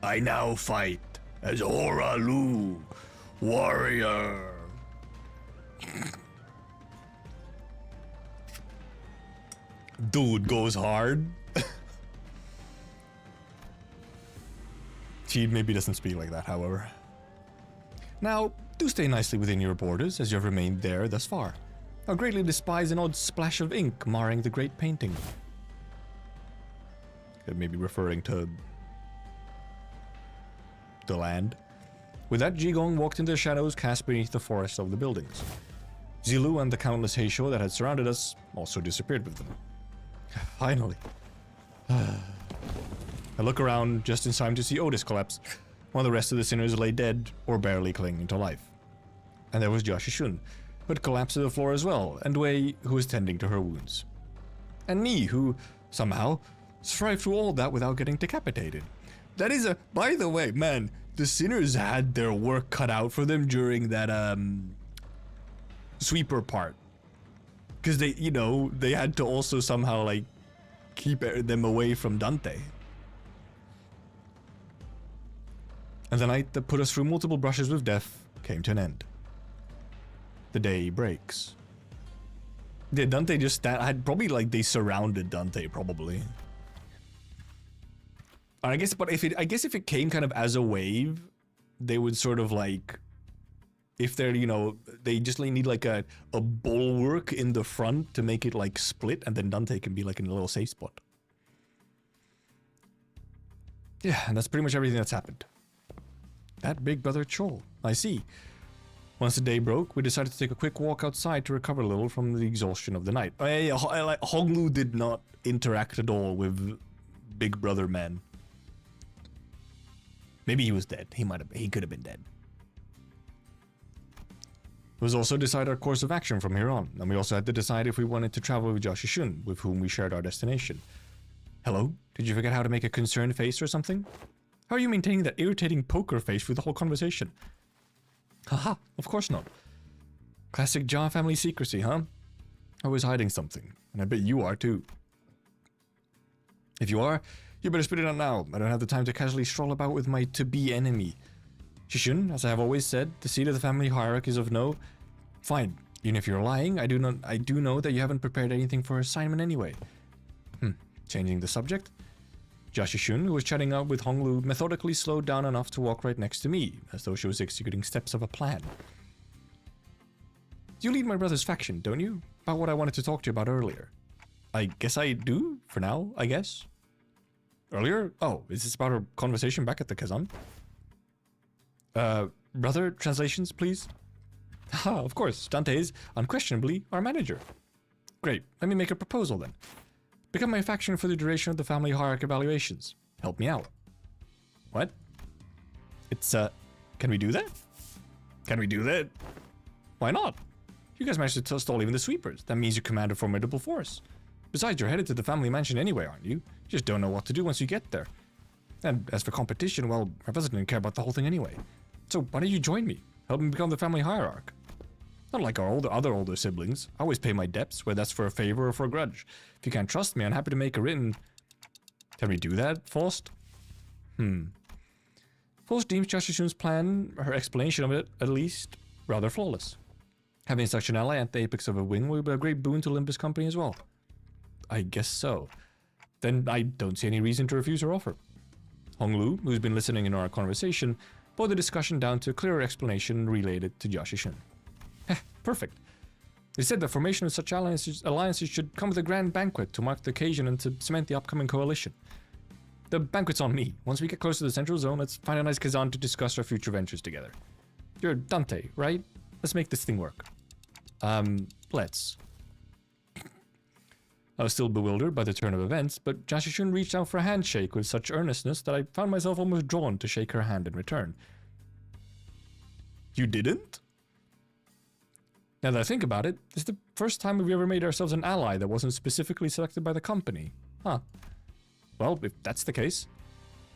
I now fight as Horalu, warrior. Dude goes hard. She maybe doesn't speak like that, however. Now, do stay nicely within your borders, as you have remained there thus far. I greatly despise an odd splash of ink marring the great painting. It may be referring to the land. With that, Zhigong walked into the shadows cast beneath the forest of the buildings. Zilu and the countless Heisho that had surrounded us also disappeared with them. Finally. I look around just in time to see Otis collapse, while the rest of the sinners lay dead or barely clinging to life. And there was Joshishun, who had collapsed to the floor as well, and Wei, who was tending to her wounds. And me, who, somehow, thrived through all that without getting decapitated. That is a... By the way, man, the sinners had their work cut out for them during that, sweeper part. Because they, you know, they had to also somehow, like, keep them away from Dante. And the night that put us through multiple brushes with death came to an end. The day breaks. Did Dante just stand? I'd probably, like, they surrounded Dante, probably. I guess, but if it came kind of as a wave, they would sort of like, if they're, you know, they just need like a bulwark in the front to make it like split, and then Dante can be like in a little safe spot. Yeah, and that's pretty much everything that's happened. That big brother troll, I see. Once the day broke, we decided to take a quick walk outside to recover a little from the exhaustion of the night. Honglu did not interact at all with Big Brother Man. Maybe he was dead. He could have been dead. It was also decide our course of action from here on, and we also had to decide if we wanted to travel with Joshishun, with whom we shared our destination. Hello? Did you forget how to make a concerned face or something? How are you maintaining that irritating poker face through the whole conversation? Haha, of course not. Classic Jha family secrecy, huh? Always hiding something, and I bet you are too. If you are, you better spit it out now. I don't have the time to casually stroll about with my to-be enemy. Shishun, as I have always said, the seat of the family hierarchy is of no... Fine, even if you're lying, I do know that you haven't prepared anything for assignment anyway. Changing the subject. Joshishun, who was chatting up with Honglu, methodically slowed down enough to walk right next to me, as though she was executing steps of a plan. You lead my brother's faction, don't you? About what I wanted to talk to you about earlier. I guess I do, for now, I guess. Earlier? Oh, is this about our conversation back at the Kazan? Brother, translations, please? Ah, of course, Dante is, unquestionably, our manager. Great, let me make a proposal then. Become my faction for the duration of the family hierarchy evaluations. Help me out. What? It's, can we do that? Can we do that? Why not? You guys managed to stall even the sweepers. That means you command a formidable force. Besides, you're headed to the family mansion anyway, aren't you? You just don't know what to do once you get there. And as for competition, well, my president didn't care about the whole thing anyway. So why don't you join me? Help me become the family hierarch. Not like our other older siblings. I always pay my debts, whether that's for a favor or for a grudge. If you can't trust me, I'm happy to make a written... Can we do that, Faust? Faust deems Yashishun's plan, her explanation of it, at least, rather flawless. Having such an ally at the apex of a wing will be a great boon to Limbus Company as well. I guess so. Then I don't see any reason to refuse her offer. Honglu, who's been listening in our conversation, boiled the discussion down to a clearer explanation related to Yashishun. Perfect. They said the formation of such alliances should come with a grand banquet to mark the occasion and to cement the upcoming coalition. The banquet's on me. Once we get close to the central zone, let's find a nice kazan to discuss our future ventures together. You're Dante, right? Let's make this thing work. Let's. I was still bewildered by the turn of events, but Yashishun reached out for a handshake with such earnestness that I found myself almost drawn to shake her hand in return. You didn't? Now that I think about it, this is the first time we've ever made ourselves an ally that wasn't specifically selected by the company. Huh. Well, if that's the case,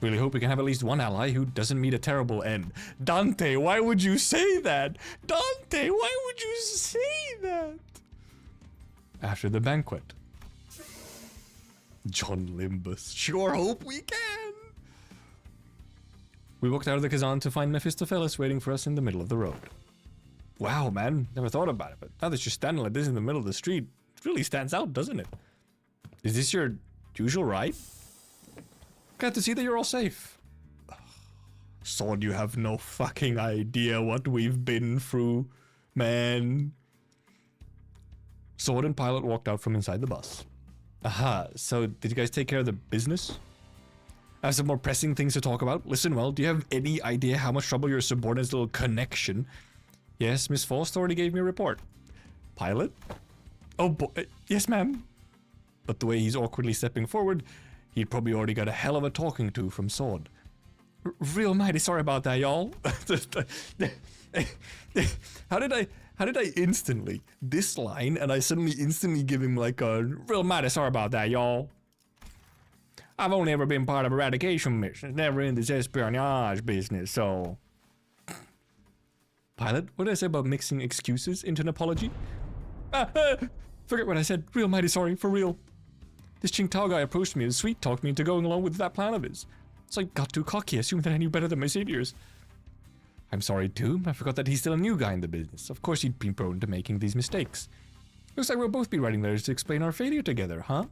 really hope we can have at least one ally who doesn't meet a terrible end. Dante, why would you say that? Dante, why would you say that? After the banquet. John Limbus, sure hope we can. We walked out of the Kazan to find Mephistopheles waiting for us in the middle of the road. Wow, man, never thought about it, but now that you're standing like this in the middle of the street, it really stands out, doesn't it? Is this your usual ride? Glad to see that you're all safe. Sword, you have no fucking idea what we've been through, man. Sword and Pilot walked out from inside the bus. Aha, so did you guys take care of the business? I have some more pressing things to talk about. Listen, well, do you have any idea how much trouble your subordinate's little connection? Yes, Miss Faust already gave me a report. Pilot? Oh boy, yes ma'am. But the way he's awkwardly stepping forward, he'd probably already got a hell of a talking to from Sword. Real mighty sorry about that, y'all. How did I instantly, this line, and I suddenly instantly give him like a real mighty sorry about that, y'all. I've only ever been part of eradication missions, never in this espionage business, so... Pilot, what did I say about mixing excuses into an apology? Forget what I said. Real mighty sorry, for real. This Qingtao guy approached me and sweet-talked me into going along with that plan of his. So I got too cocky, assumed that I knew better than my seniors. I'm sorry too, I forgot that he's still a new guy in the business. Of course he'd been prone to making these mistakes. Looks like we'll both be writing letters to explain our failure together, huh?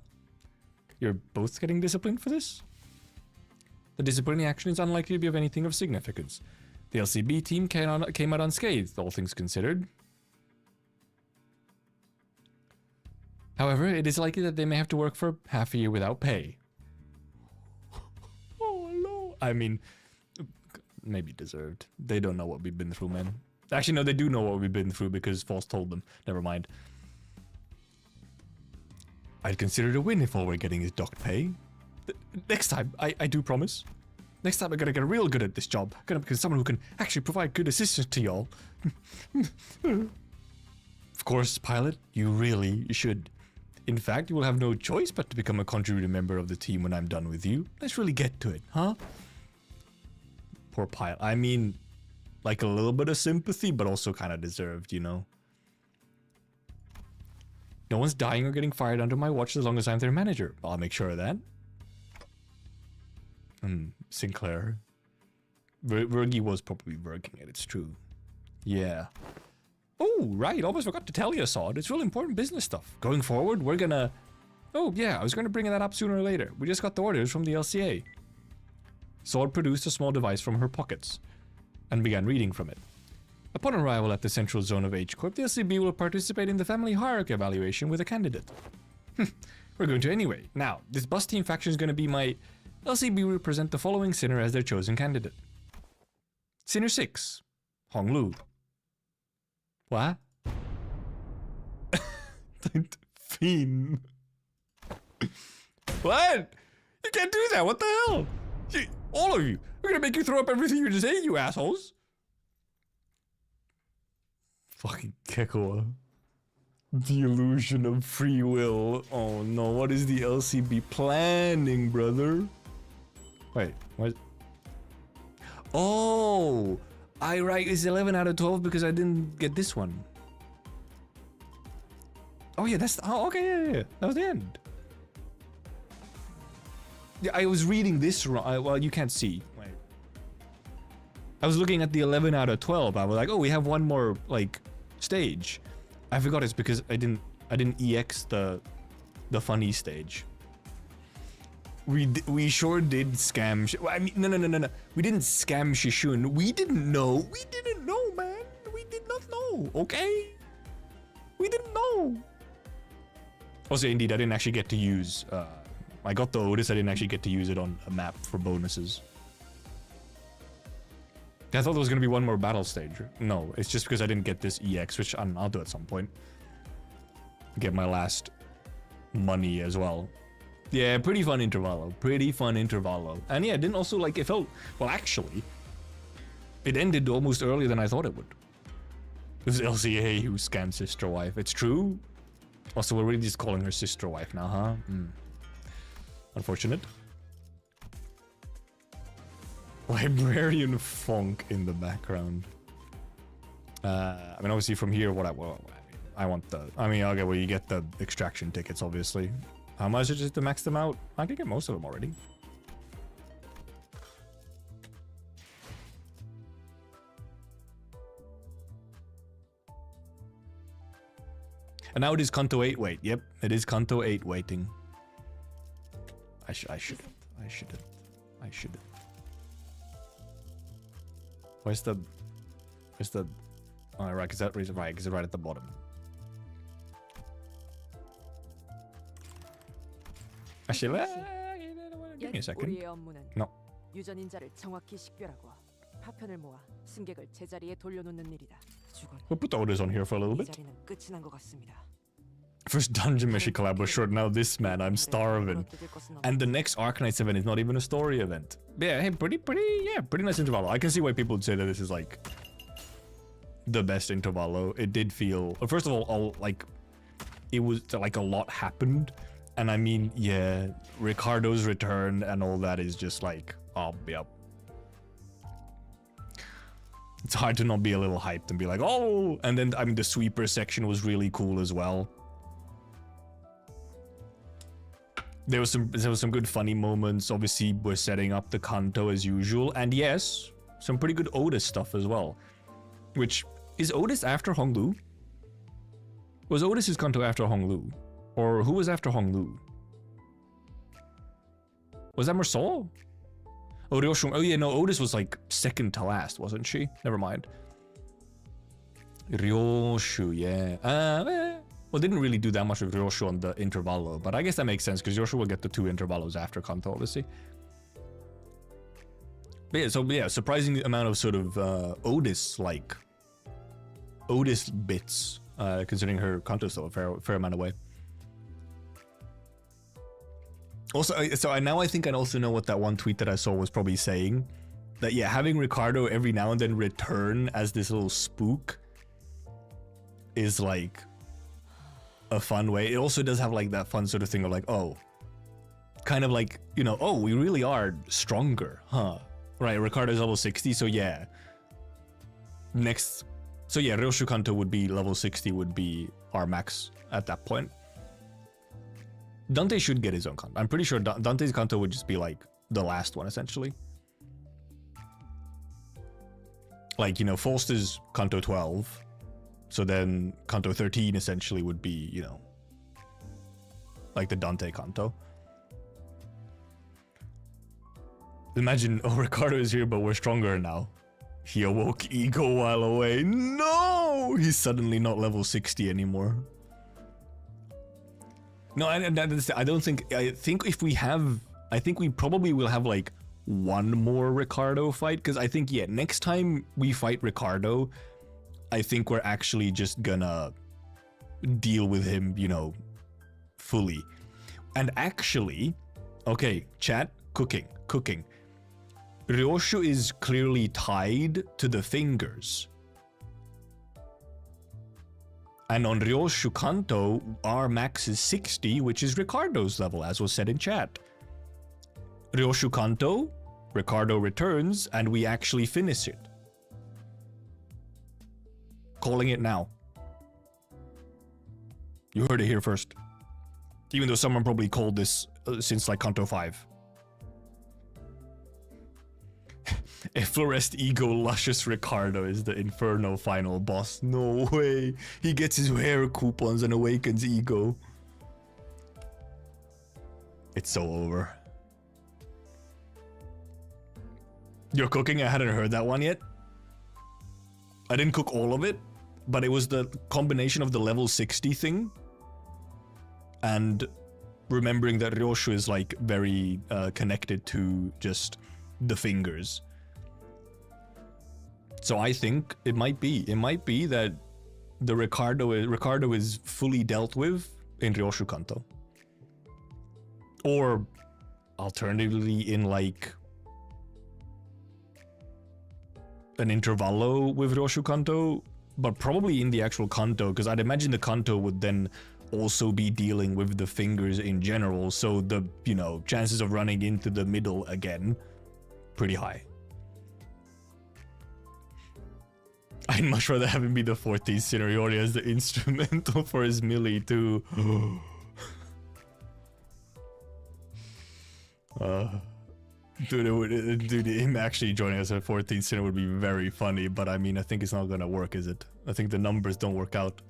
You're both getting disciplined for this? The disciplinary action is unlikely to be of anything of significance. The LCB team came out unscathed, all things considered. However, it is likely that they may have to work for half a year without pay. Oh no! I mean, maybe deserved. They don't know what we've been through, man. Actually, no, they do know what we've been through because Faust told them. Never mind. I'd consider it a win if all we're getting is docked pay. Next time, I do promise. Next time I'm gonna get real good at this job. I'm gonna become someone who can actually provide good assistance to y'all. Of course, Pilot, you really should. In fact, you will have no choice but to become a contributing member of the team when I'm done with you. Let's really get to it, huh? Poor Pilot. I mean, like a little bit of sympathy, but also kind of deserved, you know? No one's dying or getting fired under my watch as long as I'm their manager. I'll make sure of that. Sinclair. Vergi was probably working it, it's true. Yeah. Oh, right, almost forgot to tell you, Sod. It's really important business stuff. Going forward, we're gonna... Oh, yeah, I was gonna bring that up sooner or later. We just got the orders from the LCA. Sod produced a small device from her pockets and began reading from it. Upon arrival at the central zone of H-Corp, the LCB will participate in the family hierarchy evaluation with a candidate. We're going to anyway. Now, this bus team faction is gonna be my... LCB will present the following sinner as their chosen candidate. Sinner 6, Honglu. What? Fiend. What? You can't do that, what the hell? All of you. We're gonna make you throw up everything you just ate, you assholes. Fucking Kekua. The illusion of free will. Oh no, what is the LCB planning, brother? Wait, what? Oh, I right, it's 11 out of 12 because I didn't get this one. Oh yeah, that's, oh okay, yeah, that was the end. Yeah, I was reading this wrong, well you can't see. Wait. I was looking at the 11 out of 12, I was like, oh we have one more, like, stage. I forgot it's because I didn't EX the funny stage. We sure did scam. I mean, no. We didn't scam Shishun. We didn't know. We didn't know, man. We did not know. Okay. We didn't know. Also, indeed, I didn't actually get to use. I got the Otis. I didn't actually get to use it on a map for bonuses. I thought there was gonna be one more battle stage. No, it's just because I didn't get this EX, which I'll do at some point. Get my last money as well. Yeah, pretty fun Intervallo. Pretty fun Intervallo. And yeah, it didn't also like, it felt, well actually, it ended almost earlier than I thought it would. It was LCA who scammed sister wife. It's true. Also, we're really just calling her sister wife now, huh? Unfortunate. Librarian Funk in the background. I mean, obviously from here, what I want the, I mean, okay, well, you get the extraction tickets, obviously. How much is it to max them out? I can get most of them already. And now it is Kanto 8 wait. Yep, it is Kanto 8 waiting. I shouldn't. Where's the... Oh, right, is that reason? Right, is it right at the bottom? Actually, give me a second. No. 유전인자를 정확히 식별하고 파편을 모아 승객을 제자리에 돌려놓는 일이다. We'll put the orders on here for a little 이 bit. 자리는 끝이 난 것 같습니다. First dungeon mission collab was short. Now this, man, I'm starving. And the next Arcanites event is not even a story event. But yeah, hey, pretty nice Intervallo. I can see why people would say that this is like the best Intervallo. It did feel, first of all, like it was like a lot happened, and I mean, yeah, Ricardo's return and all that is just like, oh, yep. It's hard to not be a little hyped and be like, oh, and then I mean the sweeper section was really cool as well. There was some good funny moments. Obviously, we're setting up the Kanto as usual, and yes, some pretty good Otis stuff as well. Which is Otis after Honglu? Was Otis's Kanto after Honglu, or who was after Honglu? Was that Mersol? Oh, Ryoshun. Oh yeah, no, Otis was like second to last, wasn't she? Never mind. Ryoshu, yeah. Well, didn't really do that much with Ryoshu on the Intervallo, but I guess that makes sense because Ryoshu will get the 2 Intervallos after Kanto, obviously. But yeah, so yeah, surprising amount of sort of Otis bits, considering her Kanto still a fair amount away. Also, now I think I also know what that one tweet that I saw was probably saying. That yeah, having Ricardo every now and then return as this little spook is like a fun way. It also does have like that fun sort of thing of like, oh, kind of like, you know, oh, we really are stronger, huh? Right, Ricardo's level 60, so yeah. Next, so yeah, Ryoshu Kanto would be level 60, would be our max at that point. Dante should get his own Kanto. I'm pretty sure Dante's Kanto would just be like the last one, essentially. Like, you know, Falster's Kanto 12. So then Kanto 13 essentially would be, you know, like the Dante Kanto. Imagine, oh, Ricardo is here, but we're stronger now. He awoke ego while away. No! He's suddenly not level 60 anymore. No, I don't think, I think if we have, I think we probably will have like one more Ricardo fight, because I think, yeah, next time we fight Ricardo, I think we're actually just gonna deal with him, you know, fully. And actually, okay, chat, cooking. Ryoshu is clearly tied to the fingers. And on Ryoshu Kanto, our max is 60, which is Ricardo's level, as was said in chat. Ryoshu Kanto, Ricardo returns, and we actually finish it. Calling it now. You heard it here first. Even though someone probably called this since like Kanto 5. Efflorest Ego Luscious Ricardo is the Inferno final boss. No way. He gets his hair coupons and awakens Ego. It's so over. You're cooking? I hadn't heard that one yet. I didn't cook all of it, but it was the combination of the level 60 thing and remembering that Ryoshu is like very connected to just the fingers. So I think it might be that the Ricardo is fully dealt with in Ryoshu Kanto. Or alternatively in like an Intervallo with Ryoshu Kanto, but probably in the actual Kanto, because I'd imagine the Kanto would then also be dealing with the fingers in general, so the, you know, chances of running into the middle again, pretty high. I'd much rather have him be the 14th Cineriori as the instrumental for his melee too. Dude, him actually joining us at 14th Center would be very funny, but I mean, I think it's not gonna work, is it? I think the numbers don't work out.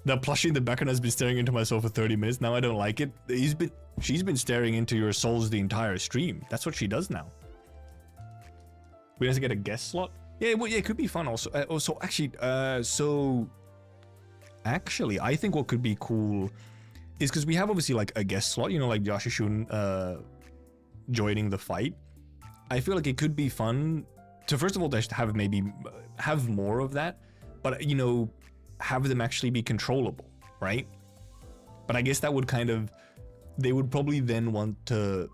That plushie in the background has been staring into my soul for 30 minutes. Now I don't like it. She's been staring into your souls the entire stream. That's what she does now. We have to get a guest slot. Yeah, well, yeah, it could be fun also. Actually, I think what could be cool is because we have obviously like a guest slot, you know, like Yashishun joining the fight. I feel like it could be fun to, first of all, just have more of that, but you know, have them actually be controllable, right? But I guess that would they would probably then want to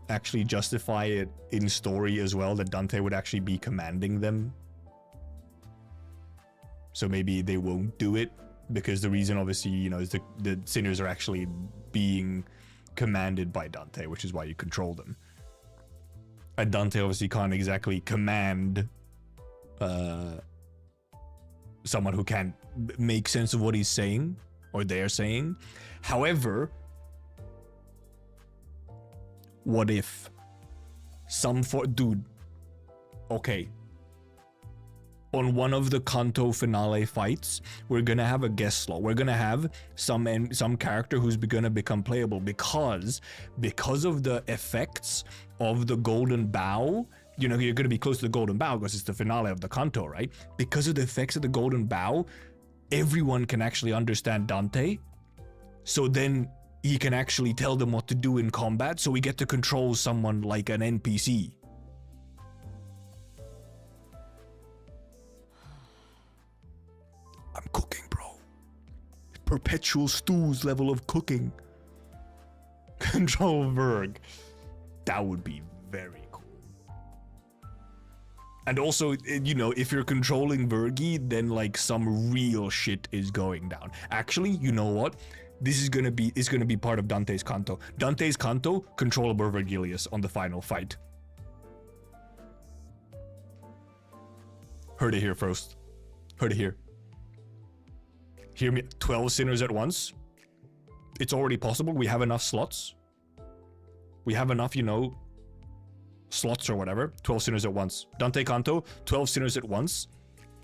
actually justify it in story as well, that Dante would actually be commanding them. So maybe they won't do it because the reason obviously, you know, is the sinners are actually being commanded by Dante, which is why you control them. And Dante obviously can't exactly command someone who can't make sense of what he's saying or they're saying. However, what if dude, okay, on one of the Kanto finale fights, we're gonna have a guest slot. We're gonna have some character who's gonna become playable because of the effects of the golden bow. You know, you're gonna be close to the golden bow because it's the finale of the Kanto, right? Because of the effects of the golden bow, everyone can actually understand Dante. So then he can actually tell them what to do in combat, so we get to control someone like an NPC. I'm cooking, bro. Perpetual Stew's level of cooking. Control Verg. That would be very cool. And also, you know, if you're controlling Vergi, then like some real shit is going down. Actually, you know what? This is gonna be part of Dante's Kanto. Dante's Kanto, controllable Vergilius on the final fight. Heard it here first. Heard it here. Hear me, 12 sinners at once. It's already possible. We have enough slots. We have enough, you know, slots or whatever. 12 sinners at once. Dante Kanto, 12 sinners at once.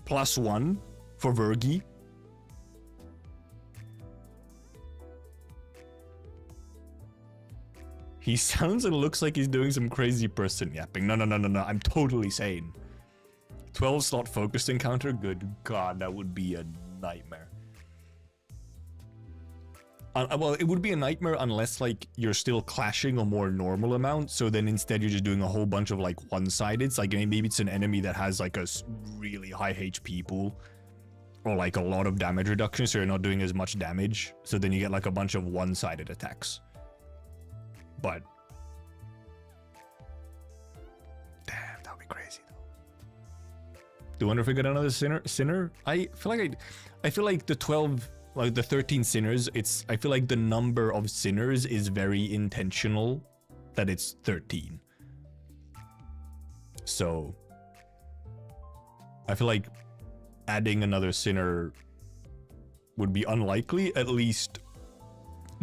+1 for Vergi. He sounds and looks like he's doing some crazy person yapping. No. I'm totally sane. 12 slot focused encounter? Good God, that would be a nightmare. Well, it would be a nightmare unless like you're still clashing a more normal amount. So then instead you're just doing a whole bunch of like one-sideds. Like maybe it's an enemy that has like a really high HP pool or like a lot of damage reduction. So you're not doing as much damage. So then you get like a bunch of one-sided attacks. But damn, that would be crazy though. Do I wonder if we get another sinner? I feel like the 12, like the 13 sinners, I feel like the number of sinners is very intentional that it's 13. So I feel like adding another sinner would be unlikely, at least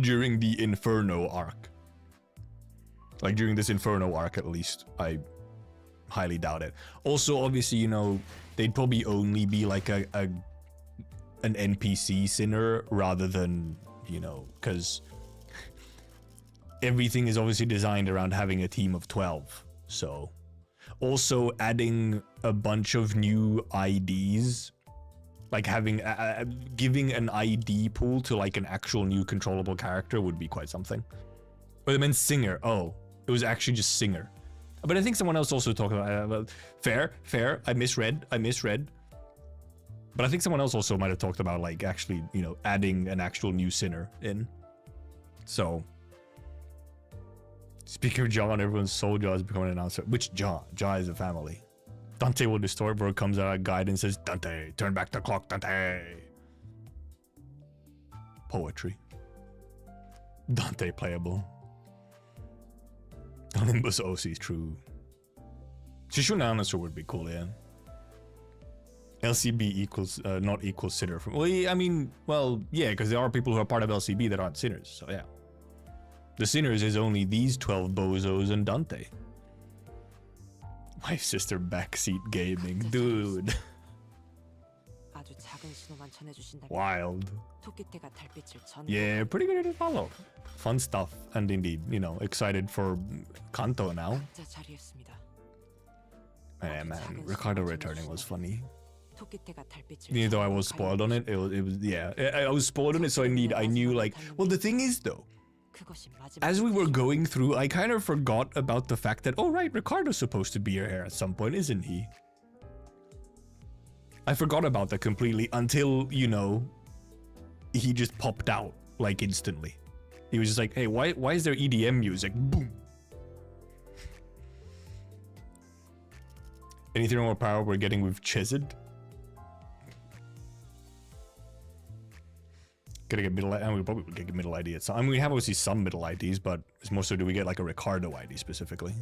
during the Inferno arc. Like during this Inferno arc, at least, I highly doubt it. Also, obviously, you know, they'd probably only be like an NPC sinner rather than, you know, because everything is obviously designed around having a team of 12. So also adding a bunch of new IDs, like having giving an ID pool to like an actual new controllable character would be quite something. But it meant singer. Oh, it was actually just singer. But I think someone else also talked about fair. I misread. But I think someone else also might have talked about like actually, you know, adding an actual new sinner in. So speaking of John, everyone's soul Jaw is becoming an announcer. Which Jaw? Jaw is a family. Dante will distort, bro comes out of guide and says, Dante, turn back the clock, Dante. Poetry. Dante playable. Limbus OC is true. Shishu announcer would be cool, yeah. LCB equals, not equals sinner. From, well, yeah, I mean, well, yeah, because there are people who are part of LCB that aren't sinners, so yeah. The sinners is only these 12 bozos and Dante. My sister backseat gaming, dude. 아주 작은 신호만 전해주신다면 Wild. 토끼태가 달빛을 전. Yeah, pretty good to follow. Fun stuff, and indeed, you know, excited for Kanto now. 각자 자리했습니다. Yeah, man, Ricardo returning was funny. 토끼태가 달빛을. Even though I was spoiled on it, it was yeah, I was spoiled on it, so I knew like, well, the thing is though, as we were going through, I kind of forgot about the fact that, oh right, Ricardo's supposed to be here at some point, isn't he? I forgot about that completely until, you know, he just popped out like instantly. He was just like, hey, why is there EDM music? Boom. Anything more power we're getting with Chesed? Gonna get middle, and we probably would get middle ID at some. I mean, we have obviously some middle IDs, but it's more so do we get like a Ricardo ID specifically?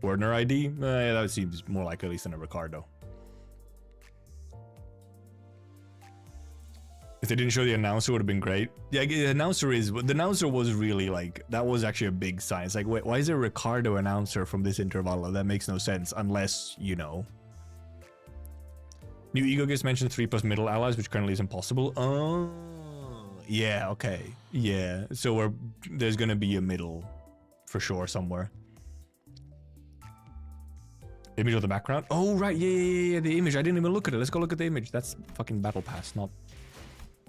Werner ID? Yeah, that seems more likely at least than a Ricardo. If they didn't show the announcer, it would have been great. Yeah, the announcer was really like, that was actually a big sign. It's like, wait, why is there a Ricardo announcer from this Intervallo? That makes no sense unless, you know. New ego gets mentioned 3+ middle allies, which currently is impossible. Oh, yeah, okay. Yeah, so there's gonna be a middle for sure somewhere. Image of the background? Oh, right, yeah, the image. I didn't even look at it. Let's go look at the image. That's fucking Battle Pass, not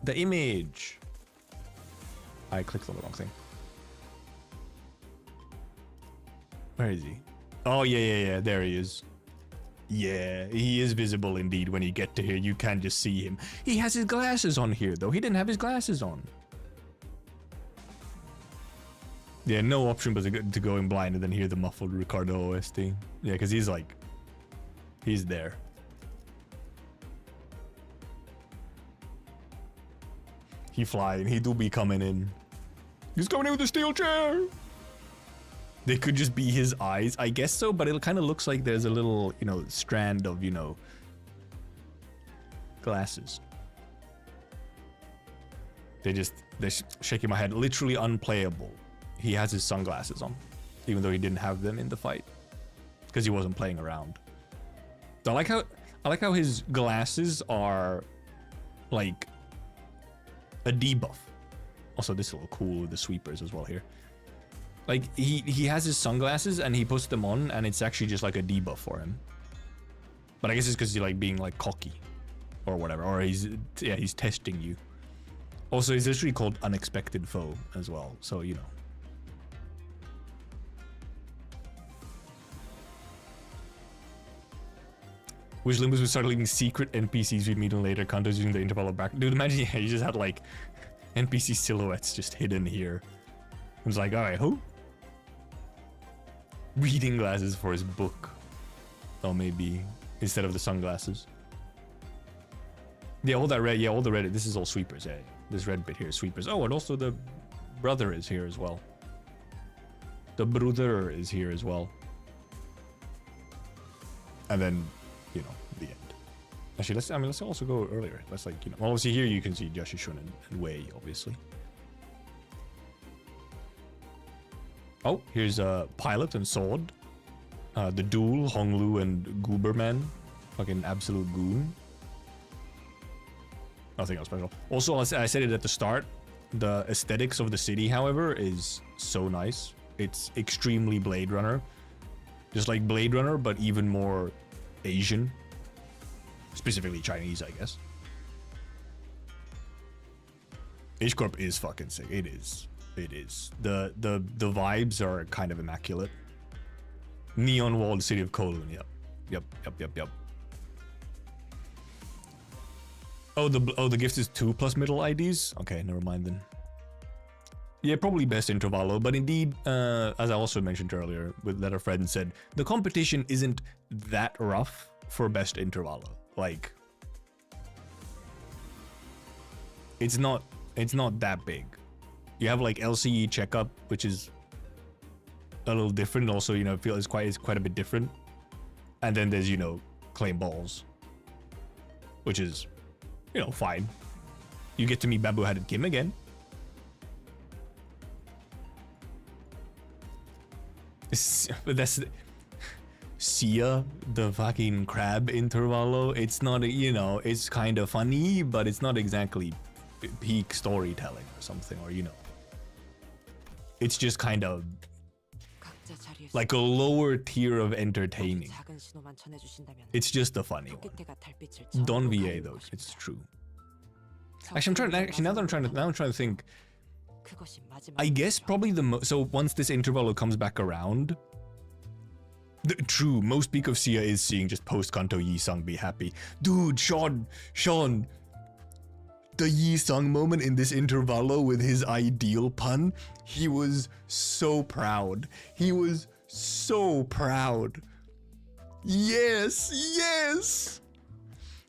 the image. I clicked on the wrong thing. Where is he? Oh, yeah, there he is. Yeah, he is visible indeed when you get to here. You can just see him. He has his glasses on here, though. He didn't have his glasses on. Yeah, no option but to go in blind and then hear the muffled Ricardo OST. Yeah, because he's like, he's there. He flying. He do be coming in. He's coming in with a steel chair. They could just be his eyes, I guess so, but it kind of looks like there's a little, you know, strand of, you know, glasses. They're shaking my head. Literally unplayable. He has his sunglasses on, even though he didn't have them in the fight because he wasn't playing around. So I like how his glasses are like a debuff. Also, this is a little cool with the sweepers as well here. Like he has his sunglasses and he puts them on and it's actually just like a debuff for him. But I guess it's because he's like being like cocky or whatever, or he's testing you. Also, he's literally called Unexpected Foe as well, so you know. Wish Limbus would start leaving secret NPCs we'd meet in later contos using the Intervallo back. Dude, imagine you just had like NPC silhouettes just hidden here. It was like, alright, who? Reading glasses for his book. Oh, maybe instead of the sunglasses. Yeah, all that red. Yeah, all the red. This is all sweepers. Yeah, this red bit here is sweepers. Oh, and also the brother is here as well. The brother is here as well. And then, you know, the end. Actually, let's also go earlier. Let's like, you know, obviously here you can see Joshishun and Wei, obviously. Oh, here's Pilot and Sword. The Duel, Honglu and Gooberman. Fucking absolute goon. Nothing else special. Also, I said it at the start. The aesthetics of the city, however, is so nice. It's extremely Blade Runner. Just like Blade Runner, but even more Asian. Specifically Chinese, I guess. H-Corp is fucking sick. It is. It is. The vibes are kind of immaculate. Neon walled city of Kowloon. Yep. Oh, the gift is 2+ middle IDs? Okay, never mind then. Yeah, probably best Intervallo, but indeed, as I also mentioned earlier, that a friend said, the competition isn't that rough for best Intervallo. Like, it's not that big. You have like LCE checkup, which is a little different. Also, you know, feel it's quite a bit different. And then there's, you know, claim balls, which is, you know, fine. You get to meet Bamboo-Headed Kim again. But that's Sia, the fucking crab Intervallo. It's not, you know, it's kind of funny, but it's not exactly peak storytelling or something, or, you know, it's just kind of like a lower tier of entertaining. It's just a funny one. Don VA though, it's true. Actually, now I'm trying to think. I guess probably so once this Intervallo comes back around. True, most peak of Sia is seeing just post Kanto Yi-sung be happy. Dude, Sean, the Yi-sung moment in this Intervallo with his ideal pun, he was so proud. He was so proud. Yes.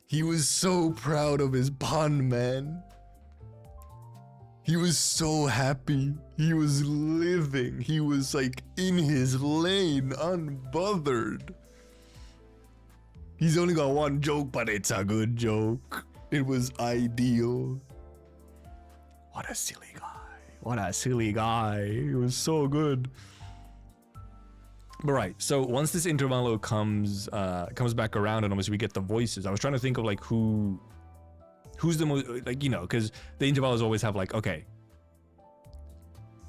He was so proud of his pun, man. He was so happy. He was living. He was like in his lane, unbothered. He's only got one joke, but it's a good joke. It was ideal. What a silly guy. It was so good. But right, so once this Intervallo comes back around, and obviously we get the voices. I was trying to think of like who's the most, like, you know, because the Intervallos always have like, okay,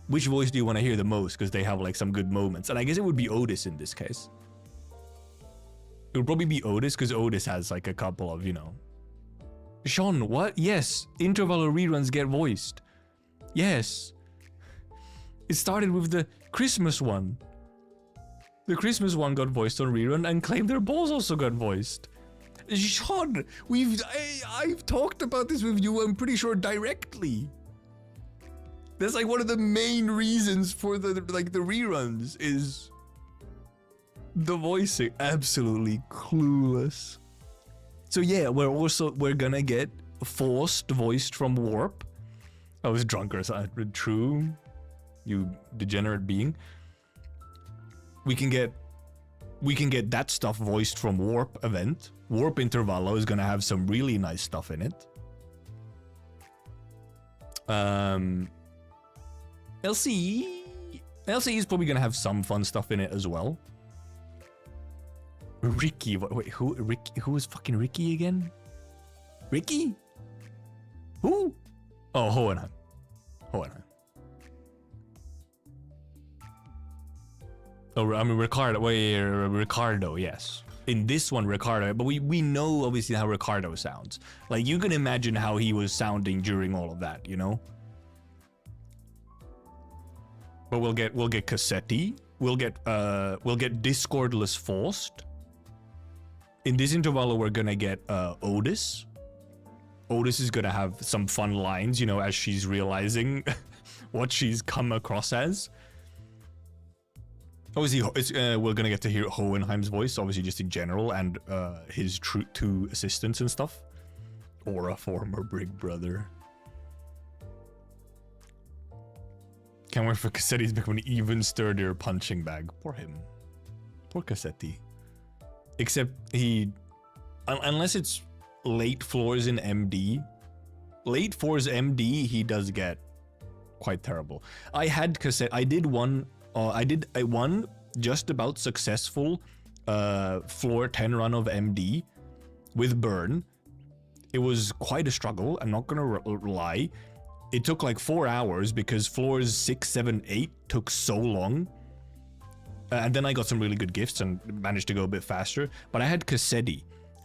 which voice do you want to hear the most? Because they have like some good moments, and I guess it would be Otis in this case. It would probably be Otis because Otis has like a couple of, you know. Sean, what? Yes, Intervallo reruns get voiced. Yes. It started with the Christmas one. The Christmas one got voiced on rerun, and Claim Their Balls also got voiced. Sean, I've talked about this with you, I'm pretty sure directly. That's like one of the main reasons for the reruns is the voicing. Absolutely clueless. So yeah, we're gonna get Forced voiced from Warp. I was drunk or something. True, you degenerate being. We can get that stuff voiced from Warp event. Warp Intervallo is gonna have some really nice stuff in it. LCE is probably gonna have some fun stuff in it as well. Ricky, wait, who was fucking Ricky again? Ricky? Who? Oh, Hohenheim. Oh, I mean Ricardo. Wait, Ricardo. Yes. In this one, Ricardo. But we know obviously how Ricardo sounds. Like you can imagine how he was sounding during all of that, you know. But we'll get Cassetti. We'll get Discordless Forced. In this Intervallo, we're gonna get Otis. Otis is gonna have some fun lines, you know, as she's realizing what she's come across as. Obviously, we're gonna get to hear Hohenheim's voice, obviously just in general, and his two assistants and stuff. Or a former Brig Brother. Can't wait for Cassetti's to become an even sturdier punching bag. Poor him. Poor Cassetti. Except he... Unless it's late floors in MD. Late floors MD, he does get quite terrible. I had cassette... I did one just about successful floor 10 run of MD with burn. It was quite a struggle, I'm not gonna lie. It took like 4 hours because floors 6, 7, 8 took so long. And then I got some really good gifts and managed to go a bit faster. But I had Cassetti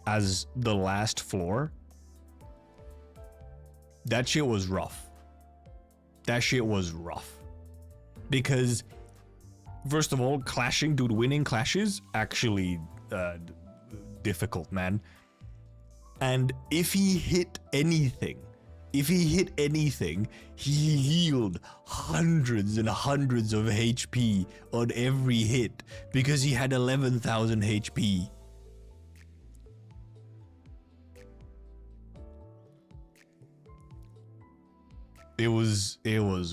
as the last floor. That shit was rough. That shit was rough. Because, first of all, clashing, dude, winning clashes, actually difficult, man. And if he hit anything, he healed hundreds and hundreds of HP on every hit because he had 11,000 HP. It was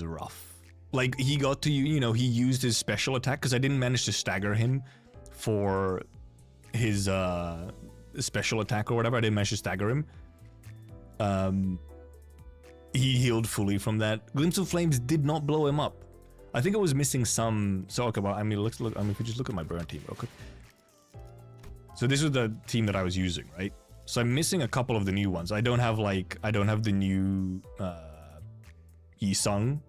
rough. Like, he got to, you know, he used his special attack because I didn't manage to stagger him for his special attack or whatever. I didn't manage to stagger him. He healed fully from that. Glimpse of Flames did not blow him up. I think I was missing some. So okay, well, I mean, let's look. I mean, if we just look at my burn team real quick. So this was the team that I was using, right? So I'm missing a couple of the new ones. I don't have the new Yi Sung.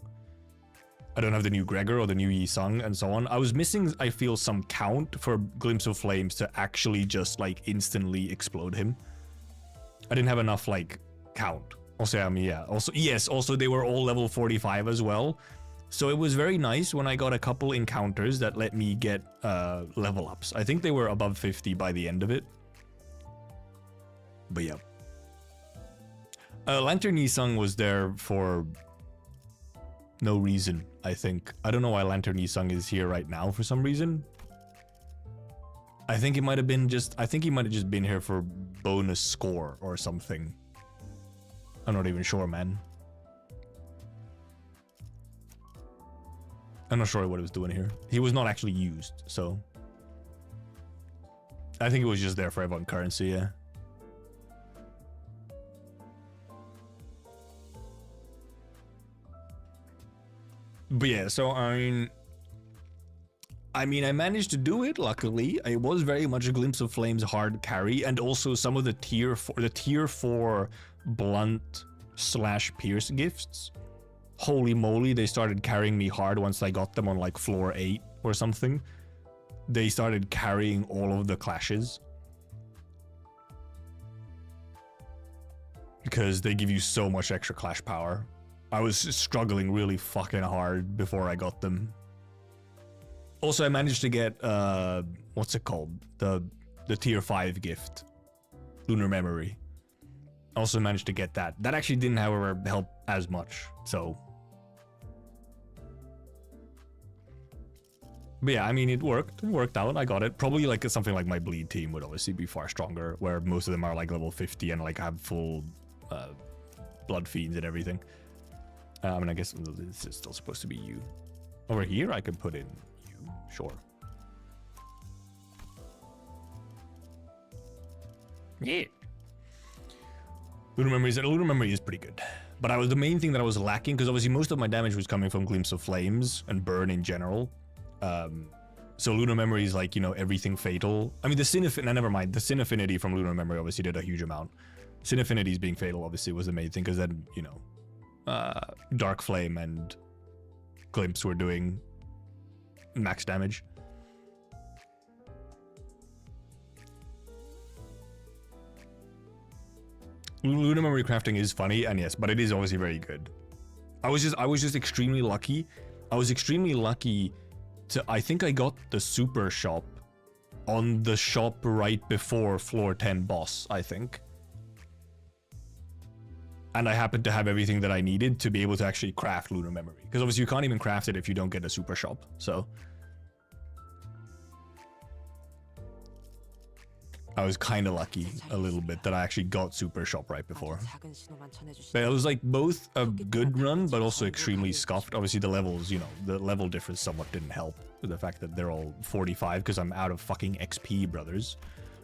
I don't have the new Gregor or the new Yi Sung and so on. I was missing, I feel, some count for Glimpse of Flames to actually just like instantly explode him. I didn't have enough like count. Also, I mean, yeah. Also, yes. Also, they were all level 45 as well. So it was very nice when I got a couple encounters that let me get level ups. I think they were above 50 by the end of it. But yeah. Lantern Yi Sung was there for no reason, I think. I don't know why Lantern Yi Sung is here right now for some reason. I think it might have been just... I think he might have just been here for bonus score or something. I'm not even sure, man. I'm not sure what he was doing here. He was not actually used, so... I think it was just there for everyone currency, yeah. But yeah, so I mean, I managed to do it, luckily. It was very much a Glimpse of Flames hard carry, and also some of the tier 4 blunt / pierce gifts. Holy moly, they started carrying me hard once I got them on like floor 8 or something. They started carrying all of the clashes. Because they give you so much extra clash power. I was struggling really fucking hard before I got them. Also, I managed to get, what's it called? The tier 5 gift. Lunar Memory. I also managed to get that. That actually didn't, however, help as much, so. But yeah, I mean, it worked. It worked out. I got it. Probably like something like my bleed team would obviously be far stronger, where most of them are like level 50 and like have full blood fiends and everything. I mean, I guess this is still supposed to be you. Over here, I could put in you. Sure. Yeah. Lunar Memory is pretty good. But the main thing that I was lacking, because obviously most of my damage was coming from Glimpse of Flames and Burn in general. So Lunar Memory is like, you know, everything fatal. I mean, the Sin Affinity, never mind. The Sin Affinity from Lunar Memory obviously did a huge amount. Sin Affinities being fatal obviously was the main thing, because then, you know, Dark Flame and Glimpse were doing max damage. Lunar Memory crafting is funny, and yes, but it is obviously very good. I was just extremely lucky. I was extremely lucky to, I think I got the super shop on the shop right before floor 10 boss, I think. And I happened to have everything that I needed to be able to actually craft Lunar Memory. Because obviously you can't even craft it if you don't get a super shop, so. I was kind of lucky a little bit that I actually got super shop right before. 작은 신호만 전해주신다면 But it was like both a good run, but also extremely scuffed. Obviously the levels, you know, the level difference somewhat didn't help. The fact that they're all 45 because I'm out of fucking XP, brothers.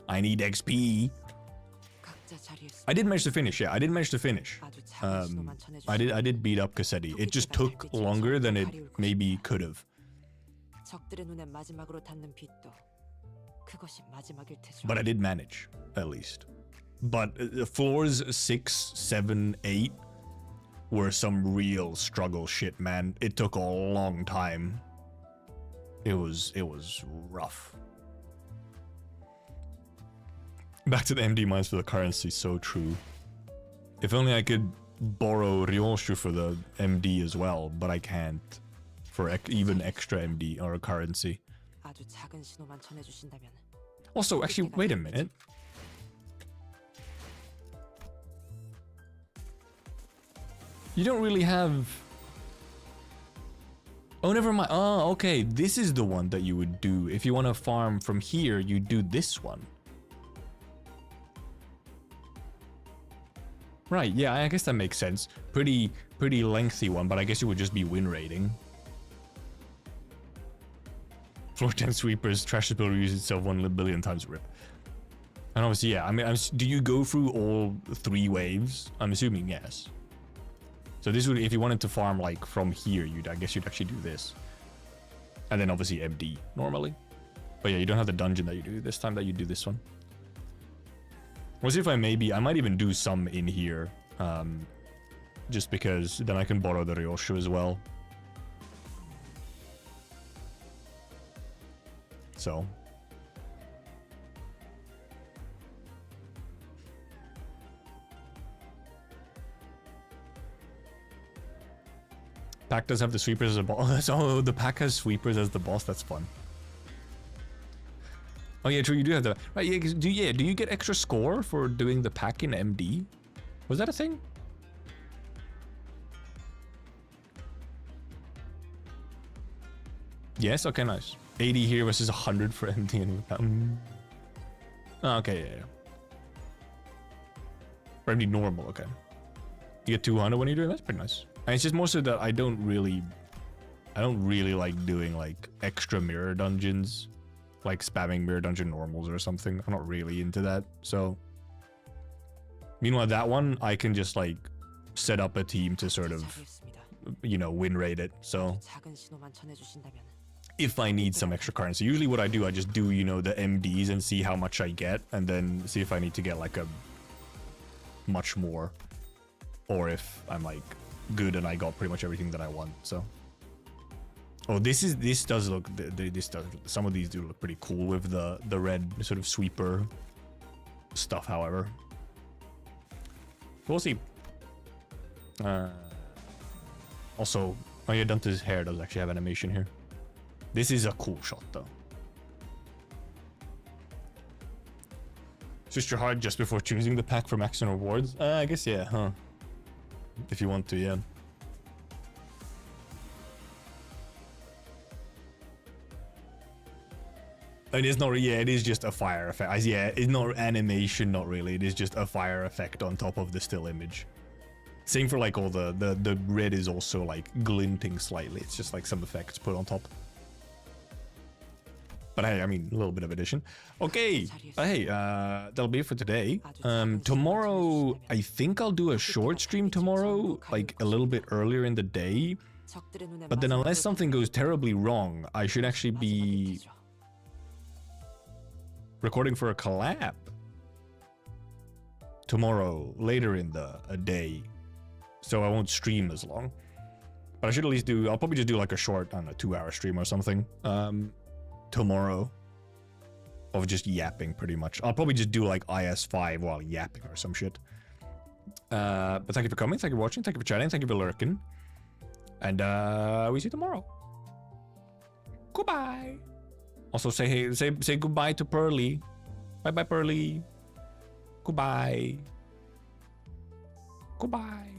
I need XP. 각자 자리에 서 I did manage to finish, yeah. I did manage to finish. 아주 작은 신호만 I did beat up Cassetti. It just took longer than it maybe could have. 적들의 눈에 마지막으로 닿는 빛도 그것이 마지막일 테죠. But I did manage, at least. But floors 6, 7, 8 were some real struggle shit, man. It took a long time. It was rough. Back to the MD mines for the currency, so true. If only I could borrow Ryoshu for the MD as well, but I can't. For even extra MD or currency. 아주 작은 신호만 전해주신다면 Also, actually, wait a minute. You don't really have... Oh, never mind. Oh, okay. This is the one that you would do. If you want to farm from here, you do this one. Right, yeah, I guess that makes sense. Pretty lengthy one, but I guess it would just be win rating. Floor 10 sweepers, trash ability use itself 1 billion times rip. And obviously, yeah, I mean, do you go through all 3 waves? I'm assuming yes. So this would, if you wanted to farm like from here, I guess you'd actually do this. And then obviously MD normally. But yeah, you don't have the dungeon that you do this time that you do this one. We'll see if I might even do some in here. Just because then I can borrow the Ryoshu as well. So. Pack does have the sweepers as a boss. Oh, the pack has sweepers as the boss. That's fun. Oh yeah, true. You do have the right. Yeah, do you get extra score for doing the pack in MD? Was that a thing? Yes. Okay, nice. 80 here versus 100 for MD and oh, okay, yeah. For MD normal, okay. You get 200 when you do it. That's pretty nice. And it's just more so that I don't really like doing like extra mirror dungeons, like spamming mirror dungeon normals or something. I'm not really into that. So, meanwhile, that one I can just like set up a team to sort of, you know, win rate it. So, 작은 신호만 전해주신다면 if I need some extra currency, usually what I do, I just do, you know, the MDs and see how much I get, and then see if I need to get like a much more, or if I'm like good and I got pretty much everything that I want. So, oh, this does look, some of these do look pretty cool with the red sort of sweeper stuff. However, we'll see. Also, oh yeah, Dante's hair does actually have animation here. This is a cool shot though. Switch your heart just before choosing the pack for max and rewards. I guess yeah, huh? If you want to, yeah. It is not, yeah, it is just a fire effect. Yeah, it's not animation, not really. It is just a fire effect on top of the still image. Same for like all the red is also like glinting slightly. It's just like some effects put on top. But hey, I mean, a little bit of addition. Okay, hey, that'll be it for today. Tomorrow, I think I'll do a short stream tomorrow, like a little bit earlier in the day. But then unless something goes terribly wrong, I should actually be recording for a collab tomorrow, later in the day. So I won't stream as long. But I should at least do, I'll probably just do like a short, I don't know, 2-hour stream or something. Tomorrow of just yapping pretty much. I'll probably just do like IS5 while yapping or some shit. But thank you for coming, thank you for watching, thank you for chatting, thank you for lurking. And we see you tomorrow. Goodbye. Also say hey, say goodbye to Pearly. Bye bye Pearly. Goodbye. Goodbye.